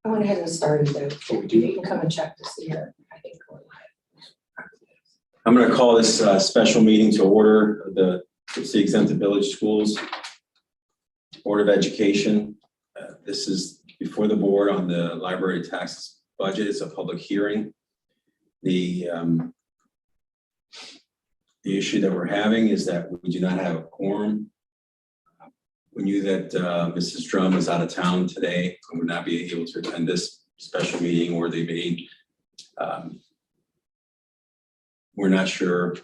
I went ahead and started though. Oh, we do? You can come and check to see it. I think we're live. I'm going to call this special meeting to order of the City Exempted Village Schools Board of Education. This is before the board on the library tax budget. It's a public hearing. The issue that we're having is that we do not have a quorum. We knew that Mrs. Drum was out of town today and would not be able to attend this special meeting or the meeting. We're not sure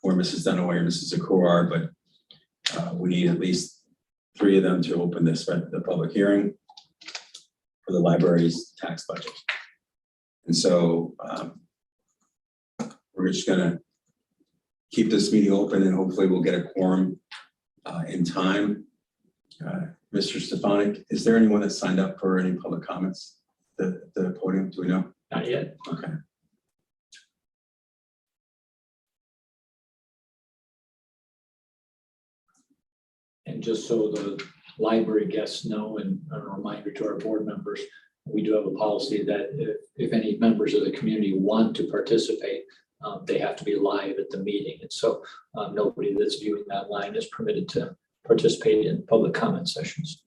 where Mrs. Dunaway or Mrs. Zakor are, but we need at least 3 of them to open the public hearing for the library's tax budget. And so we're just gonna keep this meeting open and hopefully we'll get a quorum in time. Mr. Stefanik, is there anyone that signed up for any public comments at the podium? Do we know? Not yet. Okay. And just so the library guests know, and a reminder to our board members, we do have a policy that if any members of the community want to participate, they have to be live at the meeting. And so nobody that's viewing that line is permitted to participate in public comment sessions.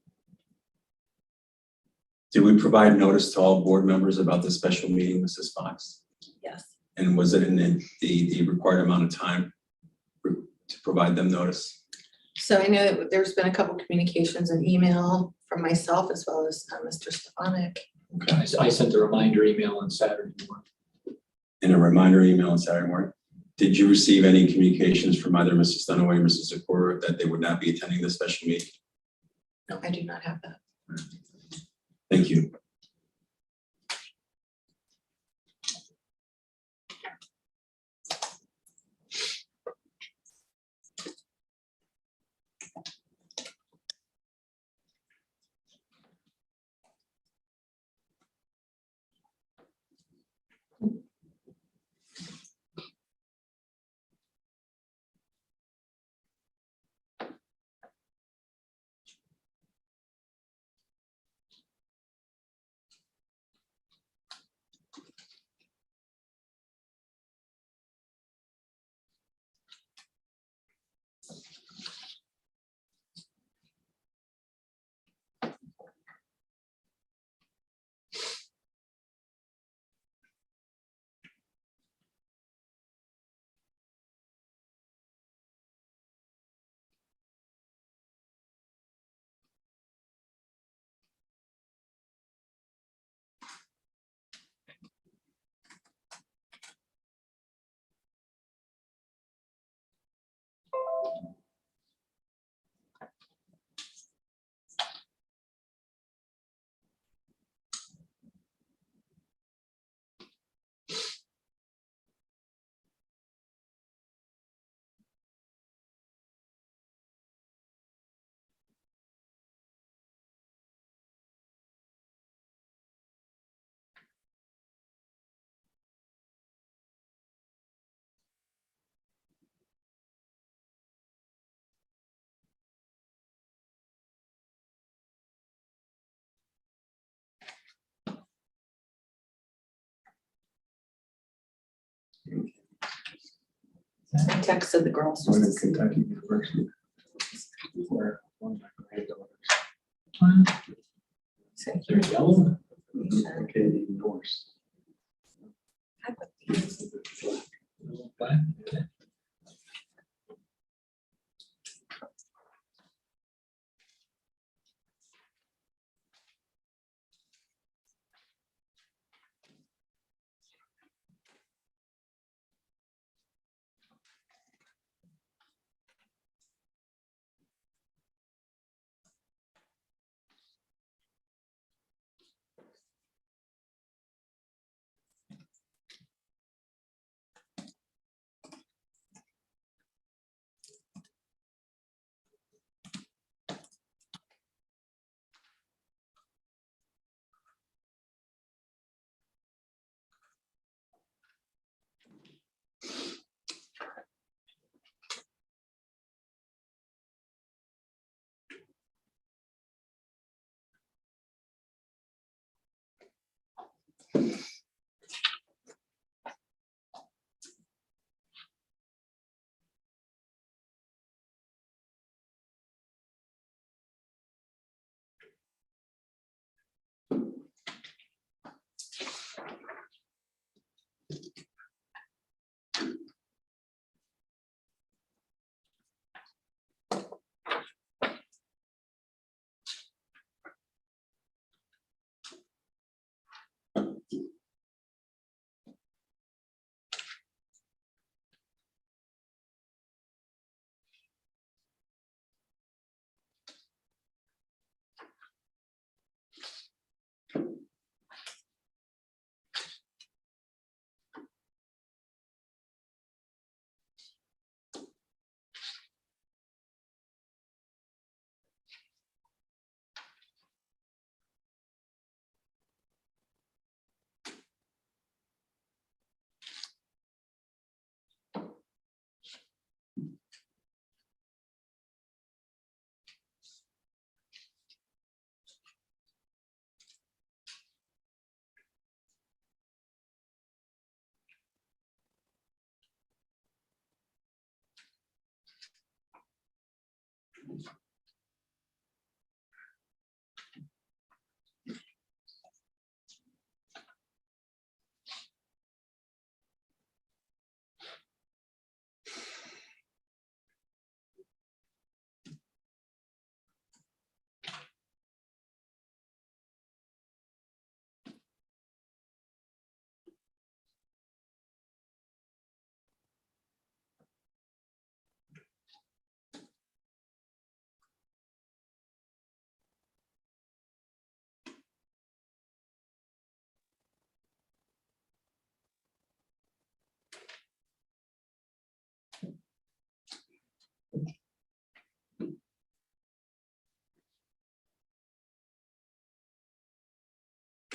Did we provide notice to all board members about this special meeting, Mrs. Fox? Yes. And was it in the required amount of time to provide them notice? so I know that there's been a couple communications and email from myself as well as Mr. Stefanik. Okay. I sent a reminder email on Saturday morning. And a reminder email on Saturday morning. Did you receive any communications from either Mrs. Dunaway or Mrs. Zakor that they would not be attending the special meeting? No, I do not have that. Thank you. I texted the girls. One in Kentucky University. Where one of my granddaughters. They're yellow. Katie Norse. Okay.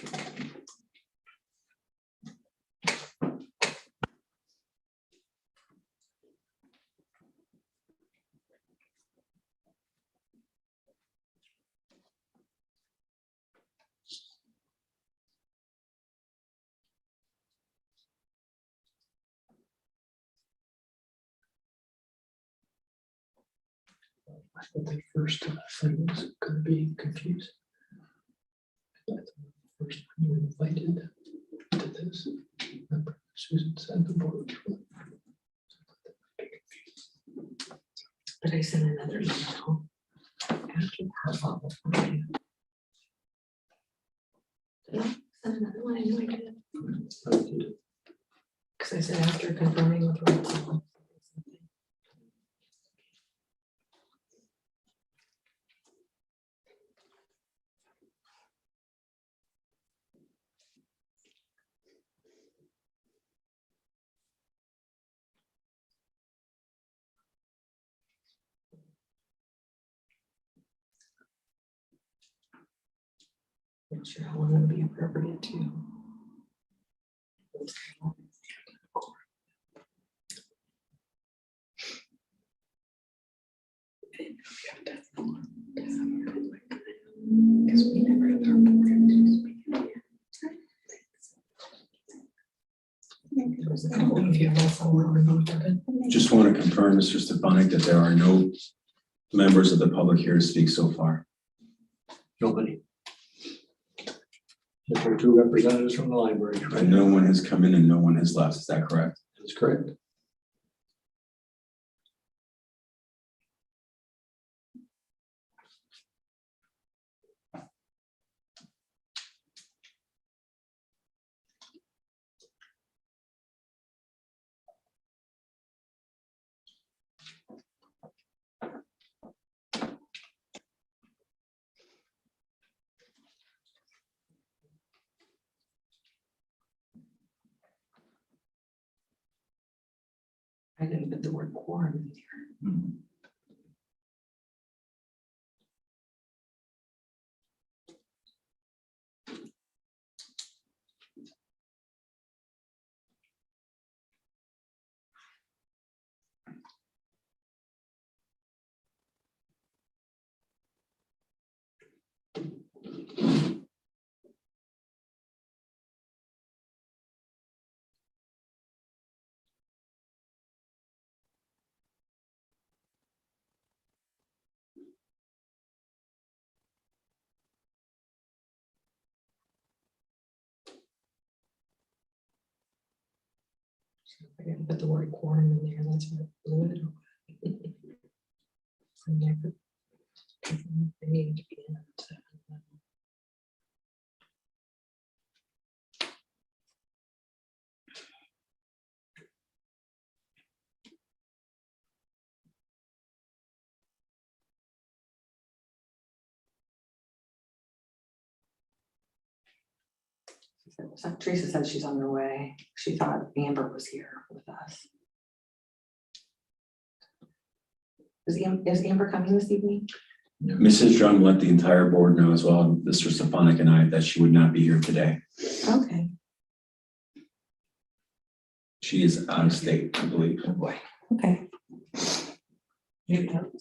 I thought the first thing was gonna be confused. I thought the first time you invited to this, remember Susan said the board. But I sent another email. After that, follow up with you. Did I send another one? I knew I did. Because I said after confirming with Rachel. Not sure how long it would be appropriate to. Because we never had our board. I don't know if you have a phone or not. Just want to confirm, Mr. Stefanik, that there are no members of the public here to speak so far. Nobody. If there are two representatives from the library, right? And no one has come in and no one has left. Is that correct? That's correct. I didn't put the word quorum in here. I didn't put the word quorum in there, that's what blew it. I never- I needed to be in it. So Teresa said she's on her way. She thought Amber was here with us. Is Amber coming this evening? Mrs. Drum let the entire board know as well, Mr. Stefanik and I, that she would not be here today. Okay. She is out of state, I believe. Oh boy. Okay. Maybe that-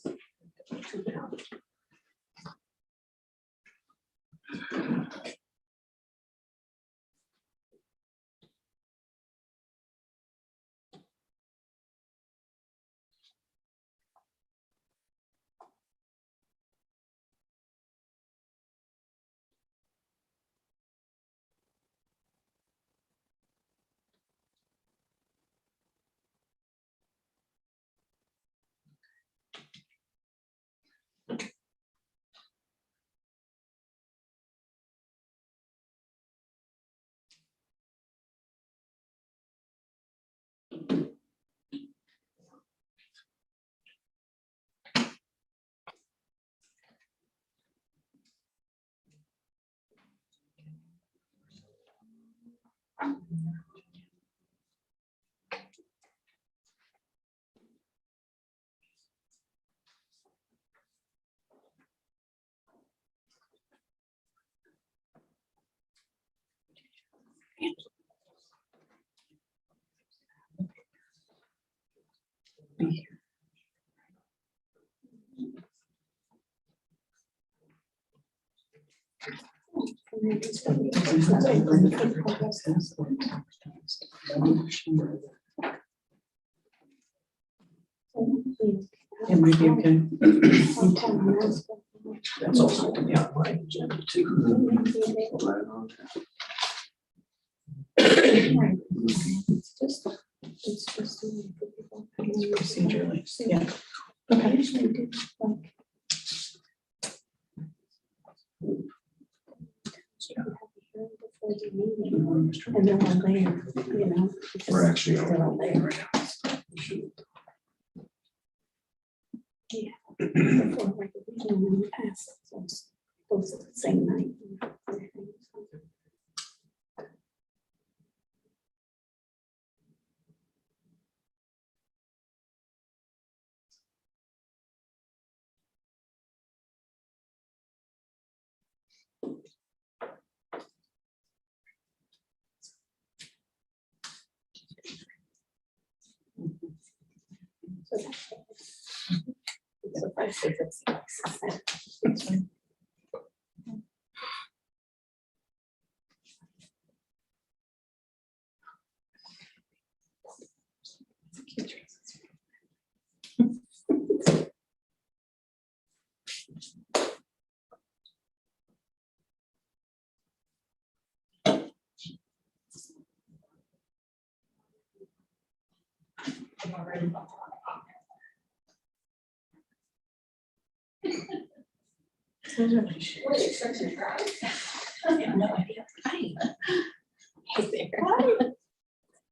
It might be okay. That's also to be on my agenda too. It's just Procedurally, yeah. Okay. And they're all there, you know. We're actually They're all there. Yeah. Before, like, in the past, those are the same night. So that's That's fine.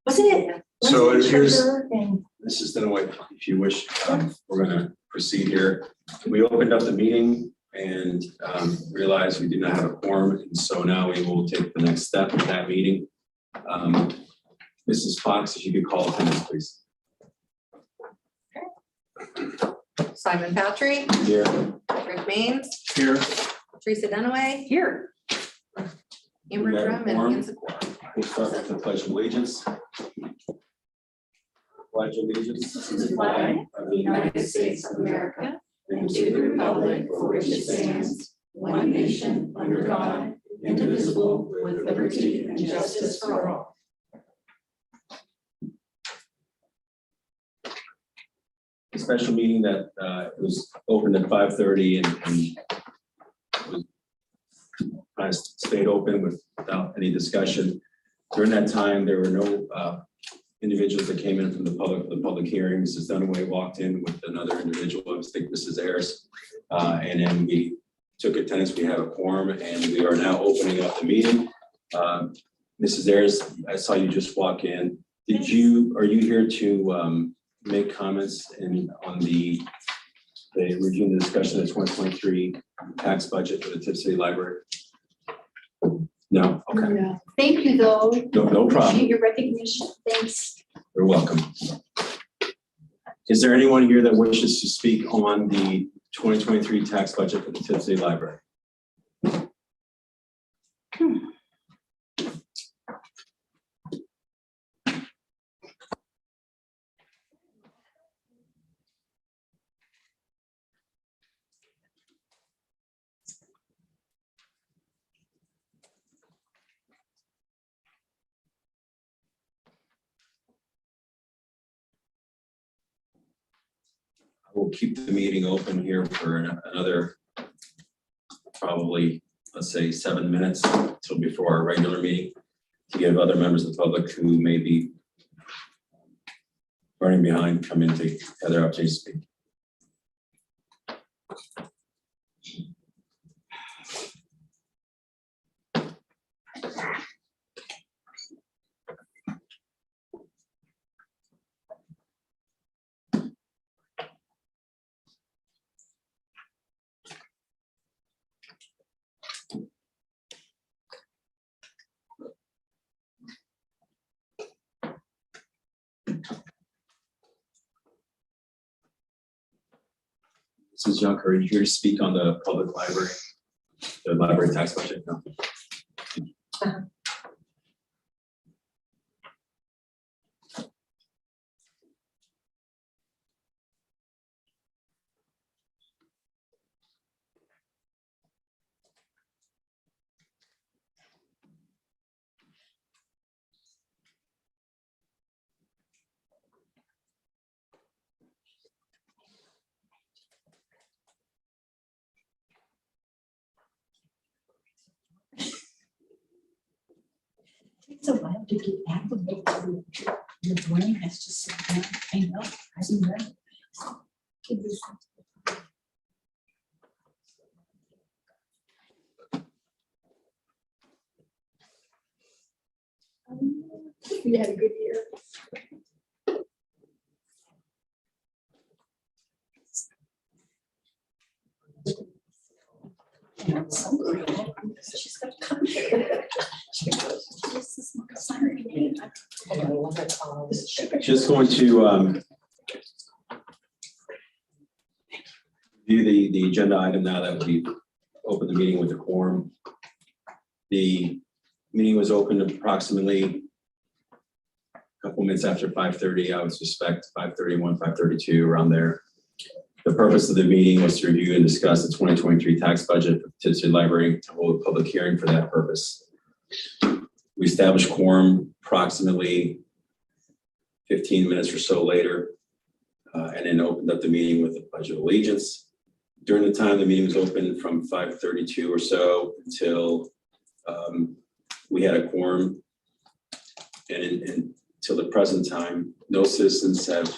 Wasn't it? So wasn't it here's- sugar and- This is Dunaway, if you wish, we're gonna proceed here. We opened up the meeting and realized we did not have a quorum, and so now we will take the next step of that meeting. Mrs. Fox, if you could call attendance, please. Simon Patry, Here. Rick Maines, Here. Teresa Dunaway, Here. Amber We have a Drum, and quorum. Ian Secor. We'll start with the pledge of allegiance. Pledge allegiance To the flag of the United States of America and to the republic for which it stands, one nation, under God, indivisible, with liberty and justice for all. A special meeting that was opened at 5:30 and was kind of stayed open without any discussion. During that time, there were no individuals that came in from the public for the public hearing. Mrs. Dunaway walked in with another individual, I think Mrs. Ayers. And then we took attendance, we have a quorum, and we are now opening up the meeting. Mrs. Ayers, I saw you just walk in. Are you here to make comments on the review and discussion of the 2023 tax budget for the Tipp City Library? No, okay, Thank you, though. no problem. Appreciate your recognition. Thanks. You're welcome. Is there anyone here that wishes to speak on the 2023 tax budget for the Tipp City Library? I will keep the meeting open here for another probably, let's say, 7 minutes till before our regular meeting to give other members of the public who may be running behind come in to have their opportunity to speak. Mrs. Junker, are you here to speak on the public library, the library tax budget? No. It's a while to get acclimated to your brain has to sit down. I know, I do that. Give this- We had a good year. And some girl, she's got to come here. She goes, this is my Saturday. Just going to view the agenda item now that we opened the meeting with the quorum. The meeting was opened approximately a couple minutes after 5:30. I would suspect 5:31, 5:32, around there. The purpose of the meeting was to review and discuss the 2023 tax budget for Tipp City Library, to hold a public hearing for that purpose. We established quorum approximately 15 minutes or so later, and then opened up the meeting with the Pledge of Allegiance. During the time the meeting was open, from 5:32 or so until we had a quorum, and until the present time, no citizens have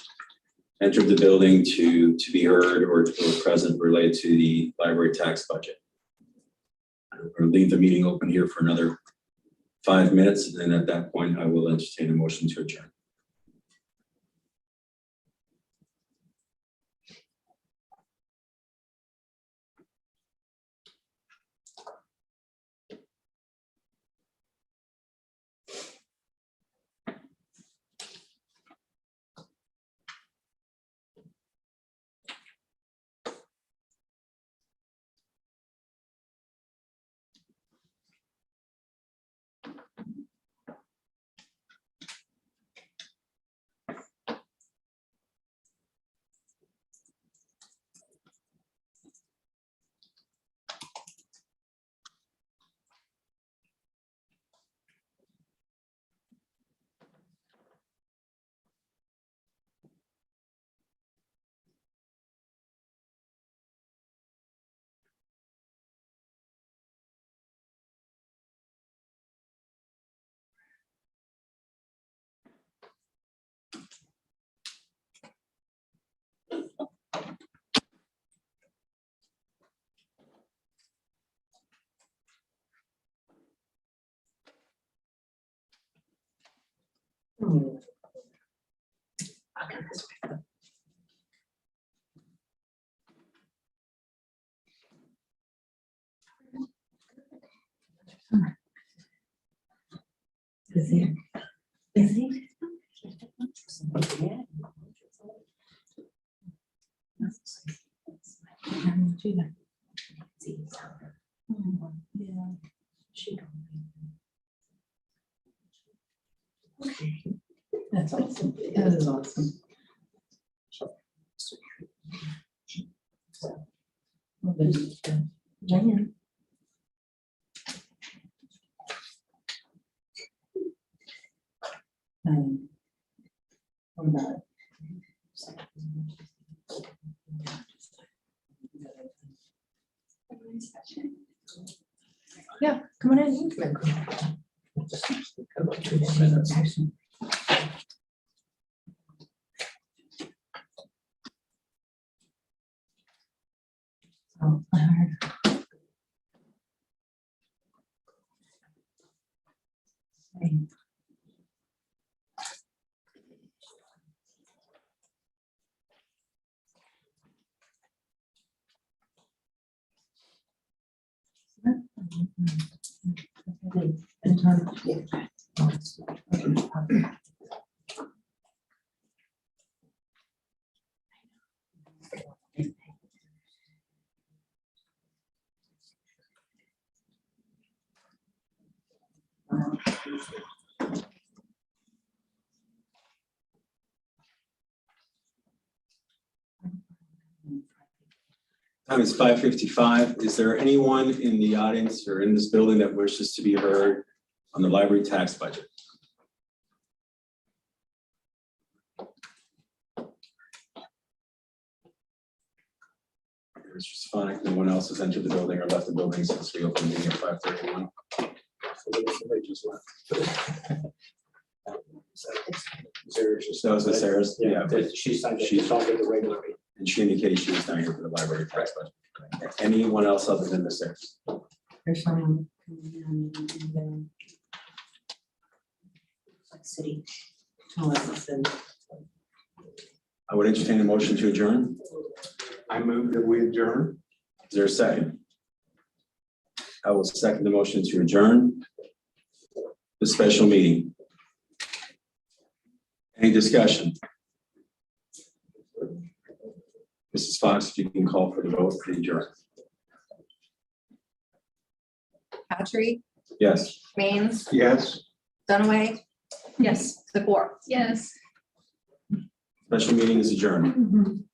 entered the building to be heard or present related to the library tax budget. I'm going to leave the meeting open here for another 5 minutes, and then at that point, I will entertain a motion to adjourn. Is he? Is he? Yeah. She don't. Okay. That's awesome. That is awesome. Well, then, Diane. What about it? Yeah, come on in. You can come in. About 2 more minutes. Oh, I heard. Hey. Time is 5:55. Is there anyone in the audience or in this building that wishes to be heard on the library tax budget? It's just fine. No one else has entered the building or left the building since we opened the meeting at 5:31. Somebody just left. Sarah's just. That was the Sarah's, yeah. that She signed it. She talked at the regular meeting. And she indicated she was not here for the library tax budget. Anyone else other than the Sarahs? There's someone coming in and then city. Oh, that's the city. I would entertain a motion to adjourn. I move that we adjourn. Is there a second? I will second the motion to adjourn the special meeting. Any discussion? Mrs. Fox, if you can call for the vote for the adjourn. Patry, Yes. Mains, Yes. Dunaway, Yes. Zakor. Yes. Special meeting is adjourned.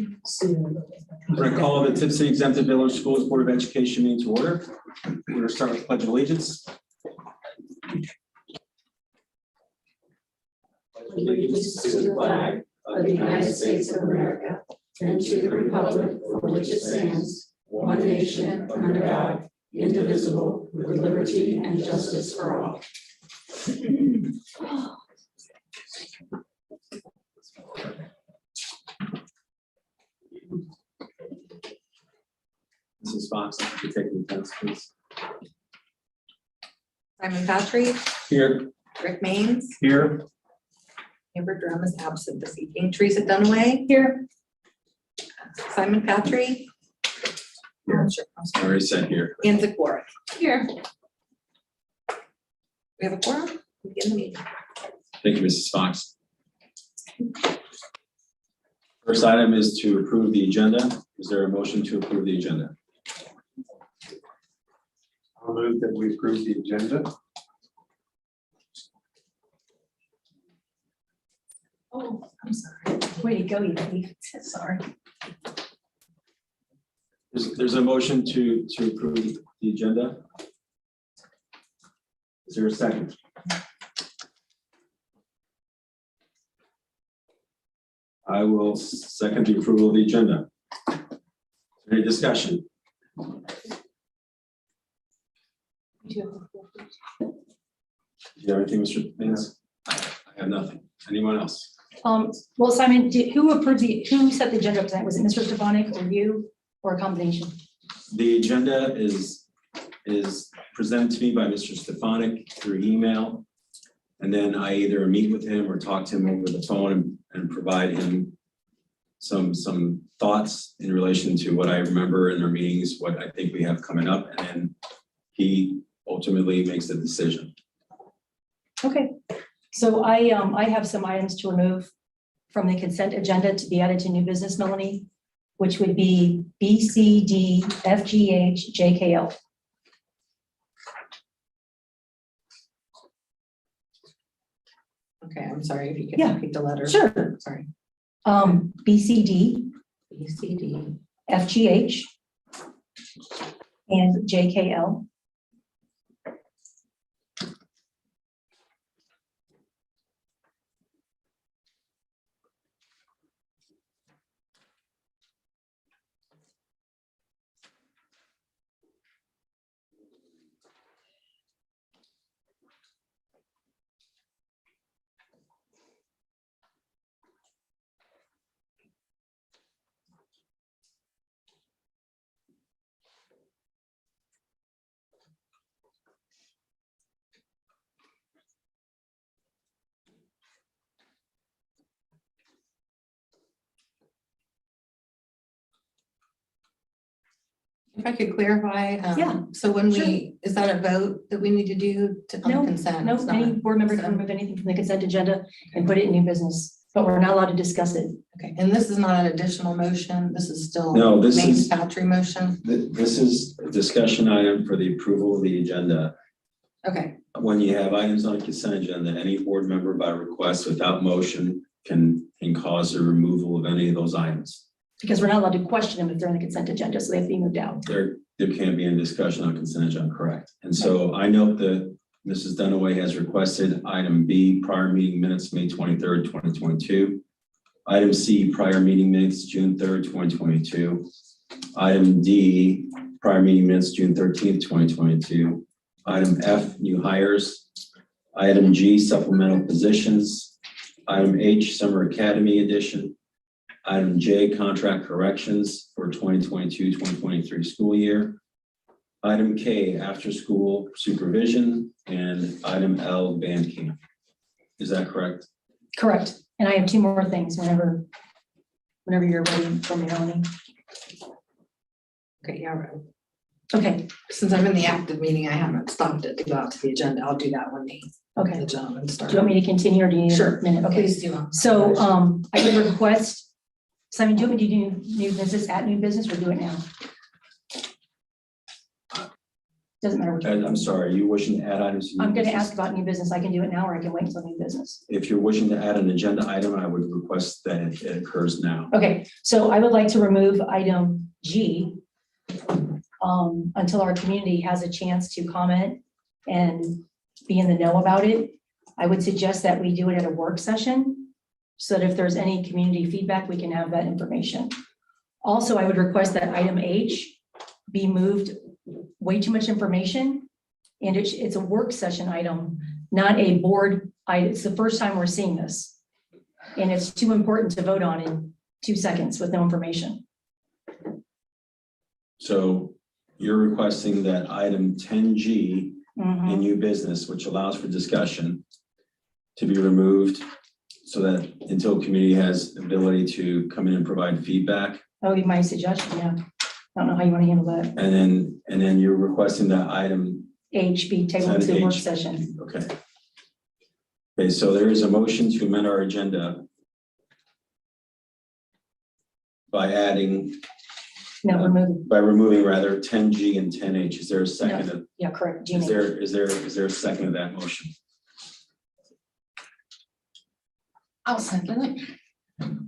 I'm going to call the Tip City Exempted Village Schools Board of Education meeting to order. We're going to start with the Pledge of Allegiance. Allegiance to the flag of the United States of America and to the republic for which it stands, one nation, under God, indivisible, with liberty and justice for all. Mrs. Fox, if you take the attendance, please. Simon Patry, Here. Rick Mains, Here. Amber Drum is absent this evening. Teresa Dunaway. Here. Simon Patry. I'm sure. Already said here. And the quorum. Here. We have a quorum? We begin the meeting. Thank you, Mrs. Fox. First item is to approve the agenda. Is there a motion to approve the agenda? I'll move that we approve the agenda. Oh, I'm sorry. Way to go, you thief. Sorry. There's a motion to approve the agenda. Is there a second? I will second the approval of the agenda. Any discussion? Do you have anything, Mr. Vance? I have nothing. Anyone else? Well, Simon, who set the agenda up tonight? Was it Mr. Stefanik or you, or a combination? The agenda is presented to me by Mr. Stefanik through email. And then I either meet with him or talk to him over the phone and provide him some thoughts in relation to what I remember in their meetings, what I think we have coming up, and then he ultimately makes the decision. Okay, so I have some items to remove from the consent agenda to be added to new business, Melanie, which would be B, C, D, F, G, H, J, K, L. Okay, I'm sorry if you could Yeah. repeat the letter. Sure. Sorry. B, C, D, B, C, D. F, G, H, and J, K, L. If I could clarify. Yeah, So when is that a vote that we need to do on No, the consent? No, It's not? any board member can remove anything from the consent agenda and put it in new business, but we're not allowed to discuss it. Okay, and this is not an additional motion. This is still. No, this main is- Patry motion. This is a discussion item for the approval of the agenda. Okay, When you have items on a consent agenda, any board member by request without motion can cause the removal of any of those items. Because we're not allowed to question them if they're in the consent agenda, so they have to be moved out. There can't be any discussion on consent agenda, correct? And so I note that Mrs. Dunaway has requested item B, prior meeting minutes, May 23rd, 2022. Item C, prior meeting minutes, June 3rd, 2022. Item D, prior meeting minutes, June 13th, 2022. Item F, new hires. Item G, supplemental positions. Item H, summer academy edition. Item J, contract corrections for 2022-2023 school year. Item K, after school supervision, and item L, band camp. Is that correct? Correct. And I have two more things whenever you're ready for me, Melanie. okay, yeah, right. Okay, Since I'm in the active meeting, I haven't stopped it to go out to the agenda. I'll do that when okay. the gentleman Do starts. you want me to continue or do you need Sure. a minute? Okay. Please do. So I would request, Simon, do you want me to do new business at new business or do it now? Doesn't matter which. I'm sorry, are you wishing to add items? to new I'm going to business? ask about new business. I can do it now or I can wait until new business. If you're wishing to add an agenda item, I would request that it occurs now. Okay, so I would like to remove item G until our community has a chance to comment and be in the know about it. I would suggest that we do it at a work session so that if there's any community feedback, we can have that information. Also, I would request that item H be moved. Way too much information, and it's a work session item, not a board item. It's the first time we're seeing this. And it's too important to vote on in 2 seconds with no information. So you're requesting that item 10G Mhm. in new business, which allows for discussion, to be removed so that until community has ability to come in and provide feedback. That would be my suggestion, yeah. I don't know how you want to handle that. And then you're requesting that item H be tabled to work 10H. session. Okay. Okay, so there is a motion to amend our agenda by adding, No, remove, by removing rather 10G and 10H. Is there a second? of- yeah, correct, Is Gina. is there a second of that motion? I'll second it.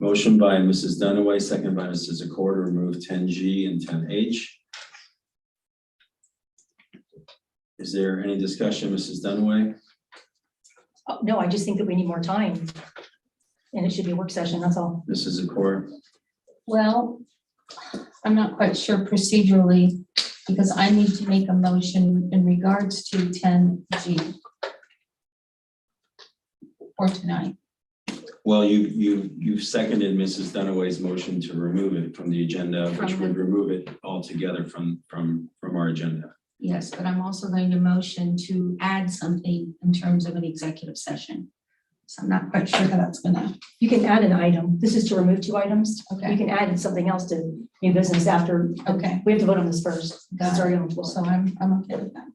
Motion by Mrs. Dunaway, second by Mrs. Zakor to remove 10G and 10H. Is there any discussion, Mrs. Dunaway? Oh, no, I just think that we need more time. And it should be a work session, that's all. Mrs. Zakor? Well, I'm not quite sure procedurally, because I need to make a motion in regards to 10G for tonight. Well, you've seconded Mrs. Dunaway's motion to remove it from the agenda, which From would the- remove it altogether from our agenda. Yes, but I'm also going to motion to add something in terms of an executive session. So I'm not quite sure how that's gonna, You can add an item. This is to remove 2 items. You okay, can add something else to new business after. Okay. We have to vote on this first. Got It's it. already on the floor. so I'm okay with that.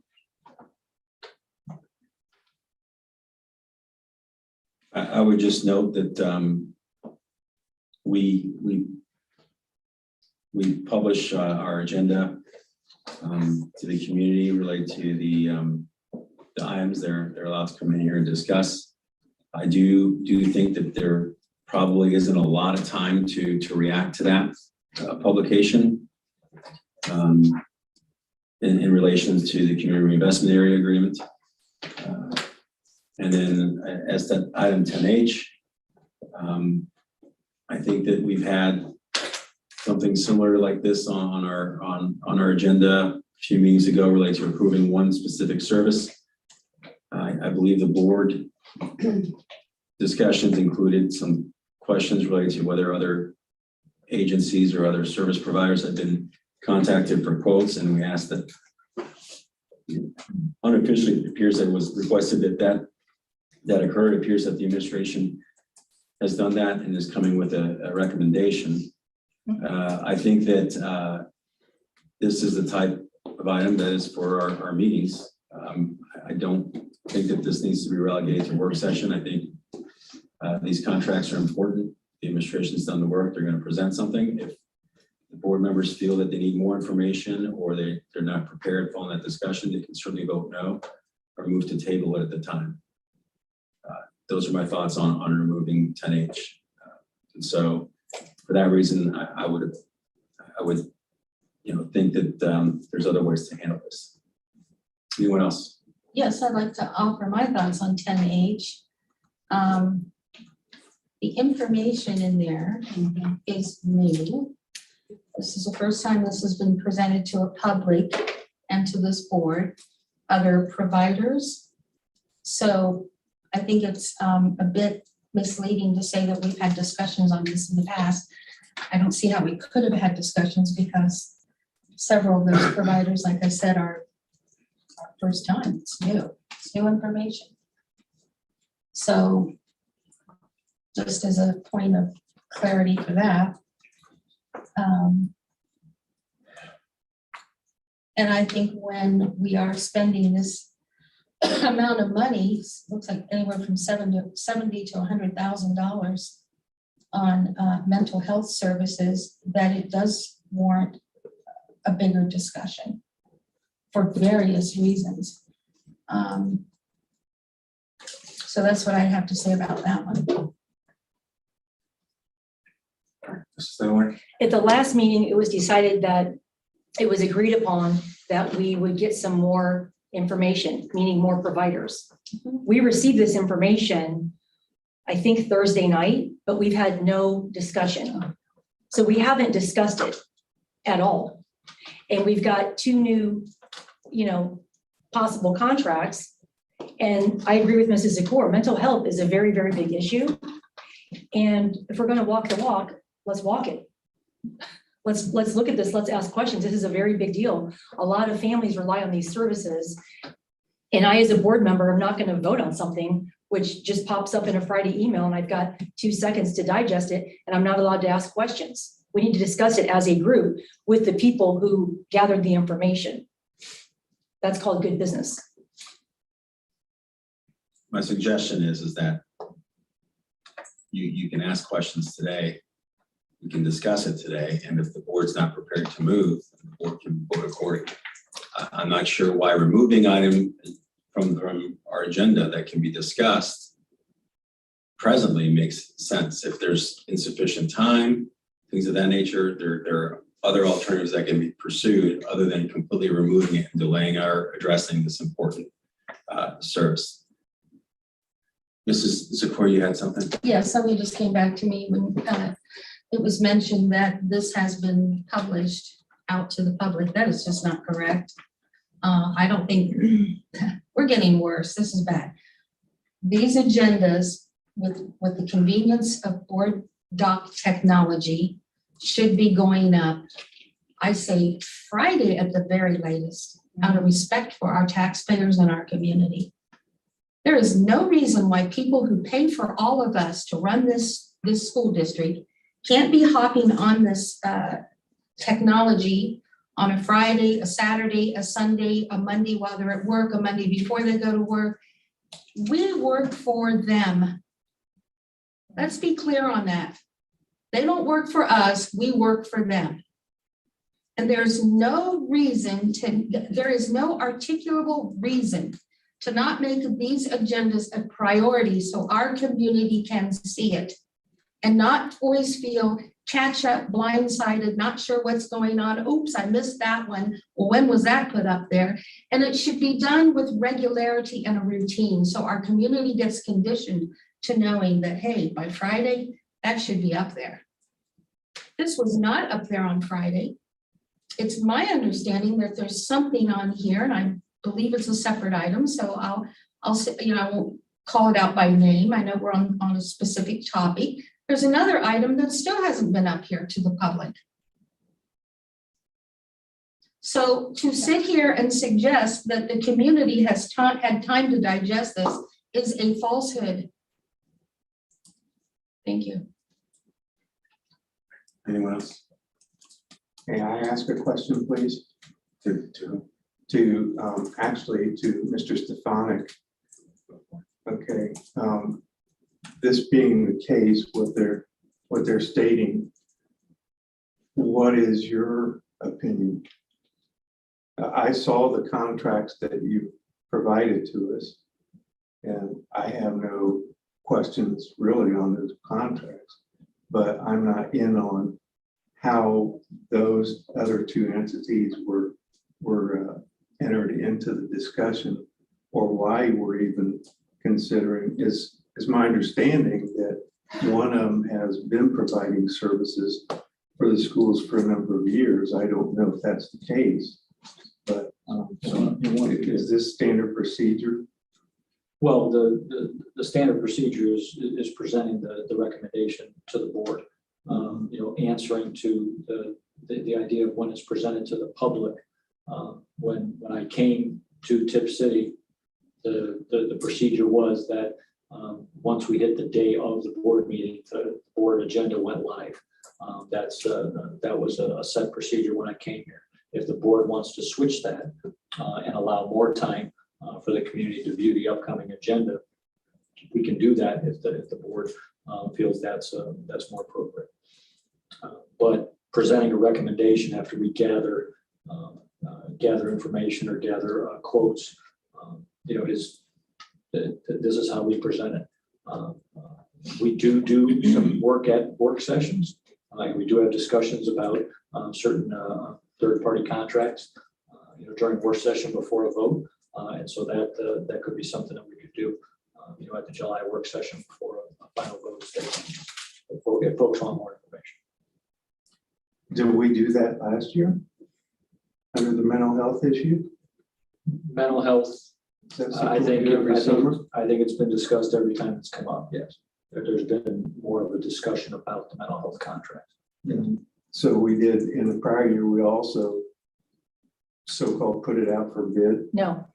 I would just note that we publish our agenda to the community related to the items they're allowed to come in here and discuss. I do think that there probably isn't a lot of time to react to that publication in relation to the community reinvestment area agreement. And then as that item 10H, I think that we've had something similar like this on our agenda a few meetings ago related to approving one specific service. I believe the board discussions included some questions related to whether other agencies or other service providers have been contacted for quotes, and we asked that unofficially, it appears that it was requested that occurred. It appears that the administration has done that and is coming with a recommendation. I think that this is the type of item that is for our meetings. I don't think that this needs to be relegated to work session. I think these contracts are important. The administration's done the work. They're going to present something. If the board members feel that they need more information or they're not prepared following that discussion, they can certainly vote no or move to table it at the time. Those are my thoughts on removing 10H. And so for that reason, I would think that there's other ways to handle this. Anyone else? Yes, I'd like to offer my thoughts on 10H. The information in there is new. This is the first time this has been presented to a public and to this board, other providers. So I think it's a bit misleading to say that we've had discussions on this in the past. I don't see how we could have had discussions because several of those providers, like I said, are first time. It's new information. So just as a point of clarity for that. And I think when we are spending this amount of money, looks like anywhere from $70,000 to $100,000 on mental health services, that it does warrant a bigger discussion for various reasons. So that's what I have to say about that one. Mrs. Dunaway? At the last meeting, it was decided that it was agreed upon that we would get some more information, meaning more providers. We received this information, I think Thursday night, but we've had no discussion. So we haven't discussed it at all. And we've got 2 new, possible contracts. And I agree with Mrs. Zakor, mental health is a very, very big issue. And if we're going to walk the walk, let's walk it. Let's look at this. Let's ask questions. This is a very big deal. A lot of families rely on these services. And I, as a board member, am not going to vote on something which just pops up in a Friday email and I've got 2 seconds to digest it and I'm not allowed to ask questions. We need to discuss it as a group with the people who gathered the information. That's called good business. My suggestion is that you can ask questions today. We can discuss it today, and if the board's not prepared to move, the board can vote accordingly. I'm not sure why removing item from our agenda that can be discussed presently makes sense. If there's insufficient time, things of that nature, there are other alternatives that can be pursued other than completely removing it and delaying our addressing this important service. Mrs. Zakor, you had something? Yes, somebody just came back to me when it was mentioned that this has been published out to the public. That is just not correct. I don't think, we're getting worse. This is bad. These agendas with the convenience of board doc technology should be going up, I say Friday at the very latest, out of respect for our taxpayers and our community. There is no reason why people who pay for all of us to run this school district can't be hopping on this technology on a Friday, a Saturday, a Sunday, a Monday while they're at work, a Monday before they go to work. We work for them. Let's be clear on that. They don't work for us, we work for them. And there's no reason there is no articulable reason to not make these agendas a priority so our community can see it and not always feel catch up, blindsided, not sure what's going on. Oops, I missed that one. Well, when was that put up there? And it should be done with regularity and a routine. So our community gets conditioned to knowing that, hey, by Friday, that should be up there. This was not up there on Friday. It's my understanding that there's something on here, and I believe it's a separate item. So I'll say, I won't call it out by name. I know we're on a specific topic. There's another item that still hasn't been up here to the public. So to sit here and suggest that the community has had time to digest this is a falsehood. Thank you. Anyone else? May I ask a question, please? Actually to Mr. Stefanik. Okay, this being the case, what they're stating, what is your opinion? I saw the contracts that you provided to us, and I have no questions really on those contracts, but I'm not in on how those other two entities were entered into the discussion, or why we're even considering. Is my understanding that one of them has been providing services for the schools for a number of years. I don't know if that's the case, but is this standard procedure? Well, the standard procedure is presenting the recommendation to the board. Answering to the idea of when it's presented to the public. When I came to Tipp City, the procedure was that once we hit the day of the board meeting, the board agenda went live. That was a set procedure when I came here. If the board wants to switch that and allow more time for the community to view the upcoming agenda, we can do that if the board feels that's more appropriate. But presenting a recommendation after we gather information or gather quotes, this is how we present it. We do some work at work sessions. We do have discussions about certain third-party contracts, during work session before a vote, and so that could be something that we could do, at the July work session before a final vote stage. If folks want more information. Did we do that last year under the mental health issue? Mental health. That's I think every summer. it's been discussed every time it's come up. Yes, there's been more of a discussion about the mental health contract. So we did in the prior year. We also so-called put it out for bid. No,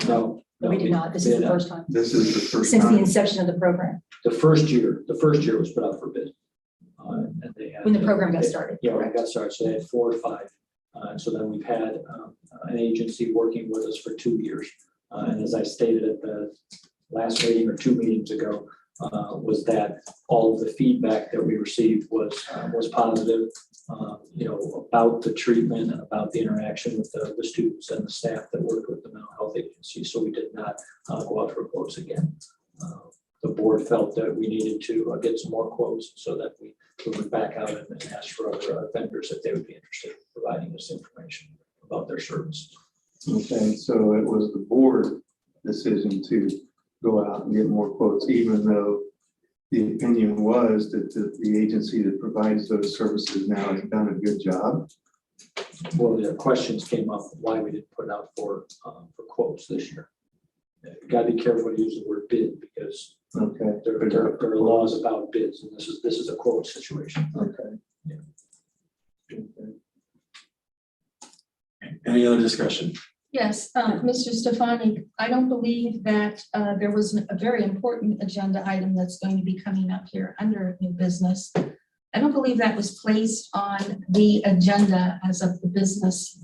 No, we did not. This is the first time This is the first since the time. inception of the program. The first year was put out for bid. And they had. When the program got started. Yeah, when it got started, so they had 4 or 5. So then we've had an agency working with us for 2 years. And as I stated at the last meeting or 2 meetings ago, was that all of the feedback that we received was positive, about the treatment and about the interaction with the students and the staff that worked with the mental health agency. So we did not go out for quotes again. The board felt that we needed to get some more quotes so that we went back out and asked for other vendors if they would be interested in providing us information about their service. Okay, so it was the board decision to go out and get more quotes, even though the opinion was that the agency that provides those services now has done a good job. Well, the questions came up why we didn't put it out for quotes this year. You got to be careful to use the word bid because Okay. there are laws about bids, and this is a quote situation. Okay. Yeah. Okay. Any other discussion? Yes, Mr. Stefanik, I don't believe that there was a very important agenda item that's going to be coming up here under new business. I don't believe that was placed on the agenda as of the business,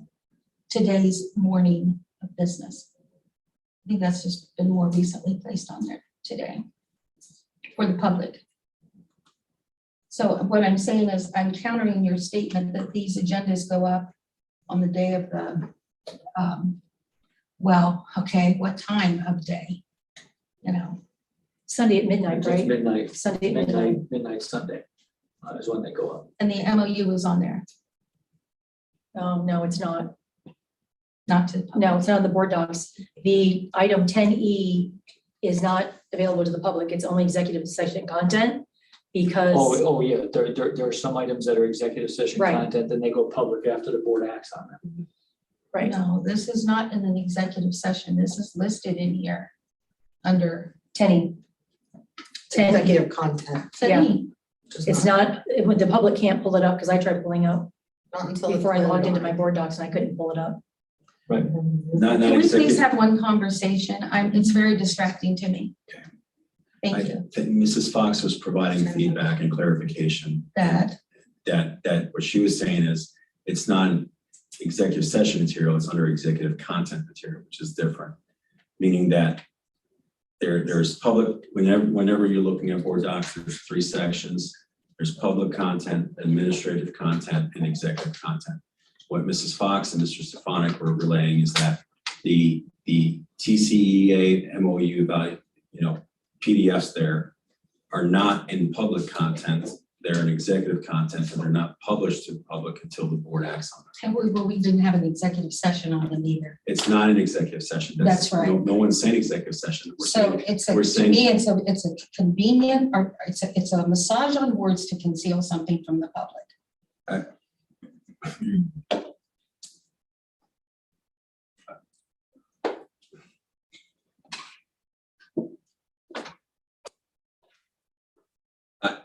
today's morning of business. I think that's just been more recently placed on there today for the public. So what I'm saying is I'm countering your statement that these agendas go up on the day of the what time of day? Sunday at midnight, It's right? midnight, Sunday at midnight. midnight Sunday is when they go up. And the MOU is on there, No, it's not. not to. No, it's not on the board docs. The item 10E is not available to the public. It's only executive session content because, Oh, yeah, there are some items that are executive session Right. content, then they go public after the board acts on them. right, No, this is not in an executive session. This is listed in here under 10E. Executive content. Yeah. 10E. which is It's not, when the public can't pull it up because I tried pulling up Not until. it's before I logged voted into on. my board docs and I couldn't pull it up. Not Can we please executive. have one conversation? It's very distracting to me. I Thank you. think Mrs. Fox was providing feedback and clarification That, that what she was saying is it's not executive session material, it's under executive content material, which is different. Meaning that there's public, whenever you're looking at board docs, there's 3 sections. There's public content, administrative content, and executive content. What Mrs. Fox and Mr. Stefanik were relaying is that the TCEA MOU about, PDFs there are not in public content. They're in executive content and they're not published to the public until the board acts on them. well, we didn't have an executive session on them either. It's not an executive session. That's right. No one's saying executive session. We're So saying- it's we're to saying- me, it's a convenient, or it's a massage on words to conceal something from the public.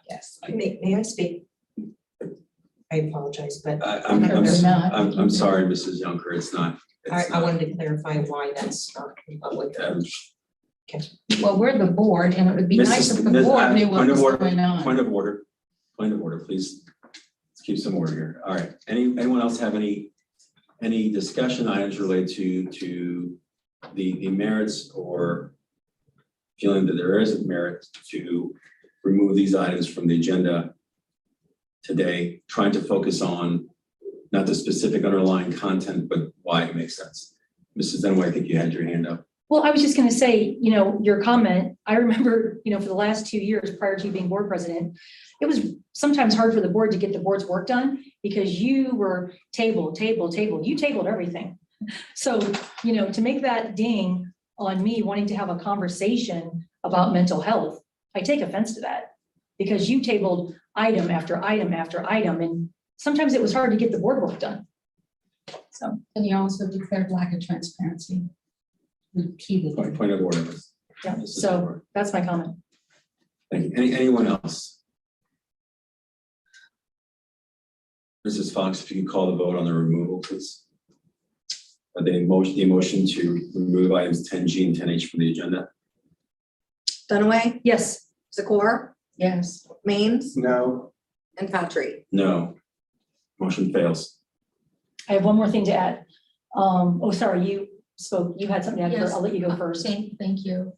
Yes, may I speak? I apologize, but I'm sorry, Mrs. Yunker, it's not. I wanted to clarify why that's not in public. Well, we're the board, and it would be nice if the board knew what was going on. Point of order, please. Let's keep some order here. All right, anyone else have any discussion items related to the merits or feeling that there is a merit to remove these items from the agenda today, trying to focus on not the specific underlying content, but why it makes sense. Mrs. Dunaway, I think you had your hand up. Well, I was just going to say, your comment, I remember, for the last 2 years prior to you being board president, it was sometimes hard for the board to get the board's work done because you were table, you tabled everything. So, to make that ding on me wanting to have a conversation about mental health, I take offense to that because you tabled item after item after item, and sometimes it was hard to get the board work done. So, And you also declared lack of transparency. Repeatedly. Point of order. yeah, Mrs. so Dunaway. that's my comment. Thank you. Anyone else? Mrs. Fox, if you could call the vote on the removal, please. The motion to remove items 10G and 10H from the agenda. Dunaway, Yes, Zakor, Yes. Maines, No, And Patry. No. Motion fails. I have one more thing to add. Sorry, you spoke, you had something to add first. Yes. I'll let you go first. Thank you.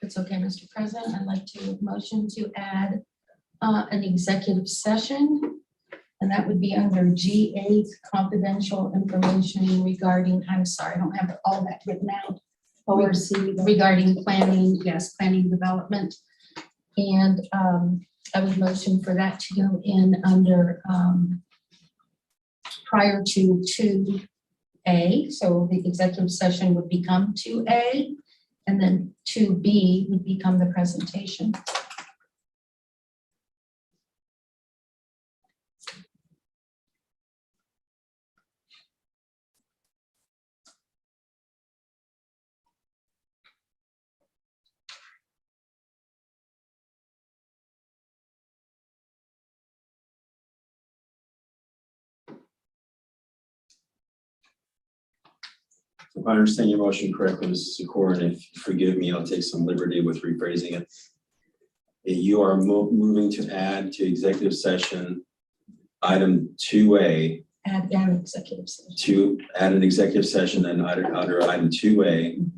It's okay, Mr. President. I'd like to motion to add an executive session. And that would be under G8, confidential information regarding, I'm sorry, I don't have all that written out. ORC regarding planning, yes, planning development. And I would motion for that to go in under prior to 2A. So the executive session would become 2A, and then 2B would become the presentation. If I understand your motion correctly, Mrs. Secor, and if you forgive me, I'll take some liberty with rephrasing it. You are moving to add to executive session item 2A, Add an executive session. to add an executive session and under item 2A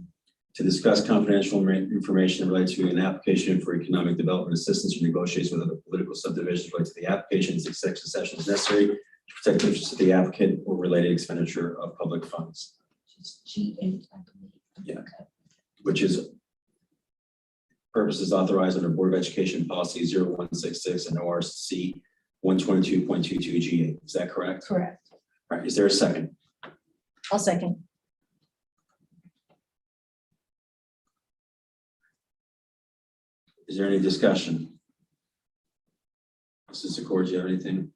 to discuss confidential information related to an application for economic development assistance or negotiations with other political subdivisions related to the application. This executive session is necessary to protect the interests of the applicant or related expenditure of public funds. G8, I believe. Yeah. Which is purposes authorized under Board of Education Policy 0166 and ORC 122.22G8. Is that correct? Correct. All right, is there a second? I'll second. Is there any discussion? Mrs. Secor, do you have anything?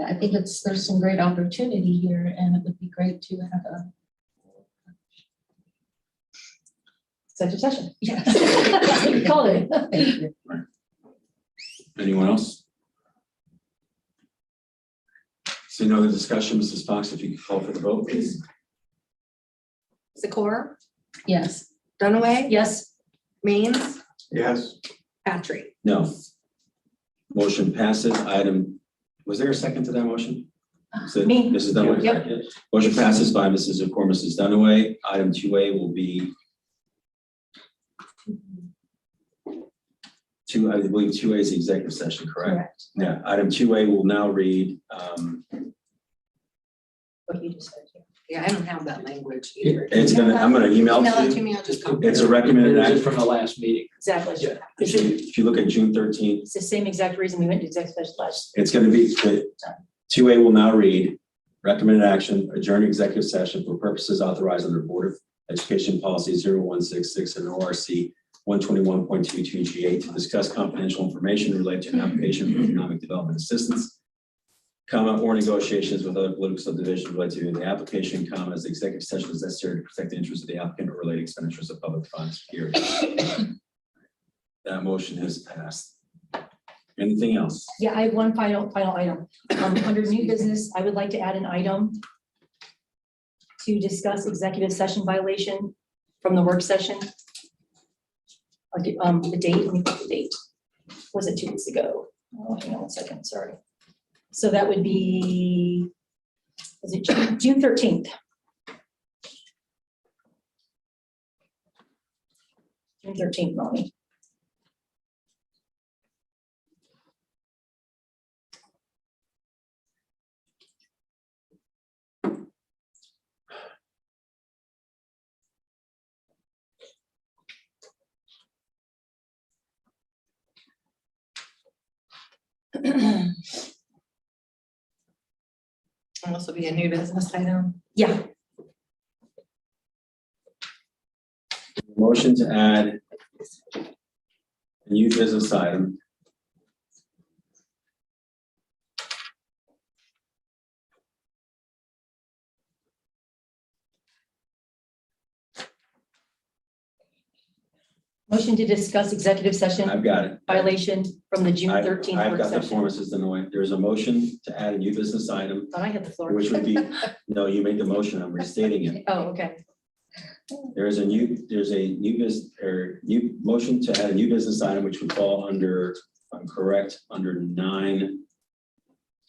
I think there's some great opportunity here, and it would be great to have a, Executive session. yes. That's what you called it. Anyone else? See no other discussion, Mrs. Fox, if you could call for the vote, please. Secor, Yes. Dunaway, Yes, Means, Yes, Patry. No. Motion passes. Item, was there a second to that motion? Is it Me. Mrs. Dunaway? Yep. Motion passes by Mrs. Secor, Mrs. Dunaway. Item 2A will be I believe 2A is the executive session, correct? Correct. Yeah, item 2A will now read, what you just said. Yeah, I don't have that language either. I'm gonna email Email it it to to you. me, I'll just copy. It's a recommended This is action. from the last meeting. Exactly. Yeah. If you look at June 13th, It's the same exact reason we went to executive session last. it's gonna be, 2A will now read, recommended action, adjourn executive session for purposes authorized under Board of Education Policy 0166 and ORC 121.22G8 to discuss confidential information related to an application for economic development assistance, or negotiations with other political subdivisions related to the application, as the executive session is necessary to protect the interests of the applicant or related expenditures of public funds, period. That motion has passed. Anything else? Yeah, I have one final item. Under new business, I would like to add an item to discuss executive session violation from the work session. The date, let me put the date. Was it 2 weeks ago? Oh, hang on 1 second, sorry. So that would be, was it June 13th? June 13th, Ronnie. And this will be a new business item. Yeah, Motion to add a new business item. motion to discuss executive session I've got it. violation from the June 13th I've work got the session. form, Mrs. Denoy. There's a motion to add a new business item, Thought I had the floor. which would be, no, you made the motion, I'm restating it. Oh, okay. there's a new business or new motion to add a new business item, which would fall under, if I'm correct, under 9.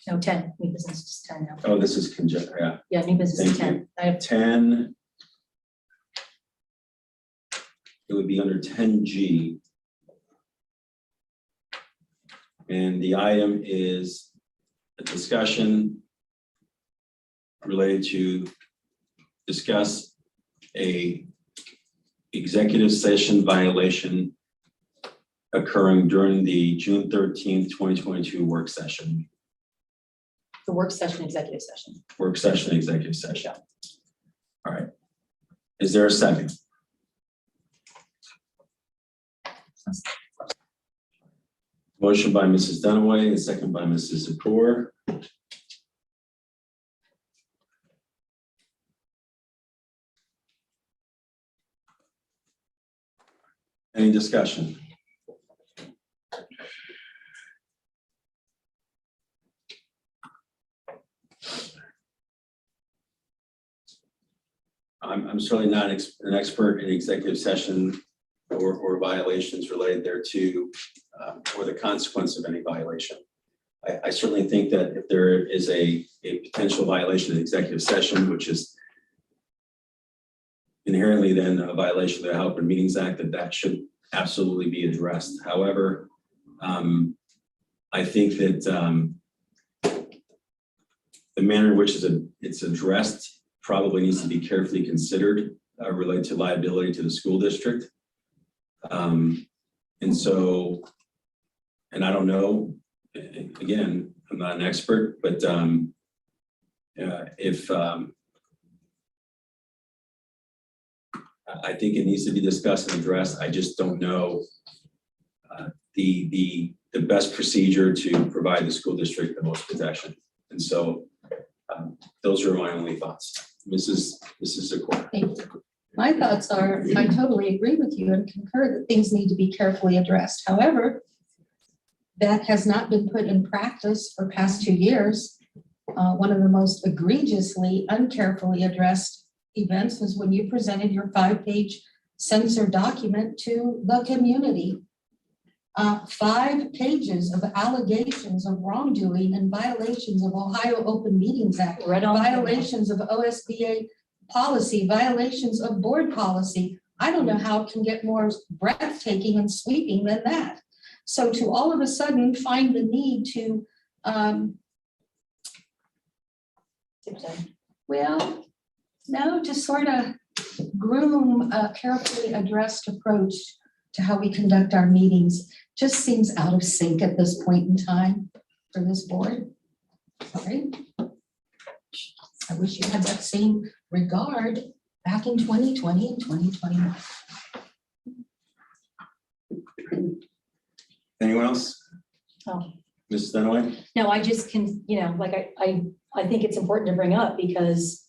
No, 10, new business is 10 now. Oh, this is yeah. Yeah, new business is Thank 10. I have 10. It would be under 10G. And the item is a discussion related to discuss a executive session violation occurring during the June 13th, 2022 work session. the work session, executive session. Work session, executive session. All right. Is there a second? Motion by Mrs. Dunaway and second by Mrs. Zakor. Any discussion? I'm certainly not an expert in executive session or violations related thereto, or the consequence of any violation. I certainly think that if there is a potential violation of executive session, which is inherently then a violation of the Open Meetings Act, that should absolutely be addressed. However, I think that the manner in which it's addressed probably needs to be carefully considered related to liability to the school district. And so, and I don't know, again, I'm not an expert, but if I think it needs to be discussed and addressed, I just don't know the best procedure to provide the school district the most protection. And so those are my only thoughts. Mrs. Zakor. Thank you. My thoughts are, I totally agree with you and concur that things need to be carefully addressed. However, that has not been put in practice for past 2 years. One of the most egregiously, uncarefully addressed events was when you presented your 5-page censor document to the community. 5 pages of allegations of wrongdoing and violations of Ohio Open Meetings Act, Right on. violations of OSBA policy, violations of board policy. I don't know how it can get more breathtaking and sweeping than that. So to all of a sudden find the need to, well, no, to sort of groom a carefully addressed approach to how we conduct our meetings just seems out of sync at this point in time for this board. Sorry. I wish you had that same regard back in 2020 and 2021. Anyone else? Oh. Mrs. Dunaway? No, I just can, like I think it's important to bring up because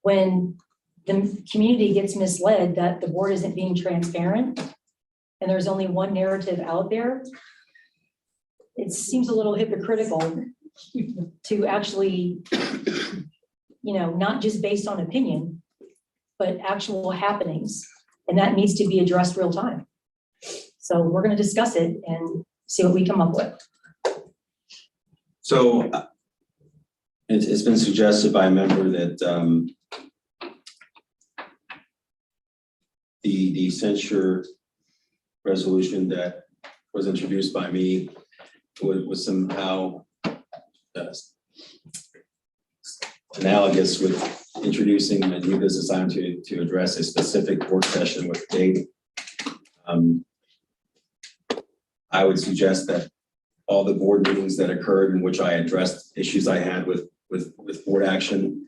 when the community gets misled that the board isn't being transparent and there's only one narrative out there, it seems a little hypocritical to actually, not just based on opinion, but actual happenings. And that needs to be addressed real time. So we're going to discuss it and see what we come up with. So it's been suggested by a member that the censure resolution that was introduced by me was somehow analogous with introducing a new business item to address a specific work session with a date. I would suggest that all the board meetings that occurred in which I addressed issues I had with board action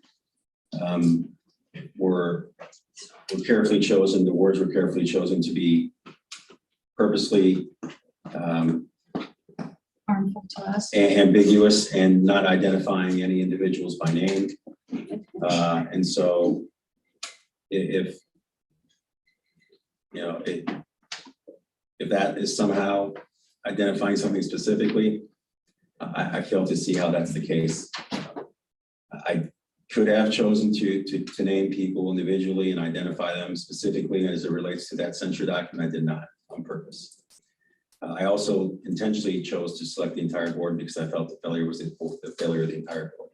were carefully chosen. The words were carefully chosen to be purposely Harmful to us. ambiguous and not identifying any individuals by name. And so if that is somehow identifying something specifically, I fail to see how that's the case. I could have chosen to name people individually and identify them specifically as it relates to that censure document. I did not on purpose. I also intentionally chose to select the entire board because I felt the failure was the failure of the entire board.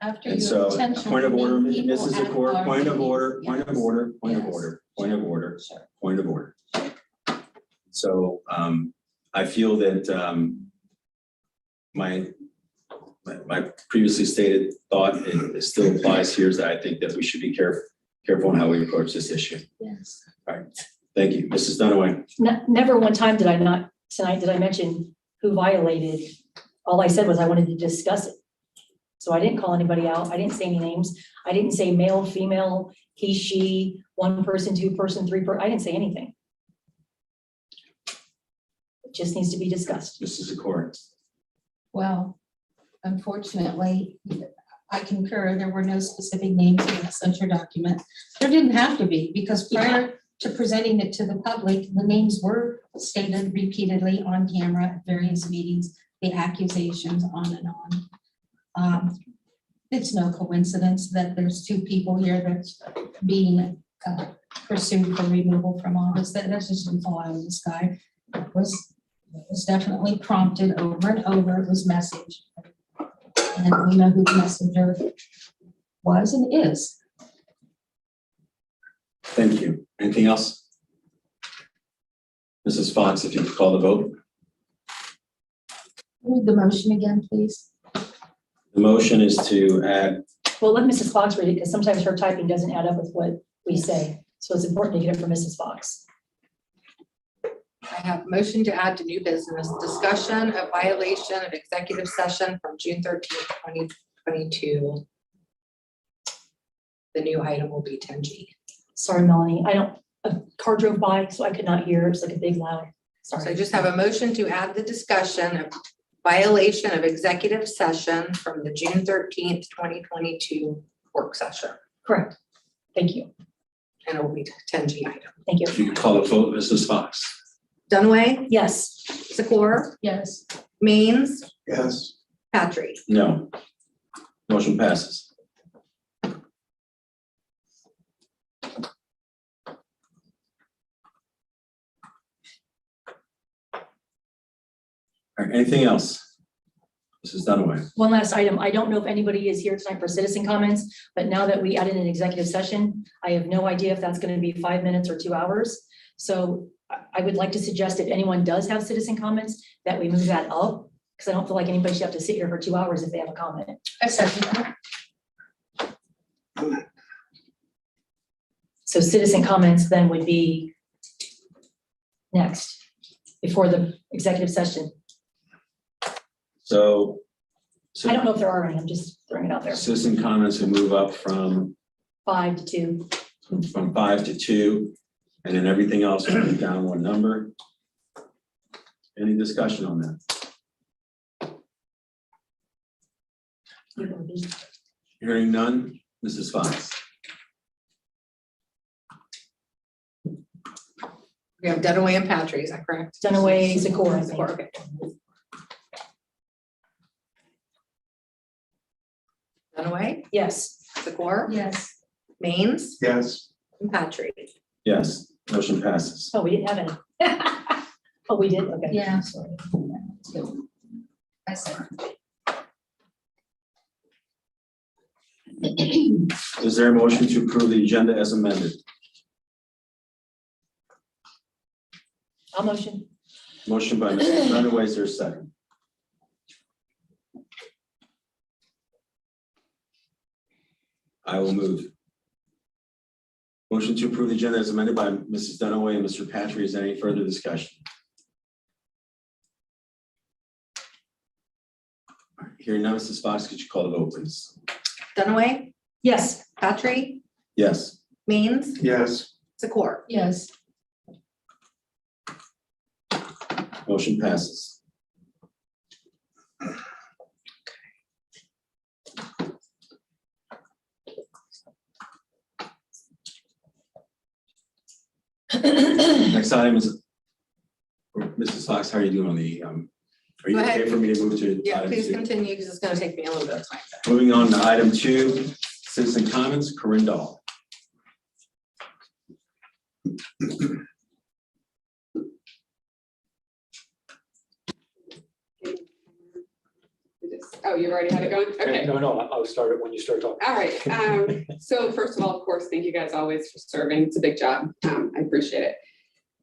After And you so, intentionally point of order, name people Mrs. at Zakor, our point of order, meetings. point of Yes. order, point of Yes. order, point of order, Sure. point of order. So I feel that my previously stated thought, it still applies here, is that I think that we should be careful on how we approach this issue. Yes. All right, thank you. Mrs. Dunaway. Never one time did I not, tonight, did I mention who violated? All I said was I wanted to discuss it. So I didn't call anybody out. I didn't say any names. I didn't say male, female, he, she, one person, two person, I didn't say anything. It just needs to be discussed. Mrs. Zakor. Well, unfortunately, I concur, there were no specific names in the censure document. There didn't have to be, because prior to presenting it to the public, the names were stated repeatedly on camera at various meetings, the accusations on and on. It's no coincidence that there's two people here that's being pursued for removal from office. That's just didn't fall out of the sky. It was definitely prompted over and over. It was messaged. And we know who the messenger was and is. Thank you. Anything else? Mrs. Fox, if you could call the vote. Read the motion again, please. The motion is to add, Well, let Mrs. Fox read it because sometimes her typing doesn't add up with what we say. So it's important to get it from Mrs. Fox. I have motion to add to new business, discussion of violation of executive session from June 13th, 2022. The new item will be 10G. Sorry, Melanie. A car drove by, so I could not hear. It's like a big loud. So I Sorry. just have a motion to add the discussion of violation of executive session from the June 13th, 2022 work session. Correct. Thank you. And it will be 10G item. Thank you. if you could call the vote, Mrs. Fox. Dunaway, Yes. Zakor, Yes. Maines, Yes. Patrick. No. Motion passes. All right, anything else? Mrs. Dunaway. One last item. I don't know if anybody is here tonight for citizen comments, but now that we added an executive session, I have no idea if that's going to be 5 minutes or 2 hours. So I would like to suggest if anyone does have citizen comments, that we move that up, because I don't feel like anybody should have to sit here for 2 hours if they have a comment. I second that. So citizen comments then would be next, before the executive session. So. I don't know if there are any, I'm just throwing it out there. Citizen comments will move up from 5 to 2. 5 to 2, and then everything else will be down one number. Any discussion on that? Hearing none, Mrs. Fox. We have Dunaway and Patrick, is that correct? Dunaway, Zakor, I think. Zakor, okay. Dunaway, Yes. Zakor, Yes. Maines, Yes. and Patrick. Yes, motion passes. Oh, we didn't have any. Oh, we did? Okay. Yeah. Sorry. I said. Is there a motion to approve the agenda as amended? I'll motion. Motion by Mrs. Dunaway, is there a second? I will move. Motion to approve the agenda as amended by Mrs. Dunaway and Mr. Patrick. Is there any further discussion? Hearing none, Mrs. Fox, could you call the vote, please? Dunaway, Yes. Patrick, Yes. Maines, Yes. Zakor. Yes. Motion passes. Next item is, Mrs. Fox, how are you doing on the, are you Go ahead. okay for me to move to Yeah, item please 2? continue because it's going to take me a little bit of time. Moving on to item 2, Citizen comments, Corinne Dahl. Oh, you already had it going? Okay. No, I'll start it when you start talking. All right. So first of all, of course, thank you guys always for serving. It's a big job. I appreciate it.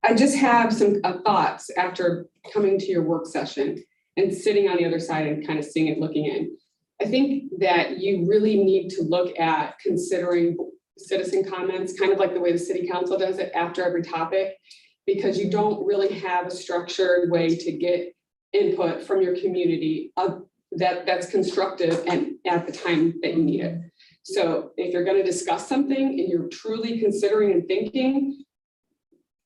I just have some thoughts after coming to your work session and sitting on the other side and kind of seeing it looking in. I think that you really need to look at considering citizen comments, kind of like the way the city council does it after every topic, because you don't really have a structured way to get input from your community that's constructive and at the time that you need it. So if you're going to discuss something and you're truly considering and thinking,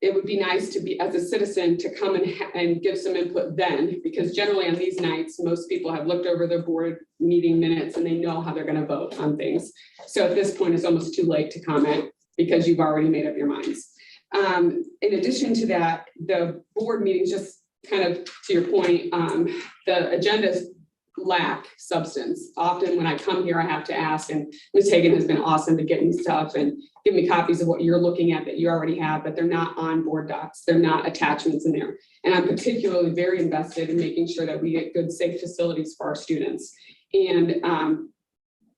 it would be nice to be, as a citizen, to come and give some input then, because generally on these nights, most people have looked over their board meeting minutes and they know how they're going to vote on things. So at this point, it's almost too late to comment because you've already made up your minds. In addition to that, the board meetings, just kind of to your point, the agendas lack substance. Often when I come here, I have to ask, and Ms. Hagan has been awesome to get me stuff and give me copies of what you're looking at that you already have, but they're not on board docs. They're not attachments in there. And I'm particularly very invested in making sure that we get good, safe facilities for our students. And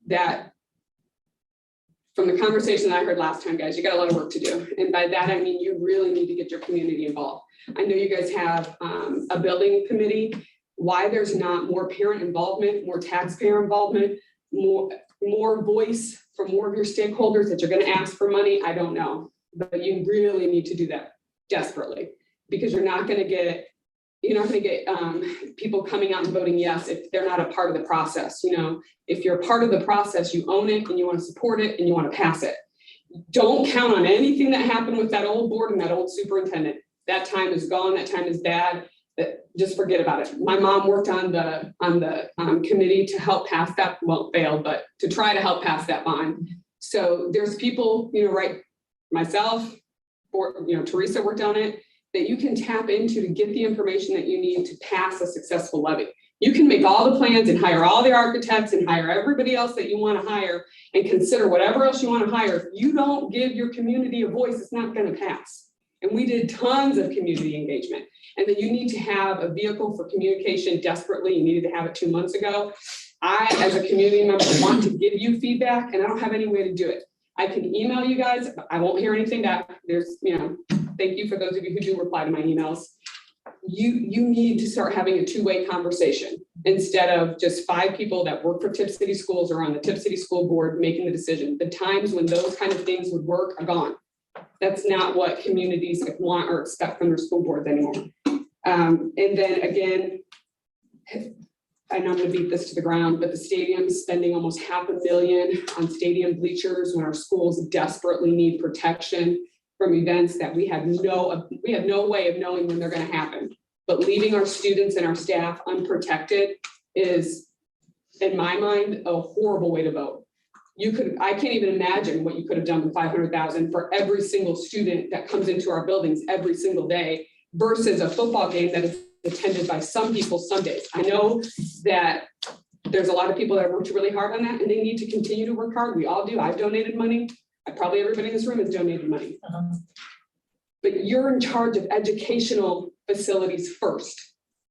that from the conversation that I heard last time, guys, you got a lot of work to do. And by that, I mean, you really need to get your community involved. I know you guys have a building committee. Why there's not more parent involvement, more taxpayer involvement, more voice from more of your stakeholders that you're going to ask for money, I don't know. But you really need to do that desperately, because you're not going to get people coming out and voting yes if they're not a part of the process. You know, if you're a part of the process, you own it and you want to support it and you want to pass it. Don't count on anything that happened with that old board and that old superintendent. That time is gone. That time is bad. Just forget about it. My mom worked on the committee to help pass that, well, failed, but to try to help pass that bond. So there's people, right, myself, or, Teresa worked on it, that you can tap into to get the information that you need to pass a successful levy. You can make all the plans and hire all the architects and hire everybody else that you want to hire and consider whatever else you want to hire. If you don't give your community a voice, it's not going to pass. And we did tons of community engagement. And then you need to have a vehicle for communication desperately. You needed to have it 2 months ago. I, as a community member, want to give you feedback, and I don't have any way to do it. I can email you guys. I won't hear anything back. There's, thank you for those of you who do reply to my emails. You need to start having a two-way conversation instead of just 5 people that work for Tipp City Schools or on the Tipp City School Board making the decision. The times when those kind of things would work are gone. That's not what communities want or expect from their school boards anymore. And then again, I know I'm going to beat this to the ground, but the stadium's spending almost $500,000 on stadium bleachers when our schools desperately need protection from events that we have no way of knowing when they're going to happen. But leaving our students and our staff unprotected is, in my mind, a horrible way to vote. I can't even imagine what you could have done with $500,000 for every single student that comes into our buildings every single day versus a football game that is attended by some people some days. I know that there's a lot of people that have worked really hard on that and they need to continue to work hard. We all do. I've donated money. Probably everybody in this room has donated money. But you're in charge of educational facilities first.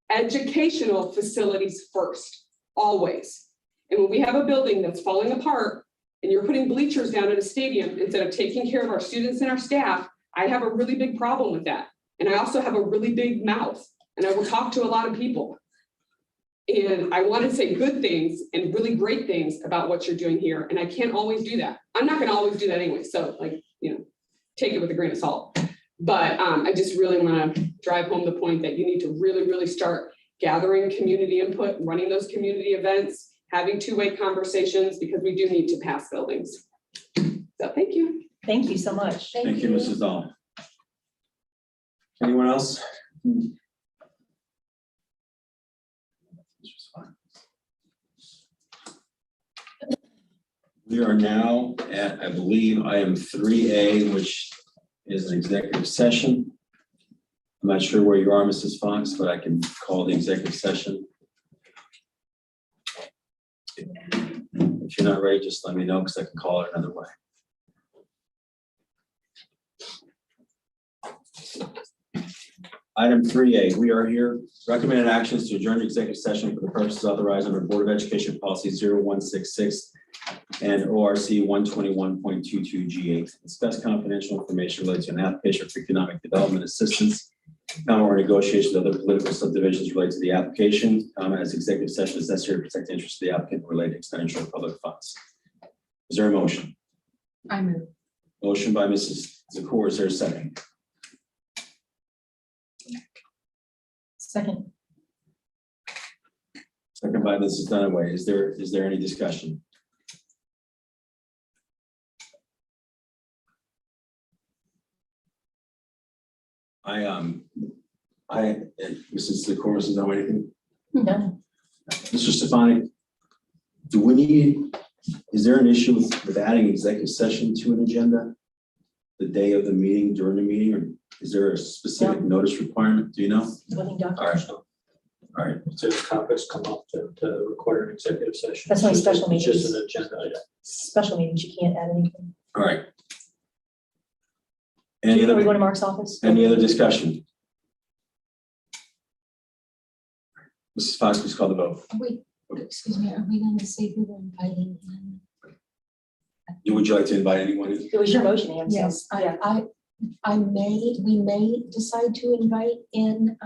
Educational facilities first, always. And when we have a building that's falling apart and you're putting bleachers down at a stadium instead of taking care of our students and our staff, I have a really big problem with that. And I also have a really big mouth and I will talk to a lot of people. And I want to say good things and really great things about what you're doing here. And I can't always do that. I'm not going to always do that anyway. So take it with a grain of salt. But I just really want to drive home the point that you need to really, really start gathering community input, running those community events, having two-way conversations, because we do need to pass buildings. So thank you. Thank you so much. Thank you, Mrs. Dahl. Anyone else? We are now at, I believe, item 3A, which is an executive session. I'm not sure where you are, Mrs. Fox, but I can call the executive session. If you're not ready, just let me know because I can call it another way. Item 3A, we are here, recommended actions to adjourn the executive session for the purposes authorized under Board of Education Policy 0166 and ORC 121.22G8. Discuss confidential information related to an application for economic development assistance, or negotiations with other political subdivisions related to the application, as executive session is necessary to protect the interests of the applicant and related expenditure of public funds. Is there a motion? I move. Motion by Mrs. Zakor, is there a second? Second. Second by Mrs. Dunaway. Is there any discussion? Mrs. Zakor, does know anything? No. Mr. Stefanik, do we need, is there an issue with adding executive session to an agenda the day of the meeting, during the meeting, or is there a specific notice requirement? Do you know? Voting document. All right. All right. So if topics come up to require an executive session. That's why it's just a- special it's just meetings. an agenda item. Special meetings, you can't add anything. All right. Any Are we other, going to Mark's office? any other discussion? Mrs. Fox, please call the vote. Excuse me, are we going to say who we're inviting in? Would you like to invite anyone? It was your motion, Ann. so, Yes, yeah. we may decide to invite in,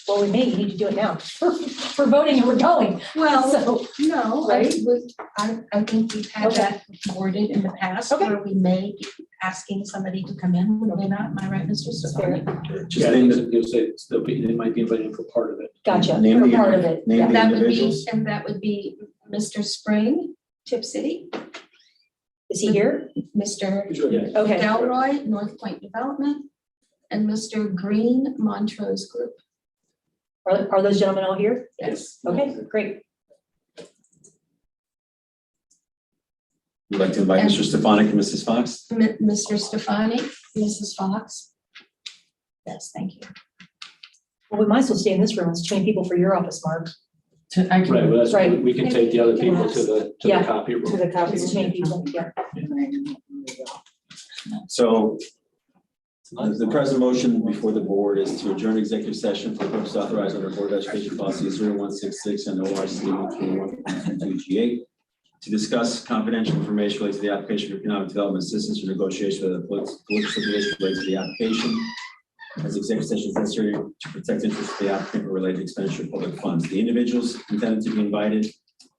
Well, we may, you need to do it now. We're voting and we're going. well, So, no, Right. I think we've had Okay. that worded in the past Okay. where we may be asking somebody to come in, would they not? Am I right, Mr. fair. Stefani? Just Yeah, name the, you'll say they might be invited for part of it. Gotcha. Name You're the- part of it. name Yeah. the- That would be, individuals? and that would be Mr. Spring, Tip City, Is he here? Mr. Yeah. Okay. Delroy, North Point Development, and Mr. Green, Montrose Group. Are those gentlemen all here? Yes. Okay, great. would like to invite And- Mr. Stefanik and Mrs. Fox? Mr. Stefani, Mrs. Fox. Yes, thank you. Well, we might as well stay in this room. It's 20 people for your office, Mark. Right, well, that's, Right. we can take the other people to the Yeah. copy room. It's 20 people, yeah. So the present motion before the board is to adjourn executive session for purposes authorized under Board of Education Policy 0166 and ORC 121.22G8 to discuss confidential information related to the application for economic development assistance or negotiation with a political subdivision related to the application. As executive session is necessary to protect interests of the applicant or related expenditure of public funds. The individuals intended to be invited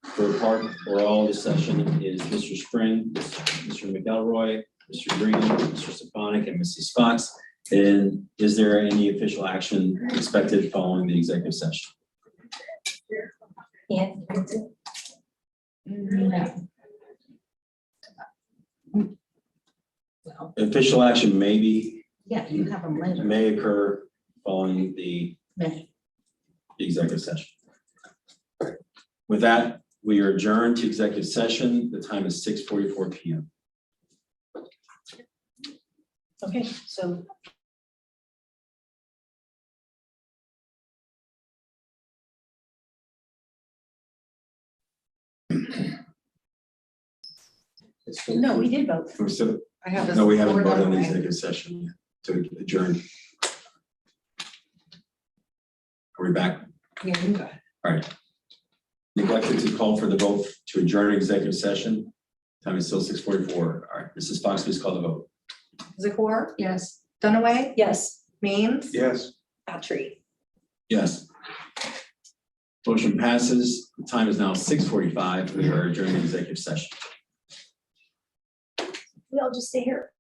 for part or all of the session is Mr. Spring, Mr. McElroy, Mr. Green, Mr. Stefanik, and Mrs. Fox. And is there any official action expected following the executive session? Yeah. No. Official action Yeah, you have them later. may occur following the May. executive session. With that, we are adjourned to executive session. The time is 6:44 PM. Okay, so no, we did vote. We're still- I have this. No, we haven't We're voted on the done. executive session yet to adjourn. Are we back? Yeah, you go ahead. Neglected to call for the vote to adjourn executive session. Time is still 6:44. All right, Mrs. Fox, please call the vote. Zakor, Yes. Dunaway, Yes. Means, Yes. Patry. Yes. Motion passes. The time is now 6:45. We are adjourning executive session. We all just stay here.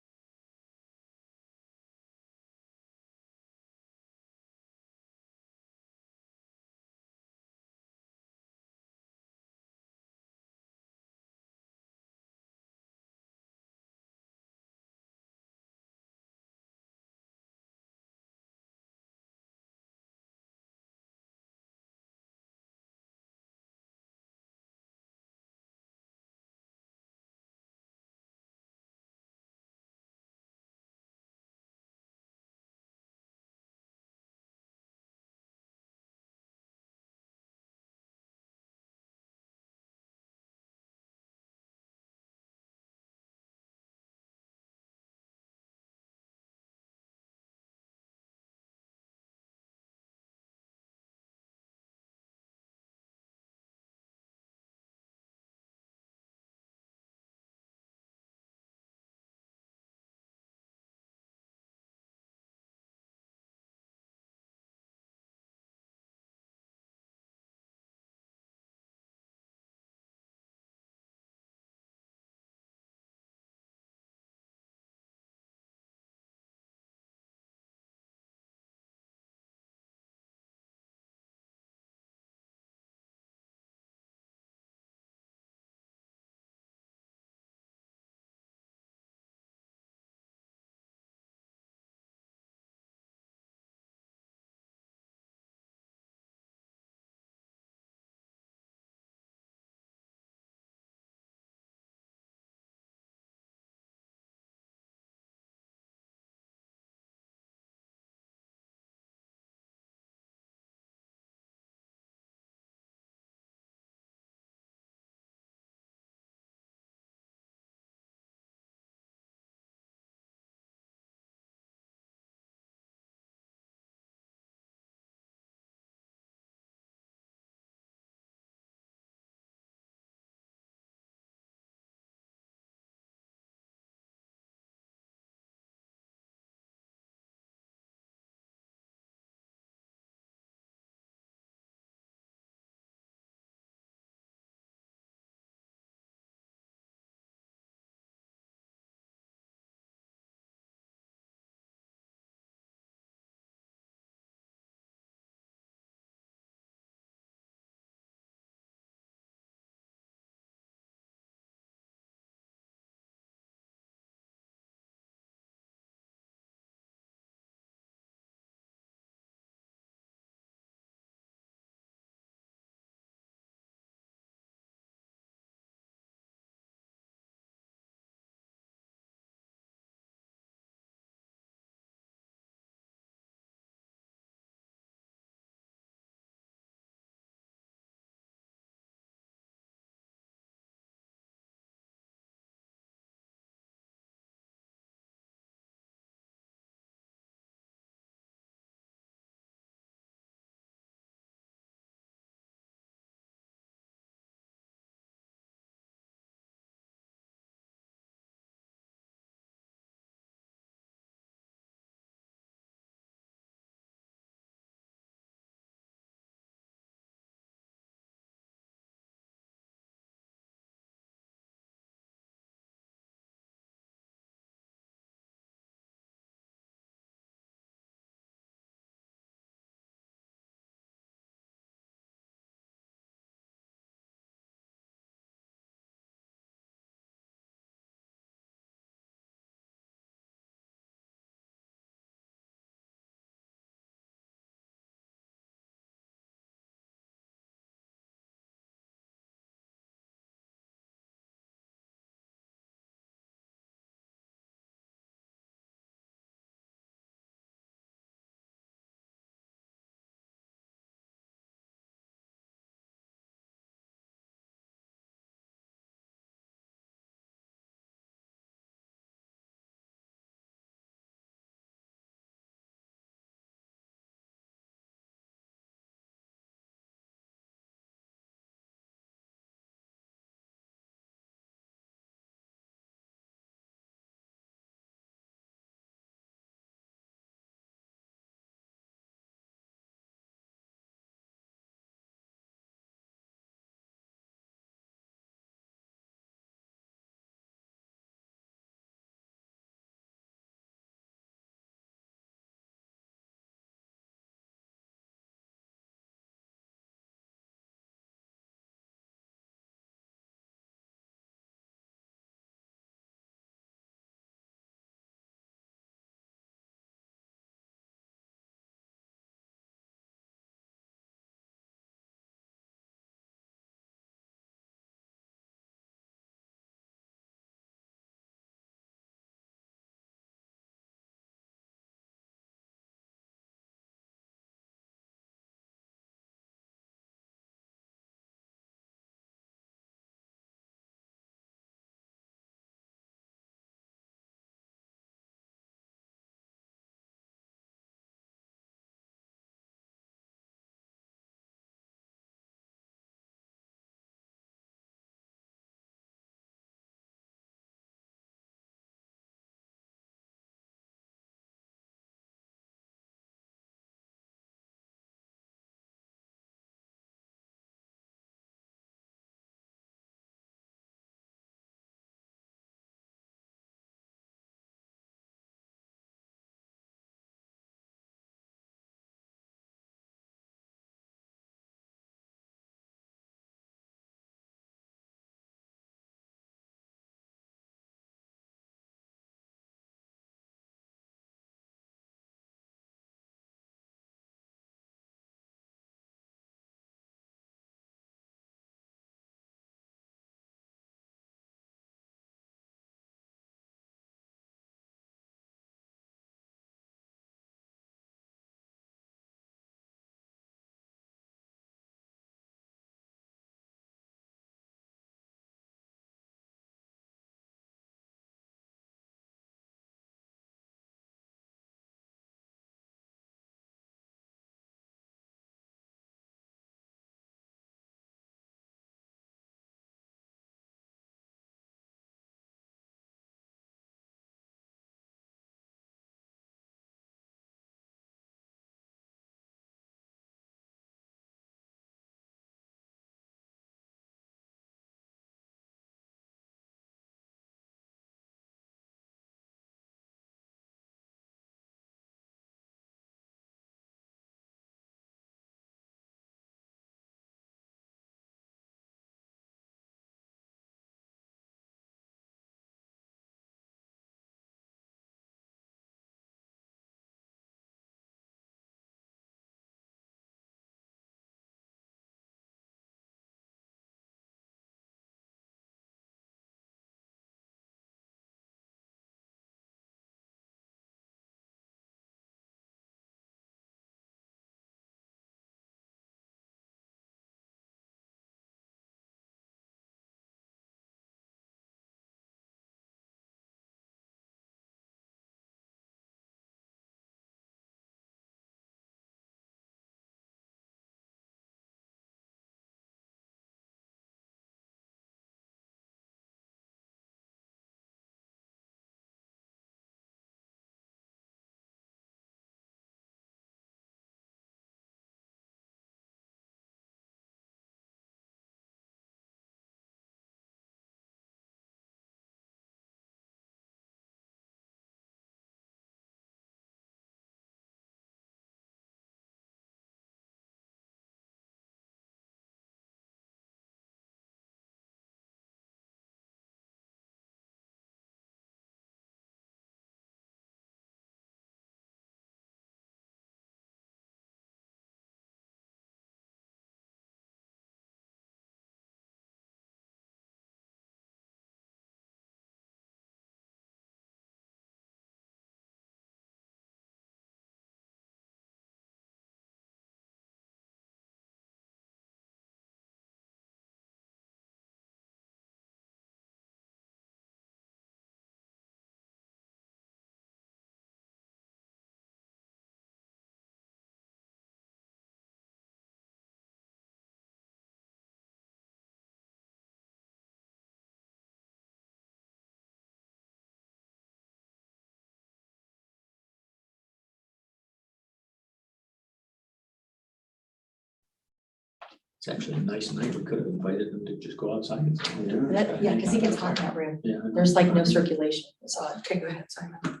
It's actually a nice night. We could have invited them to just go outside. Yeah, because it gets hot in that room. Yeah. There's like no circulation. It's odd. Okay, go ahead, Simon. All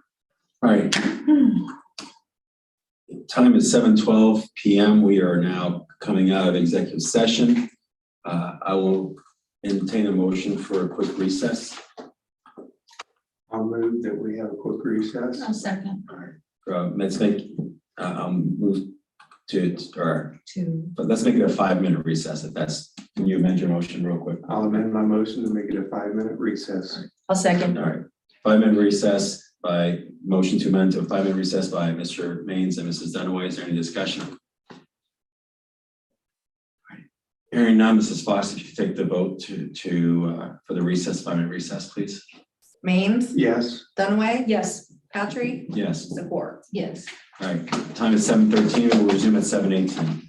right. Time is 7:12 PM. We are now coming out of executive session. I will entertain a motion for a quick recess. I'll move that we have a quick recess. second. Let's make, move but let's make it a 5-minute recess if that's, can you amend your motion real quick? I'll amend my motion to make it a 5-minute recess. I'll second. All right, 5-minute recess by motion to amend to a 5-minute recess by Mr. Maines and Mrs. Dunaway. Is there any discussion? All right. Hearing none, Mrs. Fox, if you take the vote for the recess, 5-minute recess, please. Maines, Yes. Dunaway, Yes. Patry, Yes. Zakor. Yes. All right, time is 7:13. We'll resume at 7:18.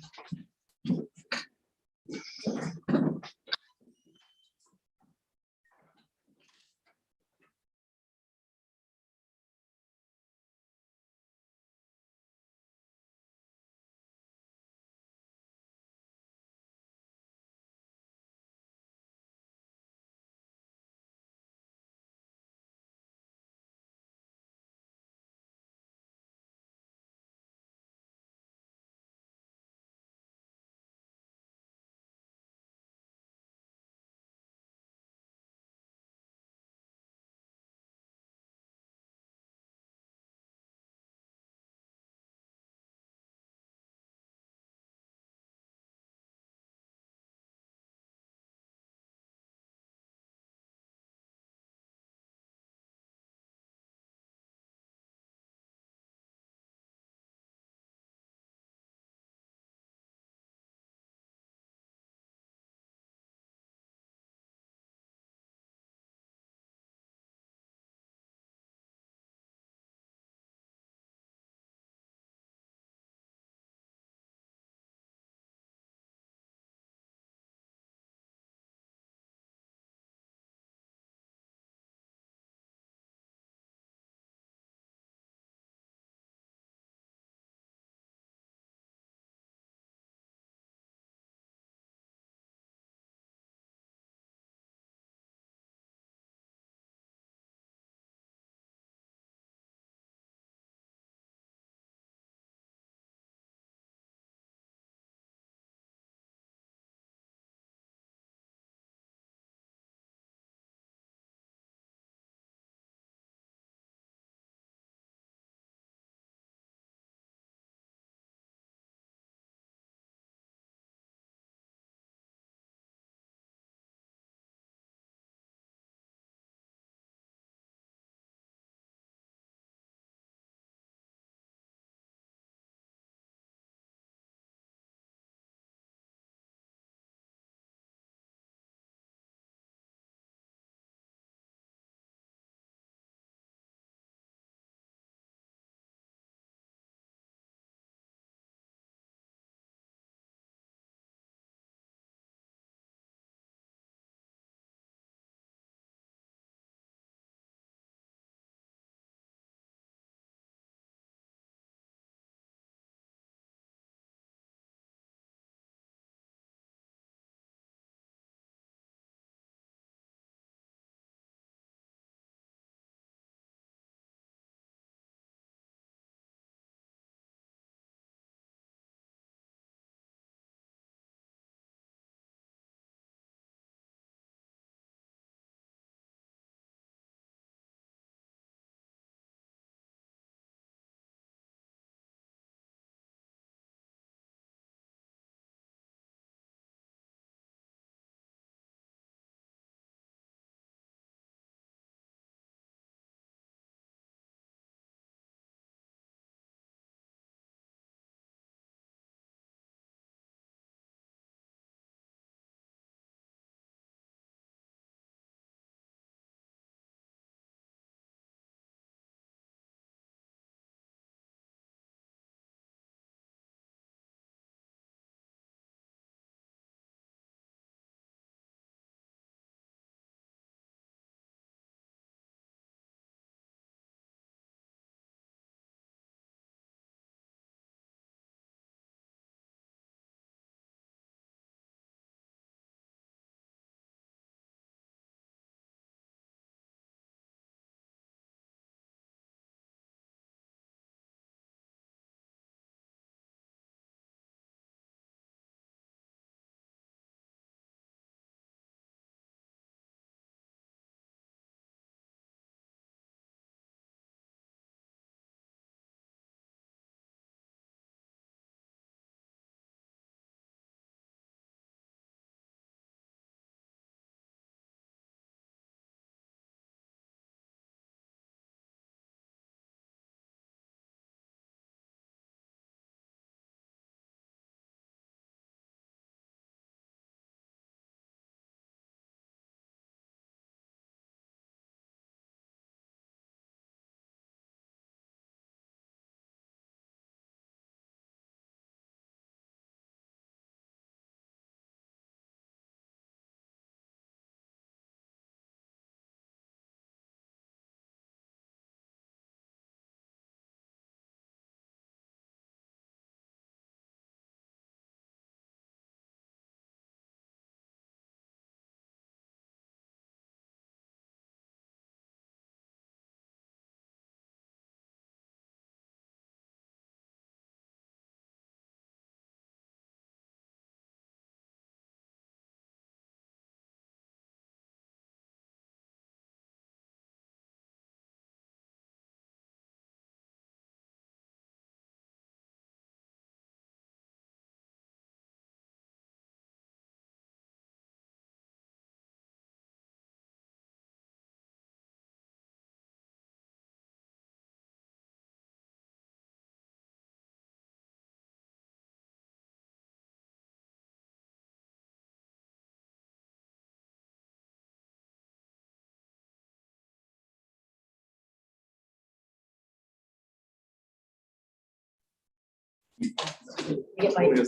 Get my hand up.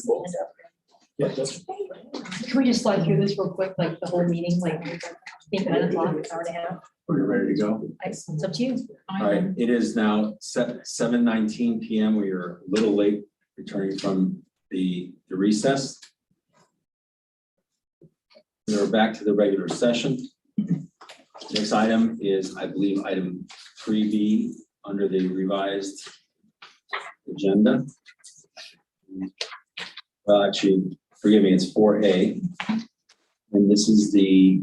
Yeah, that's, Can we just slide through this real quick, like the whole meeting, like, I think 9 o'clock, hour and a half? Are you ready to go? It's up to you. All right, it is now 7:19 PM. We are a little late returning from the recess. We're back to the regular session. Next item is, I believe, item 3B under the revised agenda. Well, actually, forgive me, it's 4A. And this is the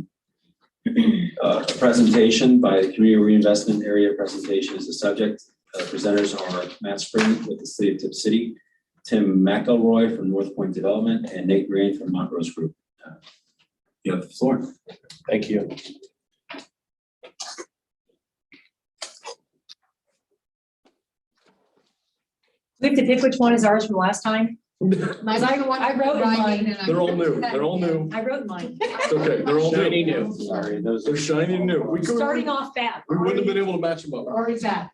presentation by the Community Reinvestment Area presentation is the subject. Presenters are Matt Spring with the City of Tipp City, Tim McElroy from North Point Development, and Nate Green from Montrose Group. You have the floor. Thank you. We have to pick which one is ours from last time. Because I wrote in mine. They're all new. They're all new. I wrote mine. It's okay. They're all shiny new. new. Sorry, those They're shiny new. We could, Starting off bad. we wouldn't have been able to match them up. already bad.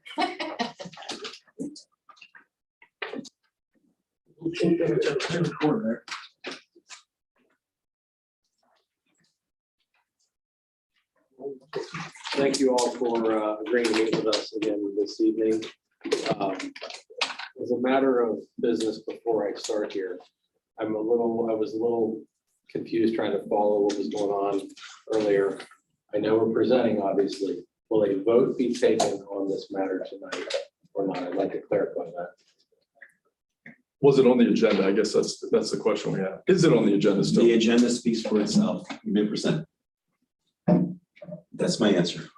Thank you all for agreeing to meet with us again this evening. As a matter of business, before I start here, I was a little confused trying to follow what was going on earlier. I know we're presenting, obviously. Will a vote be taken on this matter tonight or not? I'd like to clarify that. Was it on the agenda? I guess that's the question we have. Is it on the agenda still? The agenda speaks for itself. You may present. That's my answer.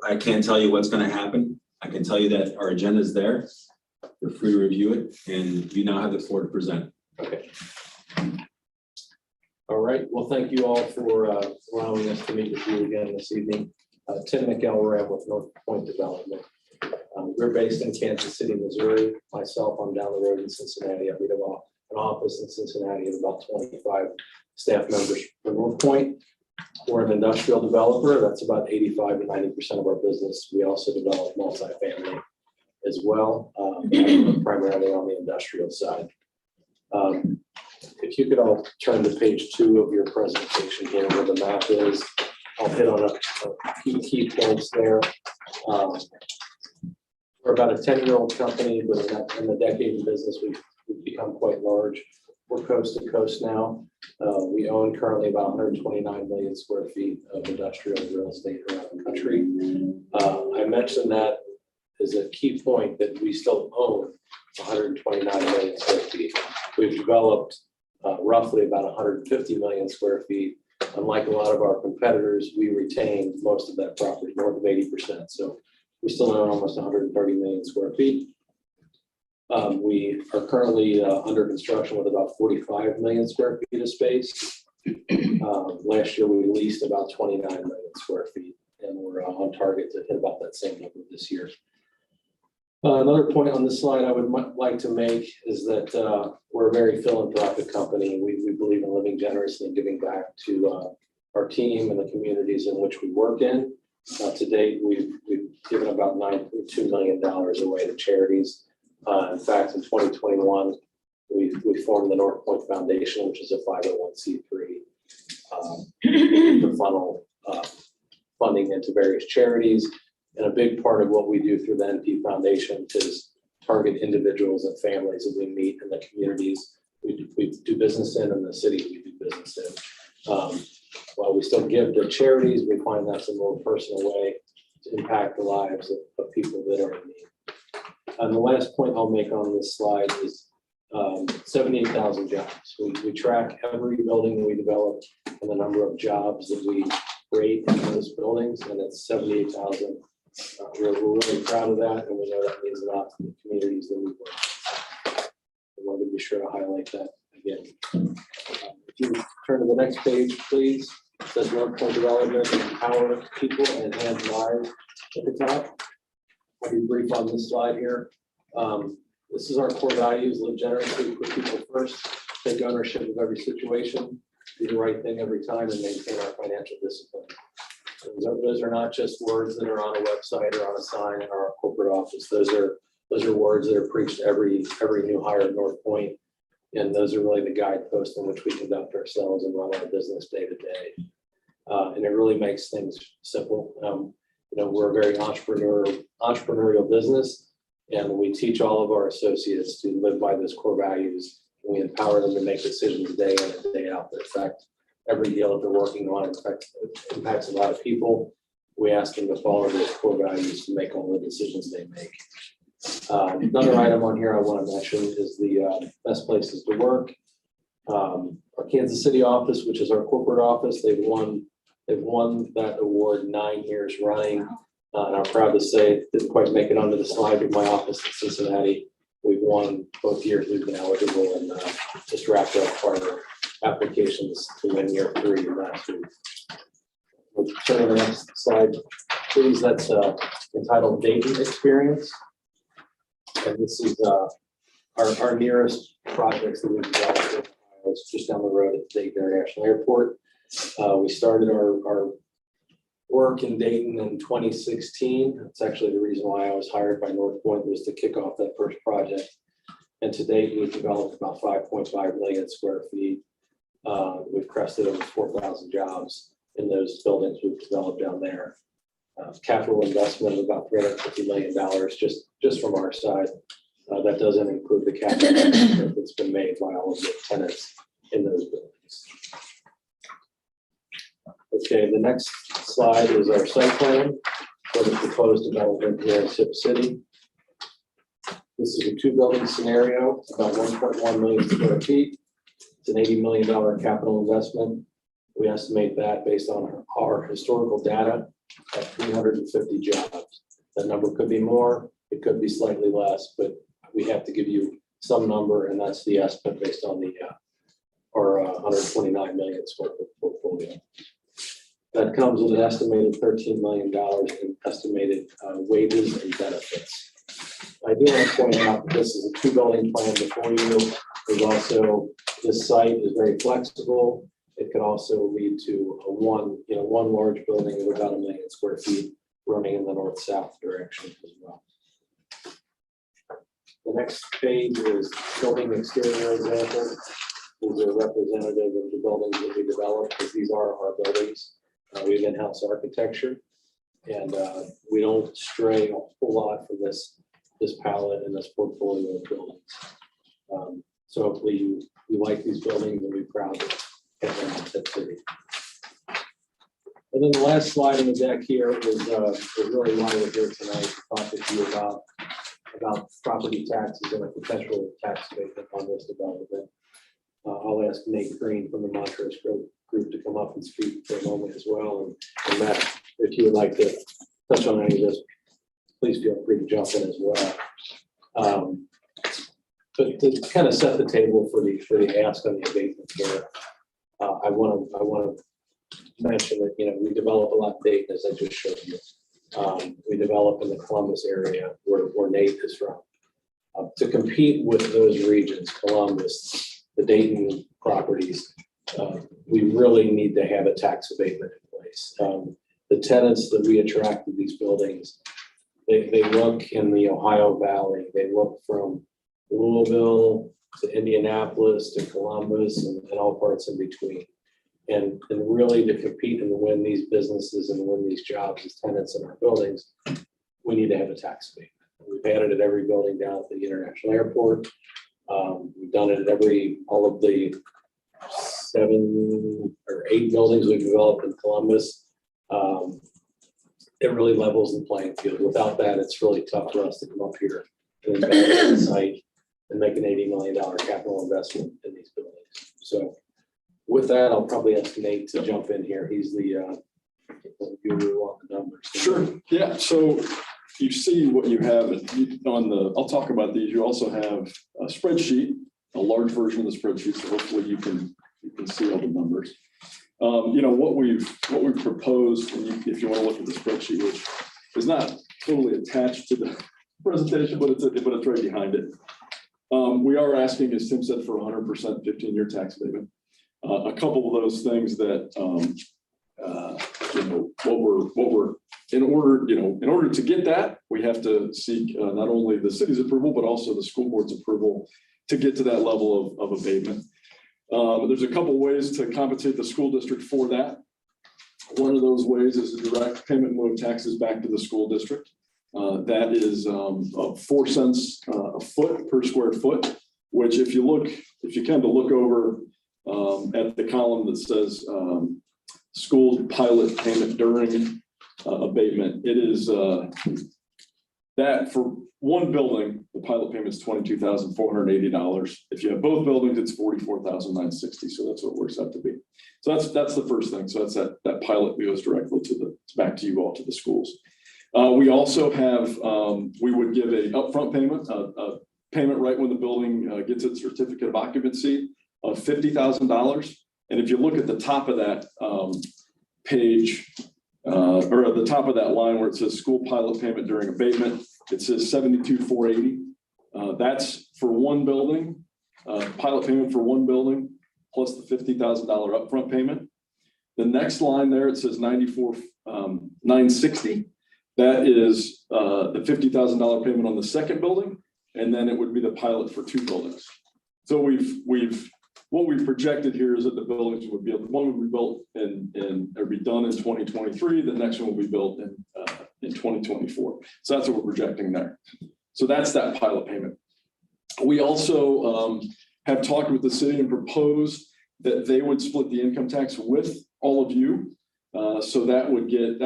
I can't tell you what's going to happen. I can tell you that our agenda is there. You're free to review it, and you now have the floor to present. Okay. All right. Well, thank you all for allowing us to meet with you again this evening. Tim McElroy, I'm with North Point Development. We're based in Kansas City, Missouri. Myself, I'm down the road in Cincinnati. We have an office in Cincinnati of about 25 staff members for North Point. We're an industrial developer. That's about 85 to 90% of our business. We also develop multifamily as well, primarily on the industrial side. If you could all turn to page 2 of your presentation here where the map is, I'll hit on a few key points there. We're about a 10-year-old company, but in the decade of business, we've become quite large. We're coast to coast now. We own currently about 129 million square feet of industrial real estate around the country. I mentioned that as a key point that we still own 129 million square feet. We've developed roughly about 150 million square feet. Unlike a lot of our competitors, we retain most of that property, north of 80%. So we still own almost 130 million square feet. We are currently under construction with about 45 million square feet of space. Last year, we leased about 29 million square feet, and we're on target to hit about that same number this year. Another point on this slide I would like to make is that we're a very philanthropic company. We believe in living generously and giving back to our team and the communities in which we work in. To date, we've given about $92 million away to charities. In fact, in 2021, we formed the North Point Foundation, which is a 501c3 to funnel funding into various charities. And a big part of what we do through the NP Foundation is target individuals and families that we meet in the communities we do business in and the cities we do business in. While we still give to charities, we find that's a more personal way to impact the lives of people that are in need. And the last point I'll make on this slide is 78,000 jobs. We track every building we develop and the number of jobs that we create in those buildings, and it's 78,000. We're really proud of that, and we know that means a lot to the communities that we work in. I wanted to be sure to highlight that again. If you turn to the next page, please. It says North Point Development, empower people and enhance lives at the top. I'll be brief on this slide here. This is our core values: live generously, put people first, take ownership of every situation, do the right thing every time, and maintain our financial discipline. Those are not just words that are on a website or on a sign in our corporate office. Those are Those are words that are preached to every new hire at North Point. And those are really the guideposts in which we conduct ourselves and run our business day to day. And it really makes things simple. We're a very entrepreneurial business, and we teach all of our associates to live by those core values. We empower them to make decisions day in and day out that affect every deal that they're working on. In fact, it impacts a lot of people. We ask them to follow those core values to make all the decisions they make. Another item on here I want to mention is the best places to work. Our Kansas City office, which is our corporate office, they've won that award 9 years running. And I'm proud to say it didn't quite make it onto the slide of my office in Cincinnati. We've won both years we've been eligible, and just wrapped up our applications to win year 3 last week. We'll turn to the next slide, please. That's entitled Dayton Experience. And this is our nearest projects that we've developed. It's just down the road at Dayton International Airport. We started our work in Dayton in 2016. That's actually the reason why I was hired by North Point, was to kick off that first project. And to date, we've developed about 5.5 million square feet. We've crested over 4,000 jobs in those buildings we've developed down there. Capital investment of about $350 million just from our side. That doesn't include the capital investment that's been made by all of the tenants in those buildings. Okay, the next slide is our site plan for the proposed development here in Tipp City. This is a 2-building scenario, about 1.1 million square feet. It's an $80 million capital investment. We estimate that based on our historical data at 350 jobs. That number could be more, it could be slightly less, but we have to give you some number, and that's the estimate based on our 129 million square foot portfolio. That comes with an estimated $13 million in estimated wages and benefits. I do want to point out that this is a 2-building plan before you. There's also, this site is very flexible. It could also lead to one large building of about 1 million square feet running in the north-south direction as well. The next page is building exterior examples. These are representative of the buildings that we develop, because these are our buildings. We have in-house architecture, and we don't stray a whole lot from this palette and this portfolio of buildings. So hopefully you like these buildings and be proud to have them in Tipp City. And then the last slide in the deck here is really why we're here tonight to talk to you about property taxes and a potential tax abatement on this development. I'll ask Nate Green from the Montrose Group to come up and speak for a moment as well. And Matt, if you would like to touch on any of this, please feel free to jump in as well. But to kind of set the table for the ask on the abatement here, I want to mention that we develop a lot of data, as I just showed you. We develop in the Columbus area where Nate is from. To compete with those regions, Columbus, the Dayton properties, we really need to have a tax abatement in place. The tenants that we attract to these buildings, they look in the Ohio Valley. They look from Louisville to Indianapolis to Columbus and all parts in between. And really to compete and win these businesses and win these jobs as tenants in our buildings, we need to have a tax abatement. We've had it at every building down at the International Airport. We've done it at all of the 7 or 8 buildings we've developed in Columbus. It really levels the playing field. Without that, it's really tough for us to come up here and invest in the site and make an $80 million capital investment in these buildings. So with that, I'll probably ask Nate to jump in here. He's the guru on the numbers. Sure. Yeah. So you see what you have on the, I'll talk about these. You also have a spreadsheet, a large version of the spreadsheet. So hopefully you can see all the numbers. What we've proposed, and if you want to look at the spreadsheet, which is not totally attached to the presentation, but it's right behind it. We are asking, as Tim said, for 100% 15-year tax abatement. A couple of those things that what we're in order to get that, we have to seek not only the city's approval, but also the school board's approval to get to that level of abatement. There's a couple ways to compensate the school district for that. One of those ways is a direct payment in lieu of taxes back to the school district. That is 4 cents a foot per square foot, which if you kind of look over at the column that says school pilot payment during abatement, it is that for one building, the pilot payment is $22,480. If you have both buildings, it's $44,960. So that's what it works out to be. So that's the first thing. So that's that pilot goes directly back to you all, to the schools. We also have, we would give a upfront payment, a payment right when the building gets its certificate of occupancy of $50,000. And if you look at the top of that page, or at the top of that line where it says school pilot payment during abatement, it says $72,480. That's for one building, pilot payment for one building, plus the $50,000 upfront payment. The next line there, it says $94,960. That is the $50,000 payment on the second building, and then it would be the pilot for 2 buildings. So what we've projected here is that the buildings would be, one would be built or be done in 2023. The next one will be built in 2024. So that's what we're projecting there. So that's that pilot payment. We also have talked with the city and proposed that they would split the income tax with all of you. So that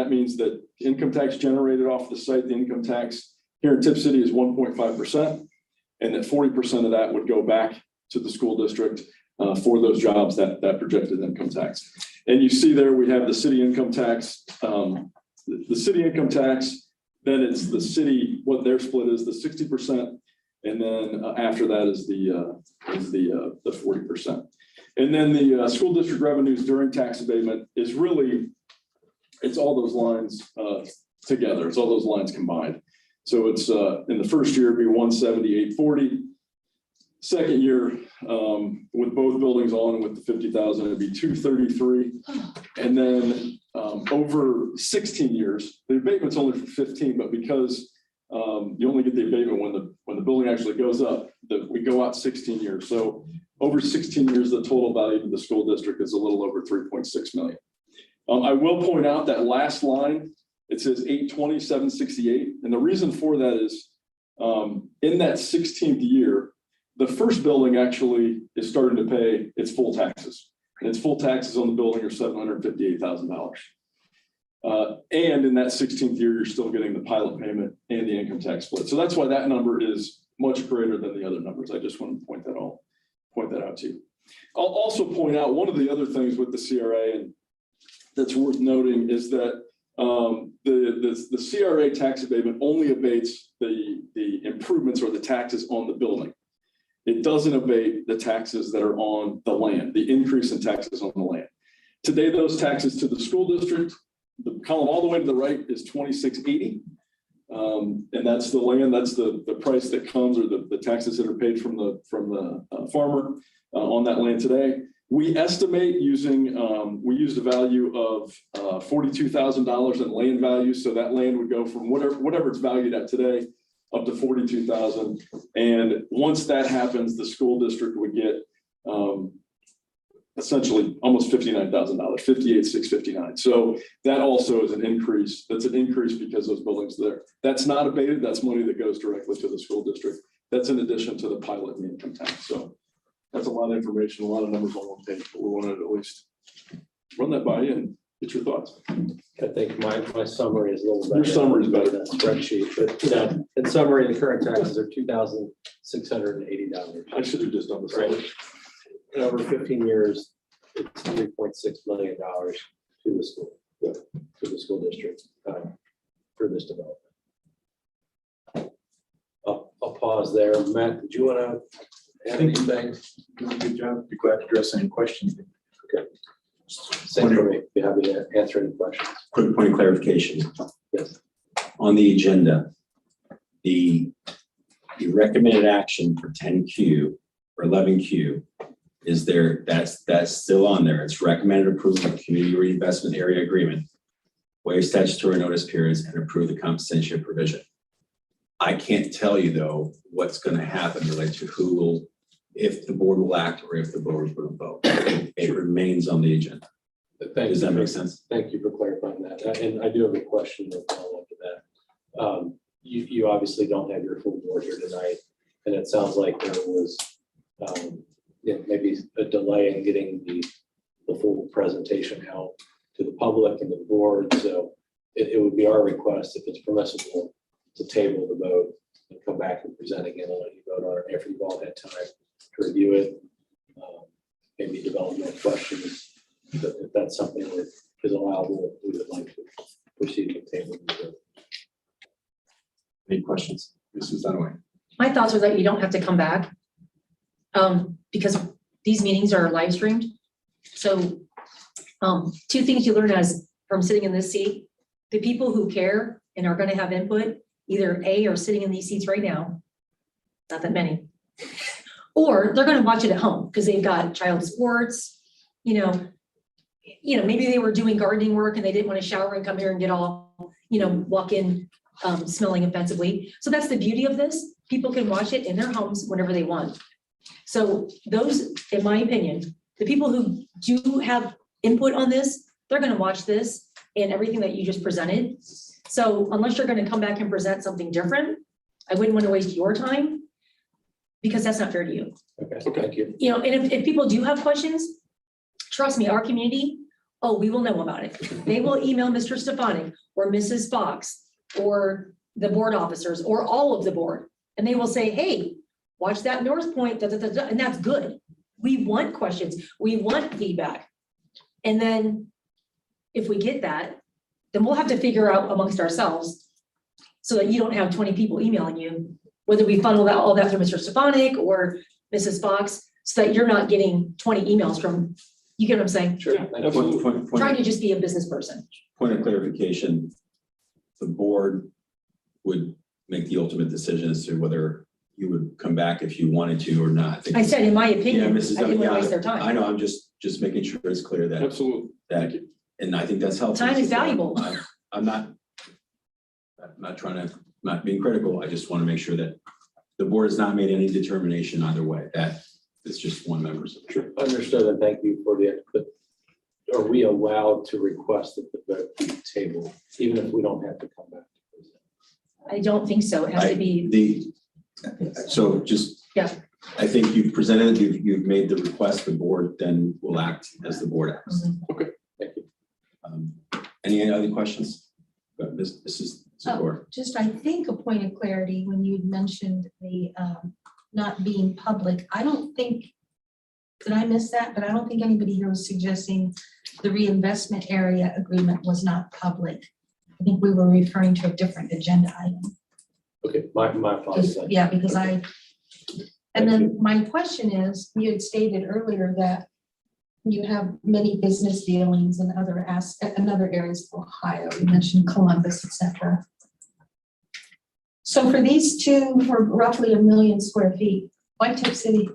means that income tax generated off the site, the income tax here in Tipp City is 1.5%, and that 40% of that would go back to the school district for those jobs, that projected income tax. And you see there, we have the city income tax, the city income tax, then it's the city, what their split is, the 60%. And then after that is the 40%. And then the school district revenues during tax abatement is really, it's all those lines together. It's all those lines combined. So it's in the first year, it'd be 170,840. Second year, with both buildings on and with the 50,000, it'd be 233. And then over 16 years, the abatement's only for 15, but because you only get the abatement when the building actually goes up, that we go out 16 years. So over 16 years, the total value to the school district is a little over 3.6 million. I will point out that last line, it says 820,768. And the reason for that is in that 16th year, the first building actually is starting to pay its full taxes. And its full taxes on the building are $758,000. And in that 16th year, you're still getting the pilot payment and the income tax split. So that's why that number is much greater than the other numbers. I just wanted to point that out to you. I'll also point out one of the other things with the CRA, and that's worth noting, is that the CRA tax abatement only abates the improvements or the taxes on the building. It doesn't abate the taxes that are on the land, the increase in taxes on the land. Today, those taxes to the school district, the column all the way to the right is 2680. And that's the land, that's the price that comes, or the taxes that are paid from the farmer on that land today. We estimate using, we used a value of $42,000 in land value. So that land would go from whatever it's valued at today up to $42,000. And once that happens, the school district would get essentially almost $59,000, $58,659. So that also is an increase. That's an increase because those buildings there. That's not abated. That's money that goes directly to the school district. That's in addition to the pilot and the income tax. So that's a lot of information, a lot of numbers on one page, but we wanted to at least run that by you and get your thoughts. I think my summary is a little better. Your summary is better. than that spreadsheet, but in summary, the current taxes are $2,680. I should have just done the Right. same. And over 15 years, it's $3.6 million to the school, to the school district for this development. I'll pause there. Matt, did you want to add anything? Good job. Be glad to address any questions. Okay. Same for me. Be happy to answer any questions. Quick point of clarification. Yes. On the agenda, the recommended action for 10Q or 11Q is there, that's still on there. It's recommended approval of community reinvestment area agreement. waive statutory notice periods, and approve the compensation provision. I can't tell you, though, what's going to happen related to who will, if the board will act or if the board will vote. It remains on the agenda. Does that make sense? Thank you for clarifying that. And I do have a question to follow up to that. You obviously don't have your full board here tonight, and it sounds like there was maybe a delay in getting the full presentation out to the public and the board. So it would be our request, if it's permissible, to table the vote and come back and present again and let you vote on it after you've all had time to review it, maybe develop more questions. But if that's something that is allowable, we would like to proceed with tabling. Any questions? Mrs. Dunaway? My thoughts are that you don't have to come back because these meetings are live streamed. So two things you learn from sitting in this seat: the people who care and are going to have input, either A, are sitting in these seats right now, not that many, or they're going to watch it at home because they've got child sports, maybe they were doing gardening work and they didn't want to shower and come here and get all, walk in smelling offensively. So that's the beauty of this. People can watch it in their homes whenever they want. So those, in my opinion, the people who do have input on this, they're going to watch this and everything that you just presented. So unless you're going to come back and present something different, I wouldn't want to waste your time because that's not fair to you. Okay, thank you. And if people do have questions, trust me, our community, we will know about it. They will email Mr. Stefanik or Mrs. Fox or the board officers or all of the board. And they will say, hey, watch that North Point, and that's good. We want questions. We want feedback. And then if we get that, then we'll have to figure out amongst ourselves so that you don't have 20 people emailing you, whether we funnel all that through Mr. Stefanik or Mrs. Fox, so that you're not getting 20 emails from, you get what I'm saying? Sure. Trying to just be a business person. Point of clarification, the board would make the ultimate decision as to whether you would come back if you wanted to or not. I said, in my Yeah, opinion, I Mrs. didn't want to waste their I time. know, I'm just making sure it's clear that, Absolutely. Thank you. and I think that's helpful. Time is valuable. I'm not not being critical. I just want to make sure that the board has not made any determination either way. That it's just one member's. Sure. Understood, and thank you for the, but are we allowed to request that the vote be tabled, even if we don't have to come back to present? I don't think so. It has to be, So just. Yeah. I think you've presented, you've made the request, the board then will act as the board acts. Okay, thank you. Any other questions? This is Zipporah. Just, I think, a point of clarity when you mentioned the not being public. I don't think, did I miss that? But I don't think anybody here was suggesting the reinvestment area agreement was not public. I think we were referring to a different agenda item. Okay, my apologies. Yeah, because and then my question is, you had stated earlier that you have many business dealings in other areas of Ohio. You mentioned Columbus, etc. So for these two, for roughly 1 million square feet, why Tipp City?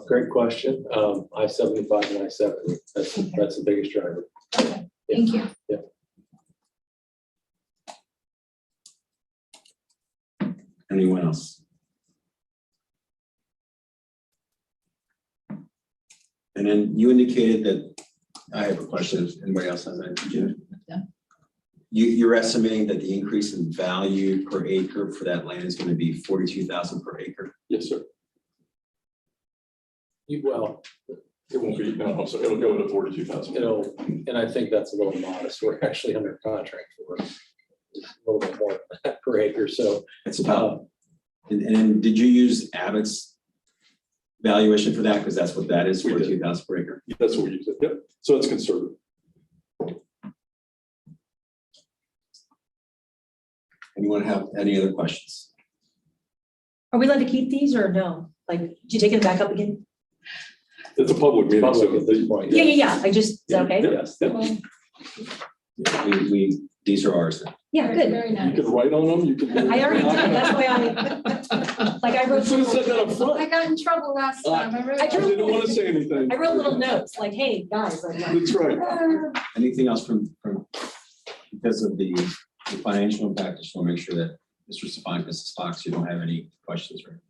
Great question. I-75 and I-70, that's the biggest driver. Okay, thank you. Yeah. Anyone else? And then you indicated that, I have a question, if anybody else has that? Yeah. You're estimating that the increase in value per acre for that land is going to be 42,000 per acre? Yes, sir. Well, It won't be, no, so it'll go to 42,000. and I think that's a little modest. We're actually under contract for a little bit more per acre. So It's about, and then did you use Abbott's valuation for that? Because that's what that is, We did. 42,000 per acre. That's what we use it. Yep. So it's conservative. Anyone have any other questions? are we allowed to keep these or no? Like, did you take it back up again? It's a public meeting. public So at this point. Yeah. I just, is that okay? Yes. Yeah. These are ours. Yeah, good. Very You nice. can write on them, you can. I already did, that's why I You wrote, should have said that up front. I got in trouble last time. I really. I I didn't want to say anything. I wrote little notes, like, hey, guys, like, That's right. Anything else from, because of the financial impact, I just want to make sure that Mr. Stefanik, Mrs. Fox, you don't have any questions, right?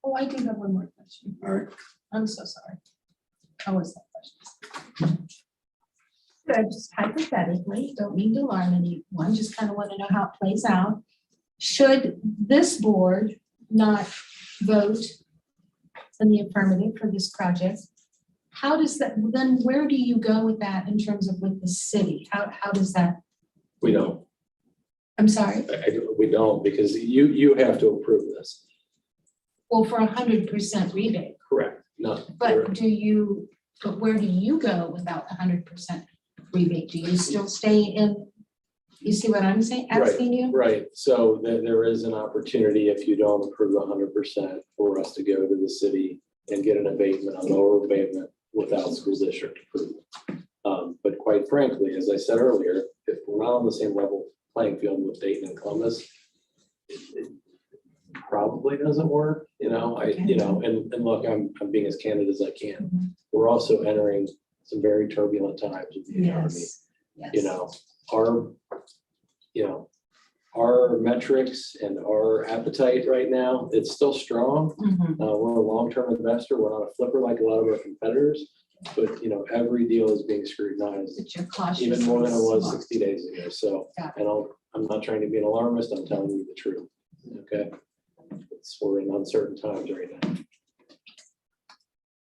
Oh, I do have one more question. All right. I'm so sorry. How was that question? Good, just hypothetically, don't mean to alarm anyone, just kind of want to know how it plays out. Should this board not vote in the affirmative for this project, how does that, then where do you go with that in terms of with the city? How does that, We don't, I'm sorry, we don't, because you have to approve this. well, for 100% rebate, Correct. No. but but where do you go without 100% rebate? Do you still stay in, you see what I'm saying, asking you? Right, so there is an opportunity if you don't approve 100% for us to go to the city and get an abatement, a lower abatement without school district approval. But quite frankly, as I said earlier, if we're not on the same level playing field with Dayton and Columbus, it probably doesn't work, and look, I'm being as candid as I can. Mhm. We're also entering some very turbulent times with the economy. Yes. Our metrics and our appetite right now, it's still strong. Mhm. We're a long-term investor. We're not a flipper like a lot of our competitors, but every deal is being scrutinized But you're cautious. even more than it was Smart. 60 days ago. So, Got and I'm not trying to be an alarmist. I'm telling you the truth. Okay. We're in uncertain times right now.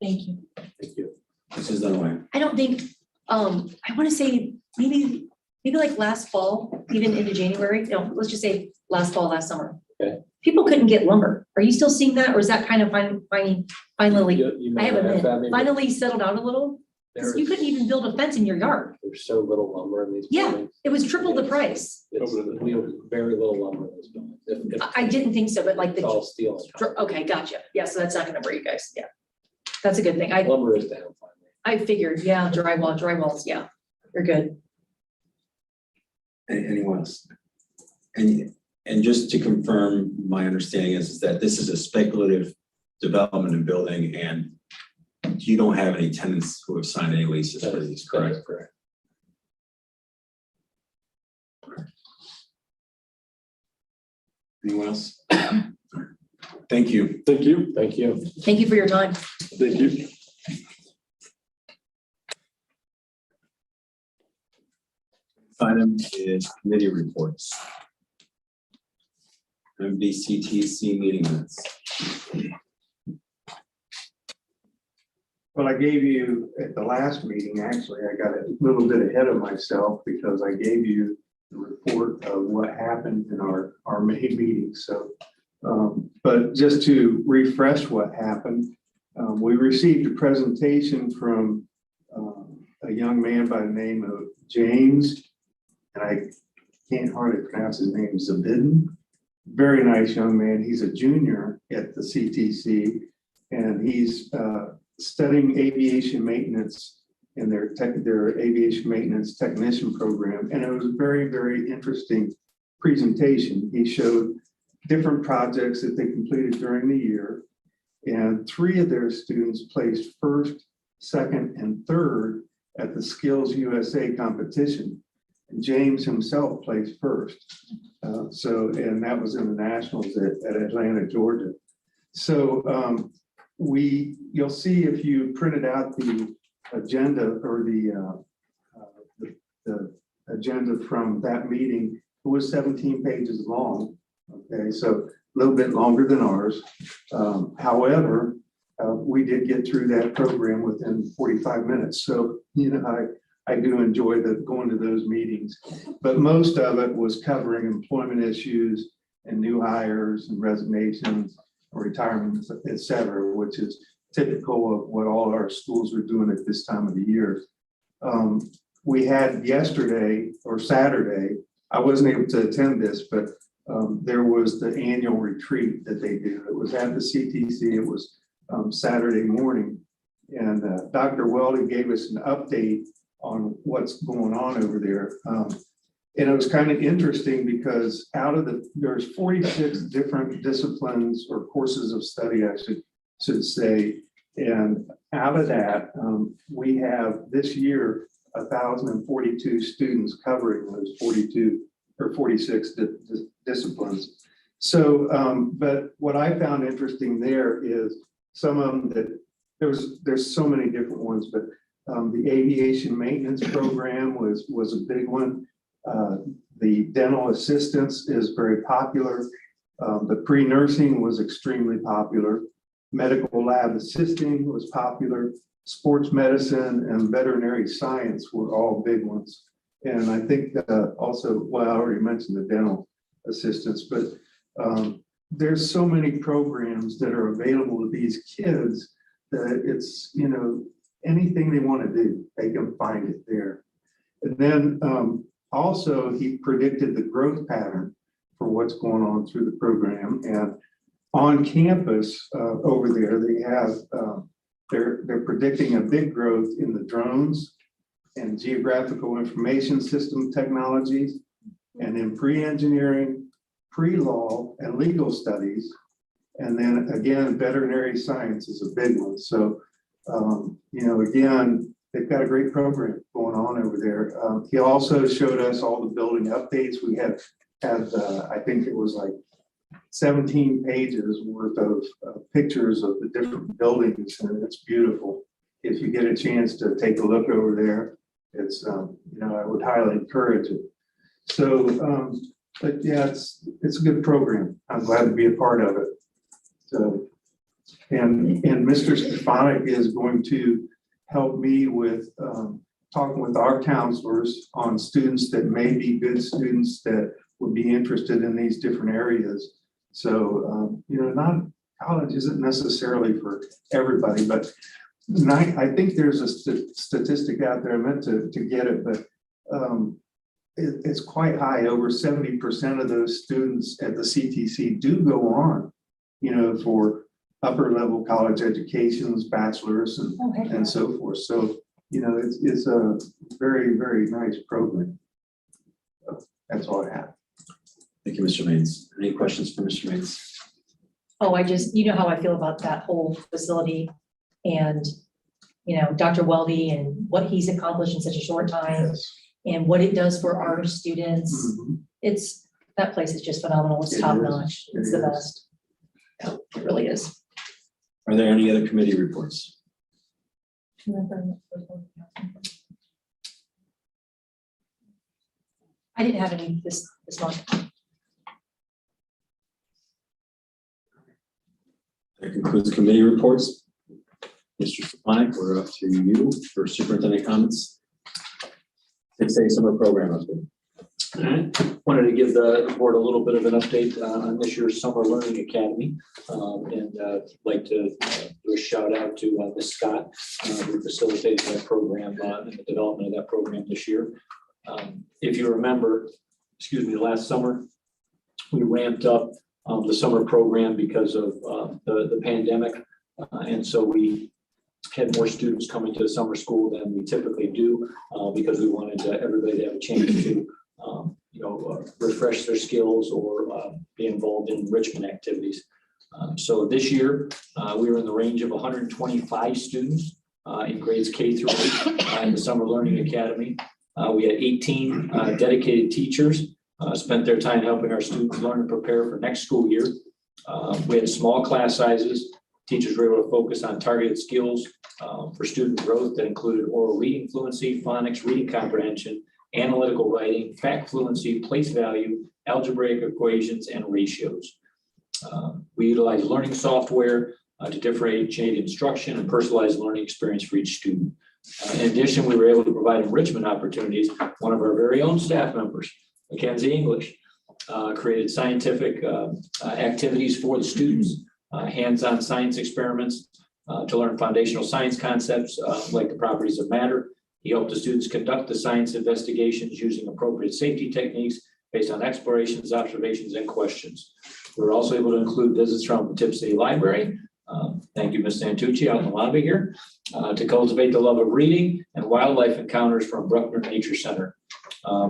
Thank you. Thank you. Mrs. Dunaway. I don't think, I want to say maybe like last fall, even into January, let's just say last fall, last summer. Okay. People couldn't get lumber. Are you still seeing that? Or is that kind of finally, You I may have a not have had me, minute, but finally settled out a little? Because you couldn't even build a fence in your yard. There's so little lumber in these Yeah. buildings. It was triple the price. We have very little lumber in those buildings. If I didn't think so, but like It's all the, steel. okay, gotcha. Yeah, so that's not gonna break, guys. Yeah. That's a good thing. Lumber is down finally. I figured, yeah, drywalls, yeah, they're good. Anyone else? And just to confirm, my understanding is that this is a speculative development and building, and you don't have any tenants who have signed any leases for these. Correct. Anyone else? Thank you. Thank you. Thank you. Thank you for your time. Thank you. Item is committee reports. MDCTC meeting minutes. Well, I gave you at the last meeting, actually, I got a little bit ahead of myself because I gave you the report of what happened in our May meeting. So, but just to refresh what happened, we received a presentation from a young man by the name of James, and I can't hardly pronounce his name, Zabidin. Very nice young man. He's a junior at the CTC, and he's studying aviation maintenance in their aviation maintenance technician program. And it was a very, very interesting presentation. He showed different projects that they completed during the year. And 3 of their students placed first, second, and third at the Skills USA competition. And James himself placed first. And that was in the nationals at Atlanta, Georgia. So you'll see if you printed out the agenda or the agenda from that meeting, it was 17 pages long. Okay, so a little bit longer than ours. However, we did get through that program within 45 minutes. So, I do enjoy going to those meetings, but most of it was covering employment issues and new hires and resignations, retirements, et cetera, which is typical of what all our schools are doing at this time of the year. We had yesterday or Saturday, I wasn't able to attend this, but there was the annual retreat that they do. It was at the CTC. It was Saturday morning. And Dr. Weldy gave us an update on what's going on over there. And it was kind of interesting because there's 46 different disciplines or courses of study, I should say. And out of that, we have this year 1,042 students covering those 42 or 46 disciplines. So, but what I found interesting there is some of them that there's so many different ones, but the aviation maintenance program was a big one. The dental assistance is very popular. The pre-nursing was extremely popular. Medical lab assisting was popular. Sports medicine and veterinary science were all big ones. And I think also, well, I already mentioned the dental assistance, but there's so many programs that are available to these kids that it's, you know, anything they want to do, they can find it there. And then also he predicted the growth pattern for what's going on through the program. And on campus over there, they have, they're predicting a big growth in the drones and geographical information system technologies, and in pre-engineering, pre-law, and legal studies. And then again, veterinary science is a big one. So, you know, again, they've got a great program going on over there. He also showed us all the building updates. We had I think it was like 17 pages worth of pictures of the different buildings, and it's beautiful. If you get a chance to take a look over there, it's, you know, I would highly encourage it. So, but yeah, it's a good program. I'm glad to be a part of it. So, and Mr. Stefanik is going to help me with talking with our counselors on students that may be good students that would be interested in these different areas. So, you know, college isn't necessarily for everybody, but I think there's a statistic out there, I meant to get it, but it's quite high. Over 70% of those students at the CTC do go on, you know, for upper level college educations, bachelor's and so forth. So, you know, it's a very, very nice program. So that's all I have. Thank you, Mr. Maines. Any questions for Mr. Maines? Oh, you know how I feel about that whole facility and, you know, Dr. Weldy and what he's accomplished in such a short time and what it does for our students. Mm-hmm. That place is just phenomenal. It's top notch. It's the best. Yeah, it really is. Are there any other committee reports? I didn't have any this month. That concludes committee reports. Mr. Stefanik, we're up to you for superintendent comments. 6A summer program update. Wanted to give the board a little bit of an update on this year's Summer Learning Academy. And like to do a shout out to Ms. Scott, who facilitated that program and the development of that program this year. If you remember, last summer, we ramped up the summer program because of the pandemic. And so we had more students coming to the summer school than we typically do because we wanted everybody to have a chance to refresh their skills or be involved in enrichment activities. So this year, we were in the range of 125 students in grades K through 8 in the Summer Learning Academy. We had 18 dedicated teachers spent their time helping our students learn and prepare for next school year. We had small class sizes. Teachers were able to focus on targeted skills for student growth that included oral reading fluency, phonics, reading comprehension, analytical writing, fact fluency, place value, algebraic equations, and ratios. We utilize learning software to differentiate instruction and personalized learning experience for each student. In addition, we were able to provide enrichment opportunities. One of our very own staff members, Mackenzie English, created scientific activities for the students, hands-on science experiments to learn foundational science concepts like the properties of matter. He helped the students conduct the science investigations using appropriate safety techniques based on explorations, observations, and questions. We were also able to include visits from the Tipp City Library Thank you, Ms. Santucci, out in the lobby here, to cultivate the love of reading and wildlife encounters from Bruckner Nature Center.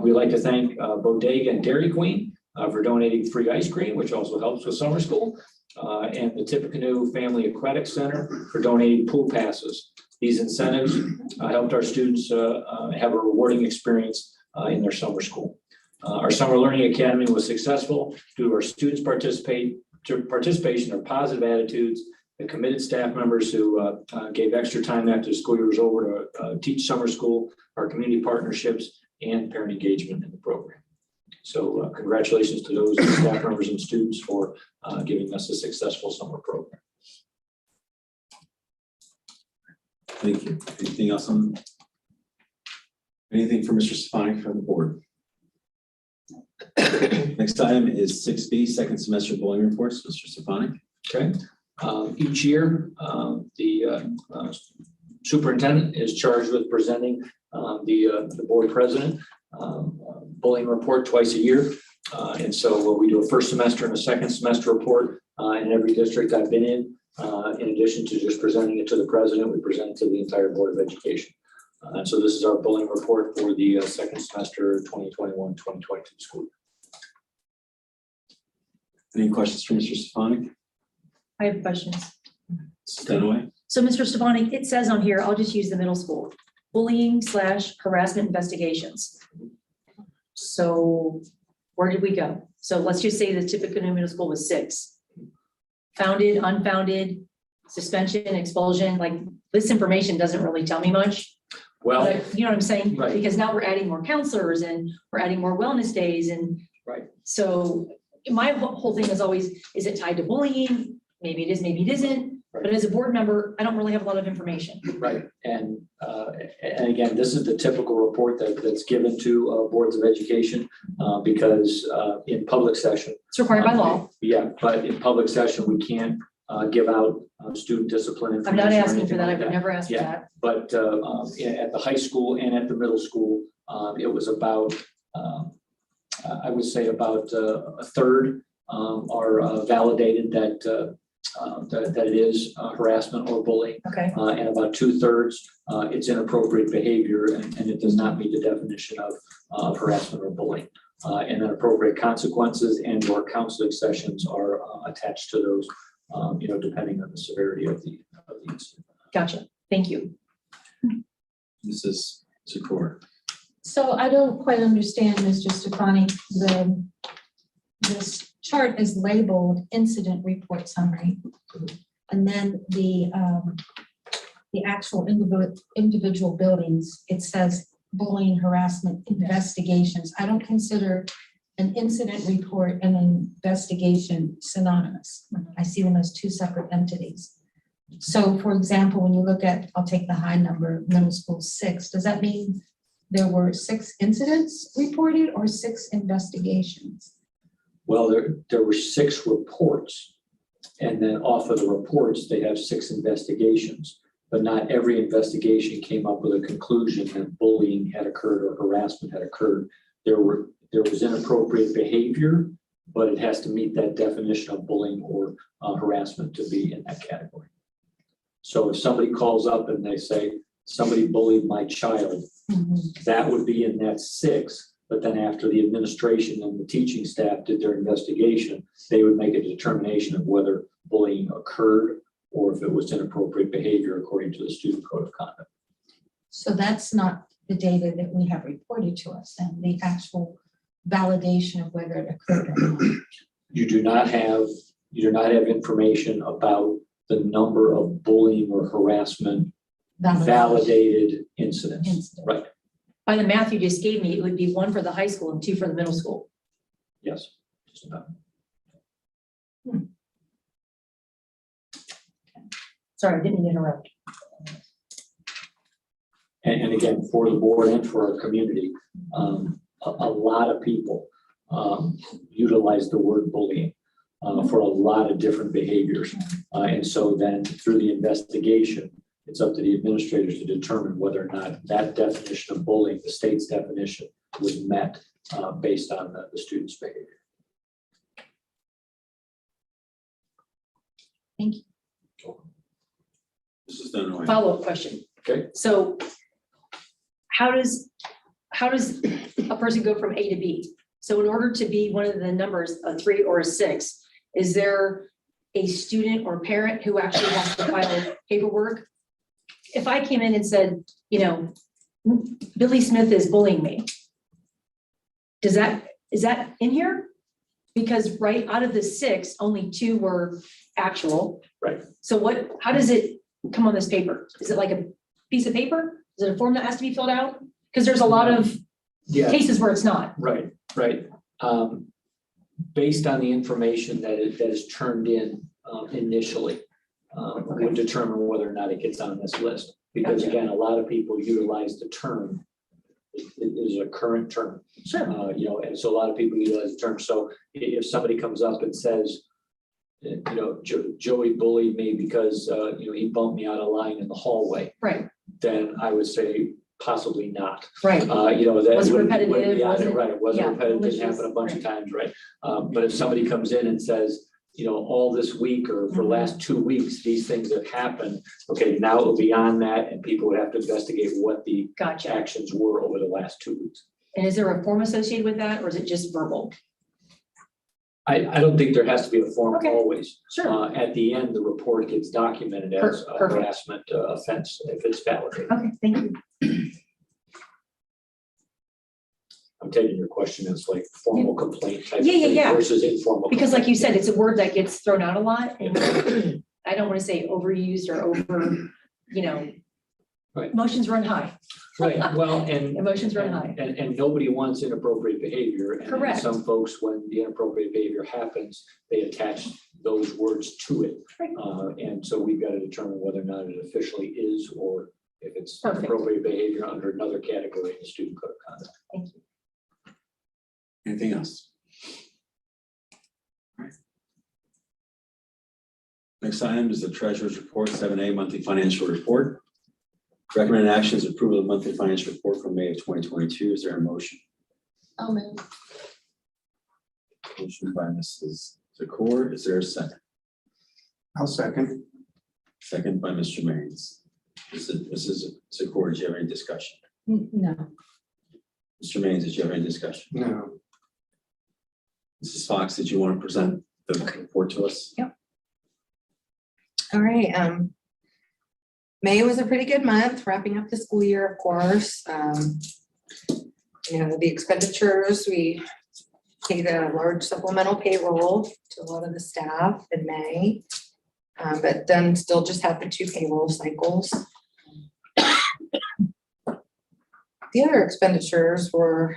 We'd like to thank Bodega and Dairy Queen for donating free ice cream, which also helps with summer school, and the Tippecanoe Family Aquatic Center for donating pool passes. These incentives helped our students have a rewarding experience in their summer school. Our Summer Learning Academy was successful due to our students' participation or positive attitudes, the committed staff members who gave extra time after the school year was over to teach summer school, our community partnerships, and parent engagement in the program. So congratulations to those staff members and students for giving us a successful summer program. Thank you. Anything else on? Anything for Mr. Stefanik from the board? Next item is 6B, second semester bullying reports. Mr. Stefanik. Okay. Each year, the superintendent is charged with presenting the board president bullying report twice a year. And so we do a first semester and a second semester report in every district I've been in. In addition to just presenting it to the president, we present it to the entire Board of Education. And so this is our bullying report for the second semester 2021-2022 school year. Any questions for Mr. Stefanik? I have questions. Mrs. Dunaway? So, Mr. Stefanik, it says on here, I'll just use the middle school, bullying/harassment investigations. So where did we go? So let's just say the Tippecanoe Middle School was 6. Founded, unfounded, suspension, expulsion, like this information doesn't really tell me much. Well, But you know what I'm saying? Right. Because now we're adding more counselors and we're adding more wellness days and. Right. So my whole thing is always, is it tied to bullying? Maybe it is, maybe it isn't. Right. But as a board member, I don't really have a lot of information. right. And again, this is the typical report that's given to boards of education because in public session. It's required by law. Yeah, but in public session, we can't give out student discipline I'm information. not or asking anything for that. I like would never ask for Yeah. that. But at the high school and at the middle school, it was about, I would say about a third are validated that it is harassment or bullying. Okay. And about 2/3 it's inappropriate behavior and it does not meet the definition of harassment or bullying. And then appropriate consequences and or counseling sessions are attached to those, depending on the severity of the incident. Gotcha. Thank you. Mrs. Zakor. So I don't quite understand, Mr. Stefanik, this chart is labeled incident report summary. And then the actual individual buildings, it says bullying, harassment, investigations. I don't consider an incident report and an investigation synonymous. I see them as two separate entities. So for example, when you look at, I'll take the high number, middle school 6, does that mean there were 6 incidents reported or 6 investigations? Well, there were 6 reports. And then off of the reports, they have 6 investigations. But not every investigation came up with a conclusion that bullying had occurred or harassment had occurred. There was inappropriate behavior, but it has to meet that definition of bullying or harassment to be in that category. So if somebody calls up and they say, somebody bullied my child, that would be in that 6. But then after the administration and the teaching staff did their investigation, they would make a determination of whether bullying occurred or if it was inappropriate behavior according to the student code of conduct. So that's not the data that we have reported to us and the actual validation of whether it occurred or not. You do not have information about the number of bullying or harassment validated incidents. Right. By the math you just gave me, it would be 1 for the high school and 2 for the middle school. Yes. Just about. Sorry, I didn't mean to interrupt. And again, for the board and for our community, a lot of people utilize the word bullying for a lot of different behaviors. And so then through the investigation, it's up to the administrators to determine whether or not that definition of bullying, the state's definition, was met based on the student's behavior. Thank you. Mrs. Dunaway. Follow-up question. Okay. So how does a person go from A to B? So in order to be one of the numbers, a 3 or a 6, is there a student or parent who actually has to file paperwork? If I came in and said, you know, Billy Smith is bullying me, is that in here? Because right out of the 6, only 2 were actual. Right. So how does it come on this paper? Is it like a piece of paper? Is it a form that has to be filled out? Because there's a lot of Yeah, cases where it's not. right. Based on the information that is turned in initially, would determine whether or not it gets on this list. Because Gotcha. again, a lot of people utilize the term, it is a current term. Sure. You know, and so a lot of people utilize the term. So if somebody comes up and says, you know, Joey bullied me because, you know, he bumped me out of line in the hallway, Right, then I would say possibly not. right. You know, that Was it wouldn't be repetitive? on it, Wasn't- right, it wasn't yeah, repetitive, didn't malicious, happen a bunch of right. times, right? But if somebody comes in and says, you know, all this week or for Mhm. last 2 weeks, these things have happened, okay, now it'll be on that and people would have to investigate what the Gotcha. actions were over the last 2 weeks. And is there a form associated with that, or is it just verbal? I don't think there has to be a form Okay. always. Sure. At the end, the report gets documented as a Perfect. harassment offense if it's validated. Okay, thank you. I'm taking your question as like formal complaint type of Yeah, thing yeah. versus informal. Because like you complaint. said, it's a word that gets thrown out a lot, and I don't want to say overused or over, you know. Right. Emotions run high. Right, well, and. Emotions run high. And nobody wants inappropriate behavior. And Correct. some folks, when the inappropriate behavior happens, they attach those words to it. Right. And so we've got to determine whether or not it officially is, or if it's Perfect. inappropriate behavior under another category in the student code of conduct. Thank you. Anything else? All right. Next item is the treasurer's report, 7A monthly financial report. Recommended action is approval of the monthly financial report from May of 2022. Is there a motion? I'll move. Motion by Mrs. Zakor. Is there a second? I'll second. Second by Mr. Maines. Mrs. Zakor, did you have any discussion? No. Mr. Maines, did you have any discussion? No. Mrs. Fox, did you want to present the report to us? All right, May was a pretty good month, wrapping up the school year, of course. You know, the expenditures, we paid a large supplemental payroll to a lot of the staff in May. But then still just had the 2 payroll cycles. The other expenditures were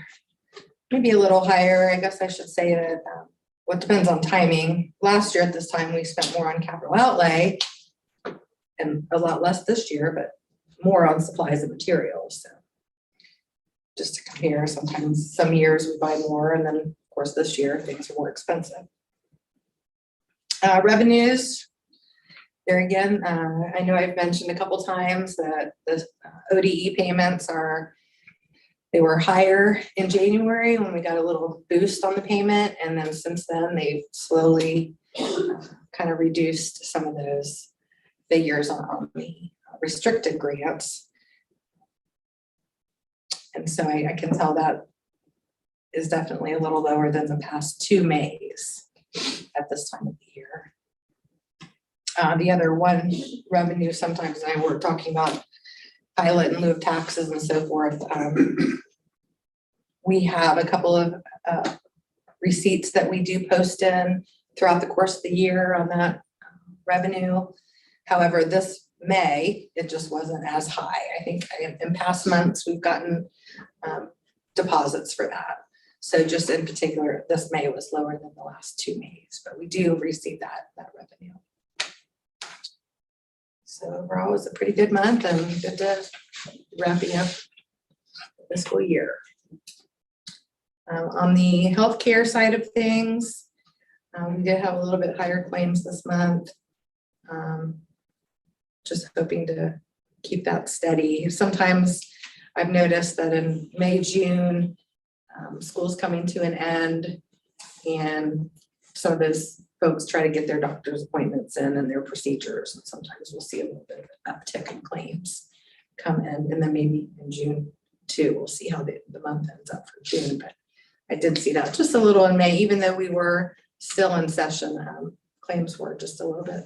maybe a little higher. I guess I should say that what depends on timing. Last year at this time, we spent more on capital outlay and a lot less this year, but more on supplies and materials. So just to compare, sometimes some years we buy more, and then of course this year things are more expensive. Revenues, there again, I know I've mentioned a couple times that the ODE payments they were higher in January when we got a little boost on the payment, and then since then they've slowly kind of reduced some of those figures on the restricted grants. And so I can tell that is definitely a little lower than the past 2 Mays at this time of the year. The other one revenue, sometimes I were talking about pilot in lieu of taxes and so forth. We have a couple of receipts that we do post in throughout the course of the year on that revenue. However, this May, it just wasn't as high. I think in past months, we've gotten deposits for that. So just in particular, this May was lower than the last 2 Mays, but we do receive that revenue. So overall, it was a pretty good month and good to wrapping up the fiscal year. On the healthcare side of things, we did have a little bit higher claims this month. Just hoping to keep that steady. Sometimes I've noticed that in May, June, school's coming to an end, and some of those folks try to get their doctor's appointments in and their procedures, and sometimes we'll see a little bit of an uptick in claims come in, and then maybe in June too, we'll see how the month ends up for June, but I did see that just a little in May, even though we were still in session, claims were just a little bit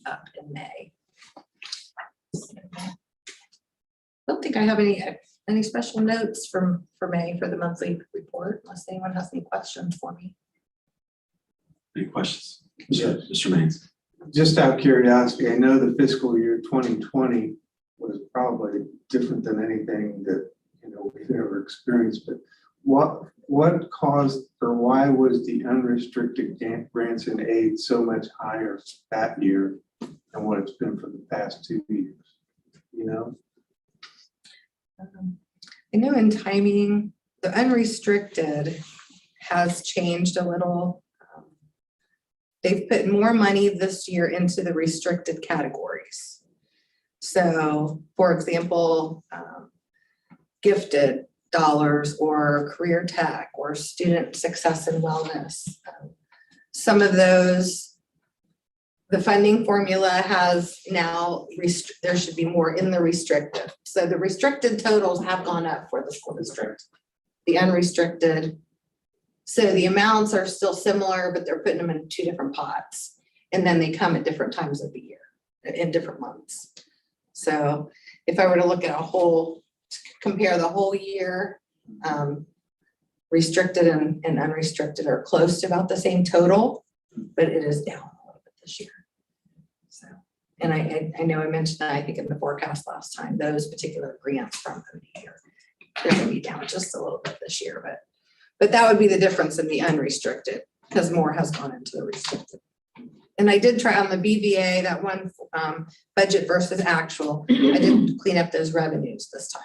up in May. I don't think I have any special notes for May for the monthly report, unless anyone has any questions for me. Any questions? Yes. Mr. Maines? Just out of curiosity, I know the fiscal year 2020 was probably different than anything that, you know, we've ever experienced, but what caused, or why was the unrestricted grants and aid so much higher that year than what it's been for the past 2 years? You know? I know in timing, the unrestricted has changed a little. They've put more money this year into the restricted categories. So, for example, gifted dollars or career tech or student success and wellness. Some of those, the funding formula has now, there should be more in the restricted. So the restricted totals have gone up for the school district. The unrestricted, so the amounts are still similar, but they're putting them in 2 different pots. And then they come at different times of the year, in different months. So if I were to look at compare the whole year, restricted and unrestricted are close to about the same total, but it is down a little bit this year. So, and I know I mentioned that, I think in the forecast last time, those particular grants from ODE they're gonna be down just a little bit this year, but that would be the difference in the unrestricted, because more has gone into the restricted. And I did try on the BVA, that one budget versus actual, I did clean up those revenues this time.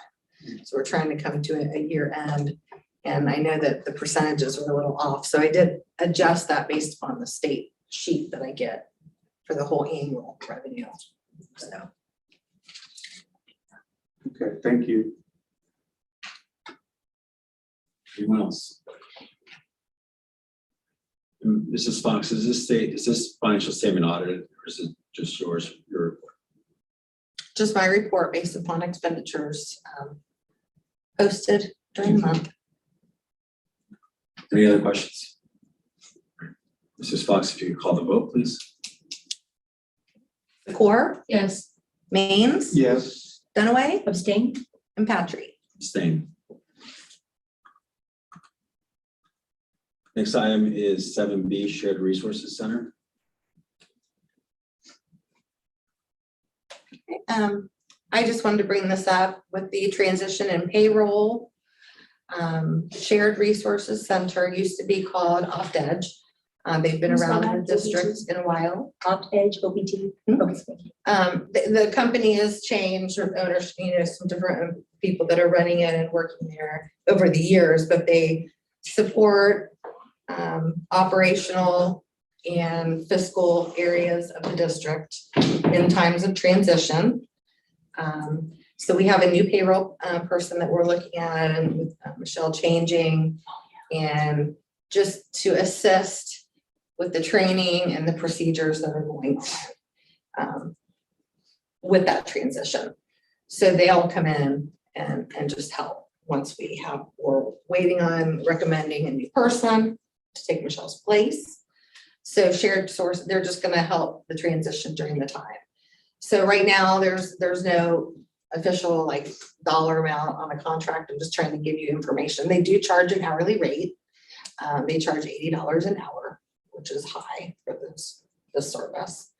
So we're trying to come to a year end, and I know that the percentages were a little off. So I did adjust that based upon the state sheet that I get for the whole annual revenue. So. Okay, thank you. Anyone else? Mrs. Fox, is this financial statement audited, or is it just your report? Just my report based upon expenditures posted during the month. Any other questions? Mrs. Fox, if you could call the vote, please. Core, Yes. Maines, Yes. Dunaway, Abstain? and Patry. Abstain. Next item is 7B, Shared Resources Center. I just wanted to bring this up with the transition in payroll. Shared Resources Center used to be called Opt Edge. They've been Who's around that? the district in a while. Opt Edge, OPT? Mhm. Okay, thank you. The company has changed with owners, some different people that are running it and working there over the years, but they support operational and fiscal areas of the district in times of transition. So we have a new payroll person that we're looking at, and with Michelle changing, and just to assist with the training and the procedures that are going on with that transition. So they'll come in and just help once we're waiting on recommending a new person to take Michelle's place. So shared source, they're just gonna help the transition during the time. So right now, there's no official like dollar amount on a contract. I'm just trying to give you information. They do charge an hourly rate. They charge $80 an hour, which is high for this service.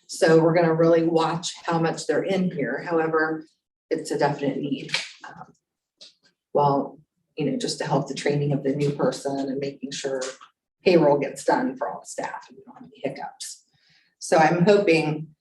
So we're gonna really watch how much they're in here. However, it's a definite need. Well, just to help the training of the new person and making sure payroll gets done for all the staff and we don't have any hiccups. So I'm hoping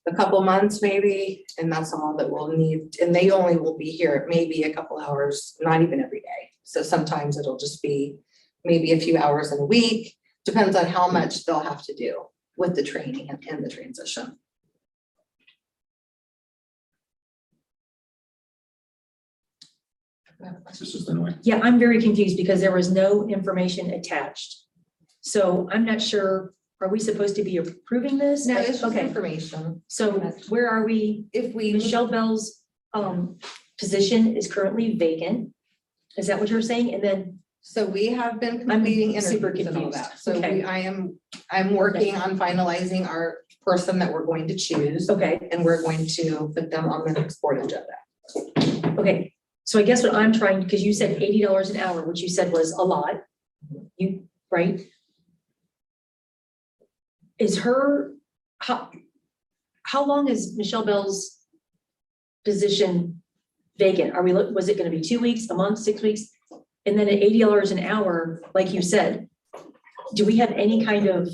a couple months maybe, and that's all that we'll need. And they only will be here maybe a couple hours, not even every day. So sometimes it'll just be maybe a few hours in a week, depends on how much they'll have to do with the training and the transition. Mrs. Dunaway. Yeah, I'm very confused because there was no information attached So I'm not sure, are we supposed to be approving this? No, it's just Okay, information. so where are we? If we, Michelle Bell's position is currently vacant. Is that what you're saying? And then, so we have been completing super interviews and all confused. that. So Okay. I'm working on finalizing our person that we're going to choose. okay, And we're going to put them on the next board agenda. okay. So I guess what I'm trying, because you said $80 an hour, which you said was a lot. You, right? Is her, how long is Michelle Bell's position vacant? Are we, was it gonna be 2 weeks, a month, 6 weeks? And then at $80 an hour, like you said, do we have any kind of,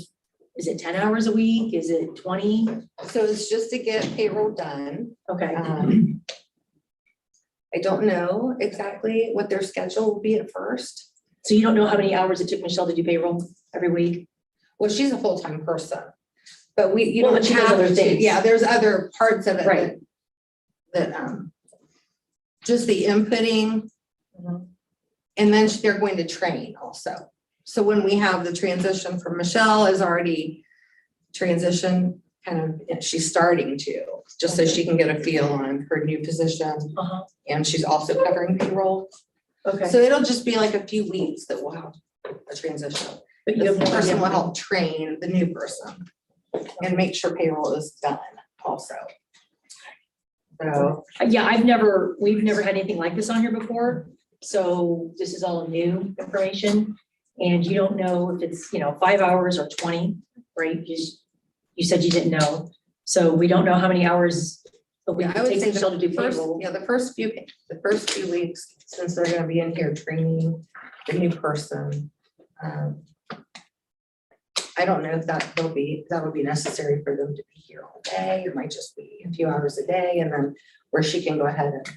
is it 10 hours a week? Is it 20? So it's just to get payroll done. Okay, I don't know exactly what their schedule will be at first. so you don't know how many hours it took Michelle to do payroll every week? Well, she's a full-time person, but you Well, don't but she does have other to, things. yeah, there's other parts of it Right. that just the inputting. And then they're going to train also. So when we have the transition from Michelle is already transition, kind of, she's starting to, just so she can get a feel on her new position. Uh-huh. And she's also covering payroll. Okay, So it'll just be like a few weeks that we'll have a transition. but you This have no person will idea. help train the new person and make sure payroll is done also. So, Yeah, we've never had anything like this on here before, so this is all new information. And you don't know if it's, 5 hours or 20, right? You said you didn't know, so we don't know how many hours a week yeah, I it would takes say Michelle to do the first, payroll. yeah, the first few weeks, since they're gonna be in here training the new person. I don't know if that would be necessary for them to be here all day. It might just be a few hours a day, and then where she can go ahead and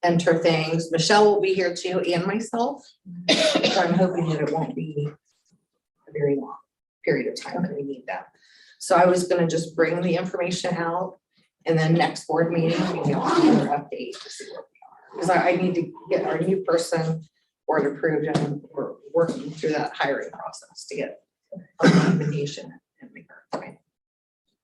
enter things. Michelle will be here too, and myself. So I'm hoping that it won't be a very long period of time that we need that. So I was gonna just bring the information out, and then next board meeting, we can have another update to see where we are. Because I need to get our new person board approved, and we're working through that hiring process to get a recommendation and make our final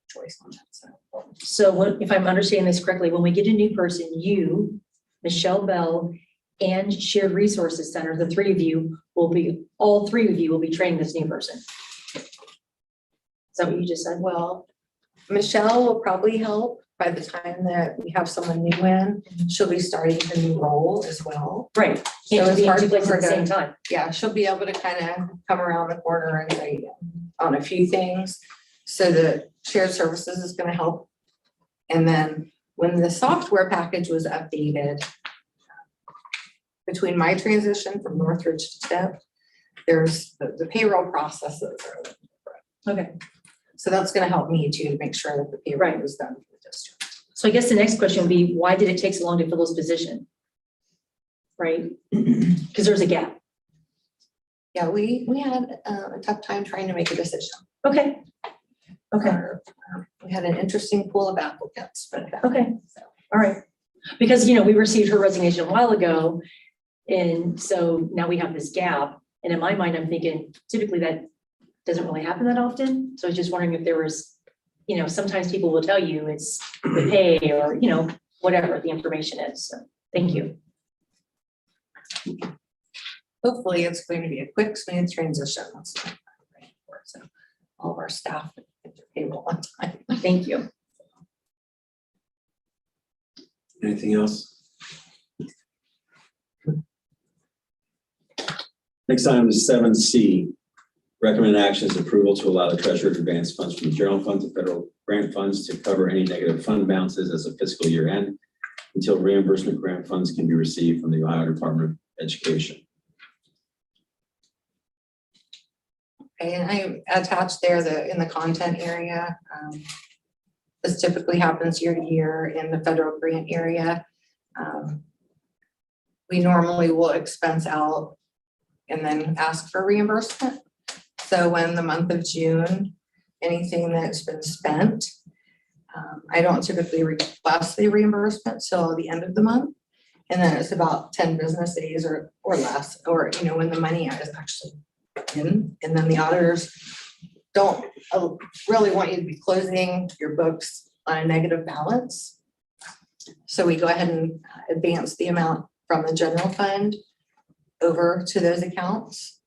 choice on that. So what, if I'm understanding this correctly, when we get a new person, you, Michelle Bell, and Shared Resources Center, all three of you will be training this new person. Is that what you just said? Well, Michelle will probably help by the time that we have someone new in. She'll be starting her new role as well. Right, So can't it's be in hard two for places her at the to- same time. Yeah, she'll be able to kind of come around the corner and say on a few things. So the shared services is going to help. And then when the software package was updated, between my transition from Northridge to Tipp, there's the payroll processes are different. Okay, So that's going to help me too, to make sure that the payroll Right. is done for the district. so I guess the next question would be, why did it take so long to fill this position? Right, because there's a gap. Yeah, we had a tough time trying to make a decision. Okay, okay. We had an interesting pool of applicants, but. Okay. All right, because, we received her resignation a while ago, and so now we have this gap, and in my mind, I'm thinking typically that doesn't really happen that often, so I was just wondering if there was, sometimes people will tell you it's the pay or, whatever the information is, so, thank you. Hopefully, it's going to be a quick, smooth transition. That's what I'm praying for. So all of our staff get their payroll on time. Thank you. Anything else? Next item is 7C. Recommended action is approval to allow the treasurer to advance funds from the general fund to federal grant funds to cover any negative fund balances as a fiscal year end until reimbursement grant funds can be received from the Ohio Department of Education. Okay, and I attached there in the content area. This typically happens year to year in the federal grant area. We normally will expense out and then ask for reimbursement. So when the month of June, anything that's been spent, I don't typically request the reimbursement till the end of the month. And then it's about 10 business days or less, or when the money is actually in, and then the auditors don't really want you to be closing your books on a negative balance. So we go ahead and advance the amount from the general fund over to those accounts.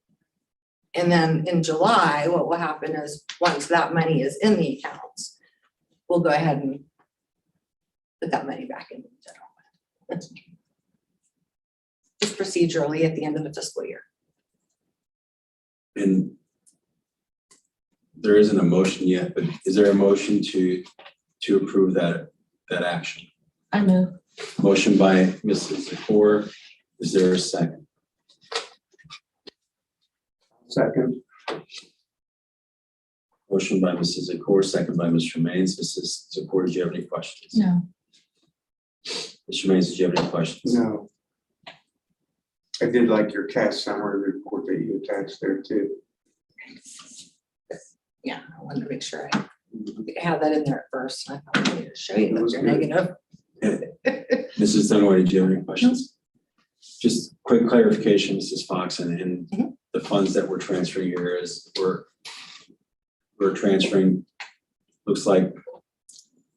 And then in July, what will happen is, once that money is in the accounts, we'll go ahead and put that money back into the general fund. Just procedurally at the end of the fiscal year. And there isn't a motion yet, but is there a motion to approve that action? I move. Motion by Mrs. Zakor. Is there a second? Second, Motion by Mrs. Zakor, second by Mr. Maines. Mrs. Zakor, do you have any questions? No. Mr. Maines, did you have any questions? no. I did like your cash summary report that you attached there too. Yeah, I wanted to make sure I had that in there at first. I thought I needed to show you It that was they're good. negative. Mrs. Dunaway, do you have any questions? Just quick clarification, Mrs. Fox, and Mhm. the funds that we're transferring here is we're transferring, looks like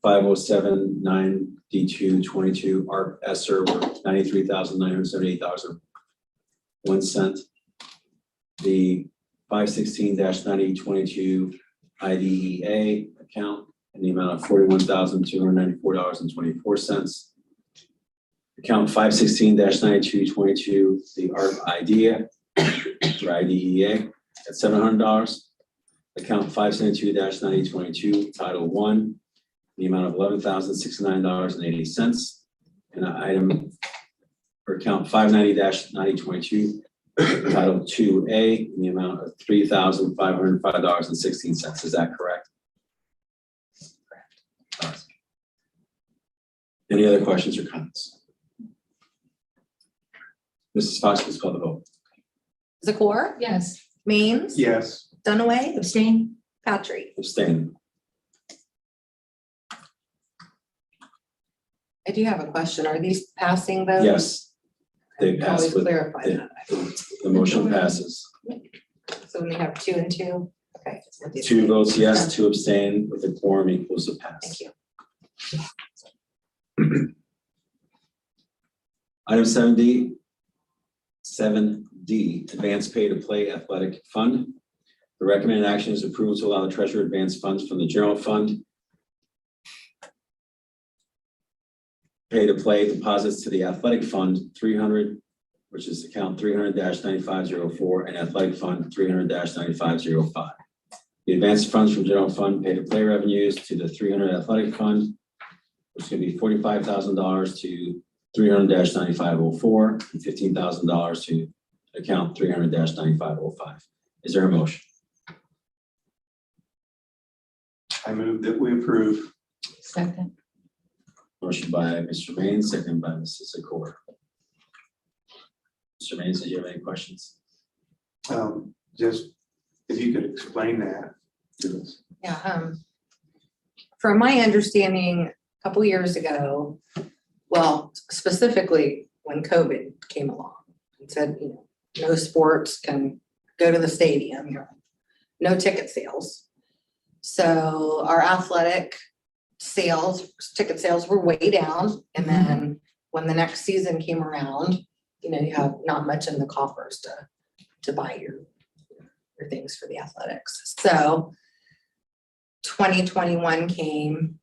507-9D222 ARP ESSER, $93,978.01. The 516-9022 IDEA account in the amount of $41,294.24. Account 516-9222, the ARP IDEA, or IDEA, at $700. Account 572-9022, Title I, the amount of $11,069.80. And an item for account 590-9022, Title II-A, in the amount of $3,505.16. Is that correct? Correct. Any other questions or comments? Mrs. Fox, please call the vote. Zakor, Yes. Maines, Yes, Dunaway, Abstain? Patrick. Abstain. I do have a question. Are these passing votes? Yes, they I can pass always with, clarify that. the motion passes. So when we have 2 and 2, okay. 2 votes yes, 2 abstain, with a quorum equals a pass. Thank you. Item 7D, advance pay to play athletic fund. The recommended action is approval to allow the treasurer advance funds from the general fund. Pay to play deposits to the athletic fund 300, which is account 300-9504, and athletic fund 300-9505. The advanced funds from general fund pay to play revenues to the 300 athletic fund, which is going to be $45,000 to 300-9504 and $15,000 to account 300-9505. Is there a motion? I move that we approve. Second. Motion by Mr. Maines, second by Mrs. Zakor. Mr. Maines, did you have any questions? Just if you could explain that to us. Yeah, from my understanding, a couple years ago, well, specifically when COVID came along, it said, no sports can go to the stadium, no ticket sales. So our athletic ticket sales were way down. And then when the next season came around, you have not much in the coffers to buy your things for the athletics. So 2021 came.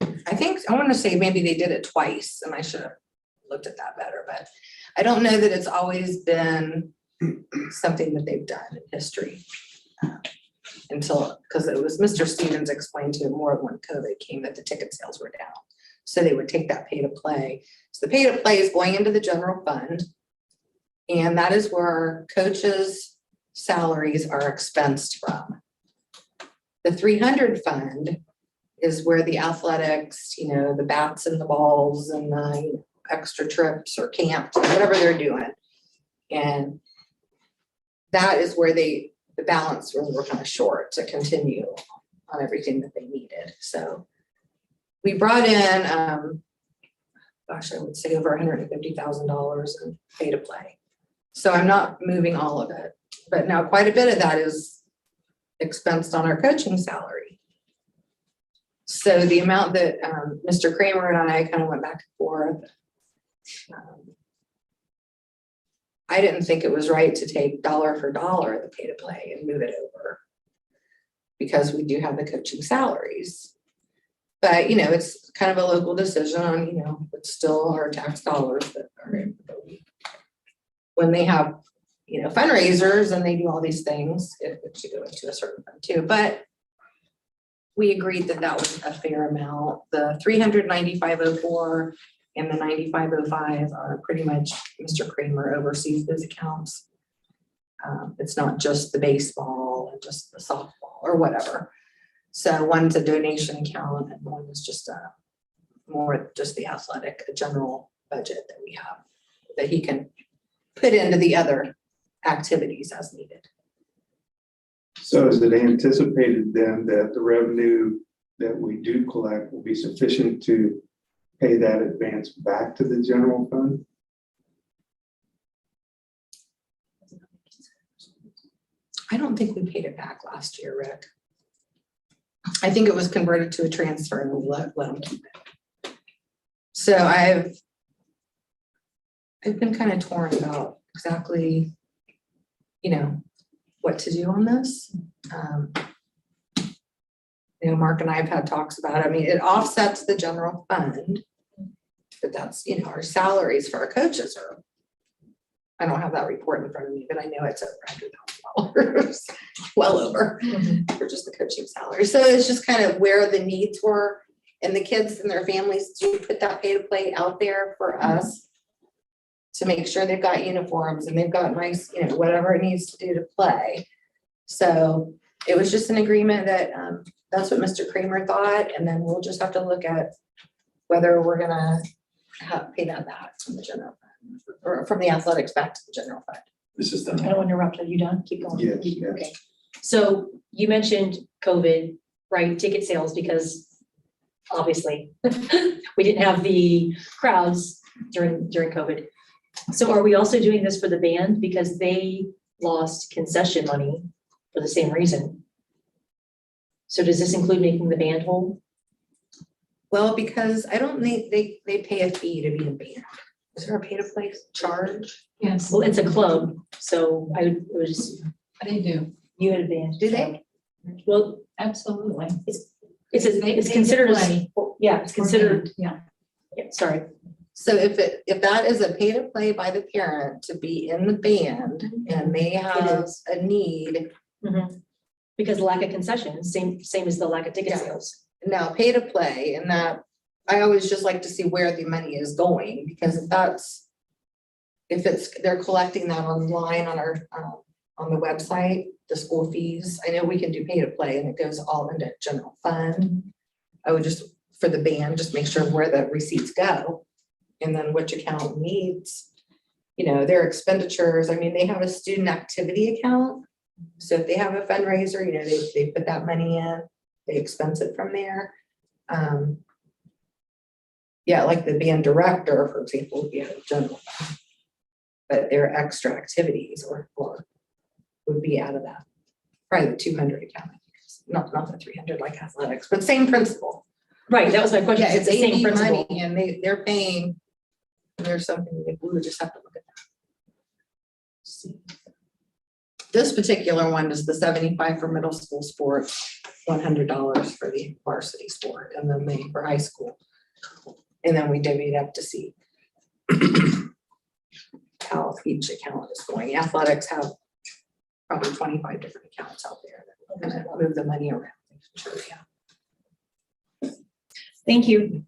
I want to say maybe they did it twice, and I should have looked at that better, but I don't know that it's always been something that they've done in history. Because it was Mr. Stevens explained to him more when COVID came that the ticket sales were down. So they would take that pay to play. So the pay to play is going into the general fund. And that is where our coaches' salaries are expensed from. The 300 fund is where the athletics, the bats and the balls and the extra trips or camps, or whatever they're doing. And that is where the balance really were kind of short to continue on everything that they needed. So we brought in, I would say over $150,000 in pay to play. So I'm not moving all of it. but now quite a bit of that is expensed on our coaching salary. So the amount that Mr. Kramer and I kind of went back and forth, I didn't think it was right to take dollar for dollar the pay to play and move it over, because we do have the coaching salaries. But, you know, it's kind of a local decision on, you know, it's still our tax dollars that are, when they have, you know, fundraisers and they do all these things, it should go into a certain fund too. But we agreed that that was a fair amount. The 395.04 and the 95.05 are pretty much, Mr. Kramer oversees those accounts. It's not just the baseball and just the softball or whatever. So one's a donation account and one is just more just the athletic, general budget that we have that he can put into the other activities as needed. So is it anticipated then that the revenue that we do collect will be sufficient to pay that advance back to the general fund? I don't think we paid it back last year, Rick. I think it was converted to a transfer and we let them keep it. So I've been kind of torn about exactly, you know, what to do on this. You know, Mark and I have had talks about it. I mean, it offsets the general fund, but that's, you know, our salaries for our coaches are, I don't have that report in front of me, but I know it's over $100,000, well over, for just the coaching salary. So it's just kind of where the needs were, and the kids and their families do put that pay to play out there for us to make sure they've got uniforms and they've got nice, you know, whatever it needs to do to play. So it was just an agreement that that's what Mr. Kramer thought, and then we'll just have to look at whether we're gonna pay that back from the general fund or from the athletics back to the general fund. This is I done. don't want to interrupt. Are you done? Keep going. Yes, yes. Okay. So you mentioned COVID, right? Ticket sales, because obviously we didn't have the crowds during COVID. So are we also doing this for the band because they lost concession money for the same reason? So does this include making the band whole? Well, because I don't think they pay a fee to be a band. Is there a pay to play charge? Yes, Well, it's a club, so I would just, they do, you had a band. Do they? Well, absolutely. it's considered, yeah, it's considered, Yeah. yeah, sorry. So if that is a pay to play by the parent to be in the band and they have is. a need, Because lack of concessions, same as the lack of ticket Yeah. sales. now pay to play, and that, I always just like to see where the money is going, because if they're collecting that online on our, on the website, the school fees, I know we can do pay to play and it goes all into general fund. I would just, for the band, just make sure where the receipts go and then which account needs, you know, their expenditures. I mean, they have a student activity account. So if they have a fundraiser, you know, they put that money in, they expense it from there. Yeah, like the band director, for example, would be out of general fund. But their extra activities or would be out of that, probably the 200 account, not the 300 like athletics, but same principle. Right, that was my question. Yeah, It's if the they same need principle. money and they're paying, there's something that we would just have to look at that. See. This particular one is the 75 for middle school sports, $100 for the varsity sport, and then they for high school. And then we divvy it up to see how each account is going. Athletics have probably 25 different accounts out there that we're gonna move the money around. Sure, yeah. Thank you.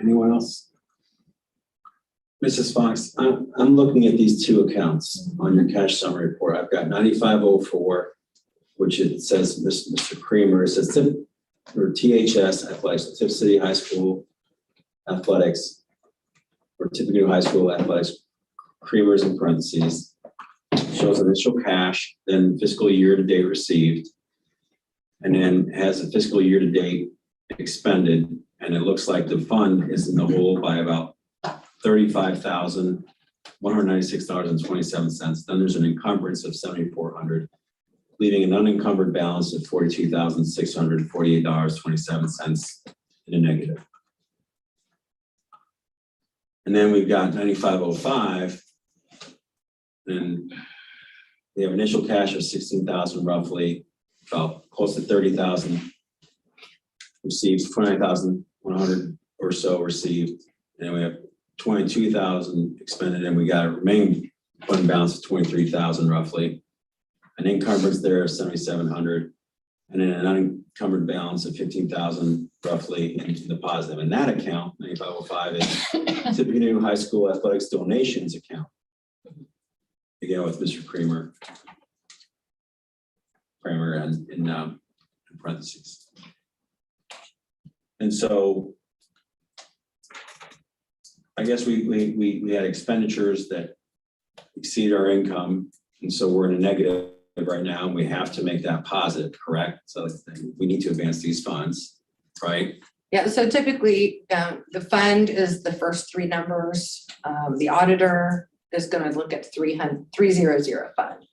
Anyone else? Mrs. Fox, I'm looking at these two accounts on your cash summary report. I've got 9504, which it says Mr. Kramer, it says Tipp or THS athletics, Tipp City High School athletics, or Tippecanoe High School athletics, Kramer's in parentheses, shows initial cash, then fiscal year to date received, and then has a fiscal year to date expended, and it looks like the fund is in the hole by about $35,000, $196.27. Then there's an encumbrance of $7,400, leaving an unencumbered balance of $42,648.27 in a negative. And then we've got 9505. And we have initial cash of 16,000 roughly, about close to 30,000 received, 29,100 or so received. And we have 22,000 expended, and we got a remaining fund balance of 23,000 roughly. An encumbrance there of 7,700, and then an unencumbered balance of 15,000 roughly into the positive. And that account, 9505, is Tipp New High School Athletics donations account. Again, with Mr. Kramer and in parentheses. And so I guess we had expenditures that exceed our income, and so we're in a negative right now, and we have to make that positive, correct? So we need to advance these funds, right? Yeah, so typically, the fund is the first three numbers. The auditor is gonna look at 300 fund.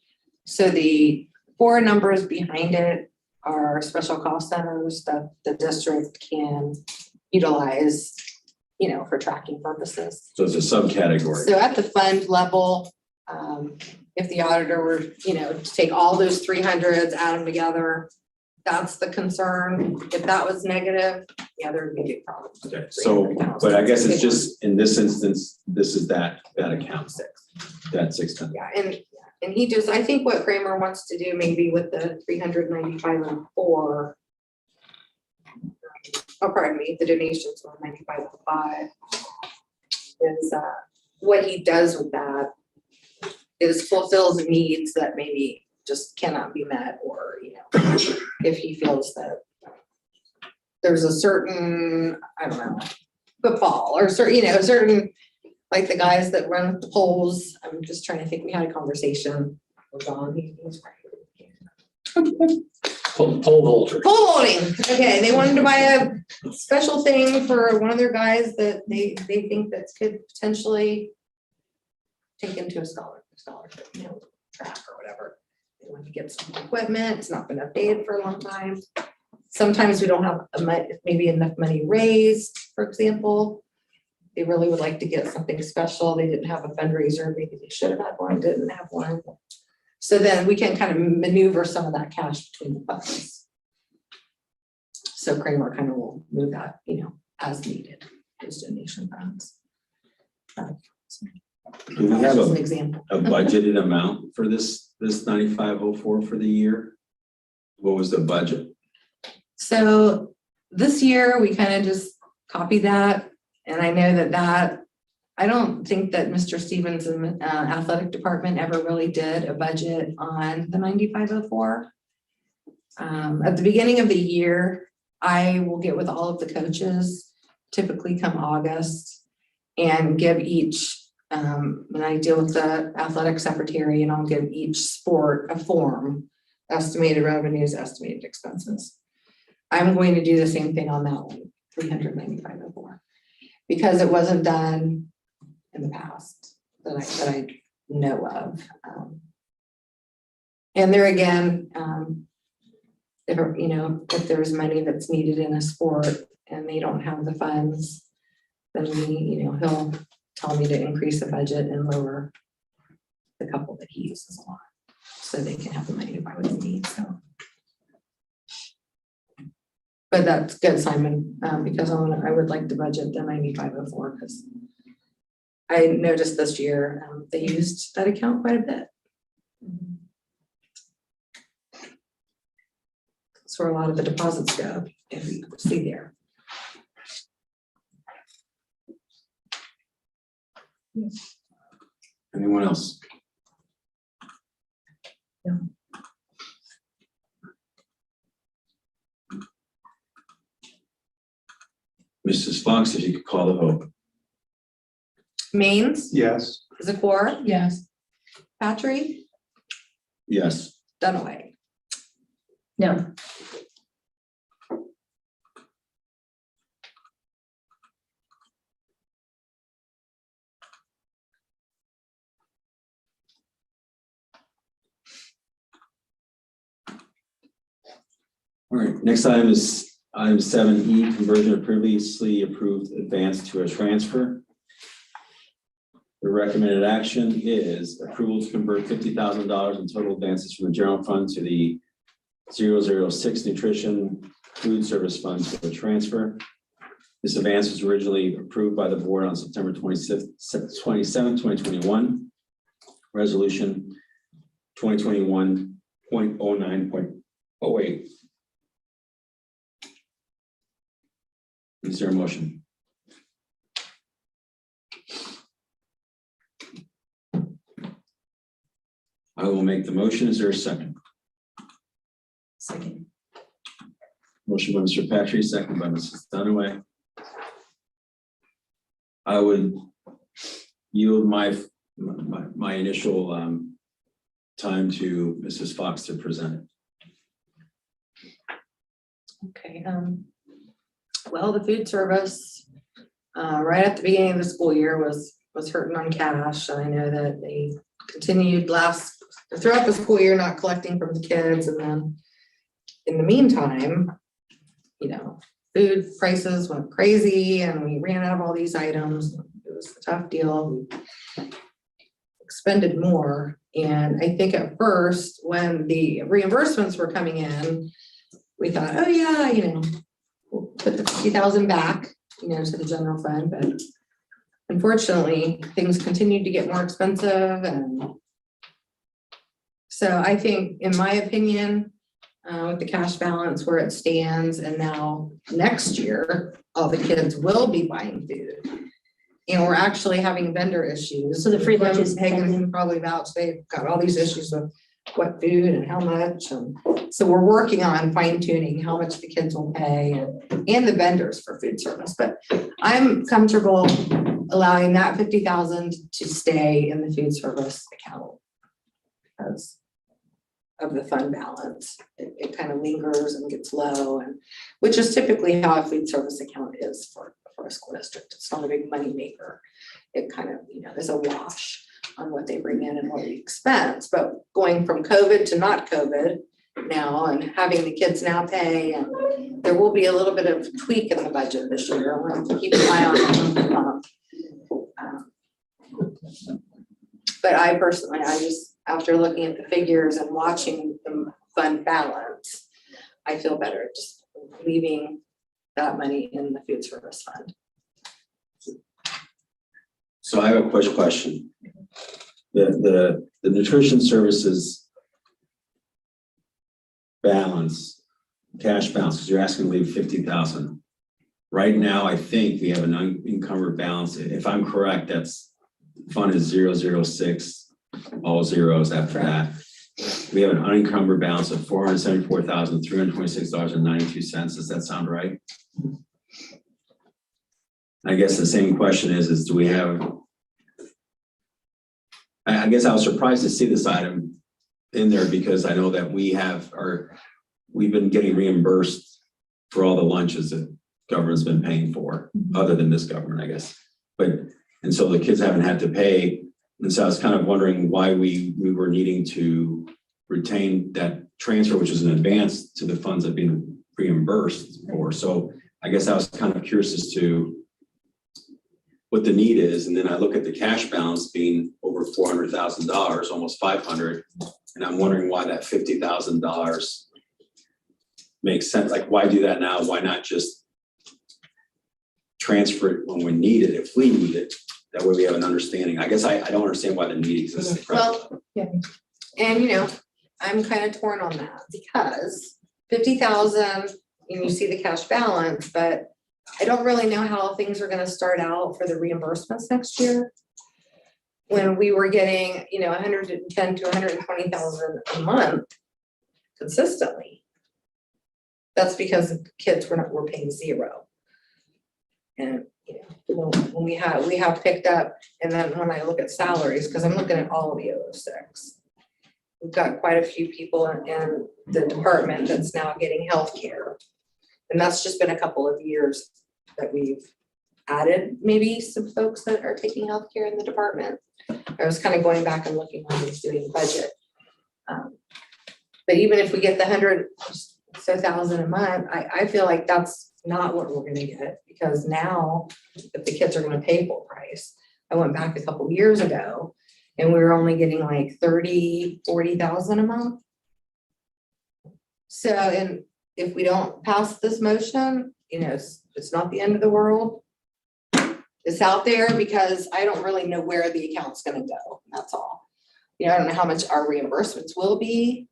So the four numbers behind it are special cost centers that the district can utilize, for tracking purposes. So it's a subcategory. So at the fund level, if the auditor were, to take all those 300s, add them together, that's the concern. If that was negative, yeah, there would be a big problem. Okay, so, but I guess it's just, in this instance, this is that account, that 610. Yeah, and he just, I think what Kramer wants to do maybe with the 395 and 4, pardon me, the donations on 95 and 5 is what he does with that is fulfills needs that maybe just cannot be met, or if he feels that there's a certain, I don't know, football or certain, certain, like the guys that run the polls. I'm just trying to think. We had a conversation with Don. He was Poll holder. poll voting. Okay, they wanted to buy a special thing for one of their guys that they think that could potentially take into a scholarship, track or whatever. They want to get some equipment. It's not been updated for a long time. Sometimes we don't have maybe enough money raised, for example. They really would like to get something special. They didn't have a fundraiser. Maybe they should have had one, didn't have one. So then we can kind of maneuver some of that cash between the funds. So Kramer kind of will move that, as needed, those donation funds. Do we have Just an example. a budgeted amount for this 9504 for the year? What was the budget? So this year we kind of just copied that. And I know that I don't think that Mr. Stevens and athletic department ever really did a budget on the 9504. At the beginning of the year, I will get with all of the coaches, typically come August, and give each, when I deal with the athletic secretary, and I'll give each sport a form, estimated revenues, estimated expenses. I'm going to do the same thing on that one, 39504. Because it wasn't done in the past that I know of. And there again, if there's money that's needed in a sport and they don't have the funds, then he'll tell me to increase the budget and lower the couple that he uses a lot, so they can have the money to buy what they need. So. But that's good, Simon, because I would like to budget the 9504 because I noticed this year they used that account quite a bit. That's where a lot of the deposits go, if you see there. Anyone else? No. Mrs. Fox, if you could call the vote. Maines, Yes. Zakor, Yes. Patry, Yes. Dunaway. No. All right, next item is item 7E, conversion of previously approved advance to a transfer. The recommended action is approval to convert $50,000 in total advances from the general fund to the 006 nutrition food service fund to a transfer. This advance was originally approved by the board on September 27, 2021. Resolution 2021.09.08. Is there a motion? I will make the motion. Is there a second? Second. Motion by Mr. Patry, second by Mrs. Dunaway. I would yield my initial time to Mrs. Fox to present it. Okay, well, the food service, right at the beginning of the school year was hurting on cash. I know that they continued throughout the school year, not collecting from the kids. And then in the meantime, you know, food prices went crazy and we ran out of all these items. It was a tough deal. We expended more. And I think at first when the reimbursements were coming in, we thought, oh yeah, you know, we'll put the 50,000 back, you know, to the general fund. But unfortunately, things continued to get more expensive. And so I think, in my opinion, with the cash balance where it stands, and now next year, all the kids will be buying food. And we're actually having vendor issues. So the free lunch is Hagan can probably vouch, they've got all these issues with what food and how much. And so we're working on fine tuning how much the kids will pay and the vendors for food service. But I'm comfortable allowing that 50,000 to stay in the food service account because of the fund balance. It kind of lingers and gets low, and which is typically how a food service account is for a school district. It's not a big money maker. It kind of, you know, there's a wash on what they bring in and what we expense. But going from COVID to not COVID now and having the kids now pay, and there will be a little bit of tweak in the budget this year. We'll have to keep an eye on it. But I personally, after looking at the figures and watching the fund balance, I feel better just leaving that money in the food service fund. So I have a question. The nutrition services balance, cash balance, because you're asking to leave 50,000. Right now, I think we have an unencumbered balance. If I'm correct, that's fund is 006, all zeros after that. We have an unencumbered balance of $474,326.92. Does that sound right? I guess the same question is do we have, I guess I was surprised to see this item in there because I know that we've been getting reimbursed for all the lunches that government's been paying for, other than this government, I guess. And so the kids haven't had to pay. And so I was kind of wondering why we were needing to retain that transfer, which is an advance to the funds that have been reimbursed for. So I guess I was kind of curious as to what the need is. And then I look at the cash balance being over $400,000, almost 500. And I'm wondering why that $50,000 makes sense. Like, why do that now? Why not just transfer it when we need it, if we need it? That way we have an understanding. I guess I don't understand why the need exists. Well, yeah. And you know, I'm kind of torn on that because 50,000, and you see the cash balance, but I don't really know how things are going to start out for the reimbursements next year. When we were getting, you know, 110 to 120,000 a month consistently. That's because the kids were paying zero. And you know, when we have picked up, and then when I look at salaries, because I'm looking at all of the 006, we've got quite a few people in the department that's now getting health care. And that's just been a couple of years that we've added maybe some folks that are taking health care in the department. I was kind of going back and looking when I was doing the budget. But even if we get the so 1,000 a month, I feel like that's not what we're gonna get, because now if the kids are gonna pay full price, I went back a couple years ago and we were only getting like 40,000 a month. So, and if we don't pass this motion, you know, it's not the end of the world. It's out there because I don't really know where the account's gonna go, that's all. You know, I don't know how much our reimbursements will be.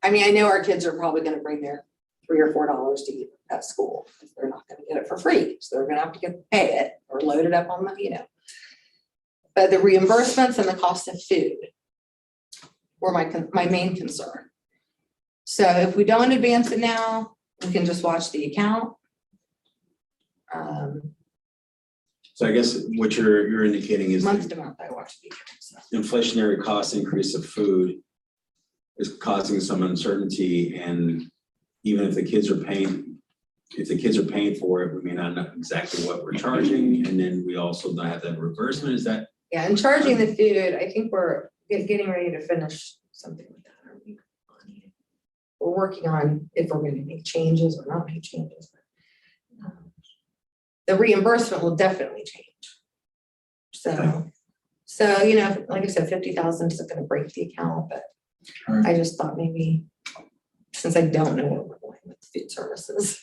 I mean, I know our kids are probably gonna bring their $3 or $4 to eat at school. They're not gonna get it for free, so they're gonna have to pay it or load it up on the, you know. But the reimbursements and the cost of food were my main concern. So if we don't advance it now, we can just watch the account. So I guess what you're indicating is Month the to month, I watch the account. So. inflationary cost increase of food is causing some uncertainty, and even if the kids are paying for it, we may not know exactly what we're charging, and then we also don't have that reimbursement. Is that? Yeah, and charging the food, I think we're getting ready to finish something with that. Aren't we? We're working on if we're going to make changes or not make changes. The reimbursement will definitely change. So you know, like I said, 50,000 isn't going to break the account, but I just thought maybe since I don't know where we're going with food services,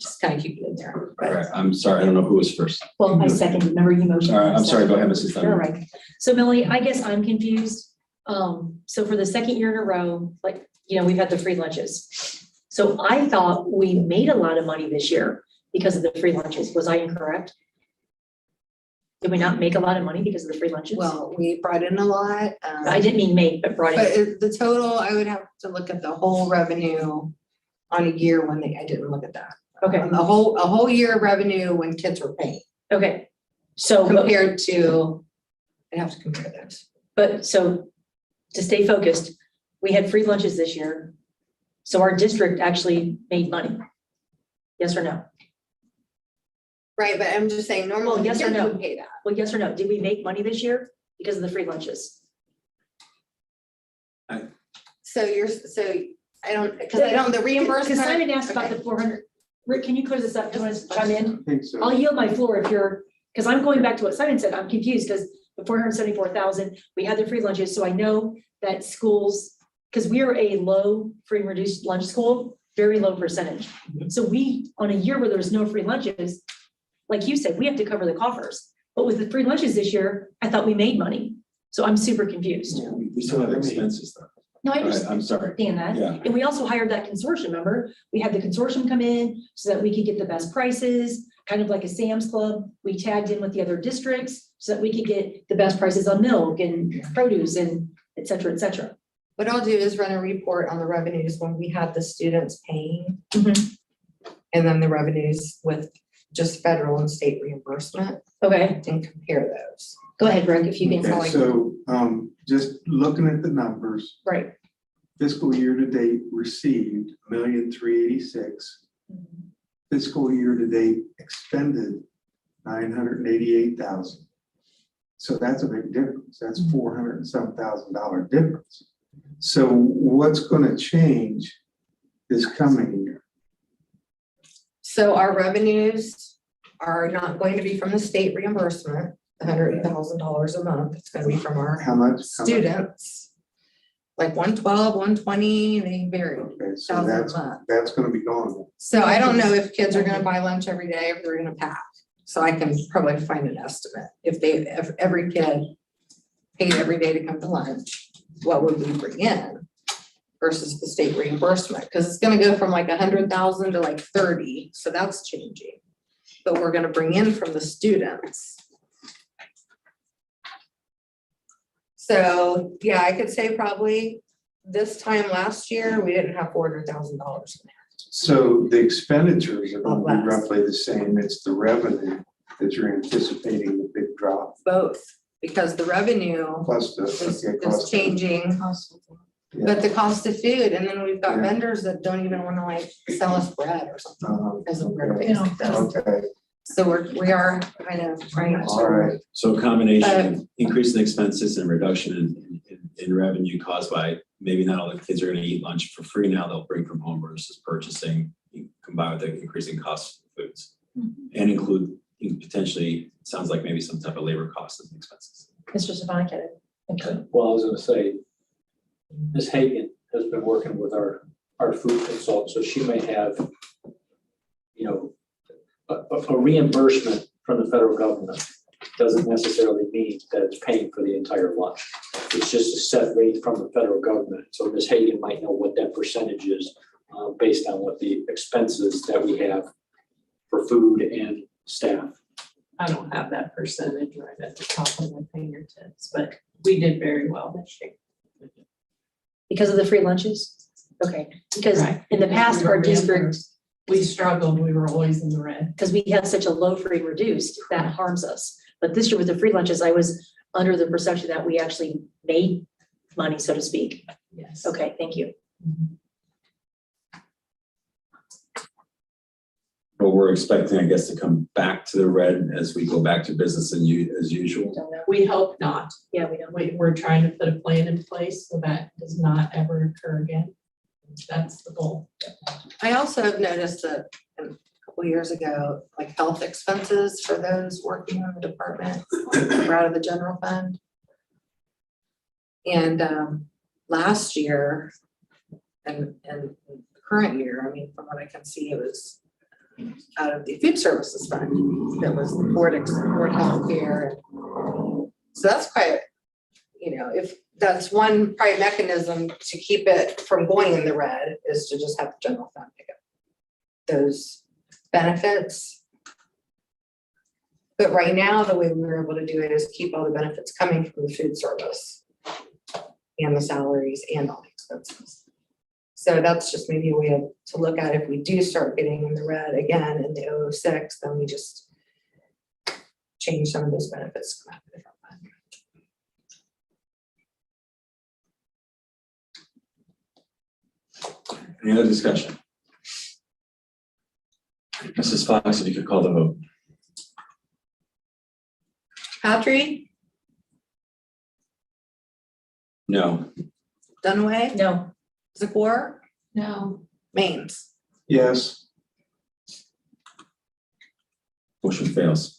just kind of keep it in there. All right, I'm sorry, I don't know who was first. Well, I second, remember you motioned. All right, I'm sorry, go ahead, Mrs. You're Dunn. right. So Millie, I guess I'm confused. So for the second year in a row, like, you know, we've had the free lunches. So I thought we made a lot of money this year because of the free lunches. Was I incorrect? Did we not make a lot of money because of the free lunches? Well, we brought in a lot. I didn't mean make, but brought But in. the total, I would have to look at the whole revenue on a year when I didn't look at that. Okay, A whole year of revenue when kids were paying okay. So, compared to, I'd have to compare those. but so to stay focused, we had free lunches this year. So our district actually made money. Yes or no? Right, but I'm just saying, normally Yes or kids no? would pay that. Well, yes or no? Did we make money this year because of the free lunches? So I don't, because I don't, the reimbursement. Because Simon asked about okay. the 400. Rick, can you clear this up? Do you want to chime in? I think so. I'll yield my floor if you're, because I'm going back to what Simon said. I'm confused because the 474,000, we had the free lunches. So I know that schools, because we are a low free and reduced lunch school, very low percentage. So we, on a year where there's no free lunches, like you said, we have to cover the coffers. But with the free lunches this year, I thought we made money. So I'm super confused. We still have expenses though. No, I All right, understand I'm sorry. that. Yeah. And we also hired that consortium, remember? We had the consortium come in so that we could get the best prices, kind of like a Sam's Club. We tagged in with the other districts so that we could get the best prices on milk and produce and et cetera, et cetera. What I'll do is run a report on the revenues when we had the students paying. Mhm. And then the revenues with just federal and state reimbursement Okay, and compare those. go ahead, Rick, if you can. Okay, so just looking at the numbers, Right. fiscal year to date received 1,386,000. Fiscal year to date expended 988,000. So that's a big difference. That's $400 and some $1,000 difference. So what's going to change this coming year? So our revenues are not going to be from the state reimbursement, $100,000 a month. It's going to be from our How much? students. Like 112, 120, they vary. Okay, so $1,000 a month. that's going to be gone. So I don't know if kids are gonna buy lunch every day, if they're gonna pack. So I can probably find an estimate. If every kid paid every day to come to lunch, what would we bring in versus the state reimbursement? Because it's gonna go from like 100,000 to like 30, so that's changing. But we're gonna bring in from the students. So, yeah, I could say probably this time last year, we didn't have $400,000 in there. So the expenditures are going to be Less. roughly the same. It's the revenue that you're anticipating the big drop. Both, because the revenue Plus the. is okay, cost of- changing, Yeah. but the cost of food, and then we've got Yeah. vendors that don't even wanna like sell us bread or something because of where Okay. things like this. Okay, So we are kind of trying all to, right. So a combination, of increase in expenses and reduction in in revenue caused by maybe not all the kids are gonna eat lunch for free now, they'll bring from home versus purchasing, combined with the increasing costs of foods. And include potentially, it sounds like maybe some type of labor costs and expenses. Mr. Stefanik, okay. Well, I was gonna say, Ms. Hagan has been working with our food consultant, so she may have, you know, a reimbursement from the federal government doesn't necessarily mean that it's paying for the entire lunch. It's just a set rate from the federal government. So Ms. Hagan might know what that percentage is based on what the expenses that we have for food and staff. I don't have that percentage right at the top of my fingertips, but we did very well this year. Because of the free lunches? Okay, because Right. in the past, our district, We struggled, we were always in the red. because we have such a low free and reduced, that harms us. But this year with the free lunches, I was under the perception that we actually made money, so to speak. Yes. Okay, thank you. But we're expecting, I guess, to come back to the red as we go back to business and as usual. Don't know. We hope not. Yeah, we don't. We're trying to put a plan in place so that does not ever occur again. That's the goal. I also have noticed that a couple years ago, like health expenses for those working on the department were out of the general fund. And last year and the current year, I mean, from what I can see, it was out of the food services fund. That was board healthcare. So that's quite, you know, if that's one probably mechanism to keep it from going in the red is to just have the general fund pick up those benefits. But right now, the way we were able to do it is keep all the benefits coming from the food service and the salaries and all the expenses. So that's just maybe a way to look at if we do start getting in the red again in the 006, then we just change some of those benefits to come out of a different fund. Any other discussion? Mrs. Fox, if you could call the vote. Patry, No. Dunaway, No, Zakor, No. Maines. Yes, Motion fails.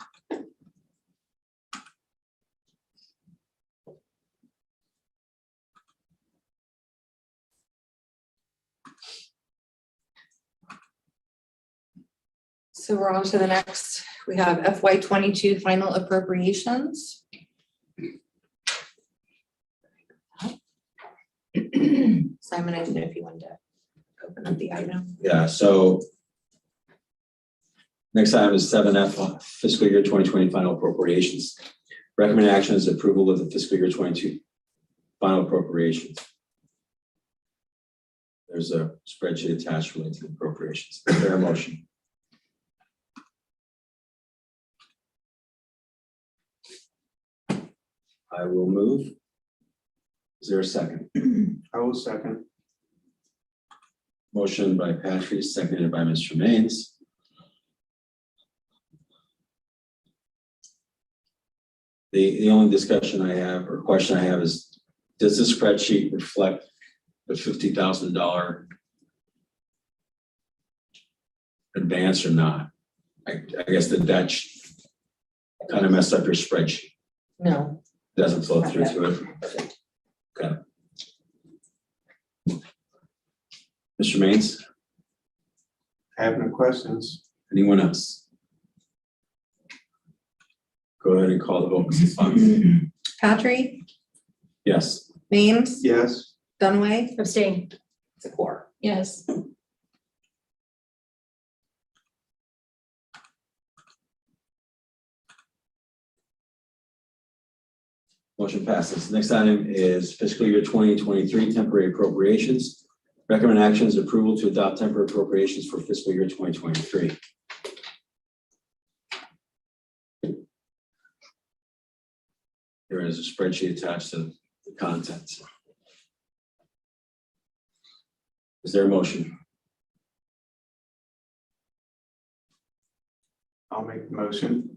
So we're on to the next, we have FY22 final appropriations. Simon, I didn't know if you wanted to open up the item. Yeah, so next item is 7F, fiscal year 2020 final appropriations. Recommend action is approval of the fiscal year 22 final appropriations. There's a spreadsheet attached related to the appropriations. Is there a motion? I will move. Is there a second? I will second. Motion by Patrick, seconded by Mr. Maines. The only discussion I have or question I have is, does this spreadsheet reflect the $50,000 advance or not? I guess that kind of messed up your spreadsheet. No. Doesn't flow through to it. Okay. Mr. Maines, I have no questions. anyone else? Go ahead and call the vote, Mrs. Fox. Patry, Yes. Maines, Yes, Dunaway, abstain. Zakor. Yes. Motion passes. Next item is fiscal year 2023 temporary appropriations. Recommend action is approval to adopt temporary appropriations for fiscal year 2023. There is a spreadsheet attached to the contents. Is there a motion? I'll make the motion.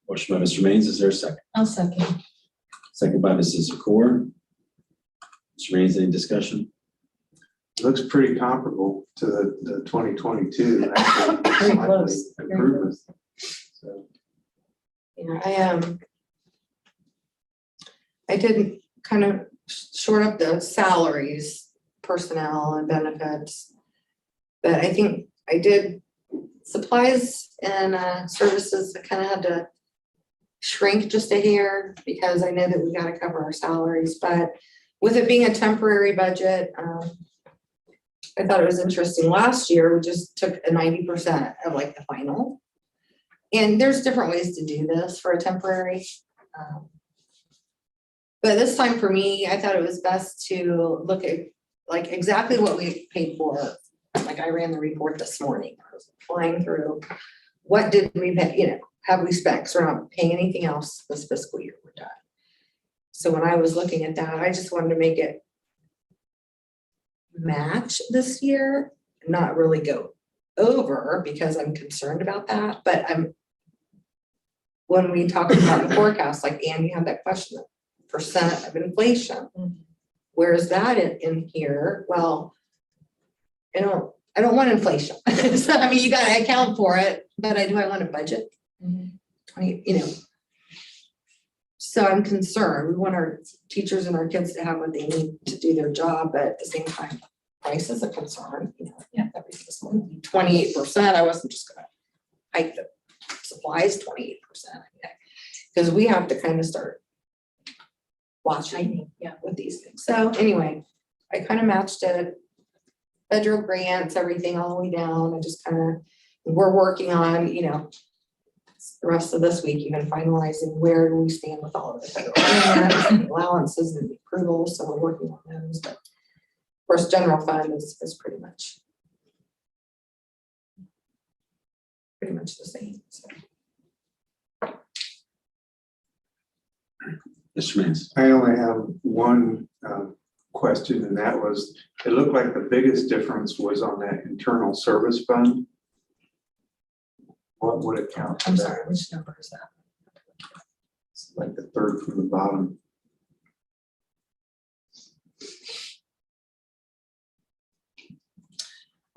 Motion by Mr. Maines. Is there a second? I'll second. Second by Mrs. Zakor. Mr. Raines, any discussion? Looks pretty comparable to the 2022. actually, Very slightly close, very improvement. So, Yeah, I did kind of short up the salaries, personnel and benefits. But I think I did supplies and services, I kind of had to shrink just a hair because I know that we gotta cover our salaries, but with it being a temporary budget, I thought it was interesting. Last year, we just took a 90% of like the final. And there's different ways to do this for a temporary. But this time for me, I thought it was best to look at like exactly what we paid for. Like I ran the report this morning, I was flying through. What did we pay, have we spent? 'Cause we're not paying anything else this fiscal year, we're done. So when I was looking at that, I just wanted to make it match this year, not really go over because I'm concerned about that, but when we talk about the forecast, like Ann, you had that question, percent of inflation. Where is that in here? Well, I don't want inflation. So, I mean, you gotta account for it, but I want a budget. 20, So I'm concerned. We want our teachers and our kids to have what they need to do their job, but at the same time, price is a concern. Everything's going to be 28%. I wasn't just gonna hike the supplies 28%. Because we have to kind of start watching with these things. So anyway, I kind of matched it. Federal grants, everything all the way down. I just kind of, we're working on, the rest of this week, even finalizing where do we stand with all of the federal grants and allowances and approvals. So we're working on those. But of course, general fund is pretty much the same. So. Mr. Raines? I only have one question, and that was, it looked like the biggest difference was on that internal service fund. What would account for I'm that? sorry, which number is that? It's like the third from the bottom.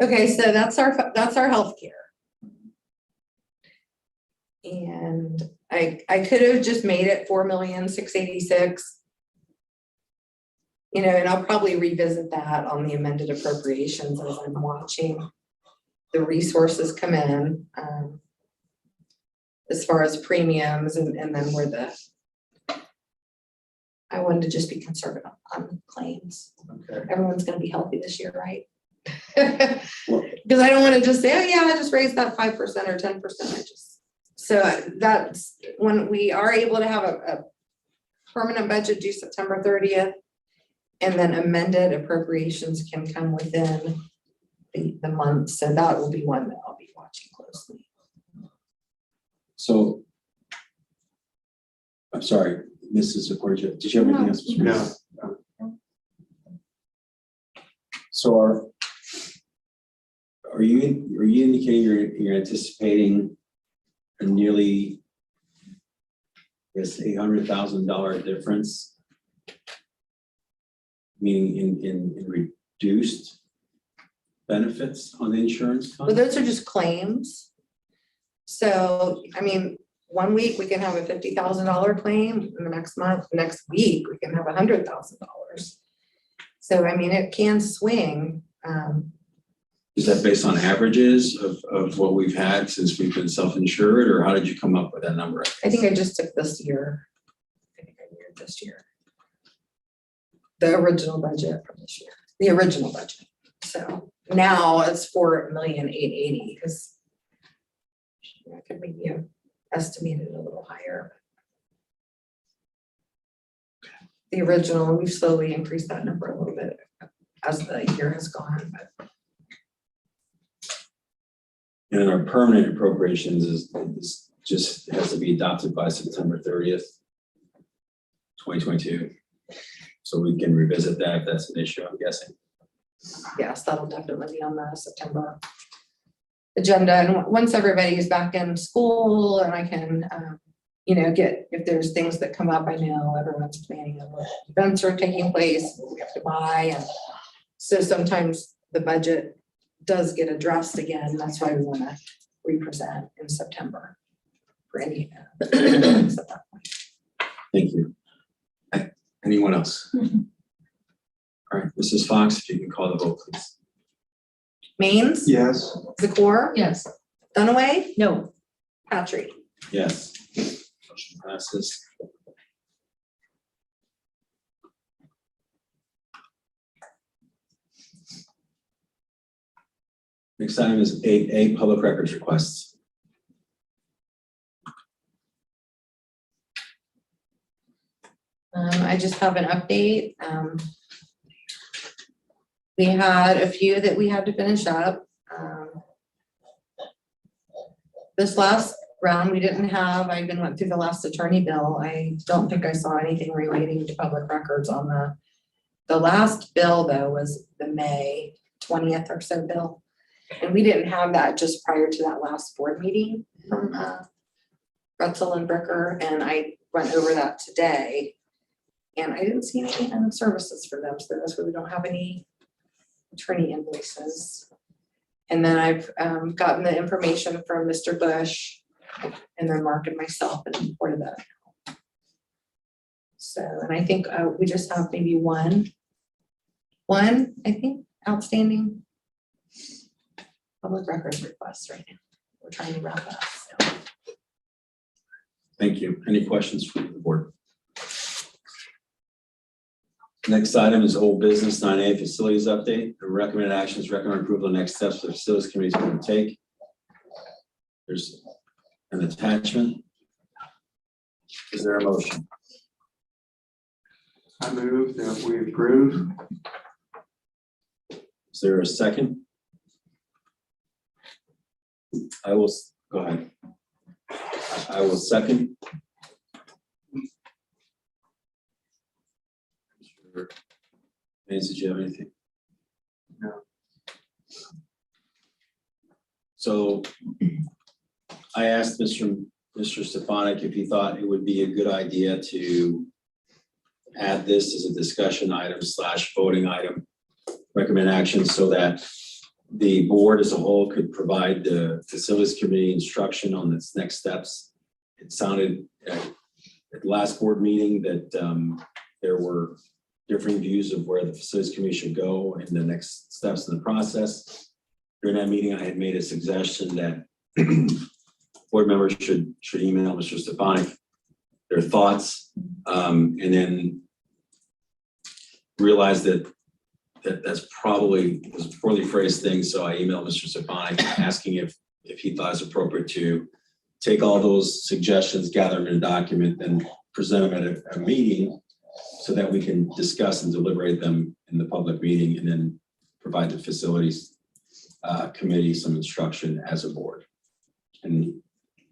Okay, so that's our healthcare. And I could have just made it 4,686,000. And I'll probably revisit that on the amended appropriations as I'm watching the resources come in. As far as premiums and then where I wanted to just be conservative on claims. Okay. Everyone's gonna be healthy this year, right? Because I don't want to just say, oh yeah, I just raised that 5% or 10%. So that's when we are able to have a permanent budget due September 30th, and then amended appropriations can come within the month. So that will be one that I'll be watching closely. So, I'm sorry, Mrs. Sequoia, did you have anything else? Mr. Raines? No. So are you indicating you're anticipating a nearly, I guess, $800,000 difference? Meaning in reduced benefits on the insurance But fund? those are just claims. So, I mean, 1 week we can have a $50,000 claim, and the next week we can have $100,000. So, I mean, it can swing. Is that based on averages of what we've had since we've been self-insured, or how did you come up with that number? I think I just took this year. I think I did this year. The original budget from this year, the original budget. So now it's 4,880,000 because I could maybe have estimated a little higher. The original, we've slowly increased that number a little bit as the year has gone, but And our permanent appropriations is just has to be adopted by September 30th, 2022. So we can revisit that if that's an issue, I'm guessing. yes, that'll definitely be on the September agenda. And once everybody is back in school and I can if there's things that come up, I know everyone's planning on what events are taking place, what we have to buy. And so sometimes the budget does get addressed again. That's why we want to represent in September for any. Events at that point. Thank you. Anyone else? All right, Mrs. Fox, if you can call the vote, please. Maines, Yes, Zakor, Yes. Dunaway, No, Patrick. Yes. Motion passes. Next item is 8A, public records requests. I just have an update. We had a few that we had to finish up. This last round, we didn't have, I even went through the last attorney bill. I don't think I saw anything relating to public records on the last bill, though, was the May 20th or so bill. And we didn't have that just prior to that last board meeting from Retzel and Bricker, and I went over that today. And I didn't see any services for them, so that's why we don't have any attorney invoices. And then I've gotten the information from Mr. Bush and then Mark and myself and reported that. So, and I think we just have maybe one, I think, outstanding public records request right now. We're trying to wrap up. So. Thank you. Any questions from the board? Next item is old business 9A, facilities update. The recommended actions, recommend approval of next steps for the facilities committee is going to take. There's an attachment. Is there a motion? I move that we approve. Is there a second? I will, go ahead. I will second. Mays, did you have anything? No. So I asked Mr. Stefanik if he thought it would be a good idea to add this as a discussion item / voting item, recommend action so that the board as a whole could provide the facilities committee instruction on its next steps. It sounded at the last board meeting that there were differing views of where the facilities committee should go and the next steps in the process. During that meeting, I had made a suggestion that board members should email Mr. Stefanik their thoughts, and then realize that that's probably was a poorly phrased thing. So I emailed Mr. Stefanik asking if he thought it's appropriate to take all those suggestions, gather them in a document, and present them at a meeting so that we can discuss and deliberate them in the public meeting and then provide the facilities committee some instruction as a board. And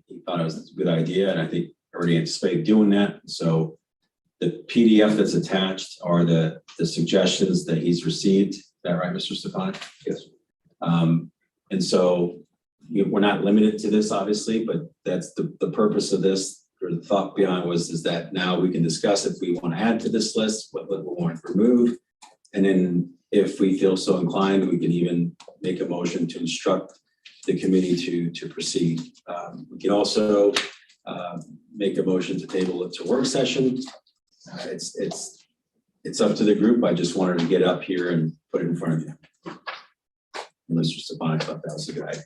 he thought it was a good idea, and I think already anticipated doing that. So the PDF that's attached are the suggestions that he's received. Is that right, Mr. Stefanik? Yes. And so we're not limited to this, obviously, but that's the purpose of this. Or the thought behind is that now we can discuss if we want to add to this list, what we want to remove. And then if we feel so inclined, we can even make a motion to instruct the committee to proceed. We can also make a motion to table it to work session. It's up to the group. I just wanted to get up here and put it in front of you. And Mr. Stefanik thought that was a good idea.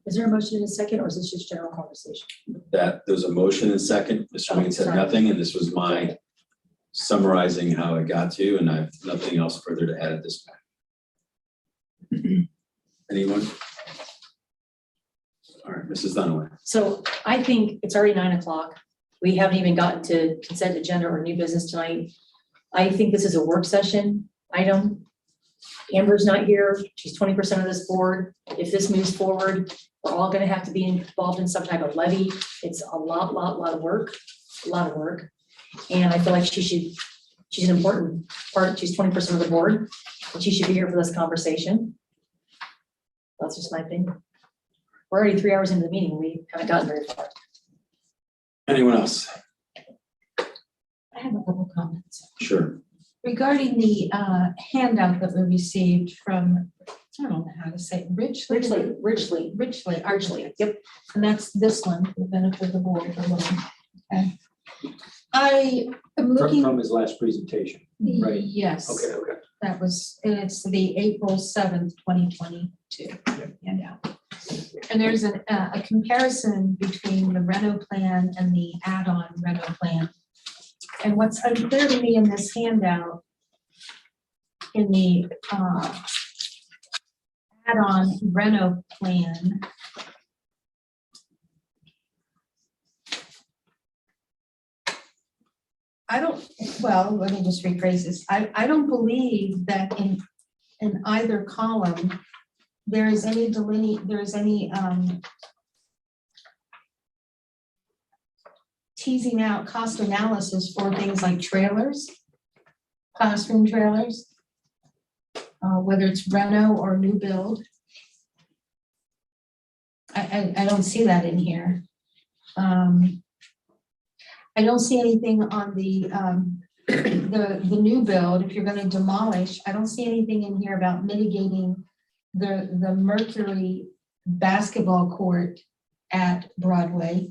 is there a motion in a second, or is this just general conversation? That there's a motion and second. Mr. Wayne said sorry. nothing, and this was my summarizing how it got to, and I have nothing else further to add at this point. Anyone? All right, Mrs. Dunaway. So I think it's already 9 o'clock. We haven't even gotten to consent agenda or new business tonight. I think this is a work session item. Amber's not here. She's 20% of this board. If this moves forward, we're all gonna have to be involved in some type of levy. It's a lot of work, And I feel like she's an important part. She's 20% of the board, and she should be here for this conversation. That's just my opinion. We're already 3 hours into the meeting. We haven't gotten very far. Anyone else? I have a couple comments. Sure. Regarding the handout that we received from, I don't know how to say, it, Richley. Yep. And that's this one, for the benefit of the board. Okay. I am looking. From his last presentation, right? Yes. Okay. That was, and it's the April 7th, 2022 handout. And there's a comparison between the Reno plan and the add-on Reno plan. And what's unclear to me in this handout, in the add-on Reno plan, let me just rephrase this. I don't believe that in either column, there is any teasing out cost analysis for things like trailers, classroom trailers, whether it's reno or new build. I don't see that in here. I don't see anything on the new build. If you're going to demolish, I don't see anything in here about mitigating the Mercury basketball court at Broadway,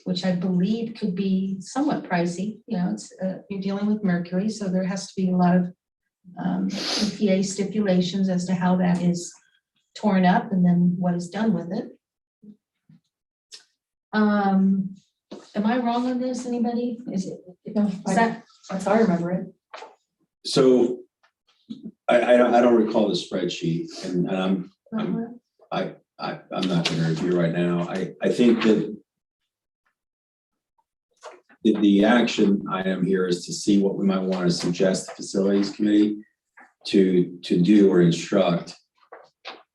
which I believe could be somewhat pricey. You know, it's you're dealing with Mercury, so there has to be a lot of EPA stipulations as to how that is torn up and then what is done with it. Am I wrong on this? Anybody? Is That's how I remember it. So I don't recall the spreadsheet, and I'm not going to review right now. I think that the action item here is to see what we might want to suggest the facilities committee to do or instruct.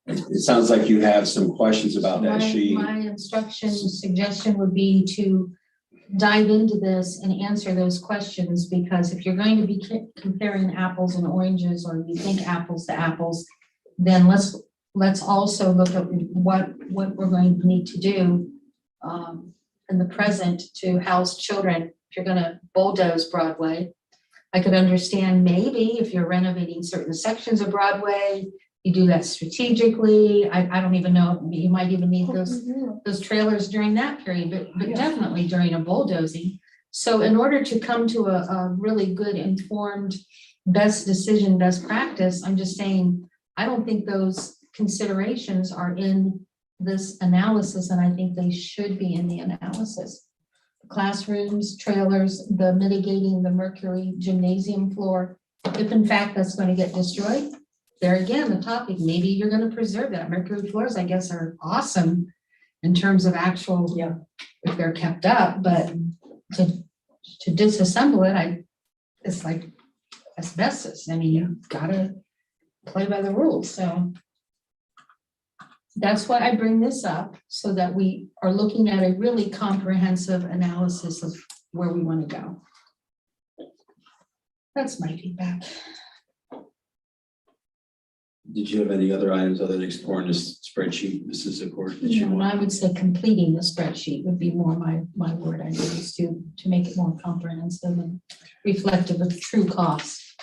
It sounds like you have some questions about that sheet. My suggestion would be to dive into this and answer those questions, because if you're going to be comparing apples and oranges, or you think apples to apples, then let's also look at what we're going to need to do in the present to house children. If you're going to bulldoze Broadway, I could understand maybe if you're renovating certain sections of Broadway, you do that strategically. I don't even know, you might even need those trailers during that period, but definitely during a bulldozing. So in order to come to a really good informed best decision, best practice, I'm just saying, I don't think those considerations are in this analysis, and I think they should be in the analysis. Classrooms, trailers, the mitigating the Mercury gymnasium floor, if in fact that's going to get destroyed. There again, the topic, maybe you're going to preserve that. Mercury floors, I guess, are awesome in terms of actual, if they're kept up, but to disassemble it, it's like asbestos. I mean, you've got to play by the rules. So that's why I bring this up, so that we are looking at a really comprehensive analysis of where we want to go. That's my feedback. Did you have any other items other than exploring this spreadsheet, Mrs. Accord, that you And I want? would say completing the spreadsheet would be more my word I use to make it more comprehensive and reflective of true costs.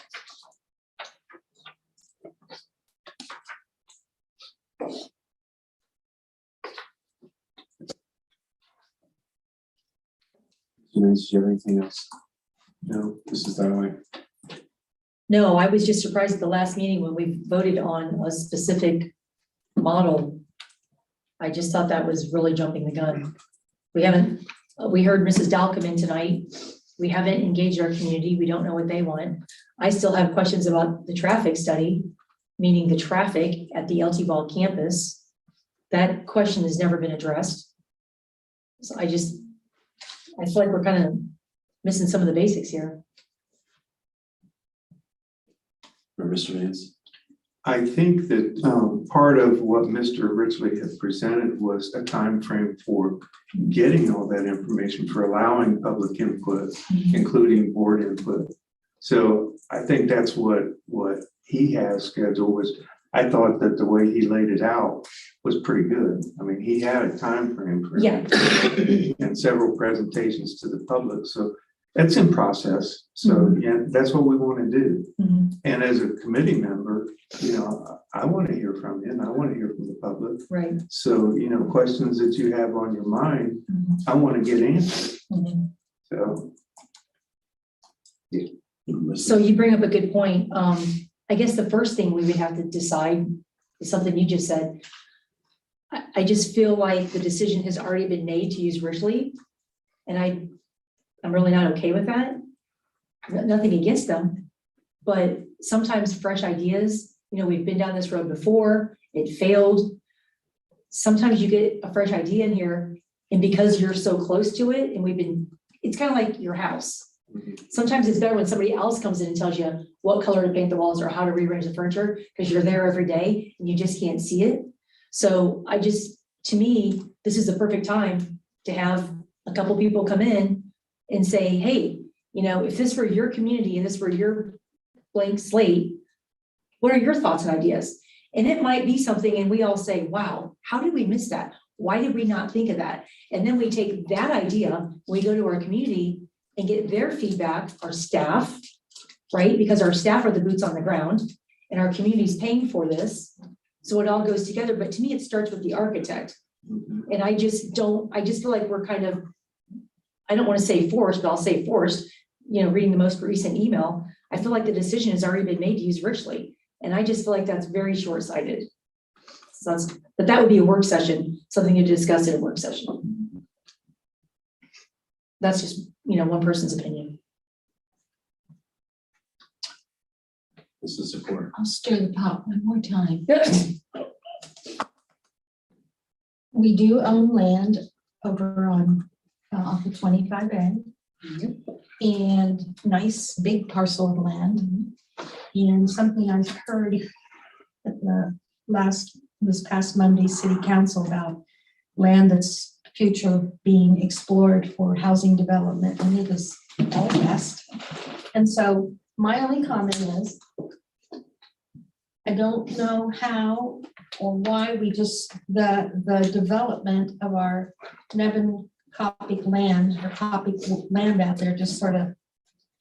Denise, do you have anything else? No, Mrs. Dunaway? No, I was just surprised at the last meeting when we voted on a specific model. I just thought that was really jumping the gun. We heard Mrs. Dow come in tonight. We haven't engaged our community. We don't know what they want. I still have questions about the traffic study, meaning the traffic at the LT Ball campus. That question has never been addressed. So I feel like we're kind of missing some of the basics here. Or Mr. Vance? I think that part of what Mr. Richley had presented was a time frame for getting all that information, for allowing public input, including board input. So I think that's what he has scheduled, was I thought that the way he laid it out was pretty good. I mean, he had a time frame for Yeah. it and several presentations to the public. So that's in process. So yeah, that's what we want to do. Mhm. And as a committee member, you know, I want to hear from you and I want to hear from the public. Right. So, you know, questions that you have on your mind, Mhm. I want to get answered. Mhm. So. So you bring up a good point. I guess the first thing we would have to decide is something you just said. I just feel like the decision has already been made to use Ridgely. And I'm really not okay with that. Nothing against them, but sometimes fresh ideas, you know, we've been down this road before, it failed. Sometimes you get a fresh idea in here, and because you're so close to it, and it's kind of like your house. Sometimes it's better when somebody else comes in and tells you what color to paint the walls or how to rearrange the furniture, because you're there every day and you just can't see it. So to me, this is the perfect time to have a couple people come in and say, hey, you know, if this were your community and this were your blank slate, what are your thoughts and ideas? And it might be something, and we all say, wow, how did we miss that? Why did we not think of that? And then we take that idea, we go to our community and get their feedback, our staff, right? Because our staff are the boots on the ground and our community's paying for this. So it all goes together. But to me, it starts with the architect. And I just feel like we're kind of, I don't want to say forced, but I'll say forced, you know, reading the most recent email. I feel like the decision has already been made to use Ridgely. And I just feel like that's very short-sighted. So but that would be a work session, something to discuss in a work session. That's just, you know, one person's opinion. This is support. I'll stir the pot one more time. We do own land over on off of 25A. And nice big parcel of land. And something I've heard at this past Monday city council about land that's future being explored for housing development, and it is all west. And so my only comment is, I don't know how or why we just, the development of our Nevin Coppic land or Coppic land out there just sort of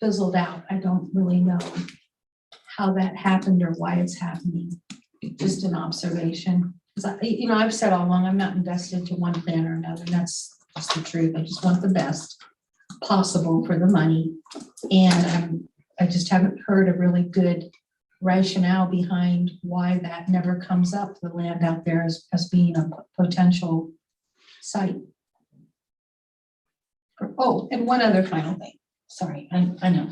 fizzled out. I don't really know how that happened or why it's happening. Just an observation. Because you know, I've said all along, I'm not invested to one plan or another. That's just the truth. I just want the best possible for the money. And I just haven't heard a really good rationale behind why that never comes up, the land out there as being a potential site. Oh, and one other final thing. Sorry, I know.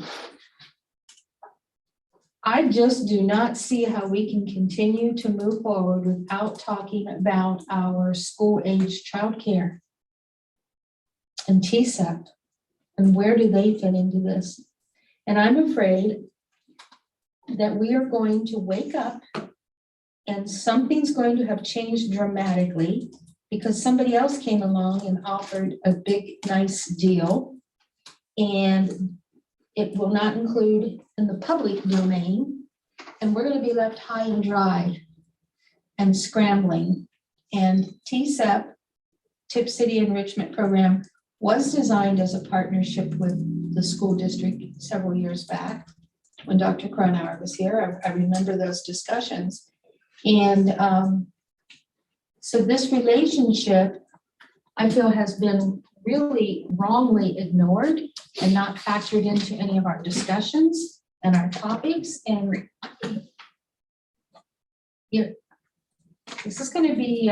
I just do not see how we can continue to move forward without talking about our school-age childcare and TSEP and where do they fit into this? And I'm afraid that we are going to wake up and something's going to have changed dramatically because somebody else came along and offered a big, nice deal. And it will not include in the public domain. And we're going to be left high and dry and scrambling. And TSEP, Tipp City Enrichment Program, was designed as a partnership with the school district several years back when Dr. Cronauer was here. I remember those discussions. And so this relationship, I feel, has been really wrongly ignored and not factored into any of our discussions and our topics. And this is going to be,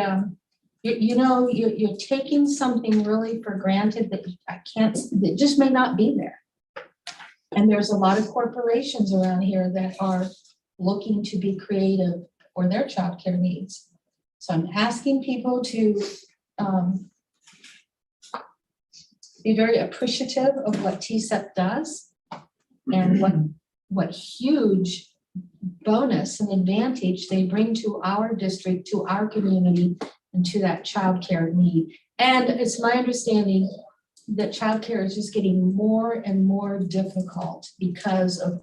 you're taking something really for granted that that just may not be there. And there's a lot of corporations around here that are looking to be creative for their childcare needs. So I'm asking people to be very appreciative of what TSEP does and what huge bonus and advantage they bring to our district, to our community, and to that childcare need. And it's my understanding that childcare is just getting more and more difficult because of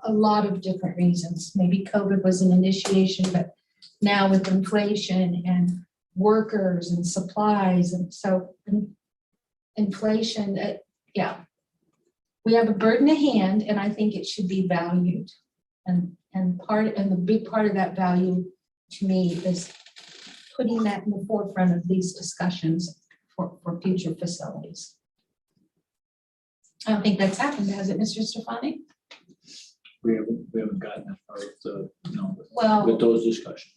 a lot of different reasons. Maybe COVID was an initiation, but now with inflation and workers and supplies, and so inflation, yeah. We have a burden at hand, and I think it should be valued. And the big part of that value to me is putting that in the forefront of these discussions for future facilities. I don't think that's happened, has it, Mr. Stefani? We haven't gotten that far with, Well, with those discussions.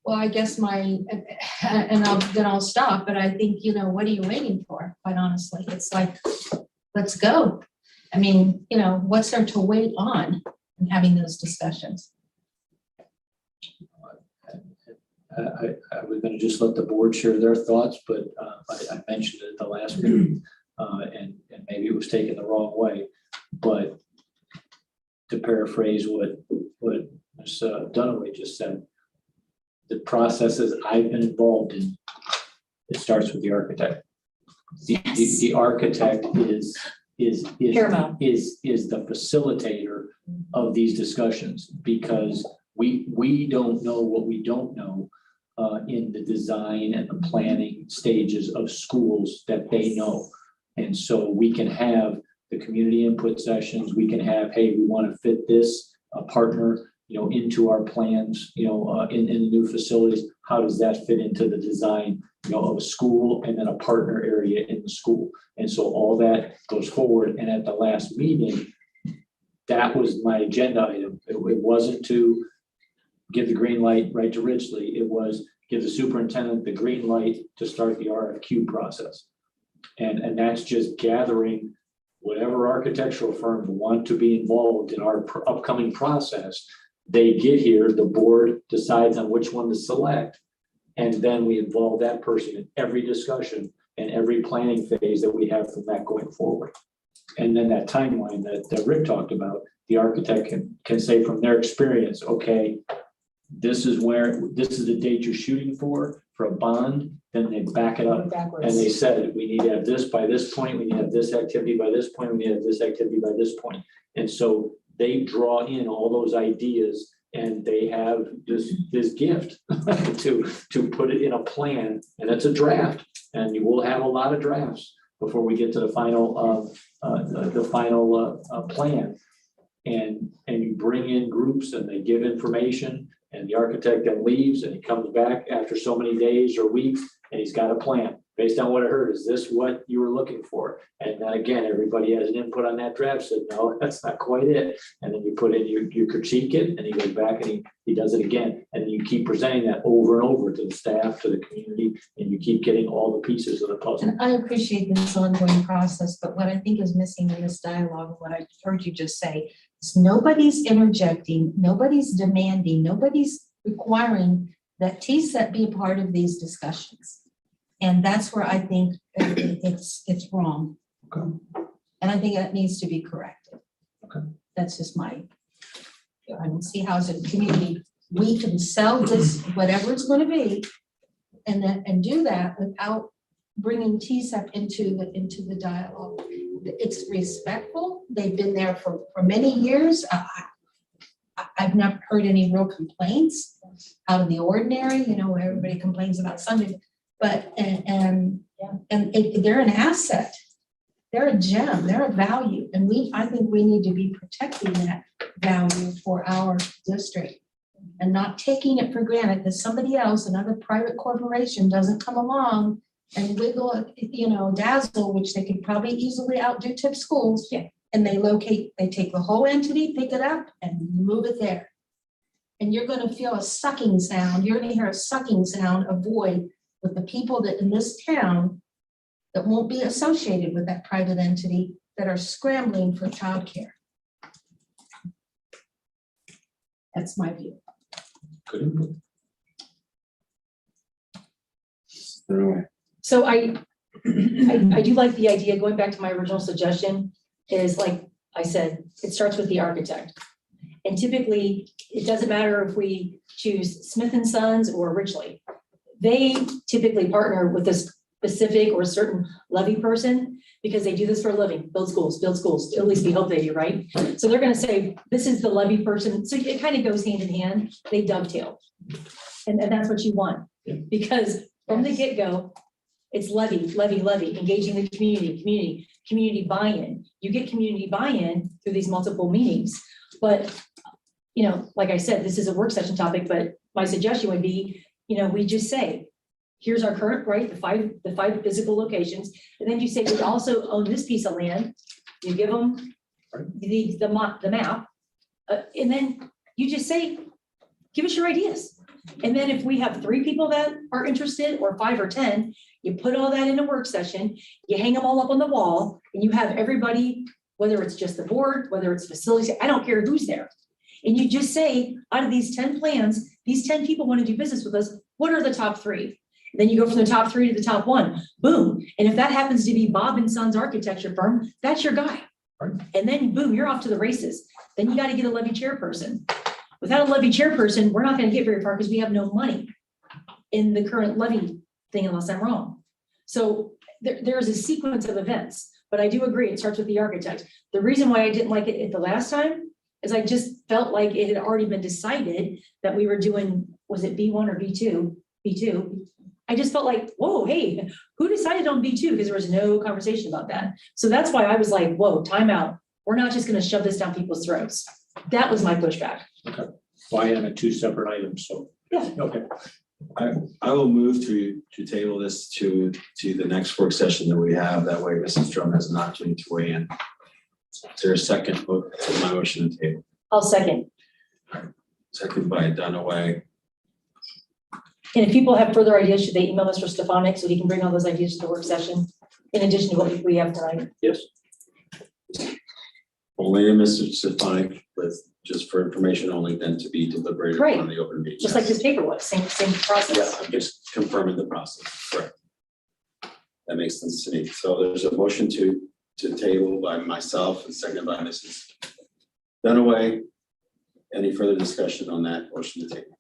well, I guess then I'll stop, but I think, what are you waiting for, quite honestly? It's like, let's go. I mean, what's there to wait on in having those discussions? I was gonna just let the board share their thoughts, but I mentioned it at the last meeting, and maybe it was taken the wrong way. But to paraphrase what Ms. Dunaway just said, the processes I've been involved in, it starts with the architect. The architect is Paramount. is the facilitator of these discussions, because we don't know what we don't know in the design and the planning stages of schools that they know. And so we can have the community input sessions, we can have, hey, we want to fit this partner, into our plans, in the new facilities. How does that fit into the design, of a school, and then a partner area in the school? And so all that goes forward. And at the last meeting, that was my agenda item. It wasn't to give the green light right to Ridgely. It was give the superintendent the green light to start the RFQ process. And that's just gathering whatever architectural firms want to be involved in our upcoming process. They get here, the board decides on which one to select, and then we involve that person in every discussion and every planning phase that we have from that going forward. And then that timeline that Rick talked about, the architect can say from their experience, okay, this is the date you're shooting for a bond, then they back it up. And they said, we need to have this by this point, we need to have this activity by this point, we need to have this activity by this point. And so they draw in all those ideas, and they have this gift to put it in a plan, and it's a draft, and you will have a lot of drafts before we get to the final plan. And you bring in groups, and they give information, and the architect then leaves, and he comes back after so many days or weeks, and he's got a plan based on what I heard. Is this what you were looking for? And then again, everybody has an input on that draft, said, no, that's not quite it. And then you put in, you critique it, and he goes back and he does it again. And then you keep presenting that over and over to the staff, to the community, and you keep getting all the pieces of the puzzle. And I appreciate this ongoing process, but what I think is missing in this dialogue, what I heard you just say, is nobody's interjecting, nobody's demanding, nobody's requiring that TSET be a part of these discussions. And that's where I think it's wrong. Okay. And I think that needs to be corrected. Okay. That's just I don't see how as a community, we can sell this, whatever it's going to be, and do that without bringing TSEP into the dialogue. It's respectful. They've been there for many years. I've never heard any real complaints out of the ordinary. Everybody complains about Sunday, but and they're an asset. They're a gem. They're a value, and I think we need to be protecting that value for our district and not taking it for granted that somebody else, another private corporation, doesn't come along and wiggle, dazzle, which they could probably easily outdo Tipp schools. Yeah. And they take the whole entity, pick it up, and move it there. And you're going to feel a sucking sound. You're going to hear a sucking sound, a void with the people that in this town that won't be associated with that private entity that are scrambling for childcare. That's my view. Good input. So I do like the idea, going back to my original suggestion, is like I said, it starts with the architect. And typically, it doesn't matter if we choose Smith & Sons or Ridgely. They typically partner with a specific or certain levy person. because they do this for a living, build schools, at least we hope they do, right? So they're gonna say, this is the levy person, so it kind of goes hand in hand, they dovetail. And that's what you want, because from the get-go, it's levy, engaging the community buy-in. You get community buy-in through these multiple meetings. But, you know, like I said, this is a work session topic, but my suggestion would be, you know, we just say, here's our current, right, the five physical locations. And then you say, we also own this piece of land. You give them the map. And then you just say, give us your ideas. And then if we have 3 people that are interested, or 5 or 10, you put all that in a work session, you hang them all up on the wall, and you have everybody, whether it's just the board, whether it's facilities, I don't care who's there. And you just say, out of these 10 plans, these 10 people want to do business with us, what are the top 3? And then you go from the top 3 to the top 1, boom. And if that happens to be Bob and Sons architecture firm, that's your guy. And then boom, you're off to the races. Then you got to get a levy chairperson. Without a levy chairperson, we're not going to get very far because we have no money in the current levy thing, unless I'm wrong. So there's a sequence of events, but I do agree, it starts with the architect. The reason why I didn't like it the last time is I just felt like it had already been decided that we were doing, was it B1 or B2? B2. I just felt like, whoa, hey, who decided on B2? Because there was no conversation about that. So that's why I was like, whoa, time out. We're not just going to shove this down people's throats. That was my pushback. Okay. Well, I am 2 separate items, so. Yeah. Okay. I will move to table this to the next work session that we have. That way Mrs. Drum has an opportunity to weigh in. Is there a second to my motion to table? I'll second. Second by Dunaway. And if people have further ideas, should they email Mr. Stefanik so he can bring all those ideas to the work session in addition to what we have tonight? Yes. Only Mr. Stefanik, with just for information only, then to be deliberated Right. on the open meeting. Just like this paper was, same Yeah, process. I'm just confirming the process, correct. That makes sense to me. So there's a motion to table by myself and seconded by Mrs. Dunaway. Any further discussion on that motion to table?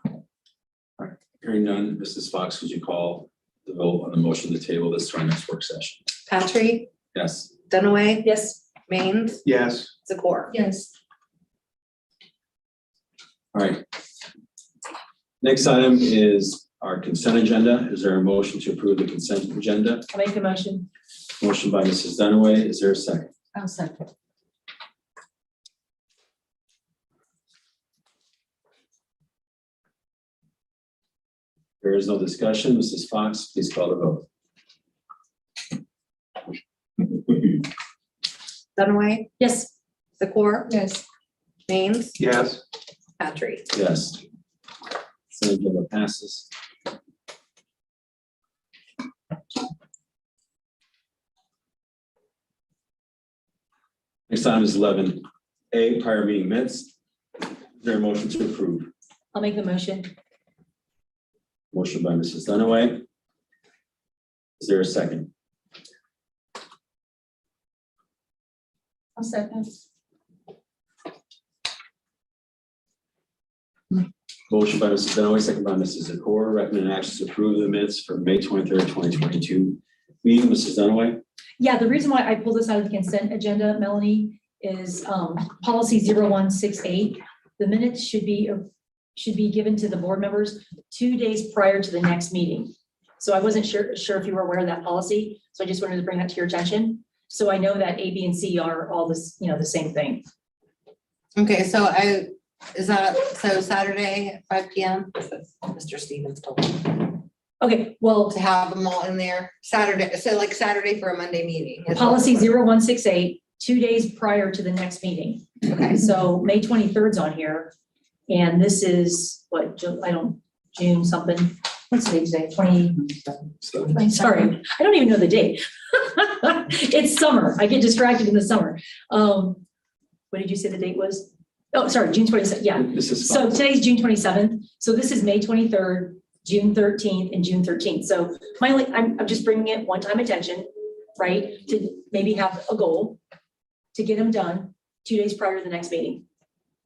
All right, hearing none, Mrs. Fox, would you call the vote on the motion to table this to our next work session? Patrick, Yes. Dunaway, Yes, Maines, Yes, Zakor. Yes. All right. Next item is our consent agenda. Is there a motion to approve the consent agenda? I'll make the motion. Motion by Mrs. Dunaway. Is there a second? I'll second. There is no discussion. Mrs. Fox, please call the vote. Dunaway, Yes, Zakor, Yes. Maines, yes, Patrick. Yes. Consent agenda passes. Next item is 11A, prior meeting minutes. Is there a motion to approve? I'll make the motion. Motion by Mrs. Dunaway. Is there a second? I'll second. Motion by Mrs. Dunaway, second by Mrs. Zakor. Recommend action to approve the minutes for May 23rd, 2022 meeting. Mrs. Dunaway? Yeah, the reason why I pulled this out of the consent agenda, Melanie, is policy 0168. The minutes should be given to the board members 2 days prior to the next meeting. So I wasn't sure if you were aware of that policy, so I just wanted to bring that to your attention. So I know that A, B, and C are all this, the same thing. Okay, so so Saturday at 5 PM? Mr. Stevens told me Okay, well, to have them all in there Saturday, so like Saturday for a Monday meeting. is what- policy 0168, 2 days prior to the next meeting. Okay, So May 23rd's on here, and this is what, June something. What's the date today? 20, sorry, I don't even know the date. It's summer. I get distracted in the summer. What did you say the date was? Oh, sorry, June 27th. Yeah. Mrs. So Fox? today's June 27th. So this is May 23rd, June 13th, and June 13th. So I'm just bringing it one-time attention, right? To maybe have a goal to get them done 2 days prior to the next meeting.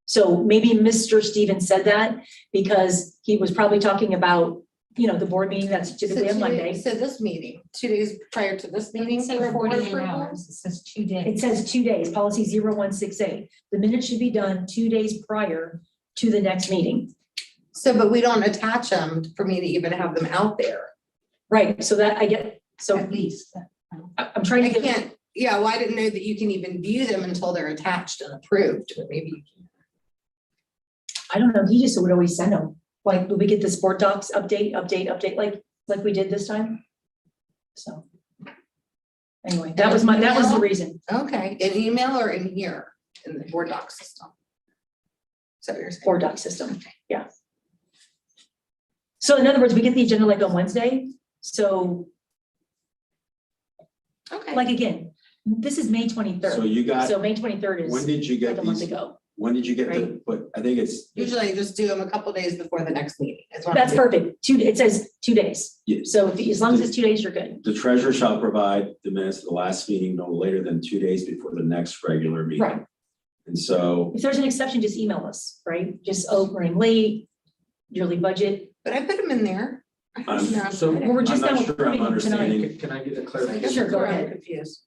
So maybe Mr. Stevens said that because he was probably talking about the board meeting that's typically on Monday. So this meeting, 2 days prior to this meeting. It say for board 48 approval? hours, it says 2 It days. says 2 days, policy 0168. The minutes should be done 2 days prior to the next meeting. So, but we don't attach them for me to even have them out there. Right, so that I get, so At least. I'm trying I to get, can't, yeah, well, I didn't know that you can even view them until they're attached and approved, but maybe you can. I don't know, he just would always send them. Like, would we get the sport docs update, like we did this time? So. Anyway, that was the reason. Okay, in email or in here, in the board doc system? So you're saying. Board doc system, yeah. So in other words, we get the agenda like on Wednesday, so Okay. like again, this is May So 23rd. you got, So May 23rd when is did you like get a month these? ago. When did you get the, Right. but I think it's. Usually I just do them a couple days before the next meeting. is what That's I'm doing. perfect. It says 2 days. Yes. So as long as it's 2 days, you're good. The treasurer shall provide the minutes of the last meeting no later than 2 days before the next regular meeting. Right. And so, If there's an exception, just email us, right? Just, oh, running late, yearly budget. But I put them in there. I put them in there. So- Well, we're just I'm now not sure I'm approving them tonight. understanding. Can I get a I clarification? guess Sure, go that's where I'm ahead. confused.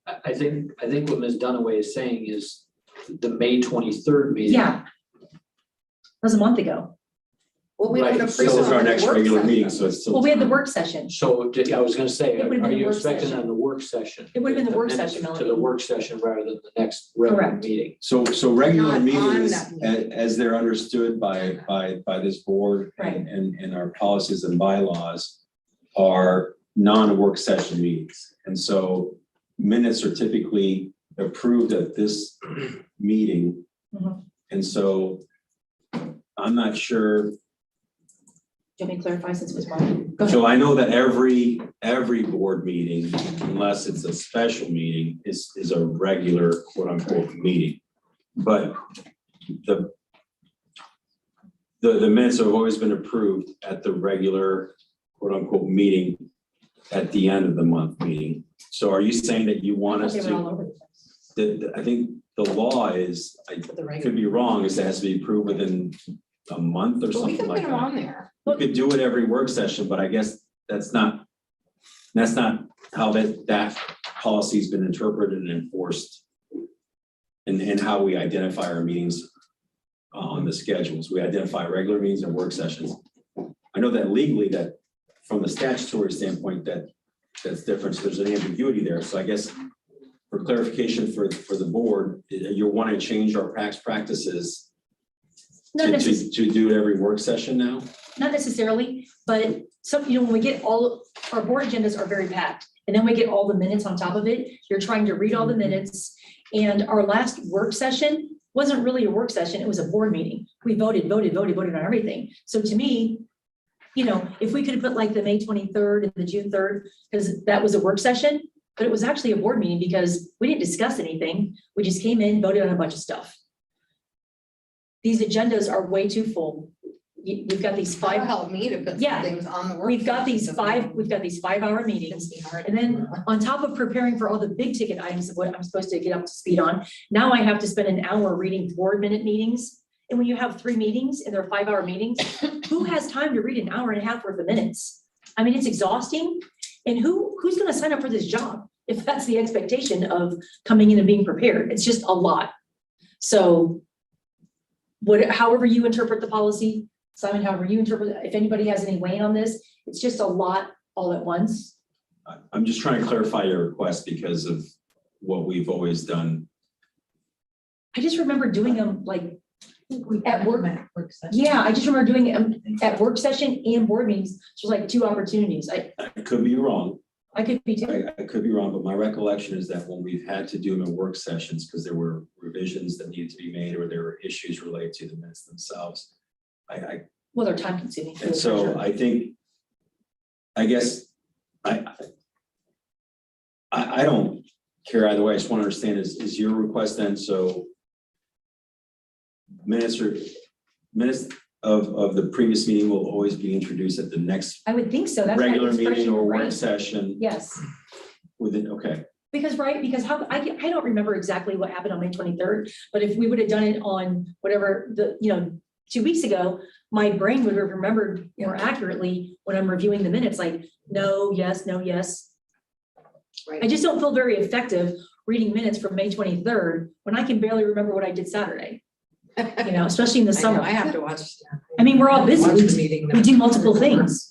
I think what Ms. Dunaway is saying is the May 23rd meeting. Yeah. That was a month ago. Well, we don't Right, approve so this is them our in the next work regular session. meeting, so it's still. Well, we had the time. work session. So I was gonna say, It would've been are the you work expecting session. on the work session? It would've been the work minutes session, To Melanie. the work session rather than the next regular Correct. meeting. So regular Not on meetings, that meeting. as they're understood by this board Right. and our policies and bylaws are non-work session meetings. And so minutes are typically approved at this meeting. Mhm. And so I'm not sure. Do you want me to clarify since it was mine? Go ahead. So I know that every board meeting, unless it's a special meeting, is a regular quote unquote meeting. But the minutes have always been approved at the regular quote unquote meeting at the end of the month meeting. So are you saying that you want us They were all to, over the place. I think the law is, I For the could regular. be wrong, is it has to be approved within a month or But we something can put like them that. on there. We could do it every work session, but I guess that's not how that policy's been interpreted and enforced. And how we identify our meetings on the schedules. We identify regular meetings and work sessions. I know that legally that from the statutory standpoint, that's different. So there's an ambiguity there. So I guess for clarification for the board, you're wanting to change our past practices Not necessarily. to do it every work session now? Not necessarily, but some, when we get our board agendas are very packed. And then we get all the minutes on top of it. You're trying to read all the minutes. And our last work session wasn't really a work session. It was a board meeting. We voted on everything. So to me, if we could have put like the May 23rd and the June 3rd, because that was a work session, but it was actually a board meeting because we didn't discuss anything. We just came in, voted on a bunch of stuff. These agendas are way too full. We've got these That'll 5, help me to put some Yeah. things on the work. we've got these session. 5-hour meetings. And then on top of preparing for all the big ticket items of what I'm supposed to get up to speed on, now I have to spend an hour reading board minute meetings. And when you have 3 meetings and they're 5-hour meetings, who has time to read an hour and a half worth of minutes? I mean, it's exhausting. And who's gonna sign up for this job if that's the expectation of coming in and being prepared? It's just a lot. So however you interpret the policy, Simon, however you interpret, if anybody has any weighing on this, it's just a lot all at once. I'm just trying to clarify your request because of what we've always done. I just remember doing them like, At work. Work session. yeah, I just remember doing them at work session and board meetings. So like 2 opportunities. I could be wrong. I could be too. I could be wrong, but my recollection is that when we've had to do them in work sessions, because there were revisions that needed to be made or there were issues related to the minutes themselves. Well, they're time consuming. And so I think, I guess, I don't care either way. I just want to understand is your request then, so minutes of the previous meeting will always be introduced at the next I would think so. That's why regular it's fresh meeting in or your work brain. session Yes, within, okay. because how, I don't remember exactly what happened on May 23rd, but if we would have done it on whatever 2 weeks ago, my brain would have remembered more accurately when I'm reviewing the minutes, like, no, yes, no, yes. I just don't feel very effective reading minutes from May 23rd when I can barely remember what I did Saturday, you know, especially in the I know, summer. I have to watch. I mean, we're all busy. Watch the We- meeting we do notes. multiple things.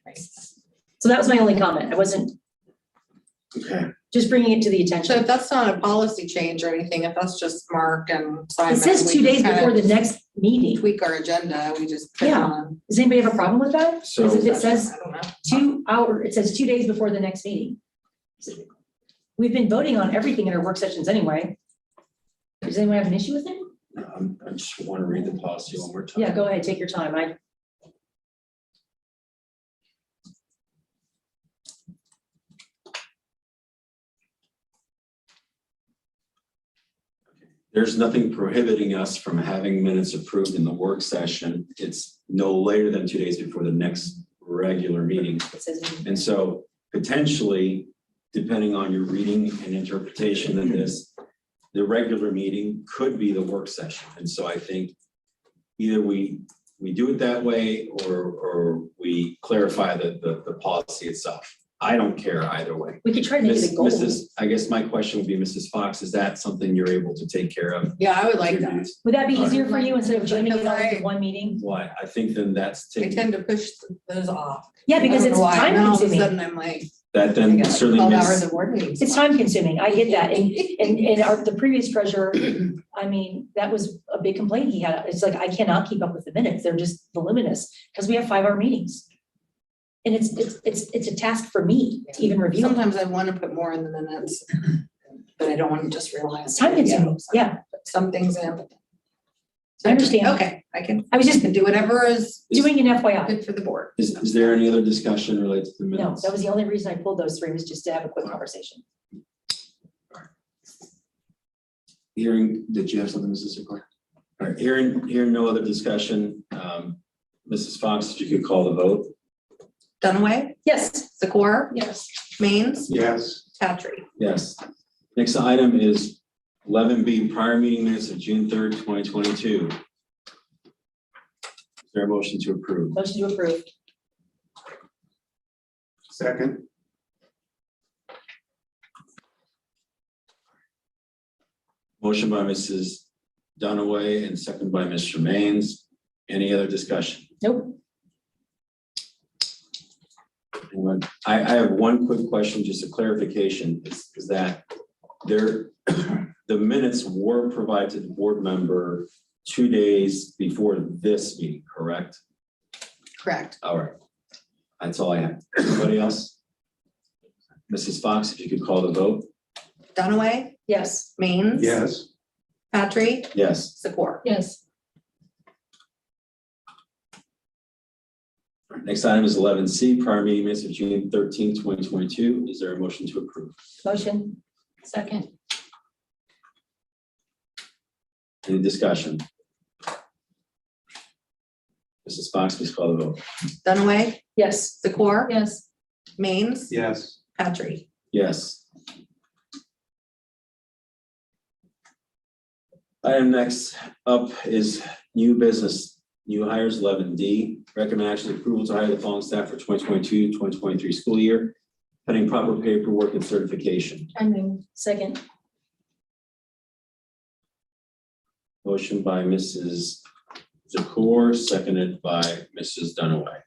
Right. So that was my only comment. I wasn't Okay, just bringing it to the So attention. if that's not a policy change or anything, if that's just Mark and Simon. It says we 2 days just kinda before the next meeting. Tweak our agenda, we just pick Yeah. on. Does anybody have a problem with that? So- Because if it says I don't know. 2 hour, it says 2 days before the next meeting. We've been voting on everything in our work sessions anyway. Does anyone have an issue with it? I just want to read the policy one more time. Yeah, go ahead, take your time. There's nothing prohibiting us from having minutes approved in the work session. It's no later than 2 days before the next regular meeting. It says, And so potentially, depending on your reading and interpretation of this, the regular meeting could be the work session. And so I think either we do it that way or we clarify the policy itself. I don't care either way. we could try to make it a goal. I guess my question would be, Mrs. Fox, is that something you're able to take care of? Yeah, I would like that. Would that be All right. easier for you instead of jamming it all Right. into one meeting? Why? I think then that's I taking, tend to push those off. Yeah, because I don't it's know why. time Now all of a consuming. sudden I'm like, that I then got like certainly 12 makes. hours of board meetings. It's time consuming. I get that. And the previous treasurer, I mean, that was a big complaint he had. It's like, I cannot keep up with the minutes. They're just voluminous because we have 5-hour meetings. And it's a task for me to even review them. Sometimes I want to put more in the minutes, but I don't want to just rely on. It's time consuming. Yeah, Some things in. I understand. Okay, I was just can do whatever is doing an FYI. good for the board. Is there any other discussion related to the No, minutes? that was the only reason I pulled those 3 was just to have a quick conversation. Hearing, did you have something, Mrs. Secor? All right, hearing no other discussion, Mrs. Fox, if you could call the vote. Dunaway, Yes. Zakor, Yes. Maines, Yes, Patry. Yes. Next item is 11B, prior meeting minutes of June 3rd, 2022. Is there a motion to approve? Motion to approve. second, Motion by Mrs. Dunaway and second by Mr. Maines. Any other discussion? Nope. Anyone? I have one quick question, just a clarification, is that there, the minutes were provided to the board member 2 days before this meeting, correct? Correct. All right. That's all I have. Anybody else? Mrs. Fox, if you could call the vote? Dunaway, Yes. Maines. yes, Patry, Yes. Zakor. Yes. Next item is 11C, prior meeting minutes of June 13th, 2022. Is there a motion to approve? Motion. Second. Any discussion? Mrs. Fox, please call the vote. Dunaway, Yes. Zakor, Yes. Maines, yes, Patry. Yes. Item next up is new business, new hires, 11D. Recommend action approval to hire the following staff for 2022-2023 school year, pending proper paperwork and certification. I mean, Second. Motion by Mrs. Zakor, seconded by Mrs. Dunaway.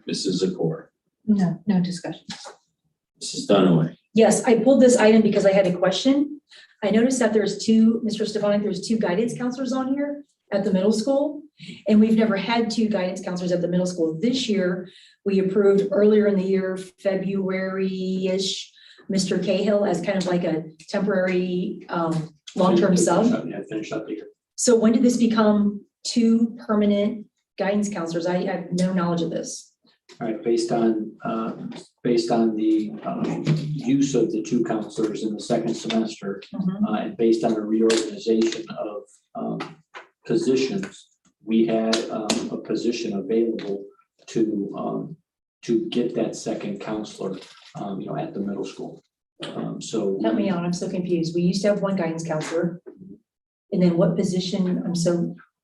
Mrs. Zakor, no discussion. Mrs. Dunaway. Yes, I pulled this item because I had a question. I noticed that there's 2, Mr. Stefanik, there's 2 guidance counselors on here at the middle school. And we've never had 2 guidance counselors at the middle school. This year, we approved earlier in the year, February-ish, Mr. Cahill as kind of like a temporary long-term sub. Yeah, finish up the year. So when did this become 2 permanent guidance counselors? I have no knowledge of this. All right, based on the use of the 2 counselors in the second semester, and based on the reorganization of positions, we had a position available to get that second counselor, at the middle school. So Help me out, I'm so confused. We used to have 1 guidance counselor. And then what position,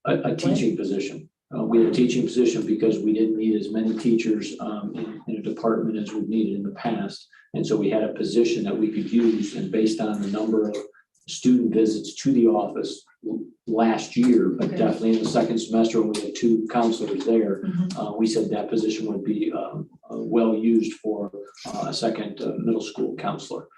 A teaching position. We had a teaching position because we didn't need as many teachers in a department as we've needed in the past. And so we had a position that we could use, and based on the number of student visits to the office last year, but Okay. definitely in the second semester, when we had 2 counselors there, Mhm. we said that position would be well used for a second middle school counselor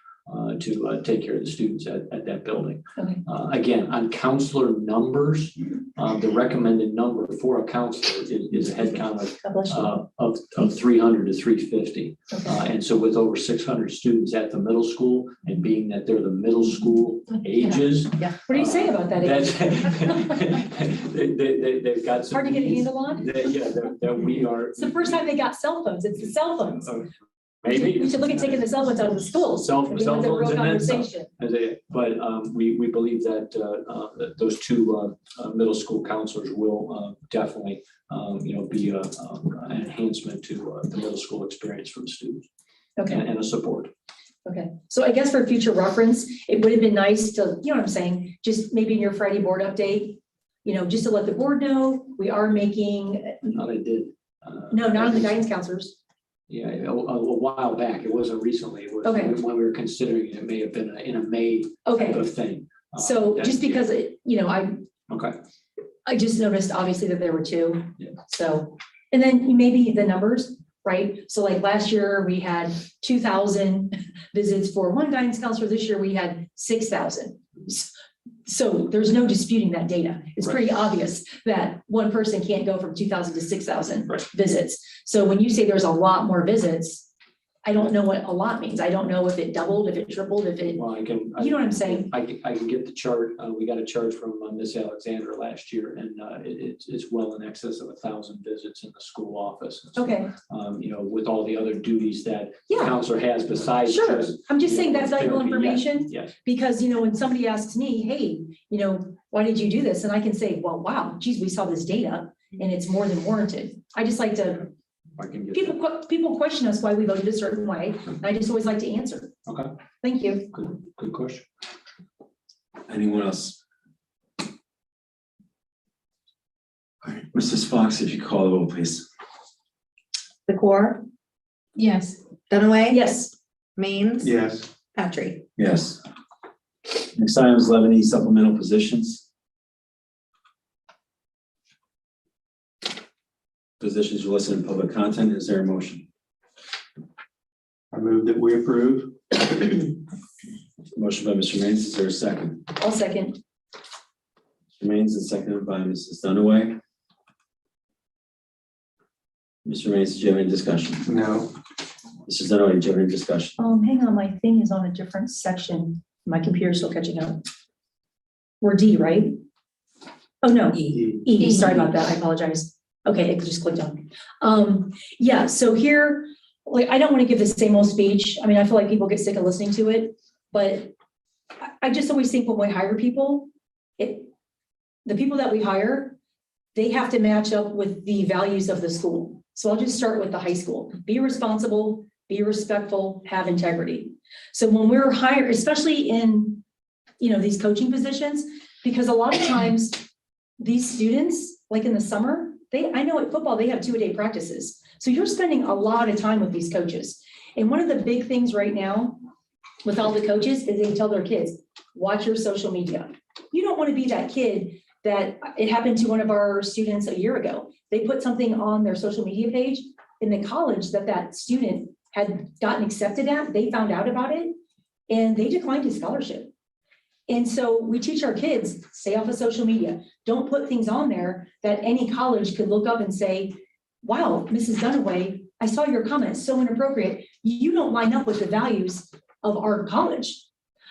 to take care of the students at that building. Okay. Again, on counselor numbers, the recommended number for a counselor is a head count God bless you. of 300 to 350. Okay. And so with over 600 students at the middle school, and being that they're the middle school ages. Yeah. What do you say about that age? They've got some. Hard to get a needs handle on? that we are. It's the first time they got cell phones. It's the cell phones. Maybe. We should look at taking the cell phones out of the schools. Cell and cell have a real phones and then some. conversation. But we believe that that those 2 middle school counselors will definitely, be an enhancement to the middle school experience for the students Okay. and a support. Okay, so I guess for future reference, it would have been nice to, you know what I'm saying, just maybe in your Friday board update, just to let the board know, we are making, How they did. no, not on the guidance counselors. Yeah, a while back. It wasn't recently. It was Okay. when we were considering it. It may have been in a May type Okay, of thing. so that- just because Okay. I just noticed obviously that there were 2. Yeah. So, and then maybe the numbers, right? So like last year, we had 2,000 visits for one guidance counselor. This year, we had 6,000. So there's no disputing that data. It's pretty obvious that one person can't go from 2,000 to 6,000 Right. visits. So when you say there's a lot more visits, I don't know what a lot means. I don't know if it doubled, if it tripled, if it, Well, I can. you know what I'm saying? I can get the chart. We got a chart from Miss Alexander last year, and it's well in excess of 1,000 visits in the school office. And so, Okay, with all the other duties that the yeah, counselor has besides. sure. just, I'm just saying that's valuable therapy. information. Yes. Because, when somebody asks me, hey, why did you do this? And I can say, well, wow, geez, we saw this data and it's more than warranted. I just like to, I can get. people question us why we voted a certain way. And I just always like to answer. Okay. Thank you. Good question. Anyone else? All right, Mrs. Fox, if you call the roll, please. The core, Yes. Dunaway. Yes, Maines. Yes, Patry. Yes. Next item is 11E supplemental positions. Positions are listed in public content. Is there a motion? I move that we approve. Motion by Mr. Maines. Is there a second? I'll second. Mr. Maines is seconded by Mrs. Dunaway. Mr. Maines, did you have any discussion? No, Mrs. Dunaway, did you have any discussion? Hang on, my thing is on a different section. My computer's still catching up. We're D, right? Oh, no, E, sorry about that, I apologize. Okay, it just clicked on. Yeah, so here, I don't want to give the same old speech. I mean, I feel like people get sick of listening to it, but I just always think when we hire people, the people that we hire, they have to match up with the values of the school. So I'll just start with the high school. Be responsible, be respectful, have integrity. So when we're hired, especially in, these coaching positions, because a lot of times these students, like in the summer, I know at football, they have 2-a-day practices. So you're spending a lot of time with these coaches. And one of the big things right now with all the coaches is they tell their kids, watch your social media. You don't want to be that kid that it happened to one of our students a year ago. They put something on their social media page in the college that student had gotten accepted at. They found out about it and they declined his scholarship. And so we teach our kids, stay off of social media. Don't put things on there that any college could look up and say, wow, Mrs. Dunaway, I saw your comment, so inappropriate. You don't line up with the values of our college.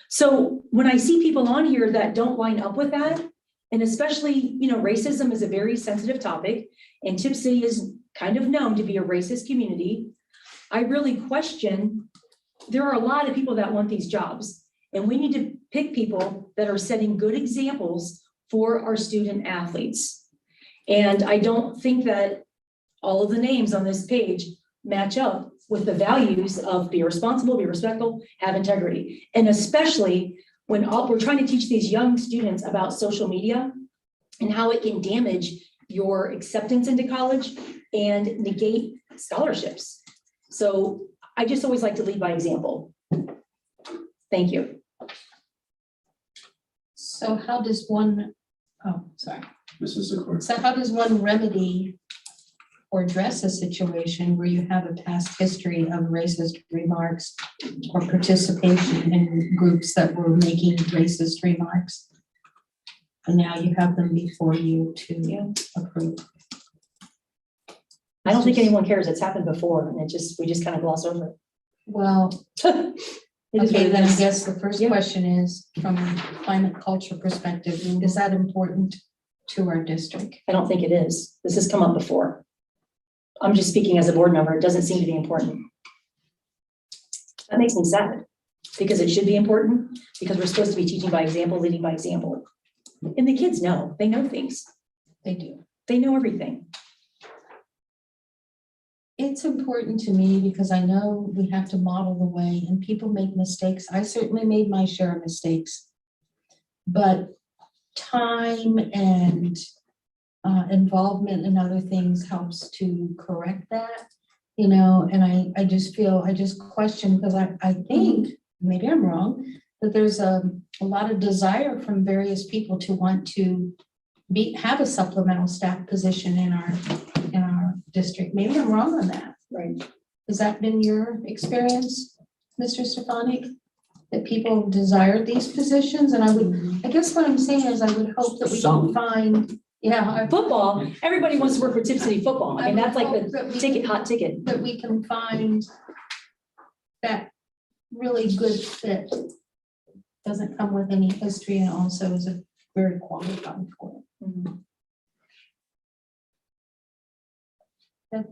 So when I see people on here that don't line up with that, and especially, racism is a very sensitive topic, and Tipp City is kind of known to be a racist community. I really question, there are a lot of people that want these jobs. And we need to pick people that are setting good examples for our student athletes. And I don't think that all of the names on this page match up with the values of be responsible, be respectful, have integrity. And especially when we're trying to teach these young students about social media, and how it can damage your acceptance into college and negate scholarships. So I just always like to lead by example. Thank you. So how does one, oh, sorry. Mrs. Zakor. So how does one remedy or address a situation where you have a past history of racist remarks or participation in groups that were making racist remarks? And now you have them before you to approve. I don't think anyone cares. It's happened before and we just kind of gloss over it. Well, It is what okay, it then I is. guess the first Yeah. question is, from a climate culture perspective, is that important to our district? I don't think it is. This has come up before. I'm just speaking as a board member. It doesn't seem to be important. That makes me sad because it should be important because we're supposed to be teaching by example, leading by example. And the kids know, they know things. They do. They know everything. It's important to me because I know we have to model the way and people make mistakes. I certainly made my share of mistakes. But time and involvement in other things helps to correct that, you know, and I just question, because I think, maybe I'm wrong, that there's a lot of desire from various people to want to have a supplemental staff position in our district. Maybe I'm wrong on that. Right. Has that been your experience, Mr. Stefanik? That people desired these positions? And I guess what I'm saying is I would hope that we Some. can find, Football, everybody wants to work for Tipp City football. I mean, that's like the hot ticket. that we can find that really good fit. Doesn't come with any history and also is a very qualified for it. Mhm.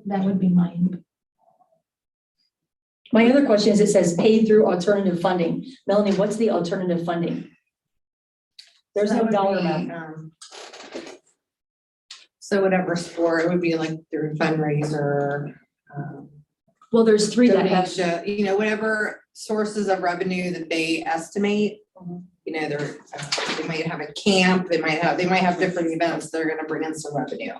That would be my input. My other question is, it says paid through alternative funding. Melanie, what's the alternative funding? There's So that no would dollar be, amount. So whatever sport, it would be like through fundraiser, Well, there's three that have, donation, you know, whatever sources of revenue that they estimate. Mhm. You know, they might have a camp, they might have different events, they're gonna bring in some revenue.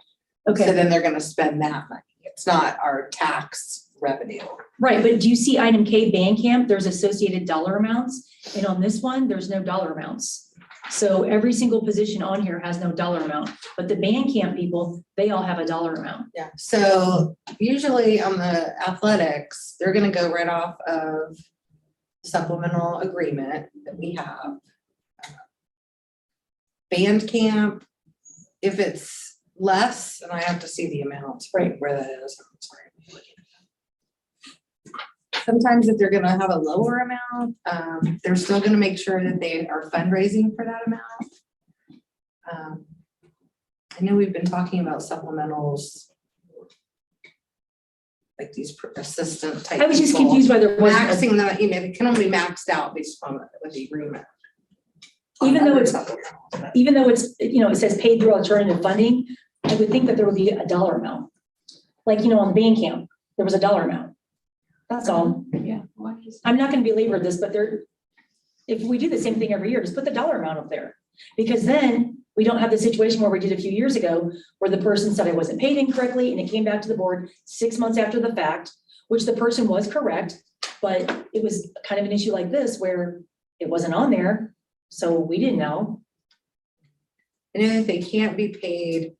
So okay, then they're gonna spend that money. It's not our tax revenue. right, but do you see item K, band camp? There's associated dollar amounts. And on this one, there's no dollar amounts. So every single position on here has no dollar amount, but the band camp people, they all have a dollar amount. Yeah, so usually on the athletics, they're gonna go right off of supplemental agreement that we have. Band camp, if it's less, and I have to see the amount, Right. where that is, I'm sorry. I'm looking at that. Sometimes if they're gonna have a lower amount, they're still gonna make sure that they are fundraising for that amount. I know we've been talking about supplementals, like these assistant type. I was just people. confused why there wasn't, Maxing that, you know, they can only be maxed out based on what the agreement. Even though it's- Supplementals. even though it's, you know, it says paid through alternative funding, I would think that there would be a dollar amount. Like, you know, on the band camp, there was a dollar amount. That's all. Yeah. Why is I'm not gonna belabor this, but if we do the same thing every year, just put the dollar amount up there. Because then we don't have the situation where we did a few years ago, where the person said I wasn't paid incorrectly, and it came back to the board 6 months after the fact, which the person was correct, but it was kind of an issue like this where it wasn't on there, so we didn't know. And then if they can't be paid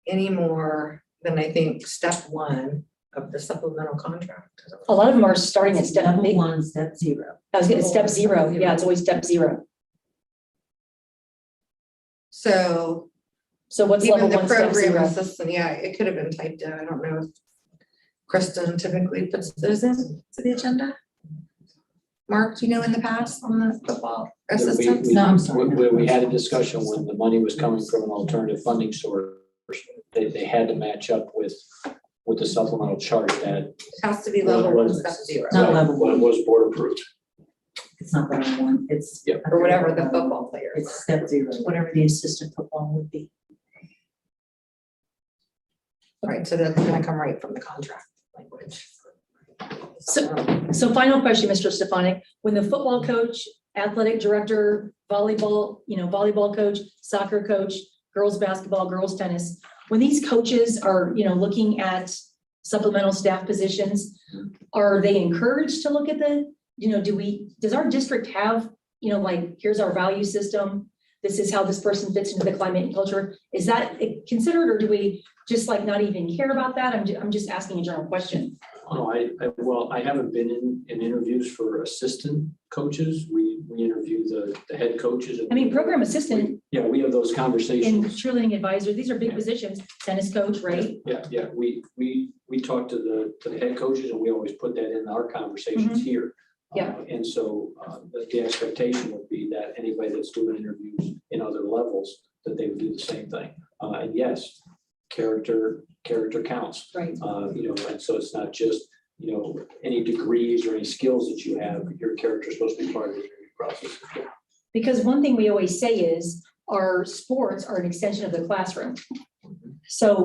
any more than I think step 1 of the supplemental contract. A lot of them are starting at step, Level I 1, step 0. was getting step 0, yeah, it's always step 0. So So what's level even the 1, step program 0? assistant, yeah, it could have been typed in. I don't know if Kristen typically puts those in to the agenda. Mark, do you know in the past on the football assistant? No, I'm sorry. We had a discussion when the money was coming from an alternative funding source. They had to match up with the supplemental chart that. It has to be level 1, step 0. Not level When it was board approved. It's not level 1, it's. Yep. Or whatever the football player is. It's step 0, whatever the assistant football would be. Right, so that's gonna come right from the contract language. So final question, Mr. Stefanik, when the football coach athletic director, volleyball, volleyball coach, soccer coach, girls basketball, girls tennis. When these coaches are, looking at supplemental staff positions, are they encouraged to look at does our district have, here's our value system, this is how this person fits into the climate and culture? Is that considered, or do we just not even care about that? I'm just asking a general question. Oh, I haven't been in interviews for assistant coaches. We interview the head coaches. I mean, program assistant Yeah, we have those and conversations. cheerleading advisor, these are big positions, tennis coach, right? Yeah, we talk to the head coaches, and we always put that in our conversations here. Yeah. And so the expectation would be that anybody that's doing interviews in other levels, that they would do the same thing. And yes, character counts. Right. And so it's not just, any degrees or any skills that you have, your character is supposed to be part of the interview process. Because one thing we always say is our sports are an extension of the classroom. So,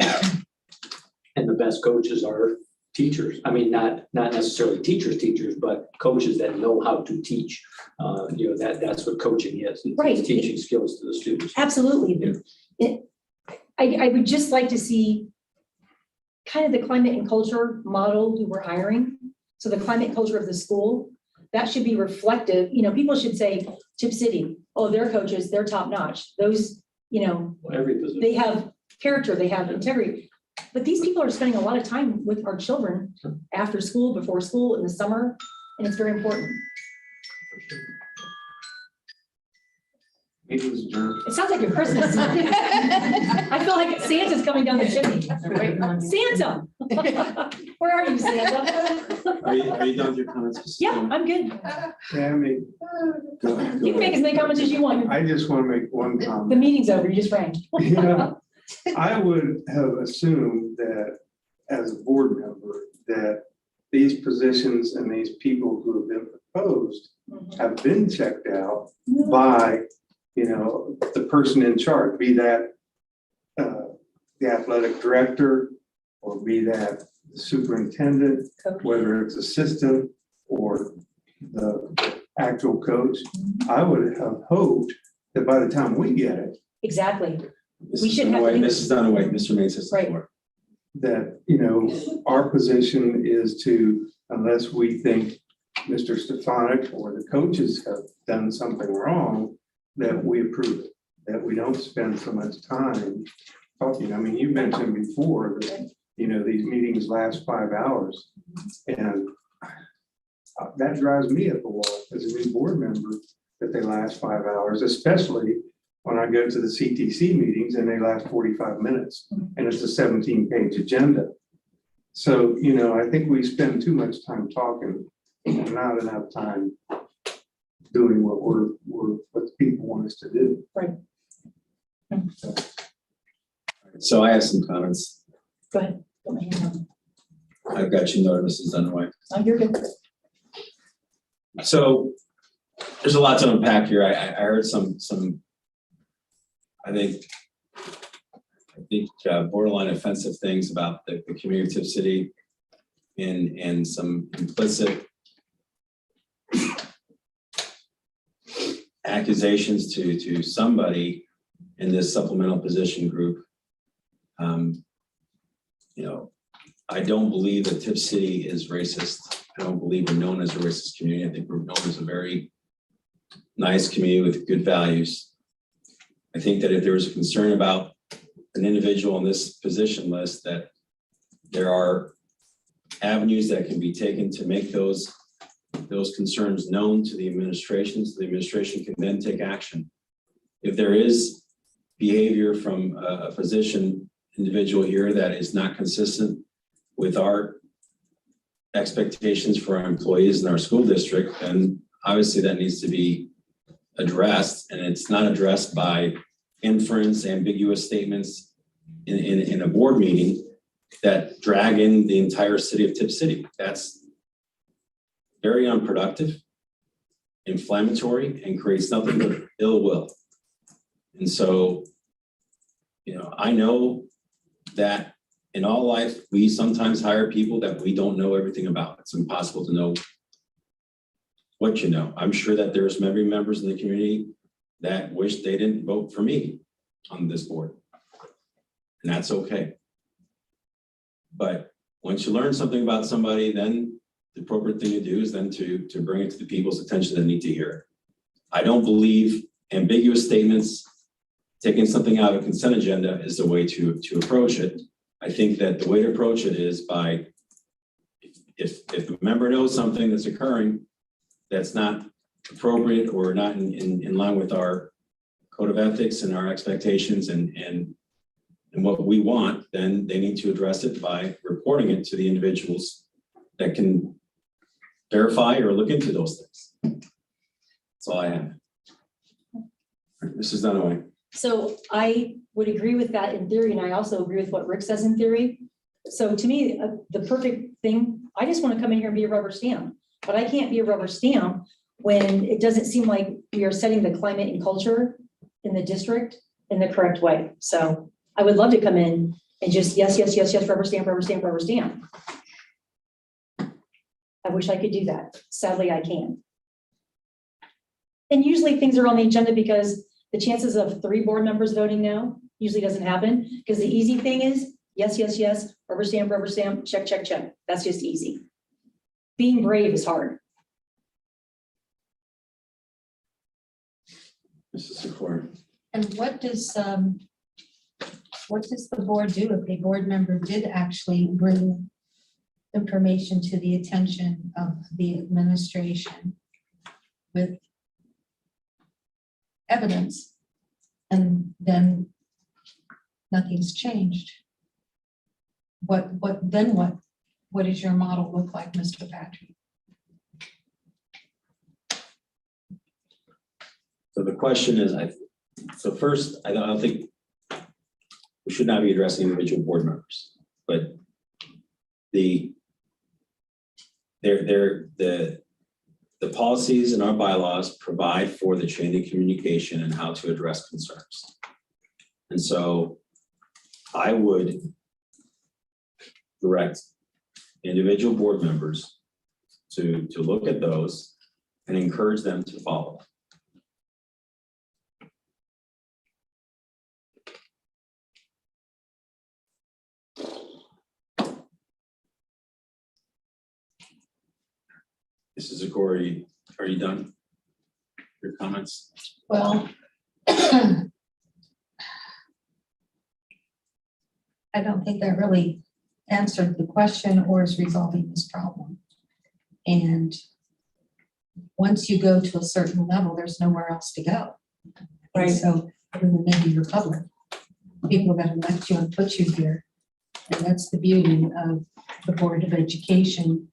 And the best coaches are teachers. I mean, not necessarily teachers, but coaches that know how to teach. That's what coaching is. It's Right. teaching skills to the students. absolutely. I would just like to see kind of the climate and culture model who we're hiring. So the climate and culture of the school, that should be reflective. People should say, Tipp City, oh, their coaches, they're top notch. Those, Well, every position. they have character, they have integrity. But these people are spending a lot of time with our children after school, before school, in the summer, and it's very important. Meeting's adjourned. It sounds like your Christmas. I feel like Santa's coming down the chimney. Santa! Where are you, Santa? Are you done with your comments? Yeah, I'm good. Tammy, Go You can make as many comments as you want. I just want to make one The comment. meeting's over, you just rang. Yeah, I would have assumed that as a board member, that these positions and these people who have been proposed have been checked out by, the person in charge, be that the athletic director, or be that the superintendent, whether it's assistant or the actual coach. I would have hoped that by the time we get it, Exactly. Mrs. We should have Dunaway, to- Mrs. Dunaway, Mr. Mays has the Right. floor. that, our position is to, unless we think Mr. Stefanik or the coaches have done something wrong, that we approve it, that we don't spend so much time talking. I mean, you mentioned before that, these meetings last 5 hours. And that drives me up the wall as a new board member, that they last 5 hours, especially when I go to the CTC meetings and they last 45 minutes and it's a 17-page agenda. So, I think we spend too much time talking and not enough time doing what what the people want us to do. So I have some comments. Go ahead. Put my hand on. I've got you noted, Mrs. Dunaway. Oh, you're good. So there's a lot to unpack here. I heard some, I think borderline offensive things about the community of Tipp City and some implicit accusations to somebody in this supplemental position group. I don't believe that Tipp City is racist. I don't believe we're known as a racist community. I think we're known as a very nice community with good values. I think that if there was a concern about an individual on this position list, that there are avenues that can be taken to make those concerns known to the administration, so the administration can then take action. If there is behavior from a position individual here that is not consistent with our expectations for our employees in our school district, then obviously that needs to be addressed, and it's not addressed by inference, ambiguous statements in a board meeting that drag in the entire city of Tipp City. That's very unproductive, inflammatory, and creates nothing but ill will. And so, I know that in all life, we sometimes hire people that we don't know everything about. It's impossible to know what you know. I'm sure that there's maybe members in the community that wish they didn't vote for me on this board. And that's okay. But once you learn something about somebody, then the appropriate thing to do is then to bring it to the people's attention that need to hear it. I don't believe ambiguous statements, taking something out of a consent agenda is the way to approach it. I think that the way to approach it is by, if the member knows something that's occurring that's not appropriate or not in line with our code of ethics and our expectations and what we want, then they need to address it by reporting it to the individuals that can verify or look into those things. That's all I have. Mrs. Dunaway. So I would agree with that in theory, and I also agree with what Rick says in theory. So to me, the perfect thing, I just want to come in here and be a rubber stamp, but I can't be a rubber stamp when it doesn't seem like we are setting the climate and culture in the district in the correct way. So I would love to come in and just yes, yes, yes, yes, rubber stamp, rubber stamp, rubber stamp. I wish I could do that. Sadly, I can't. And usually things are on the agenda because the chances of 3 board members voting no usually doesn't happen, because the easy thing is yes, yes, yes, rubber stamp, check, check, check. That's just easy. Being brave is hard. Mrs. Secor. And what does the board do if a board member did actually bring information to the attention of the administration with evidence, and then nothing's changed? What does your model look like, Mr. Patrick? So the question is, so first, I don't think we should not be addressing individual board members, but the policies and our bylaws provide for the chain of communication and how to address concerns. And so I would direct individual board members to look at those and encourage them to follow. Mrs. Zakori, are you done? Your comments? Well, I don't think that really answered the question or is resolving this problem. And once you go to a certain level, there's nowhere else to go. Right. So other than maybe your public, people that elect you and put you here. And that's the beauty of the Board of Education.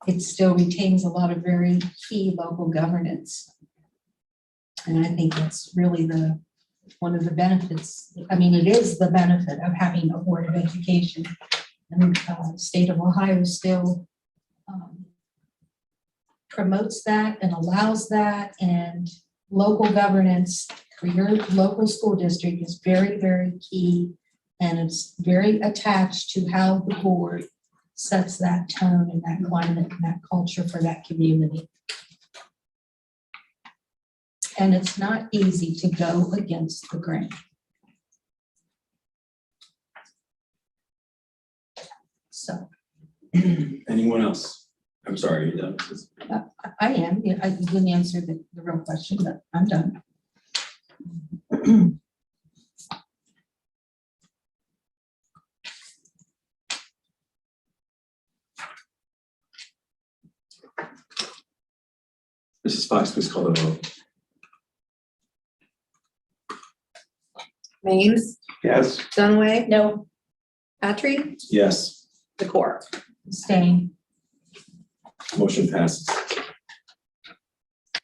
It still retains a lot of very key local governance. And I think that's really one of the benefits. I mean, it is the benefit of having a Board of Education. And the state of Ohio still promotes that and allows that, and local governance for your local school district is very, very key. And it's very attached to how the board sets that tone and that climate and that culture for that community. And it's not easy to go against the grain. So. Anyone else? I'm sorry, you're done. I am. I didn't answer the real question, but I'm done. Mrs. Fox, please call the vote. Maines, Yes. Dunaway, No, Patry, Yes, Zakor. Staying. motion passes.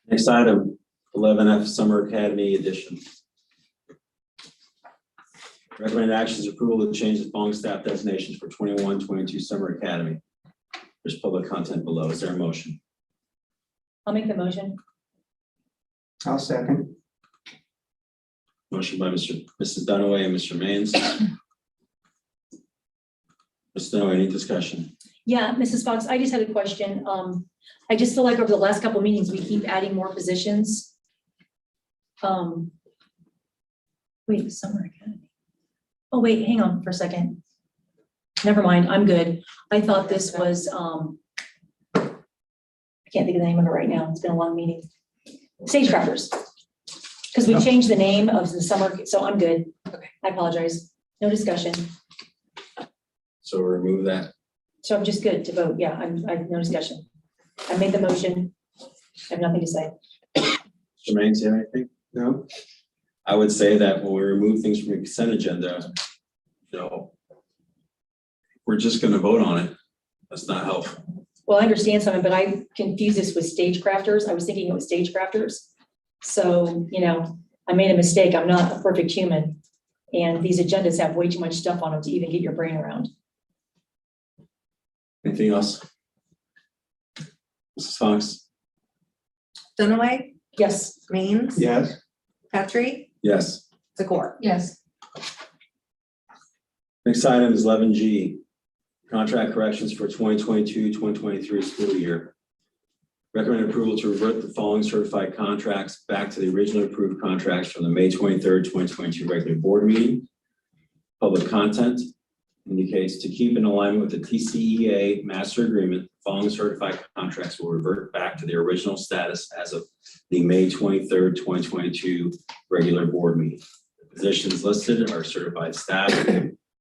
Next item, 11F Summer Academy Edition. Recommended actions approval to change the following staff designations for 21-22 Summer Academy. There's public content below. Is there a motion? I'll make the motion. I'll second. Motion by Mrs. Dunaway and Mr. Maines. Mr. Dunaway, any discussion? Yeah, Mrs. Fox, I just had a question. I just feel like over the last couple meetings, we keep adding more positions. Wait, summer academy. Oh, wait, hang on for a second. Never mind, I'm good. I thought this was, I can't think of the name of it right now. It's been a long meeting. Stagecrafters. Because we changed the name of the summer, so I'm good. Okay. I apologize. No discussion. So remove that. So I'm just good to vote. Yeah, I have no discussion. I made the motion. I have nothing to say. Jermaine, say anything? No, I would say that when we remove things from the consent agenda, we're just gonna vote on it. That's not helpful. Well, I understand something, but I confused this with Stagecrafters. I was thinking it was Stagecrafters. So, I made a mistake. I'm not a perfect human. And these agendas have way too much stuff on them to even get your brain around. Anything else? Mrs. Fox? Dunaway, Yes, Maines. yes, Patrick, Yes. Zakor. Yes, Next item is 11G, contract corrections for 2022-2023 school year. Recommend approval to revert the following certified contracts back to the originally approved contracts from the May 23rd, 2022 regular board meeting. Public content indicates to keep in alignment with the TCEA master agreement, the following certified contracts will revert back to their original status as of the May 23rd, 2022 regular board meeting. The positions listed are certified staff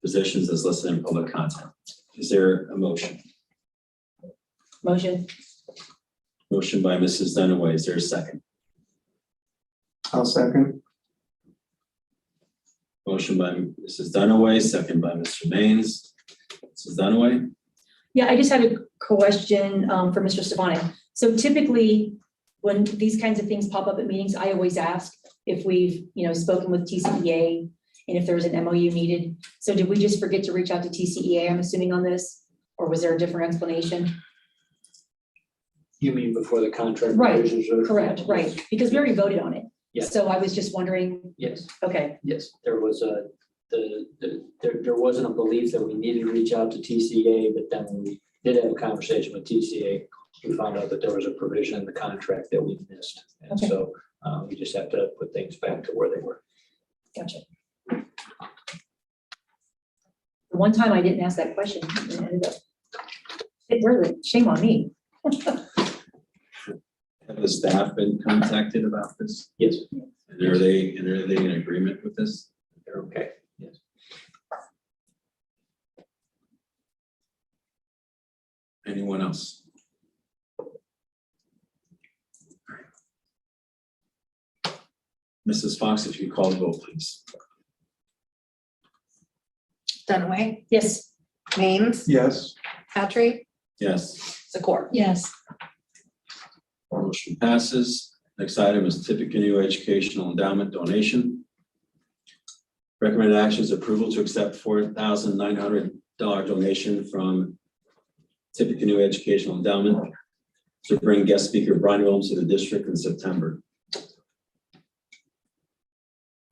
positions as listed in public content. Is there a motion? motion. Motion by Mrs. Dunaway. Is there a second? I'll second. Motion by Mrs. Dunaway, second by Mr. Maines. Mrs. Dunaway? Yeah, I just had a question for Mr. Stefanik. So typically, when these kinds of things pop up at meetings, I always ask if we've, spoken with TCEA and if there was an MOU needed. So did we just forget to reach out to TCEA, I'm assuming, on this? Or was there a different explanation? You mean before the contract? Right, revisions are- Correct, right, because we already voted on it. Yes. So I was just wondering, Yes, okay, yes, there was there wasn't a belief that we needed to reach out to TCA, but then when we did have a conversation with TCA, we found out that there was a provision in the contract that we missed. And Okay. so we just have to put things back to where they were. gotcha. The one time I didn't ask that question, it ended up, shame on me. Have the staff been contacted about this? Yes, And are they in agreement with this? they're okay, yes. Anyone else? Mrs. Fox, if you call the vote, please. Dunaway, Yes, Maines, Yes, Patrick, Yes. Zakor. yes, Motion passes. Next item is Tippecanoe New Educational Endowment donation. Recommended action is approval to accept $4,900 donation from Tippecanoe New Educational Endowment to bring guest speaker Brian Williams to the district in September.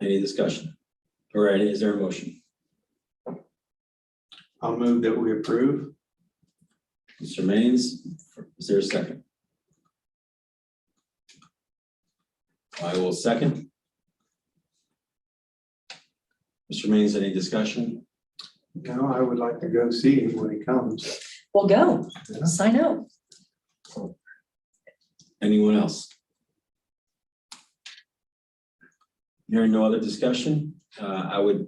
Any discussion? All right, is there a motion? I'll move that we approve. Mr. Maines, is there a second? I will second. Mr. Maines, any discussion? No, I would like to go see him when he comes. well, go, Yeah. sign up. Anyone else? Hearing no other discussion, I would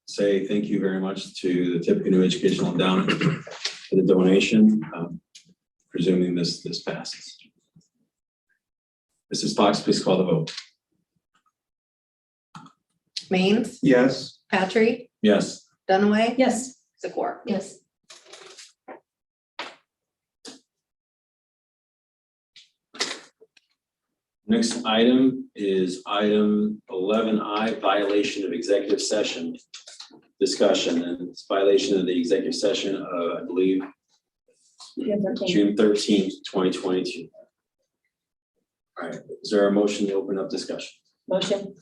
say thank you very much to the Tippecanoe New Educational Endowment for the donation, presuming this passes. Mrs. Fox, please call the vote. Maines, Yes, Patrick, Yes. Dunaway, Yes, Zakor. yes. Next item is item 11I, violation of executive session discussion, and it's violation of the executive session of, I believe, yeah, 13. June 13th, 2022. All right, is there a motion to open up discussion? Motion,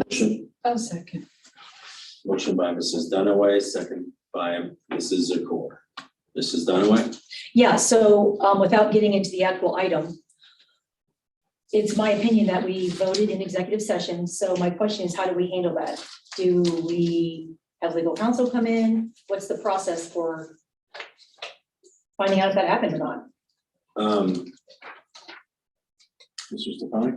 Motion, Oh, second. motion by Mrs. Dunaway, second by Mrs. Zakor. Mrs. Dunaway? Yeah, so without getting into the actual item, it's my opinion that we voted in executive session. So my question is, how do we handle that? Do we have legal counsel come in? What's the process for finding out if that happened or not? Mr. Stefanik?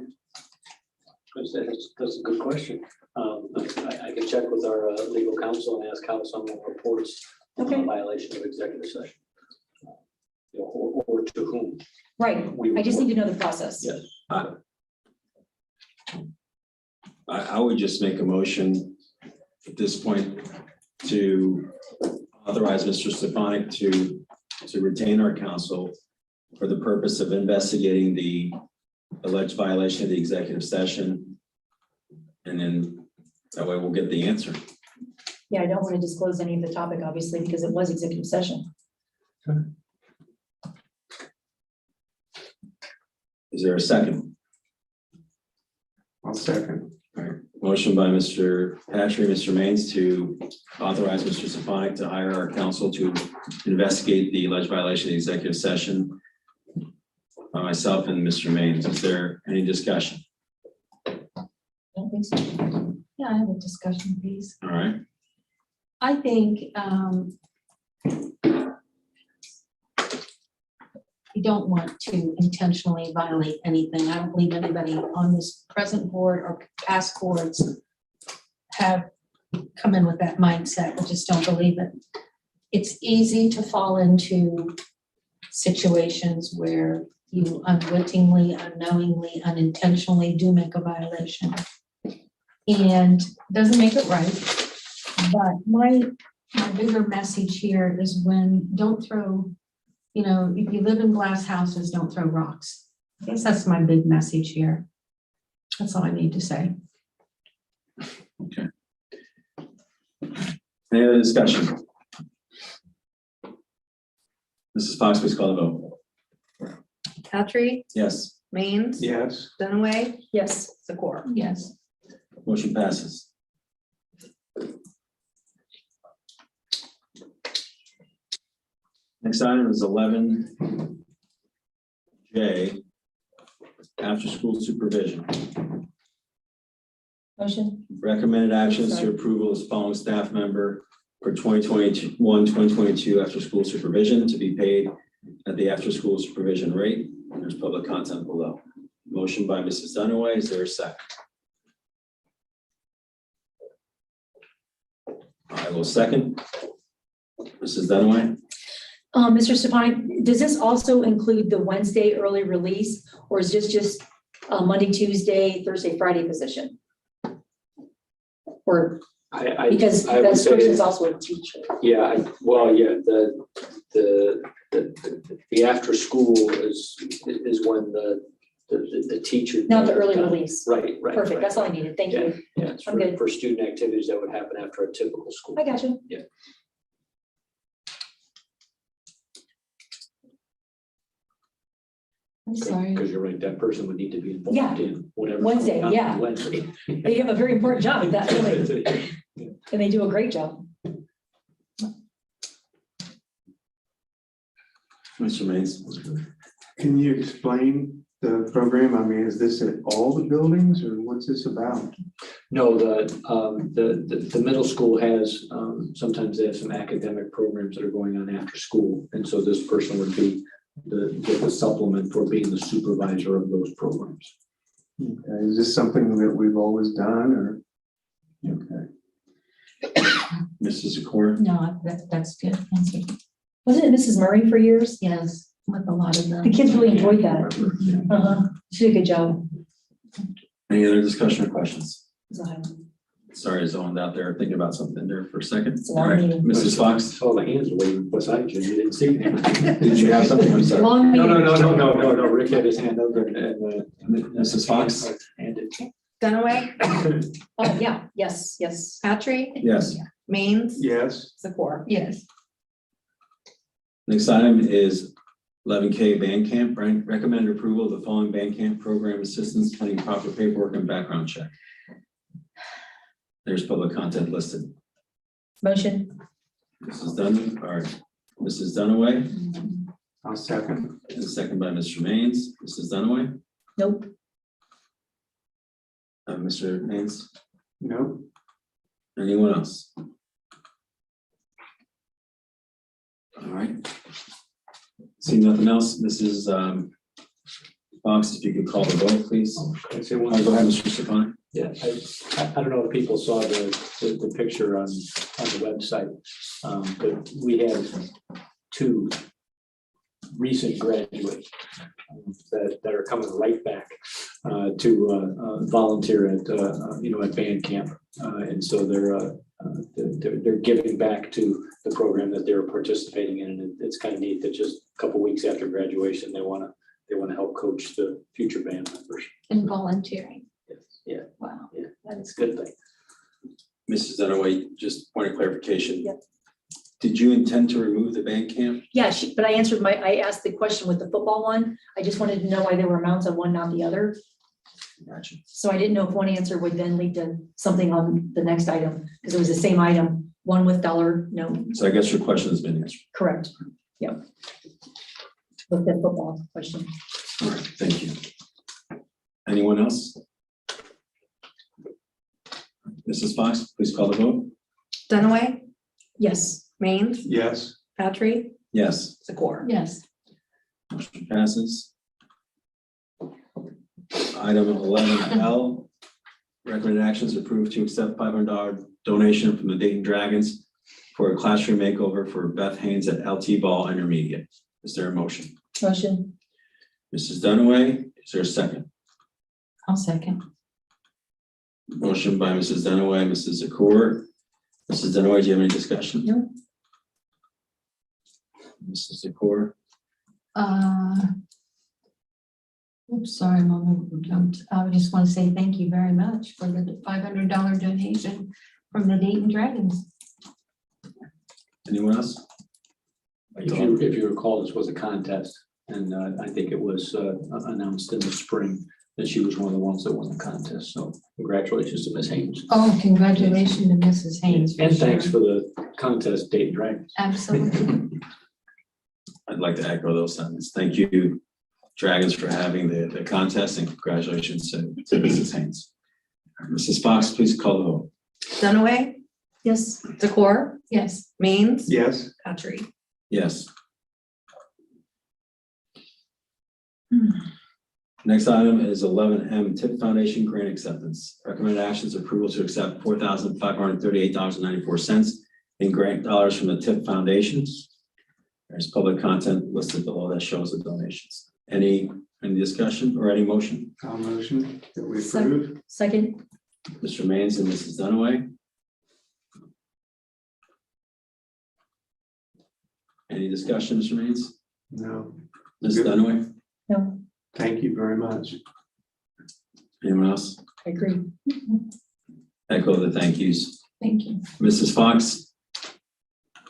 That's a good question. I can check with our legal counsel and ask how someone reports Okay. a violation of executive session. Or to whom. Right, I just need to know the process. Yes. I would just make a motion at this point to authorize Mr. Stefanik to retain our counsel for the purpose of investigating the alleged violation of the executive session. And then that way we'll get the answer. Yeah, I don't want to disclose any of the topic, obviously, because it was executive session. Is there a second? I'll second. All right, motion by Mr. Patry, Mr. Maines to authorize Mr. Stefanik to hire our counsel to investigate the alleged violation of the executive session by myself and Mr. Maines. Is there any discussion? I don't think so. Yeah, I have a discussion, please. All right, I think you don't want to intentionally violate anything. I don't believe anybody on this present board or past boards have come in with that mindset. I just don't believe it. It's easy to fall into situations where you unwittingly, unknowingly, unintentionally do make a violation. And doesn't make it right. But my bigger message here is don't throw, if you live in glass houses, don't throw rocks. I guess that's my big message here. That's all I need to say. any other discussion? Mrs. Fox, please call the vote. Patry, Yes, Maines, Yes, Dunaway, Yes, Zakor. Yes. motion passes. Next item is 11J, after-school supervision. motion, Recommended actions to approval as following staff member for 2021-2022 after-school supervision to be paid at the after-school supervision rate. There's public content below. Motion by Mrs. Dunaway. Is there a second? I will second. Mrs. Dunaway? Mr. Stefanik, does this also include the Wednesday early release, or is this just Monday, Tuesday, Thursday, Friday position? Or, because I would this say- person's also a teacher. Yeah, the after school is when the teacher. Not the early release. Right. Perfect, that's all I needed, thank you. Yeah, it's I'm good. for student activities that would happen after a typical school. I got you. Yeah. I'm sorry. Because you're right, that person would need to be Yeah. involved in whatever. Wednesday, yeah. Wednesday. They have a very important job at that, and they do a great job. Mr. Mays? can you explain the program? I mean, is this at all the buildings or what's this about? No, the middle school has, sometimes they have some academic programs that are going on after school. And so this person would be the supplement for being the supervisor of those programs. Okay, is this something that we've always done or? Okay. Mrs. Zakor? No, that's good. Answer. Wasn't it Mrs. Murray for years? Yes, with a lot of them. The kids really enjoyed that. She did a good job. Any other discussion or questions? Sorry, I zoned out there thinking about something there for a second. It's a long All right, meeting. Mrs. Fox, All the hands were waving beside you, you didn't see them. did you have something? I'm sorry. Long No, meeting. no, Rick had his hand over and. Mrs. Fox? Handed. Dunaway, Oh, yeah, yes. Patry, Yes. Maines, Yes, Zakor. Yes. Next item is 11K band camp. Recommended approval of the following band camp program assistance pending proper paperwork and background check. There's public content listed. Motion, Mrs. Dunn, or Mrs. Dunaway, I'll second. and a second by Mr. Maines. Mrs. Dunaway, Nope. Mr. Maines, No, anyone else? All right. Seeing nothing else, Mrs. Fox, if you could call the vote, please. Can I say Go one? ahead, Mr. Stefanik. Yeah, I don't know if people saw the picture on the website, but we have two recent graduates that are coming right back to volunteer at band camp. And so they're giving back to the program that they're participating in. And it's kind of neat that just a couple weeks after graduation, they want to help coach the future band members. And volunteering. Yeah, Wow. yeah, that's a good thing. Mrs. Dunaway, just point of clarification. Yep. Did you intend to remove the band camp? Yeah, but I asked the question with the football one. I just wanted to know why there were amounts on one, not the other. Gotcha. So I didn't know if one answer would then lead to something on the next item, because it was the same item, one with dollar, no, So I guess your question has been answered. correct. Yep. With the football question. All right, thank you. Anyone else? Mrs. Fox, please call the vote. Dunaway, Yes. Maines, yes, Patry, Yes, Zakor. Yes. motion passes. Item 11L, recommended actions approved to accept $500 donation from the Dayton Dragons for a classroom makeover for Beth Haynes at LT Ball Intermediate. Is there a motion? Motion. Mrs. Dunaway, is there a second? I'll second. Motion by Mrs. Dunaway, Mrs. Zakor. Mrs. Dunaway, do you have any discussion? No. Mrs. Zakor, Oops, sorry, Mama jumped. I just want to say thank you very much for the $500 donation from the Dayton Dragons. anyone else? If you recall, this was a contest, and I think it was announced in the spring that she was one of the ones that won the contest. So congratulations to Ms. Haynes. Oh, congratulations to Mrs. Haynes. And thanks for the contest, Dayton Dragons. Absolutely. I'd like to echo those sentiments. Thank you, Dragons, for having the contest, and congratulations to Mrs. Haynes. Mrs. Fox, please call the vote. Dunaway, Yes. Zakor, Yes. Maines, yes, Patry. Yes. Next item is 11M Tipp Foundation Grant Acceptance. Recommended actions approval to accept $4,538.94 in grant dollars from the Tipp Foundation. There's public content listed below that shows the donations. Any discussion or any motion? I'll motion that we approve. Second. Mr. Maines and Mrs. Dunaway. Any discussion, Mr. Maines? No, Mrs. Good. Dunaway? No, thank you very much. Anyone else? I agree. Echo the thank yous. Thank you. Mrs. Fox?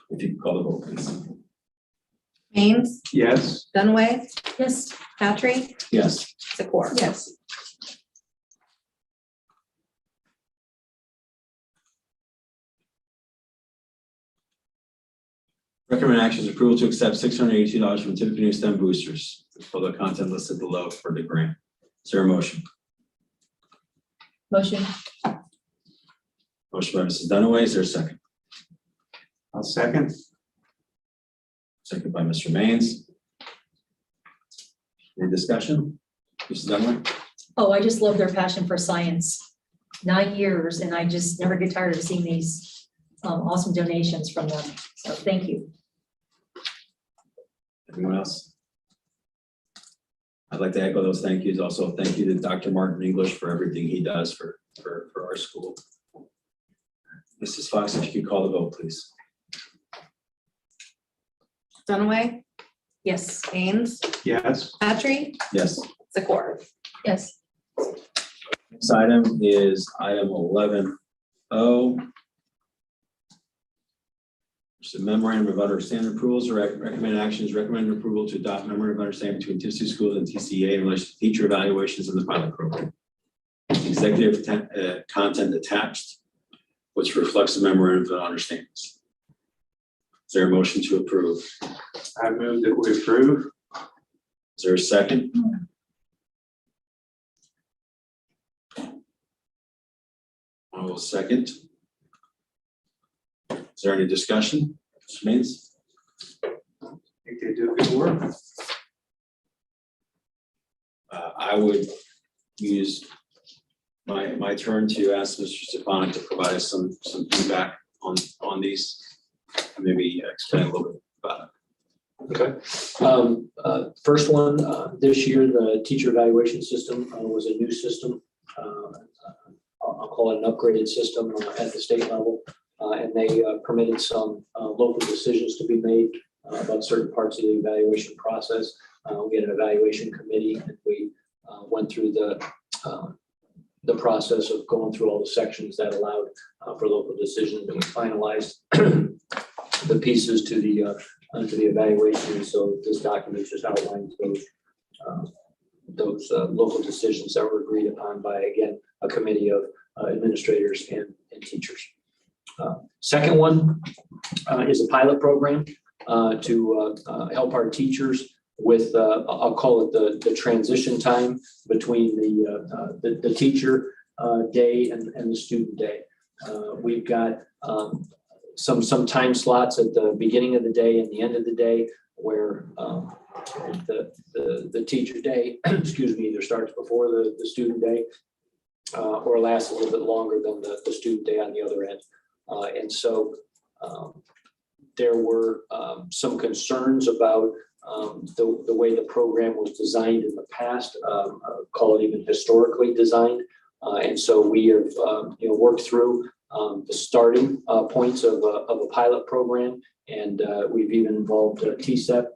If you could call the vote, please. Maines, Yes, Dunaway, Yes. Patry, Yes. Zakor. Yes. Recommend actions approval to accept $682 from Tiffany STEM Boosters. Public content listed below for the grant. Is there a motion? Motion. Motion by Mrs. Dunaway. Is there a second? I'll second. Second by Mr. Maines. Any discussion? Mrs. Dunaway? Oh, I just love their passion for science. 9 years, and I just never get tired of seeing these awesome donations from them. So thank you. Anyone else? I'd like to echo those thank yous. Also, thank you to Dr. Martin English for everything he does for our school. Mrs. Fox, if you could call the vote, please. Dunaway, Yes. Maines, Yes, Patry, Yes. Zakor. Yes. Next item is item 11O. It's a memorandum of understanding approvals or recommended actions, recommended approval to adopt memorandum of understanding between Tennessee Schools and TCA in relation to teacher evaluations in the pilot program. Executive content attached, which reflects the memorandum of understandings. Is there a motion to approve? I move that we approve. Is there a second? I will second. Is there any discussion? Mr. Means? I think they do good work. I would use my turn to ask Mr. Stefanik to provide us some feedback on these. And maybe explain a little bit about it. Okay. First one, this year, the teacher evaluation system was a new system. I'll call it an upgraded system at the state level. And they permitted some local decisions to be made about certain parts of the evaluation process. We had an evaluation committee, and we went through the process of going through all the sections that allowed for local decisions, and we finalized the pieces to the evaluation. So this document just outlines those local decisions that were agreed upon by, again, a committee of administrators and teachers. Second one is a pilot program to help our teachers with, I'll call it the transition time between the teacher day and the student day. We've got some time slots at the beginning of the day and the end of the day where the teacher day, excuse me, either starts before the student day or lasts a little bit longer than the student day on the other end. And so there were some concerns about the way the program was designed in the past, call it even historically designed. And so we have worked through the starting points of a pilot program, and we've even involved TCEP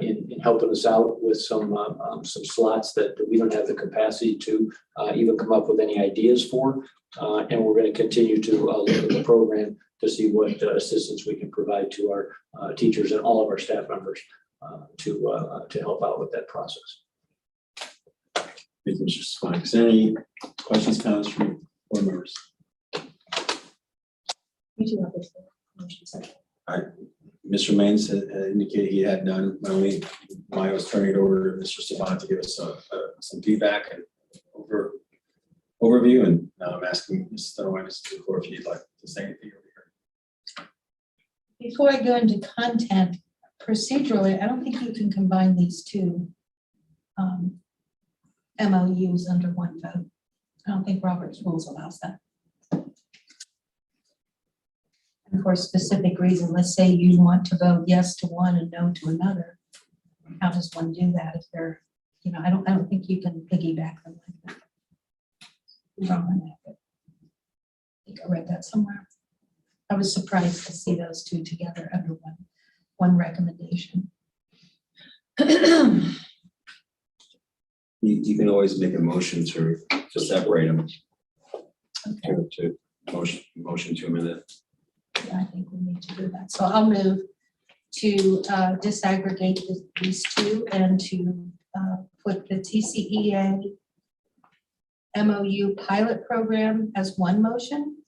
in helping us out with some slots that we don't have the capacity to even come up with any ideas for. And we're going to continue to look at the program to see what assistance we can provide to our teachers and all of our staff members to help out with that process. Thank you, Mr. Stefanik. Is there any questions, comments from board members? You do have this motion second. Mr. Maines had indicated he had none. I was turning it over to Mr. Stefanik to give us some feedback and overview, and now I'm asking Ms. Dunaway, Mr. Decor, if you'd like to say anything over here. Before I go into content, procedurally, I don't think you can combine these two MOUs under one vote. I don't think Robert's rules allows that. And for a specific reason, let's say you want to vote yes to one and no to another. How does one do that if they're, I don't think you can piggyback them like that. Wrong on that, but I think I read that somewhere. I was surprised to see those two together under one recommendation. You can always make a motion to separate them. To motion to amend it. Yeah, I think we need to do that. So I'll move to disaggregate these two and to put the TCEA MOU pilot program as one motion.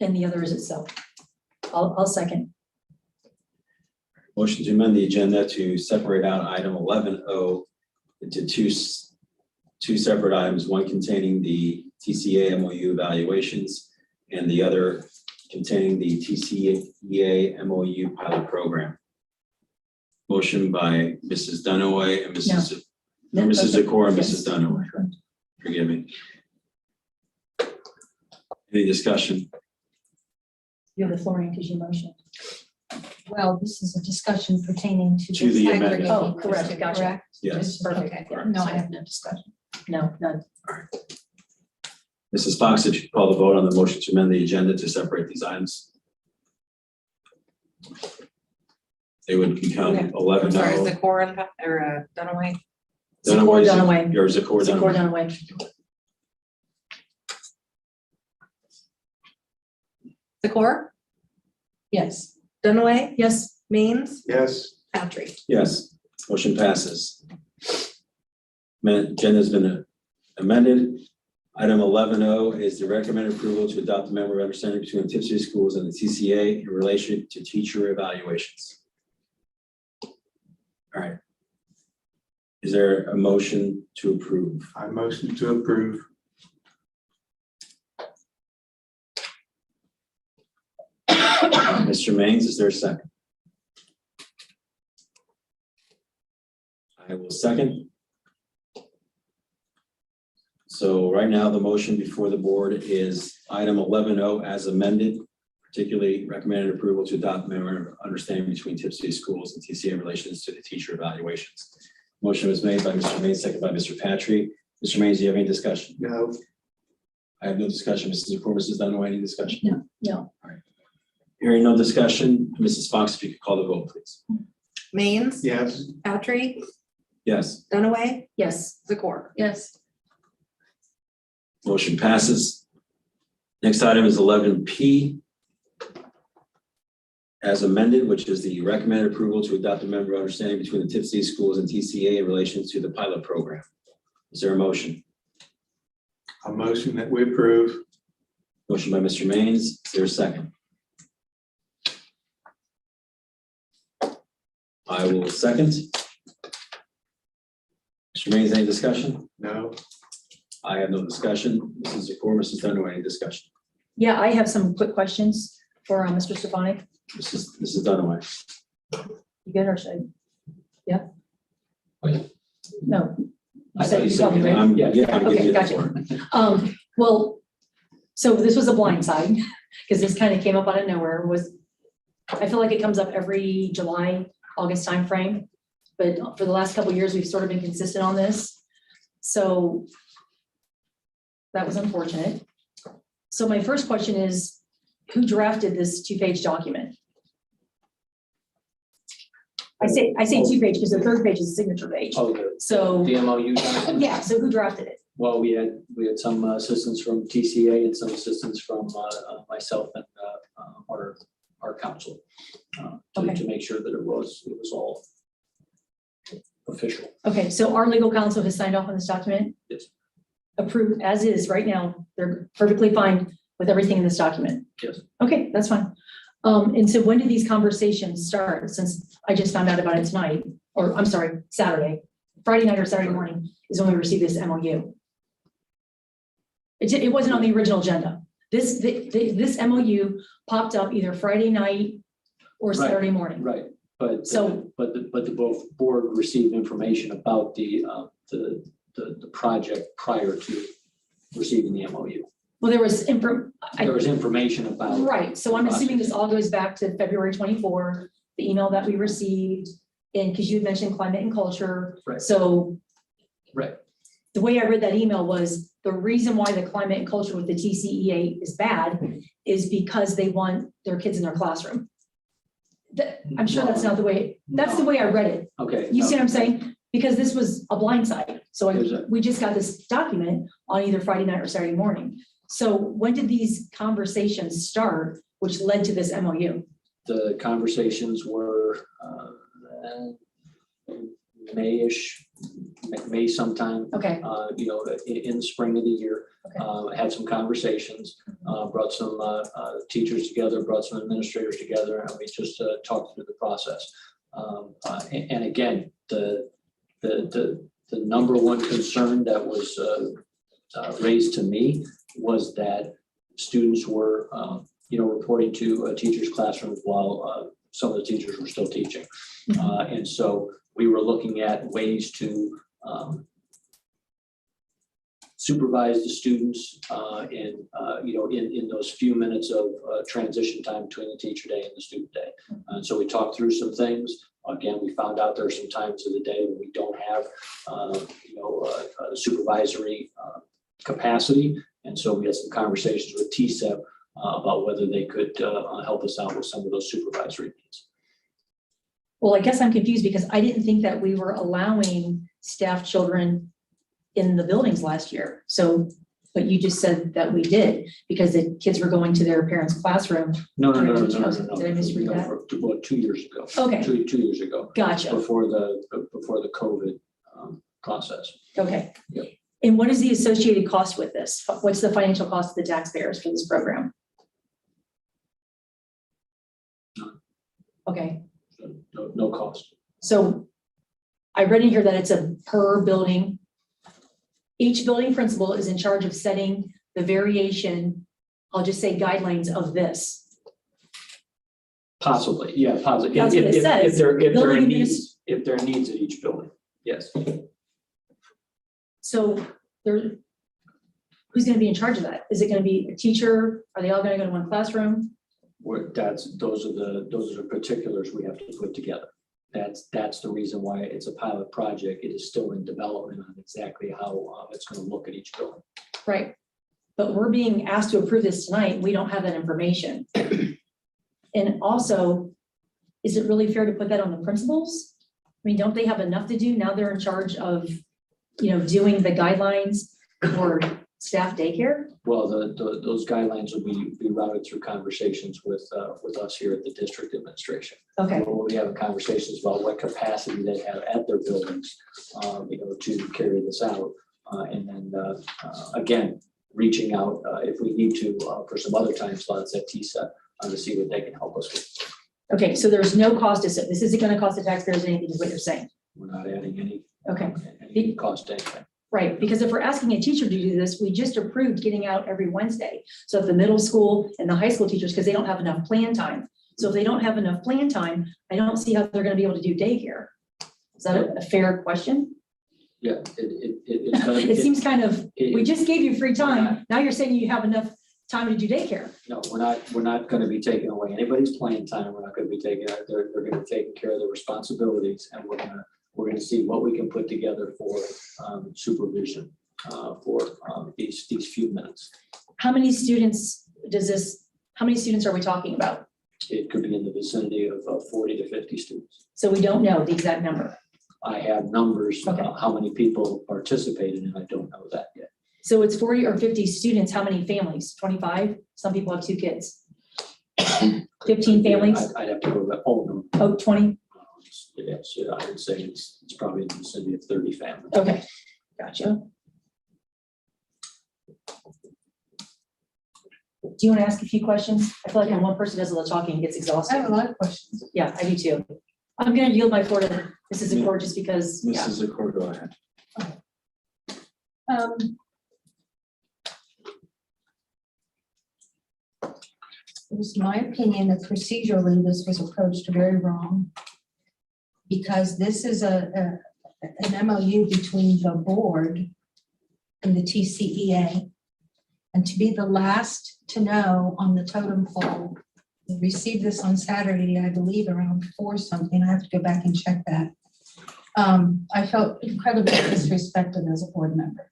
And the other is itself. I'll second. Motion to amend the agenda to separate out item 11O into two separate items, one containing the TCA MOU evaluations and the other containing the TCA MOU pilot program. Motion by Mrs. Dunaway and Mrs. Zakor and Mrs. Dunaway. Forgive me. Any discussion? You have the floor because you motioned. Well, this is a discussion pertaining To the amendment. Oh, correct, gotcha. Correct? Yes. Perfect. Okay, no, I have no discussion. No, none. Mrs. Fox, if you call the vote on the motion to amend the agenda to separate these items. They would become Okay. 11O. Sorry, is the core or Dunaway? Zakor Dunaway. Or Zakor Zakor Dunaway. Dunaway. The core, Yes. Dunaway, Yes. Means, Yes, Patrick. Yes, motion passes. Agenda's been amended. Item 11O is the recommended approval to adopt a memorandum of understanding between the Tip City Schools and the TCA in relation to teacher evaluations. All right. Is there a motion to approve? I motion to approve. Mr. Maines, is there a second? I will second. So right now, the motion before the board is item 11O as amended, particularly recommended approval to adopt memorandum of understanding between Tip City Schools and TCA in relations to the teacher evaluations. Motion was made by Mr. Maines, second by Mr. Patry. Mr. Maines, do you have any discussion? No. I have no discussion. Mrs. Zakor, Mrs. Dunaway, any discussion? No. Hearing no discussion, Mrs. Fox, if you could call the vote, please. Maines, Yes. Patry, Yes. Dunaway, Yes. Zakor. Yes. Motion passes. Next item is 11P as amended, which is the recommended approval to adopt a memorandum of understanding between the Tip City Schools and TCA in relation to the pilot program. Is there a motion? A motion that we approve. Motion by Mr. Maines. Is there a second? I will second. Mr. Maines, any discussion? No. I have no discussion. Mrs. Zakor, Mrs. Dunaway, any discussion? Yeah, I have some quick questions for Mr. Stefanik. Mrs. Dunaway. You good or should I? Yeah? Oh, yeah. No. I thought you called me, said, right? I'm giving Okay, you the gotcha. floor. Well, so this was a blind side, because this kind of came up out of nowhere, I feel like it comes up every July, August timeframe. But for the last couple of years, we've sort of been consistent on this. So that was unfortunate. So my first question is, who drafted this 2-page document? I say 2-page because the third page is a signature page. Oh, the So, MOU document? yeah, so who drafted it? Well, we had some assistance from TCA and some assistance from myself and our council Okay. to make sure that it was all official. Okay, so our legal counsel has signed off on this document? Yes. Approved as is right now. They're perfectly fine with everything in this document? Yes. Okay, that's fine. And so when did these conversations start? Since I just found out about it tonight, or I'm sorry, Saturday, Friday night or Saturday morning is when we received this MOU. It wasn't on the original agenda. This MOU popped up either Friday night or Right. Saturday morning. Right, but So- the board received information about the project prior to receiving the MOU. Well, there was There was information about. right, so I'm assuming this all goes back to February 24, the email that we received, and because you had mentioned climate and culture. Right. So. Right. The way I read that email was the reason why the climate and culture with the TCEA is bad is because they want their kids in their classroom. I'm sure that's not the way, that's the way I read it. Okay. You see what I'm saying? Because this was a blindside. So There's a- we just got this document on either Friday night or Saturday morning. So when did these conversations start, which led to this MOU? The conversations were May-ish, May sometime, Okay, in the spring of the year. Okay. Had some conversations, brought some teachers together, brought some administrators together, and we just talked through the process. And again, the number one concern that was raised to me was that students were, reporting to teachers' classrooms while some of the teachers were still teaching. And so we were looking at ways to supervise the students in those few minutes of transition time between the teacher day and the student day. And so we talked through some things. Again, we found out there are some times of the day when we don't have supervisory capacity. And so we had some conversations with TCEP about whether they could help us out with some of those supervisory needs. well, I guess I'm confused because I didn't think that we were allowing staff children in the buildings last year. So, but you just said that we did because the kids were going to their parents' classroom. No. Did I misread that? About 2 years ago. Okay. 2 years ago, Gotcha. before the COVID process. Okay. Yep. And what is the associated cost with this? What's the financial cost to the taxpayers for this program? Okay, No cost. so I read in here that it's a per building. Each building principal is in charge of setting the variation, I'll just say guidelines of this. Possibly, yeah, possibly. That's what it says. If there are Building needs, if there are needs at each building, yes. So there, who's gonna be in charge of that? Is it gonna be a teacher? Are they all gonna go to one classroom? Those are the particulars we have to put together. That's the reason why it's a pilot project. It is still in development on exactly how it's gonna look at each building. Right. But we're being asked to approve this tonight. We don't have that information. And also, is it really fair to put that on the principals? I mean, don't they have enough to do? Now they're in charge of, doing the guidelines for staff daycare? Well, those guidelines will be routed through conversations with us here at the district administration. Okay, We'll be having conversations about what capacity they have at their buildings, to carry this out. And then, again, reaching out, if we need to, for some other time slots at TSA, to see what they can help us with. okay, so there's no cost to it. This isn't gonna cost the taxpayers anything, is what you're saying? We're not adding any Okay, cost to anything. right, because if we're asking a teacher to do this, we just approved getting out every Wednesday. So if the middle school and the high school teachers, because they don't have enough plan time. So if they don't have enough plan time, I don't see how they're gonna be able to do daycare. Is that a fair question? Yeah, it's gonna It seems kind of, we it- just gave you free time. Now you're saying you have enough time to do daycare. No, we're not gonna be taking away anybody's playing time. We're not gonna be taking, they're gonna be taking care of their responsibilities, and we're gonna see what we can put together for supervision for these few minutes. How many students are we talking about? It could be in the vicinity of 40 to 50 students. So we don't know the exact number. I have numbers, Okay. how many people participated, and I don't know that yet. So it's 40 or 50 students, how many families? 25? Some people have 2 kids. 15 families? I'd have to go to, no. Oh, 20? Yes, I would say it's probably in the vicinity of 30 families. Okay, gotcha. Do you want to ask a few questions? I feel like when one person does all the talking, it gets I have exhausting. a lot of questions. Yeah, I do too. I'm gonna yield my floor to Mrs. Accord just because, yeah. Mrs. Accord, go ahead. It was my opinion that procedurally this was approached very wrong. Because this is an MOU between the board and the TCEA. And to be the last to know on the totem pole, we received this on Saturday, I believe around 4 something, I have to go back and check that. I felt incredibly disrespected as a board member.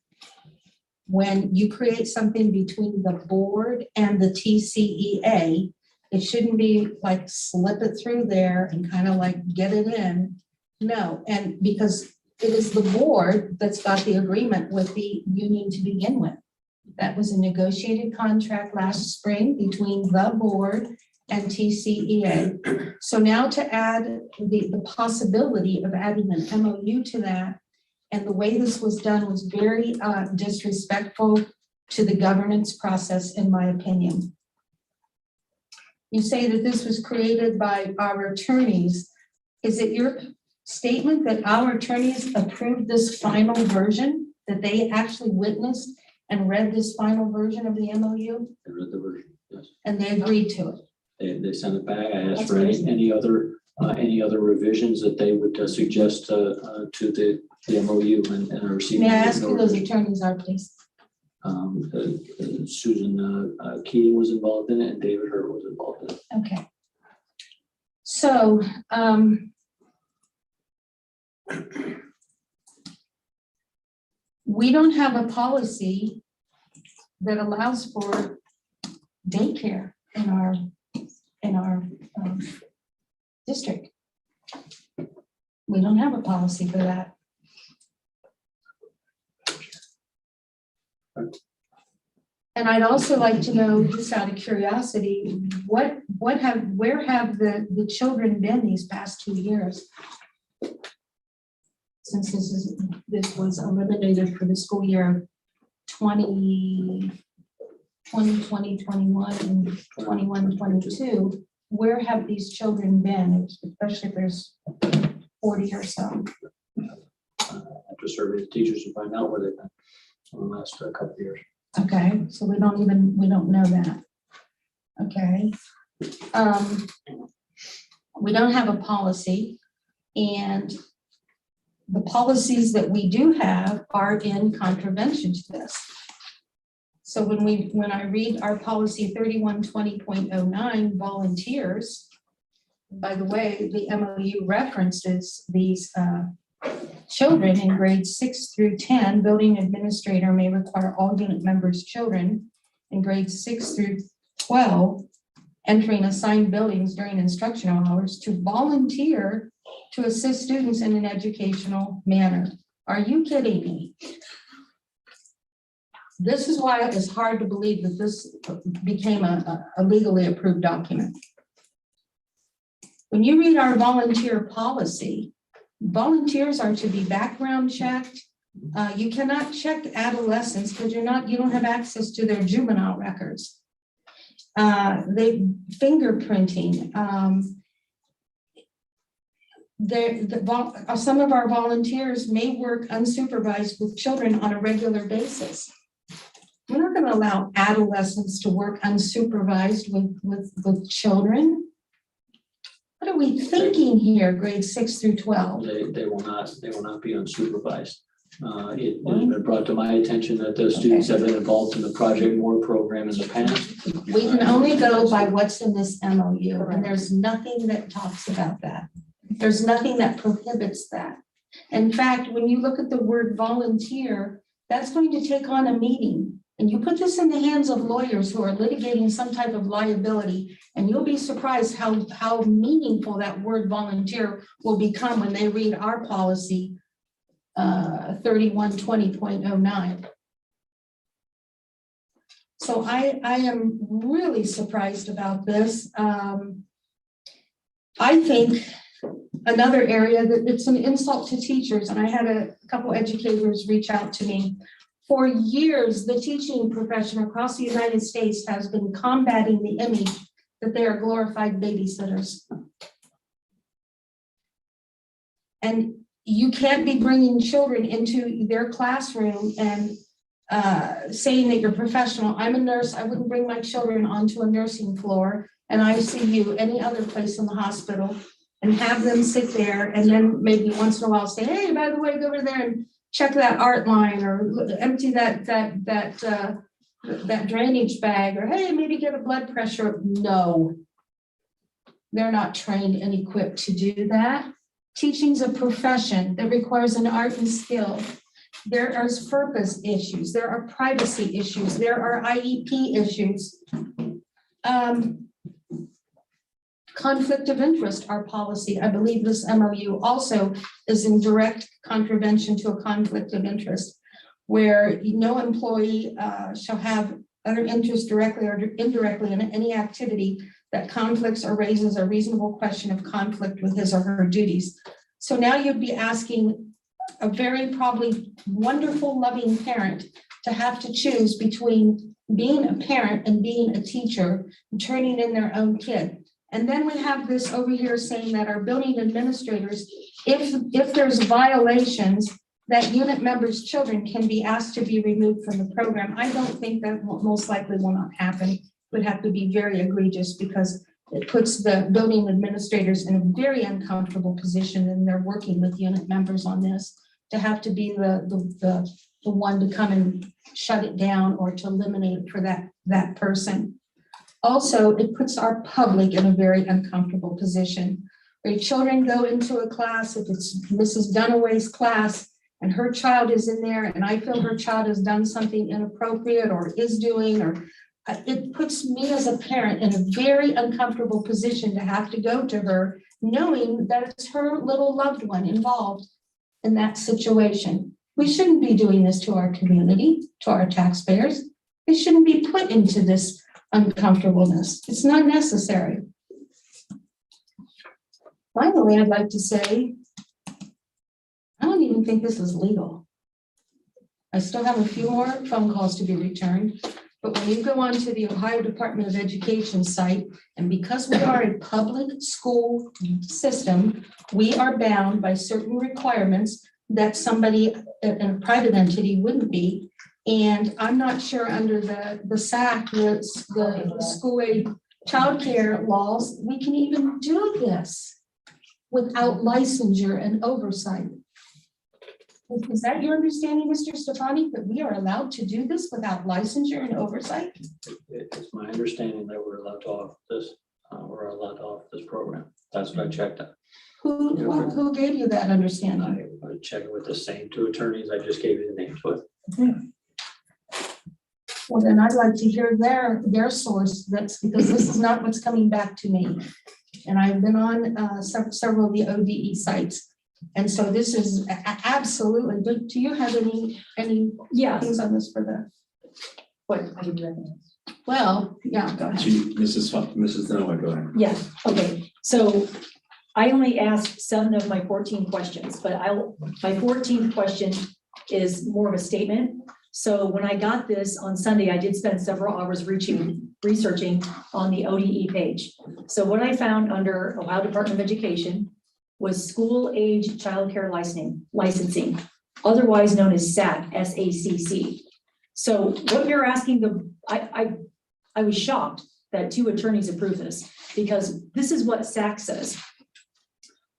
When you create something between the board and the TCEA, it shouldn't be like slip it through there and kind of like get it in. No, and because it is the board that's got the agreement with the union to begin with. That was a negotiated contract last spring between the board and TCEA. So now to add the possibility of adding an MOU to that, and the way this was done was very disrespectful to the governance process, in my opinion. You say that this was created by our attorneys. Is it your statement that our attorneys approved this final version, that they actually witnessed and read this final version of the MOU? I read the version, yes. And they agreed to it? They sent it back. I asked That's for amazing. any other revisions that they would suggest to the MOU, and I received. May I ask who those attorneys are, please? Susan Keating was involved in it, and David Hurt was involved in it. Okay. So, we don't have a policy that allows for daycare in our district. We don't have a policy for that. And I'd also like to know, just out of curiosity, where have the children been these past 2 years? Since this is this was eliminated for the school year 20, 21, and 21, 22. Where have these children been, especially if there's 40 or so? Have to survey the teachers to find out where they've been in the last couple of years. Okay, so we don't know that. Okay. We don't have a policy, and the policies that we do have are in contravention to this. So when I read our policy 3120.09 volunteers, by the way, the MOU references these children in grades 6 through 10. Building administrator may require all unit members' children in grades 6 through 12 entering assigned buildings during instructional hours to volunteer to assist students in an educational manner. Are you kidding me? This is why it's hard to believe that this became a legally approved document. When you read our volunteer policy, volunteers are to be background checked. You cannot check adolescents because you don't have access to their juvenile records. Fingerprinting. Some of our volunteers may work unsupervised with children on a regular basis. We're not going to allow adolescents to work unsupervised with children. What are we thinking here, grades 6 through 12? They will not be unsupervised. It has been brought to my attention that the students have been involved in the Project More program in the past. We can only go by what's in this MOU, and there's nothing that talks about that. There's nothing that prohibits that. In fact, when you look at the word volunteer, that's going to take on a meaning. And you put this in the hands of lawyers who are litigating some type of liability, and you'll be surprised how meaningful that word volunteer will become when they read our policy 3120.09. So I am really surprised about this. I think another area that it's an insult to teachers, and I had a couple educators reach out to me. For years, the teaching profession across the United States has been combating the image that they are glorified babysitters. And you can't be bringing children into their classroom and saying that you're professional. I'm a nurse. I wouldn't bring my children onto a nursing floor, and ICU, any other place in the hospital, and have them sit there and then maybe once in a while say, hey, by the way, go over there and check that art line, or empty that drainage bag, or hey, maybe get a blood pressure. No, they're not trained and equipped to do that. Teaching's a profession that requires an art and skill. There are purpose issues. There are privacy issues. There are IEP issues. Conflict of interest, our policy, I believe this MOU also is in direct contravention to a conflict of interest, where no employee shall have other interests directly or indirectly in any activity that conflicts or raises a reasonable question of conflict with his or her duties. So now you'd be asking a very probably wonderful, loving parent to have to choose between being a parent and being a teacher and turning in their own kid. And then we have this over here saying that our building administrators, if there's violations, that unit members' children can be asked to be removed from the program. I don't think that most likely will not happen. It would have to be very egregious, because it puts the building administrators in a very uncomfortable position, and they're working with unit members on this, to have to be the one to come and shut it down or to eliminate it for that person. Also, it puts our public in a very uncomfortable position. Where children go into a class, if it's Mrs. Dunaway's class and her child is in there, and I feel her child has done something inappropriate or is doing, or it puts me as a parent in a very uncomfortable position to have to go to her, knowing that it's her little loved one involved in that situation. We shouldn't be doing this to our community, to our taxpayers. They shouldn't be put into this uncomfortableness. It's not necessary. Finally, I'd like to say, I don't even think this is legal. I still have a few more phone calls to be returned, but when you go on to the Ohio Department of Education site, and because we are a public school system, we are bound by certain requirements that somebody in a private entity wouldn't be. And I'm not sure under the SAC, the school aid childcare laws, we can even do this without licensure and oversight. Is that your understanding, Mr. Stefani, that we are allowed to do this without licensure and oversight? It's my understanding that we're allowed to offer this, program. That's what I checked on. Who gave you that understanding? I checked with the same two attorneys I just gave you the names with. Well, then I'd like to hear their source. That's because this is not what's coming back to me. And I've been on several of the ODE sites. And so this is absolutely, do you have any Yeah, things on this for the, what, I can do that. well, yeah, go ahead. Mrs. Noah, go ahead. Yeah, okay, so I only asked 7 of my 14 questions, but my 14th question is more of a statement. So when I got this on Sunday, I did spend several hours researching on the ODE page. So what I found under Ohio Department of Education was school age childcare licensing, otherwise known as SAC, S-A-C-C. So what you're asking, I was shocked that 2 attorneys approved this, because this is what SAC says.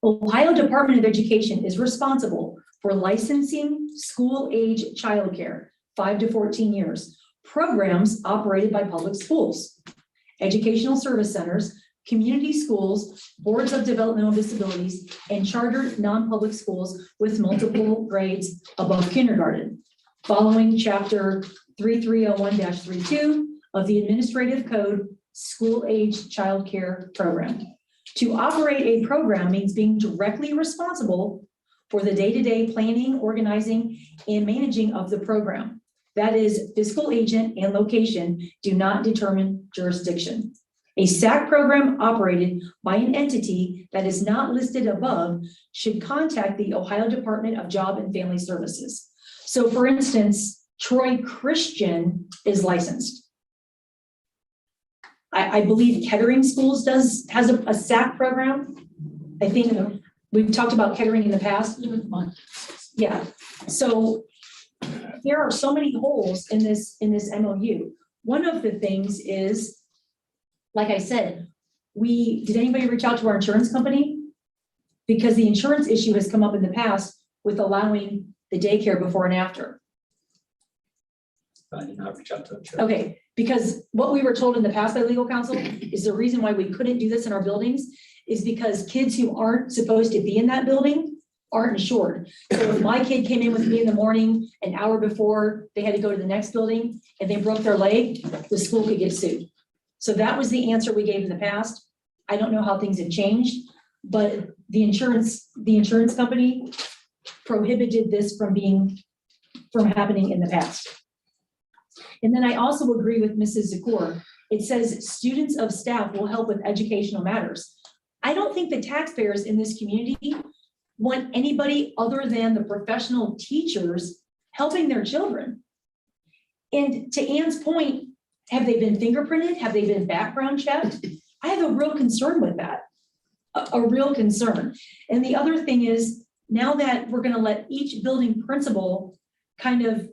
Ohio Department of Education is responsible for licensing school age childcare, 5 to 14 years, programs operated by public schools, educational service centers, community schools, boards of developmental disabilities, and chartered non-public schools with multiple grades above kindergarten, following chapter 3301-32 of the Administrative Code School Age Child Care Program. To operate a program means being directly responsible for the day-to-day planning, organizing, and managing of the program. That is, fiscal agent and location do not determine jurisdiction. A SAC program operated by an entity that is not listed above should contact the Ohio Department of Job and Family Services. So for instance, Troy Christian is licensed. I believe Kettering Schools has a SAC program. I think we've talked about Kettering in the past. Yeah, so there are so many holes in this MOU. One of the things is, like I said, did anybody reach out to our insurance company? Because the insurance issue has come up in the past with allowing the daycare before and after. I did not reach out to them. Okay, because what we were told in the past by legal counsel is the reason why we couldn't do this in our buildings is because kids who aren't supposed to be in that building aren't insured. So if my kid came in with me in the morning, an hour before they had to go to the next building and they broke their leg, the school could get sued. So that was the answer we gave in the past. I don't know how things have changed, but the insurance company prohibited this from happening in the past. And then I also agree with Mrs. Zakor. It says students of staff will help with educational matters. I don't think the taxpayers in this community want anybody other than the professional teachers helping their children. And to Ann's point, have they been fingerprinted? Have they been background checked? I have a real concern with that, a real concern. And the other thing is, now that we're going to let each building principal kind of,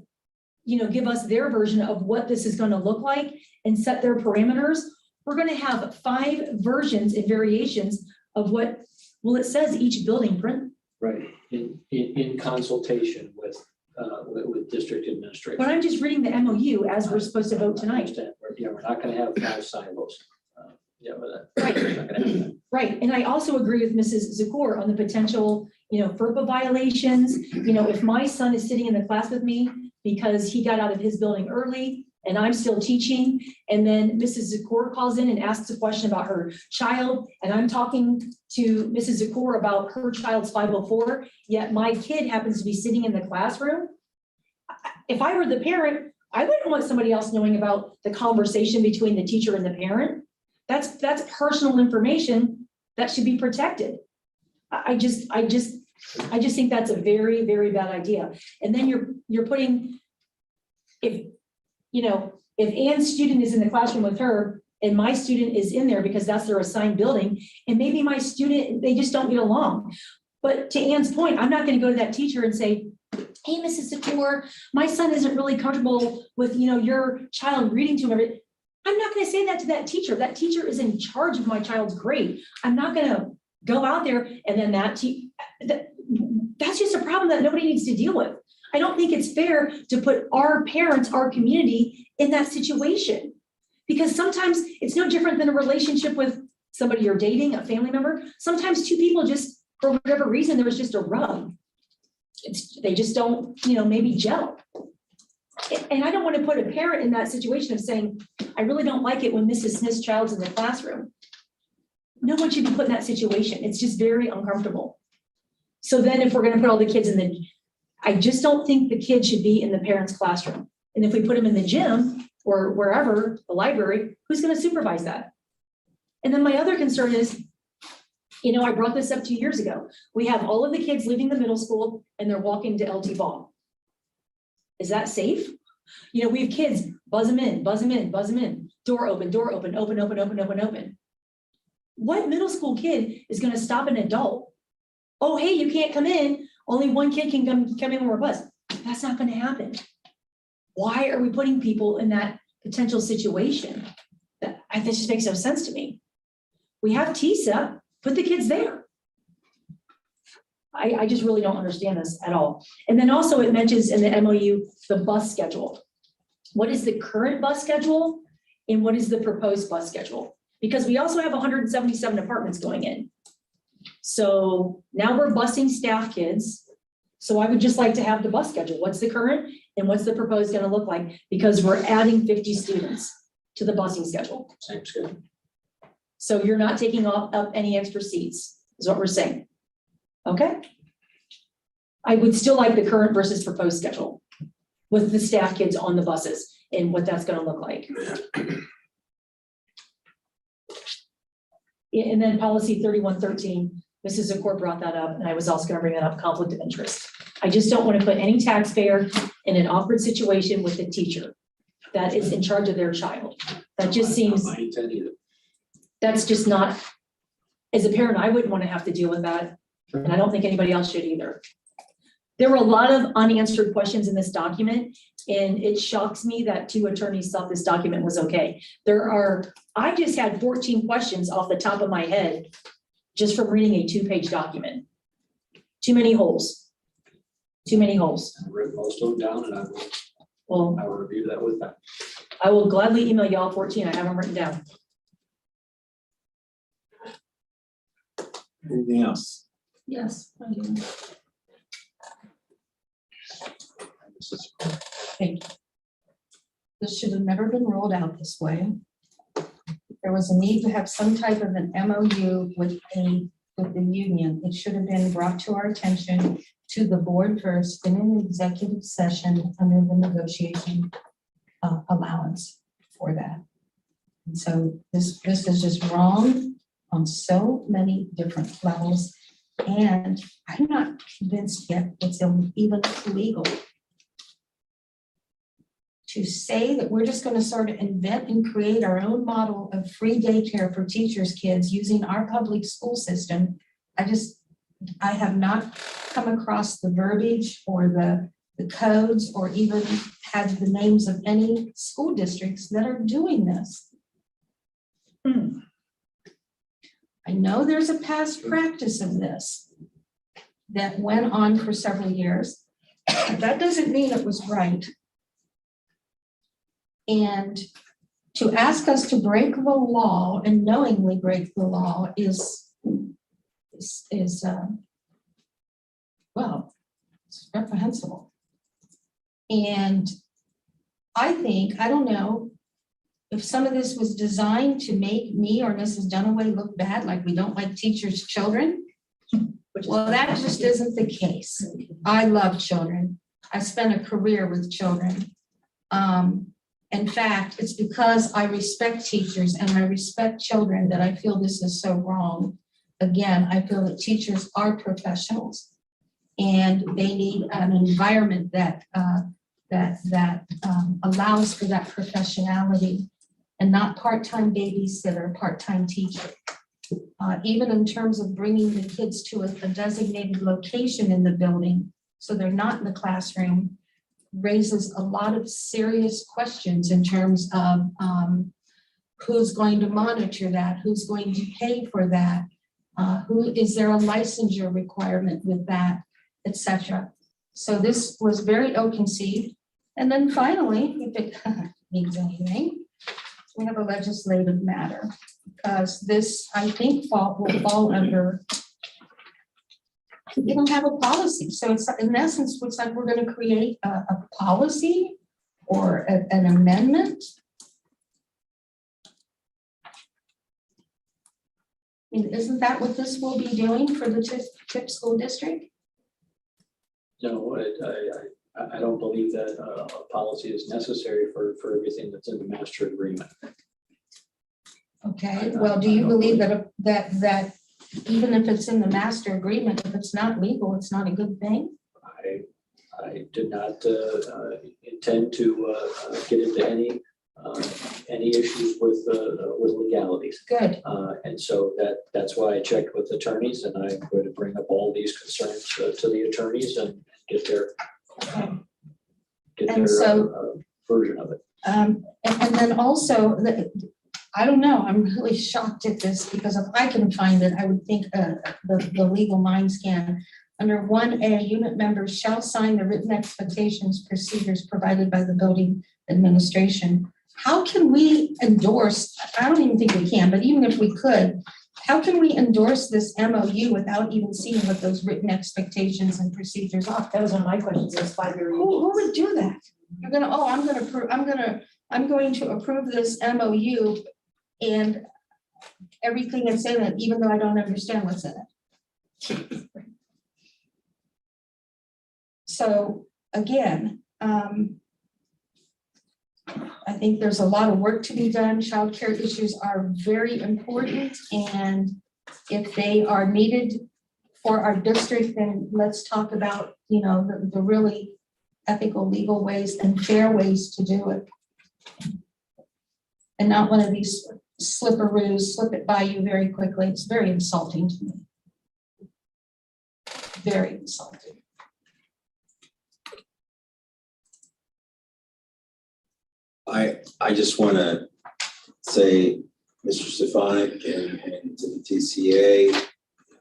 give us their version of what this is going to look like and set their parameters, we're going to have 5 versions and variations of what, well, it says each building print. Right, in consultation with district administration. But I'm just reading the MOU as we're supposed to vote tonight. We're not gonna have 5 silos. Right. We're not gonna have that. Right, and I also agree with Mrs. Zakor on the potential, FERPA violations. If my son is sitting in the class with me because he got out of his building early and I'm still teaching, and then Mrs. Zakor calls in and asks a question about her child, and I'm talking to Mrs. Zakor about her child's 504, yet my kid happens to be sitting in the classroom. If I were the parent, I wouldn't want somebody else knowing about the conversation between the teacher and the parent. That's personal information that should be protected. I just I just think that's a very, very bad idea. And then you're putting, if Ann's student is in the classroom with her and my student is in there because that's their assigned building, and maybe my student, they just don't get along. But to Ann's point, I'm not gonna go to that teacher and say, hey, Mrs. Secor, my son isn't really comfortable with, your child reading to him. I'm not gonna say that to that teacher. That teacher is in charge of my child's grade. I'm not gonna go out there and then that's just a problem that nobody needs to deal with. I don't think it's fair to put our parents, our community in that situation. Because sometimes it's no different than a relationship with somebody you're dating, a family member. Sometimes two people just, for whatever reason, there was just a rub. They just don't, maybe gel. And I don't want to put a parent in that situation of saying, I really don't like it when Mrs. Smith's child's in the classroom. No one should be put in that situation. It's just very uncomfortable. So then if we're going to put all the kids I just don't think the kid should be in the parent's classroom. And if we put them in the gym or wherever, the library, who's going to supervise that? And then my other concern is, I brought this up 2 years ago. We have all of the kids leaving the middle school and they're walking to LT Ball. Is that safe? We have kids, buzz them in, buzz them in, buzz them in, door open, open. What middle school kid is going to stop an adult? Oh, hey, you can't come in. Only one kid can come in when we're buzzed. That's not going to happen. Why are we putting people in that potential situation? That just makes no sense to me. We have TISA, put the kids there. I just really don't understand this at all. And then also it mentions in the MOU, the bus schedule. What is the current bus schedule and what is the proposed bus schedule? Because we also have 177 apartments going in. So now we're busing staff kids. So I would just like to have the bus schedule. What's the current and what's the proposed going to look like? Because we're adding 50 students to the busing schedule. Same schedule. So you're not taking up any extra seats, is what we're saying. Okay. I would still like the current versus proposed schedule with the staff kids on the buses and what that's going to look like. And then policy 3113, Mrs. Zakor brought that up, and I was also going to bring that up, conflict of interest. I just don't want to put any taxpayer in an awkward situation with a teacher that is in charge of their child. That just seems, Not my intent either. that's just not, as a parent, I wouldn't want to have to deal with that. And I don't think anybody else should either. There were a lot of unanswered questions in this document, and it shocks me that 2 attorneys thought this document was okay. I just had 14 questions off the top of my head just from reading a 2-page document. Too many holes. Too many holes. I wrote most of them down and I Well, will review that with them. I will gladly email y'all 14. I have them written down. Anything else? Yes. I do. Thank you. This should have never been rolled out this way. There was a need to have some type of an MOU with the union. It should have been brought to our attention to the board first in an executive session under the negotiation allowance for that. And so this is just wrong on so many different levels. And I'm not convinced yet it's even legal to say that we're just going to sort of invent and create our own model of free daycare for teachers' kids using our public school system. I have not come across the verbiage or the codes or even had the names of any school districts that are doing this. I know there's a past practice of this that went on for several years. That doesn't mean it was right. And to ask us to break the law and knowingly break the law is well, it's reprehensible. And I don't know if some of this was designed to make me or Mrs. Dunaway look bad, like we don't like teachers' children. Well, that just isn't the case. I love children. I spent a career with children. In fact, it's because I respect teachers and I respect children that I feel this is so wrong. Again, I feel that teachers are professionals And they need an environment that allows for that professionality and not part-time babysitter, part-time teacher. Even in terms of bringing the kids to a designated location in the building, so they're not in the classroom, raises a lot of serious questions in terms of who's going to monitor that, who's going to pay for that, is there a licensure requirement with that, etc. So this was very ill-conceived. And then finally, if it means anything, we have a legislative matter, because this, I think, will fall under, we don't have a policy. So it's, in essence, looks like we're going to create a policy or an amendment. I mean, isn't that what this will be doing for the Tipp School District? No, I don't believe that a policy is necessary for everything that's in the master agreement. Okay, well, do you believe that that even if it's in the master agreement, if it's not legal, it's not a good thing? I did not intend to get into any issues with legalities. Good. And so that's why I checked with attorneys, and I'm going to bring up all these concerns to the attorneys and get their version of it. And then also, I don't know, I'm really shocked at this, because if I can find it, I would think the legal minds can. Under 1A, unit members shall sign the written expectations procedures provided by the building administration. How can we endorse, I don't even think we can, but even if we could, how can we endorse this MOU without even seeing what those written expectations and procedures are? That was one of my questions, those 5-year. Who would do that? You're gonna, oh, I'm going to approve this MOU and everything that's in it, even though I don't understand what's in it. So again, I think there's a lot of work to be done. Childcare issues are very important, and if they are needed for our district, then let's talk about, you know, the really ethical, legal ways and fair ways to do it. And not one of these slipperoos, slip it by you very quickly. It's very insulting to me. Very insulting. I just want to say, Mr. Stefanik and to the TCA,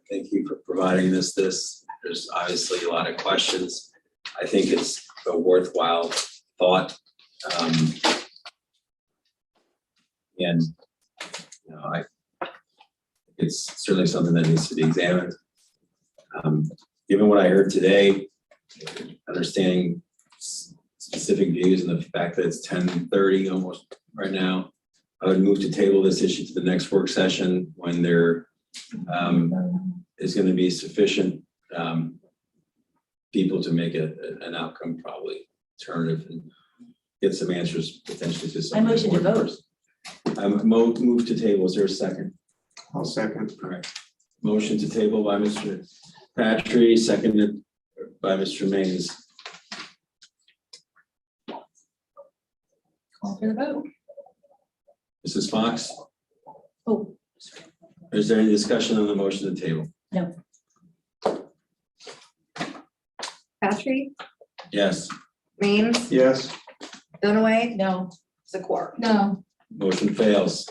thank you for providing this. There's obviously a lot of questions. I think it's a worthwhile thought. And you know, it's certainly something that needs to be examined. Given what I heard today, understanding specific views and the fact that it's 10:30 almost right now, I would move to table this issue to the next work session when there is going to be sufficient people to make an outcome, probably alternative, and get some answers potentially to some. I motion to vote. Move to table. Is there a second? I'll second. All right. Motion to table by Mr. Patry, seconded by Mr. Maines. Call for the vote. Mrs. Fox, Oh, is there any discussion on the motion to table? no. Patry, Yes. Maines, Yes, Dunaway, No. Zakor. No. Motion fails.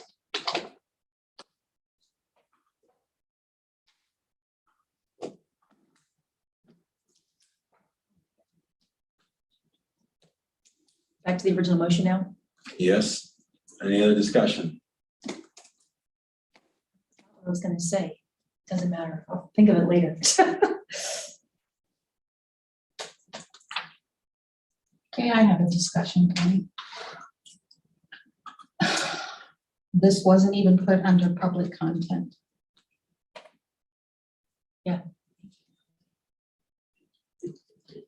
Back to the original motion now. Yes. Any other discussion? I was gonna say, doesn't matter. I'll think of it later. Okay, I have a discussion point. This wasn't even put under public content.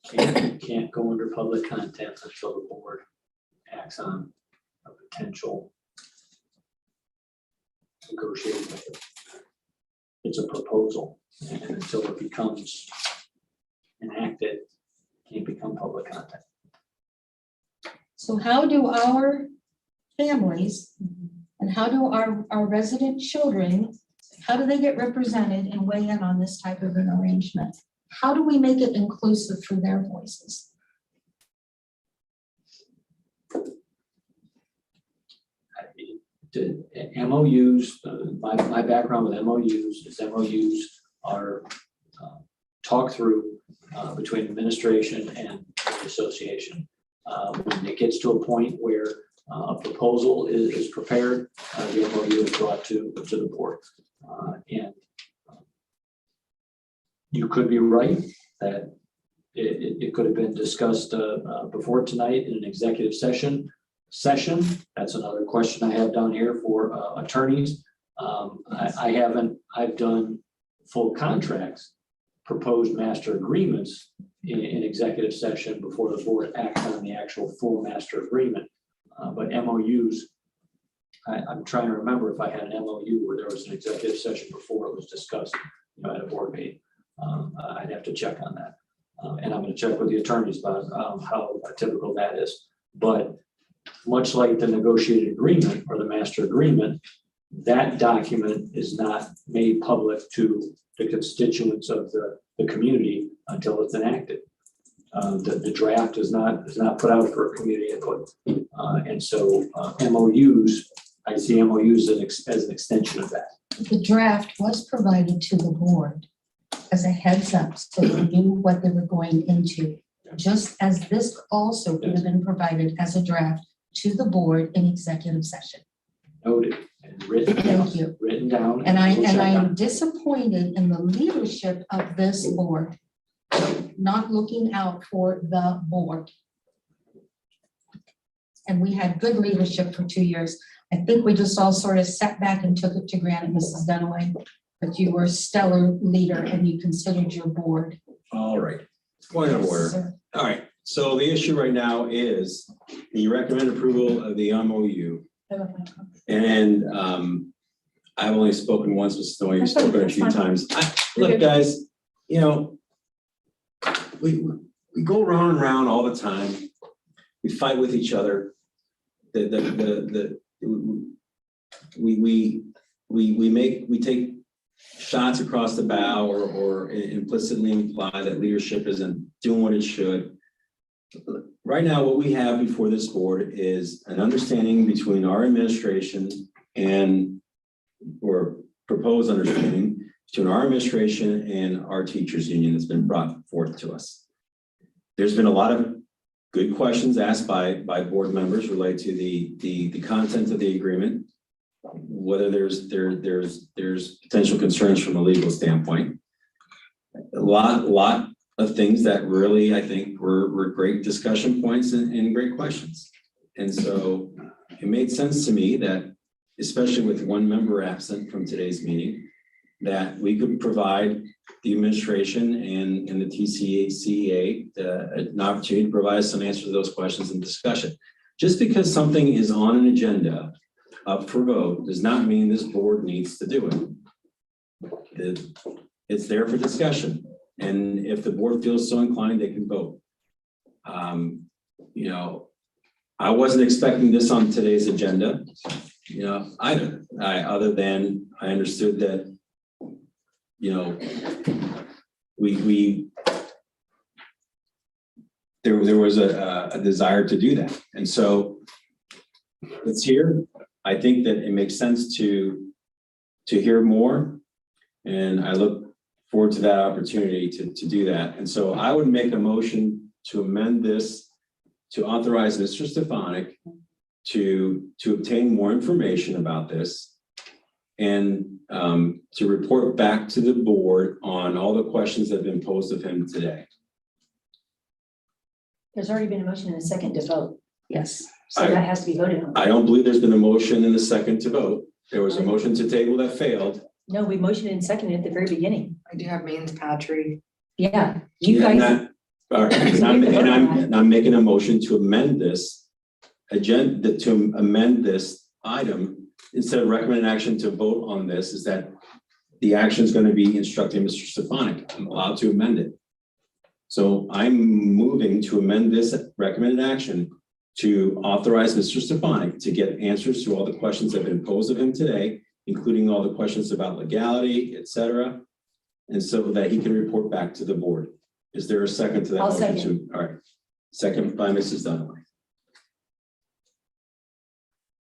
Can't go under public content until the board acts on a potential negotiating with it. It's a proposal, and until it becomes enacted can't become public content. So how do our families and how do our resident children, how do they get represented and weigh in on this type of an arrangement? How do we make it inclusive for their voices? The MOUs, my background with MOUs is MOUs are talked through between administration and the association. When it gets to a point where a proposal is prepared, the MOU is brought to the board. And you could be right that it could have been discussed before tonight in an executive session. That's another question I have down here for attorneys. I've done full contracts, proposed master agreements in executive session before the board acts on the actual full master agreement. But MOUs, I'm trying to remember if I had an MOU where there was an executive session before it was discussed, at a board meeting. I'd have to check on that. And I'm going to check with the attorneys about how typical that is. But much like the negotiated agreement or the master agreement, that document is not made public to the constituents of the community until it's enacted. The draft is not put out for community input. And so MOUs, I see MOUs as an extension of that. The draft was provided to the board as a heads up, so they knew what they were going into. Just as this also could have been provided as a draft to the board in executive session. Noted and written down. Thank you. Written down. And I we'll check on am disappointed in the leadership of this board, not looking out for the board. And we had good leadership for 2 years. I think we just all sort of sat back and took it to granted, Mrs. Dunaway, but you were a stellar leader and you considered your board. All right, point of order. Sir. All right, so the issue right now is the recommend approval of the MOU. And I've only spoken once with Snowy, you've spoken a few times. Look, guys, we go around and around all the time. We fight with each other. We take shots across the bow or implicitly imply that leadership isn't doing what it should. Right now, what we have before this board is an understanding between our administration or proposed understanding between our administration and our teachers union that's been brought forth to us. There's been a lot of good questions asked by board members related to the content of the agreement, whether there's potential concerns from a legal standpoint. A lot of things that really, I think, were great discussion points and great questions. And so it made sense to me that, especially with one member absent from today's meeting, that we could provide the administration and the TCCA an opportunity to provide some answers to those questions and discussion. Just because something is on an agenda up for vote does not mean this board needs to do it. It's there for discussion. And if the board feels so inclined, they can vote. I wasn't expecting this on today's agenda, either. Other than I understood that, there was a desire to do that. And so it's here. I think that it makes sense to hear more. And I look forward to that opportunity to do that. And so I would make a motion to amend this, to authorize Mr. Stefanik to obtain more information about this and to report back to the board on all the questions that have been posed of him today. There's already been a motion and a second to vote. Yes. So that has to be voted on. I don't believe there's been a motion and a second to vote. There was a motion to table that failed. No, we motioned and seconded at the very beginning. I do have Maine's Patry. Yeah, you Yeah, guys, all right, and I'm making a motion to amend this agenda, to amend this item, instead of recommending action to vote on this, is that the action is going to be instructing Mr. Stefanik. I'm allowed to amend it. So I'm moving to amend this recommended action to authorize Mr. Stefanik to get answers to all the questions that have been posed of him today, including all the questions about legality, et cetera, and so that he can report back to the board. Is there a second to that? I'll motion second. All right. Second by Mrs. Dunaway.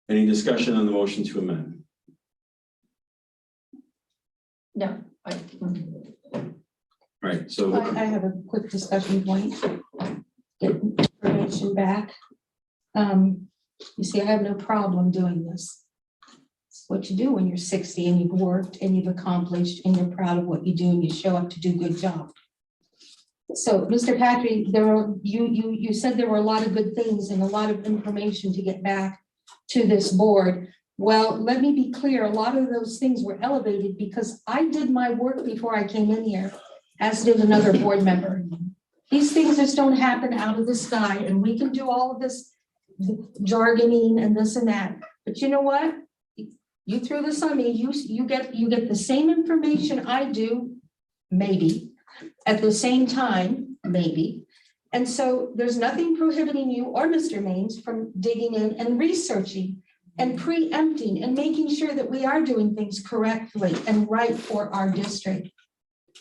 Any discussion on the motion to amend? No. All right, so I have a quick discussion point. Get information back. You see, I have no problem doing this. It's what you do when you're 60 and you've worked and you've accomplished and you're proud of what you do and you show up to do a good job. So, Mr. Patrick, you said there were a lot of good things and a lot of information to get back to this board. Well, let me be clear, a lot of those things were elevated because I did my work before I came in here, as did another board member. These things just don't happen out of the sky, and we can do all of this jargoning and this and that. But you know what? You threw this on me, you get the same information I do, maybe, at the same time, maybe. And so there's nothing prohibiting you or Mr. Maines from digging in and researching and preempting and making sure that we are doing things correctly and right for our district.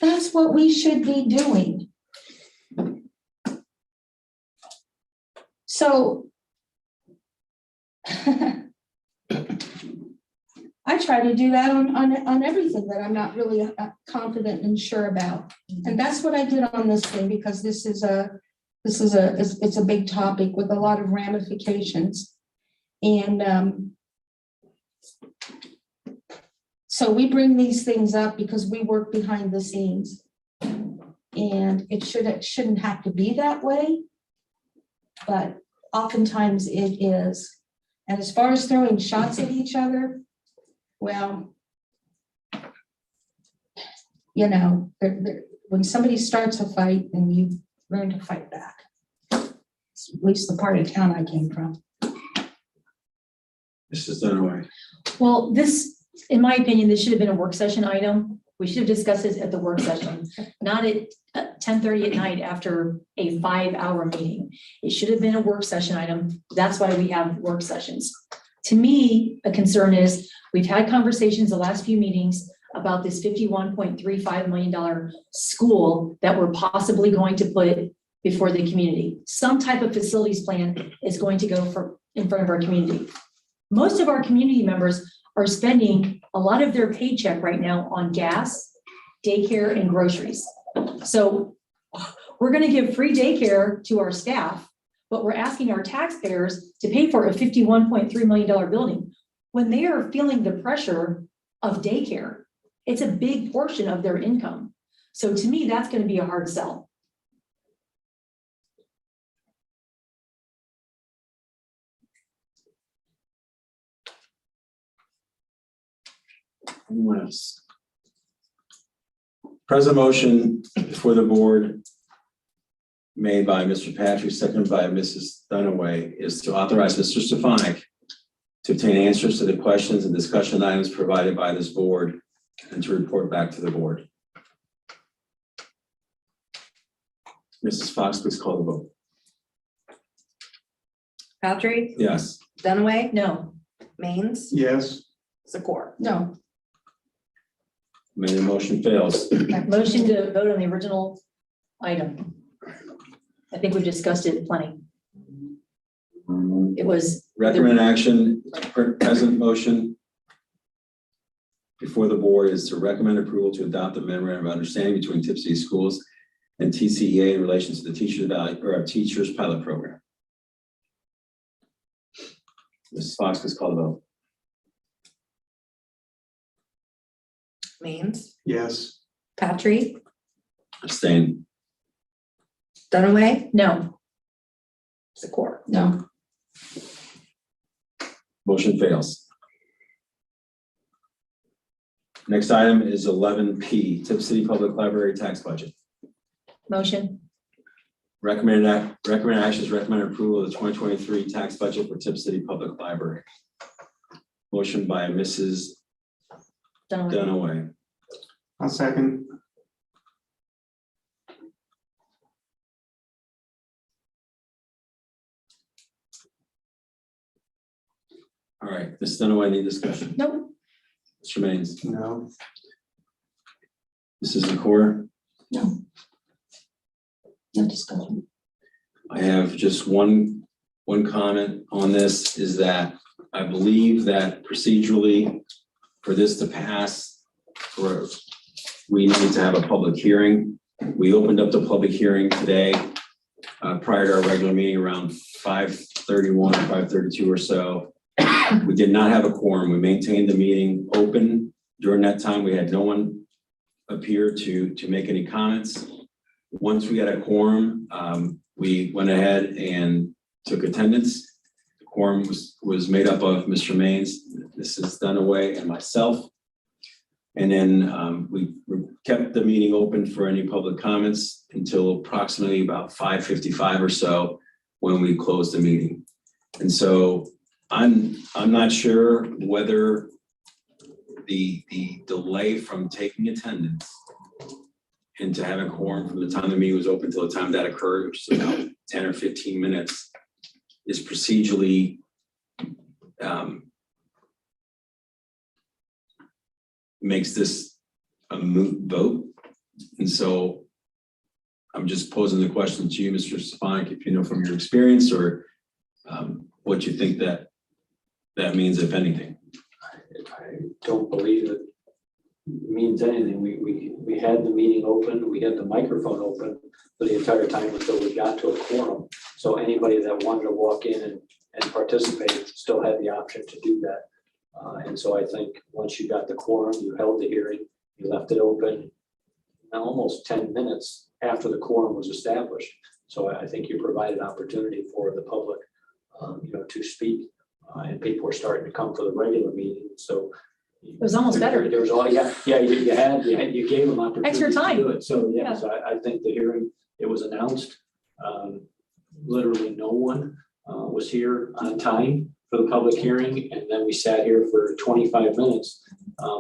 That's what we should be doing. So I try to do that on everything that I'm not really confident and sure about. And that's what I did on this thing, because it's a big topic with a lot of ramifications. And so we bring these things up because we work behind the scenes. And it shouldn't have to be that way, but oftentimes it is. And as far as throwing shots at each other, well, you know, when somebody starts a fight, then you learn to fight back. It's at least the part of town I came from. Mrs. Dunaway. Well, this, in my opinion, this should have been a work session item. We should have discussed this at the work session, not at 10:30 at night after a 5-hour meeting. It should have been a work session item. That's why we have work sessions. To me, a concern is we've had conversations the last few meetings about this $51.35 million school that we're possibly going to put before the community. Some type of facilities plan is going to go in front of our community. Most of our community members are spending a lot of their paycheck right now on gas, daycare, and groceries. So we're going to give free daycare to our staff, but we're asking our taxpayers to pay for a $51.3 million building when they are feeling the pressure of daycare. It's a big portion of their income. So to me, that's going to be a hard sell. Anyone else? Present motion before the board made by Mr. Patrick, seconded by Mrs. Dunaway, is to authorize Mr. Stefanik to obtain answers to the questions and discussion items provided by this board and to report back to the board. Mrs. Fox, please call the vote. Patrick, Yes. Dunaway, No. Maines, Yes, Zakor. No, Amended motion fails. Motion to vote on the original item. I think we've discussed it plenty. It was. Recommend action, present motion before the board is to recommend approval to adopt the memorandum of understanding between Tipp City Schools and TCEA in relation to the teachers pilot program. Mrs. Fox, please call the vote. Maines, yes, Patrick, Abstain. Dunaway, No. Zakor. no. Motion fails. Next item is 11P, Tipp City Public Library tax budget. Motion. Recommended actions, recommend approval of the 2023 tax budget for Tipp City Public Library. Motion by Mrs. Dunaway, I'll second. All right, Ms. Dunaway, any discussion? Nope. Mr. Maines, No, Mrs. Zakor? No discussion. I have just one comment on this, is that I believe that procedurally, for this to pass, we need to have a public hearing. We opened up the public hearing today, prior to our regular meeting around 5:31 or 5:32 or so. We did not have a quorum. We maintained the meeting open. During that time, we had no one appear to make any comments. Once we got a quorum, we went ahead and took attendance. The quorum was made up of Mr. Maines, Mrs. Dunaway, and myself. And then we kept the meeting open for any public comments until approximately about 5:55 or so, when we closed the meeting. And so I'm not sure whether the delay from taking attendance and to having quorum from the time the meeting was open till the time that occurred, which is about 10 or 15 minutes, is procedurally makes this a moot vote. And so I'm just posing the question to you, Mr. Stefanik, if you know from your experience, or what you think that means, if anything. I don't believe it means anything. We had the meeting open, we had the microphone open for the entire time until we got to a quorum. So anybody that wanted to walk in and participate still had the option to do that. And so I think once you got the quorum, you held the hearing, you left it open almost 10 minutes after the quorum was established. So I think you provided opportunity for the public, to speak. And people were starting to come for the regular meeting, so. It was almost better. There was all, you gave them opportunity. Extra time. To do it. So, Yeah. so I think the hearing, it was announced. Literally no one was here on time for the public hearing, and then we sat here for 25 minutes,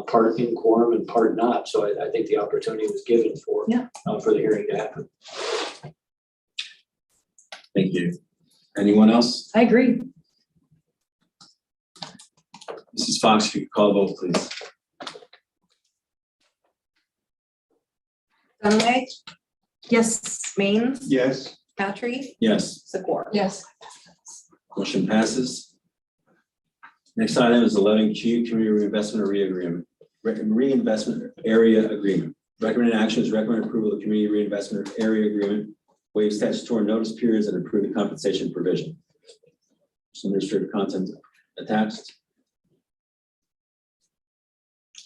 part in quorum and part not. So I think the opportunity was given for the hearing to happen. Thank you. Anyone else? I agree. Mrs. Fox, if you could call the vote, please. Dunaway, Yes. Maines, yes, Patry, Yes, Zakor. Yes. motion passes. Next item is 11Q, Community Reinvestment Area Agreement. Reinvestment Area Agreement. Recommended action is recommend approval of the Community Reinvestment Area Agreement, waive statutory notice periods, and approve the compensation provision. Some administrative content attached.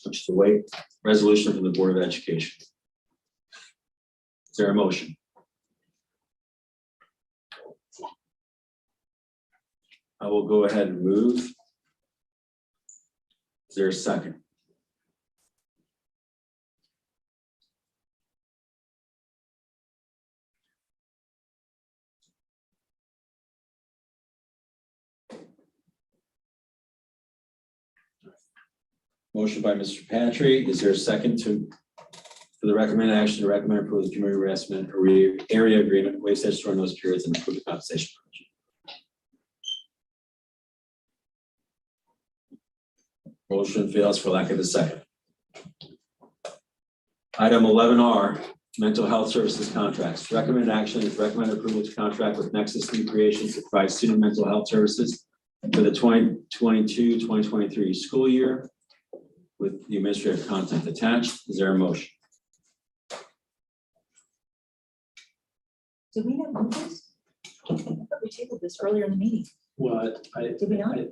Which is the waive resolution from the Board of Education. Is there a motion? I will go ahead and move. Is there a second? Motion by Mr. Patry. Is there a second for the recommended action to recommend approval of the community reinvestment area agreement, waive statutory notice periods, and approve the compensation provision? Motion fails for lack of a second. Item 11R, mental health services contracts. Recommended action is recommend approval to contract with Nexus New Creations to provide student mental health services for the 2022-2023 school year, with the administrative content attached. Is there a motion? Did we not move this? I thought we tabled this earlier in the meeting. Well, Did we not? I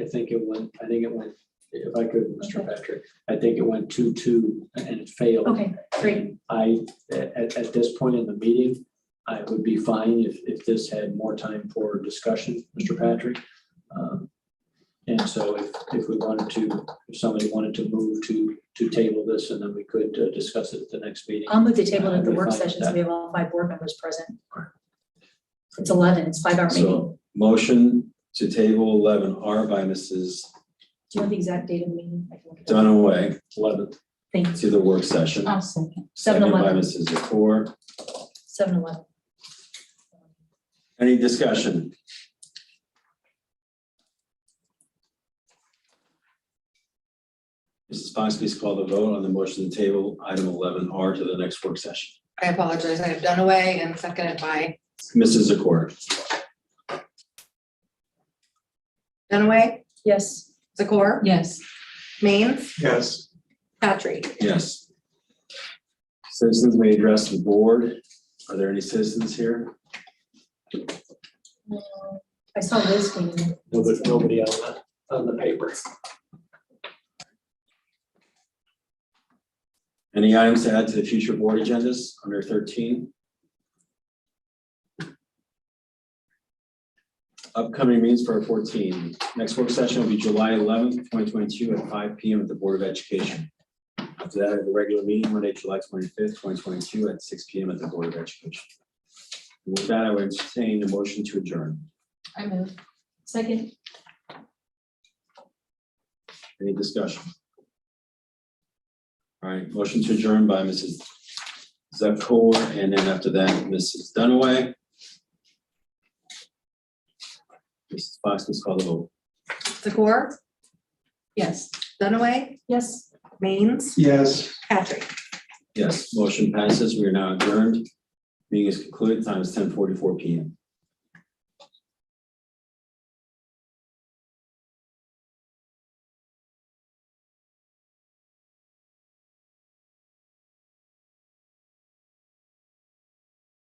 think it went, if I could, Mr. Patrick, I think it went 2-2 and it failed. Okay, great. At this point in the meeting, I would be fine if this had more time for discussion, Mr. Patrick. And so if we wanted to, if somebody wanted to move to table this, and then we could discuss it at the next meeting. I'll move the table at the I'd be work fine with session, so that. we have all 5 board members present. It's 11, it's 5-hour meeting. So motion to table 11R by Mrs. Do you want the exact date of the meeting? I can look it up. Dunaway 11th. Thank you. to the work session. I'll second. Seconded by 7-11. Mrs. Zakor. 7-11. Any discussion? Mrs. Fox, please call the vote on the motion to table item 11R to the next work session. I apologize. I have Dunaway and seconded by Mrs. Zakor. Dunaway, Yes. Zakor, Yes. Maines, Yes. Patrick. Yes. Citizens may address the board. Are there any citizens here? I saw Liz came in. Nobody on the paper. Any items to add to the future board agendas under 13? Upcoming meetings for 14. Next work session will be July 11th, 2022 at 5 p.m. at the Board of Education. After that, the regular meeting Monday, July 25th, 2022 at 6 p.m. at the Board of Education. And with that, I would entertain a motion to adjourn. I move. Second. Any discussion? All right, motion to adjourn by Mrs. Zakor, and then after that, Mrs. Dunaway. Mrs. Fox, please call the vote. Zakor, Yes. Dunaway, Yes. Maines, Yes. Patrick. Yes, motion passes. We are now adjourned. Meeting is concluded. Time is 10:44 p.m.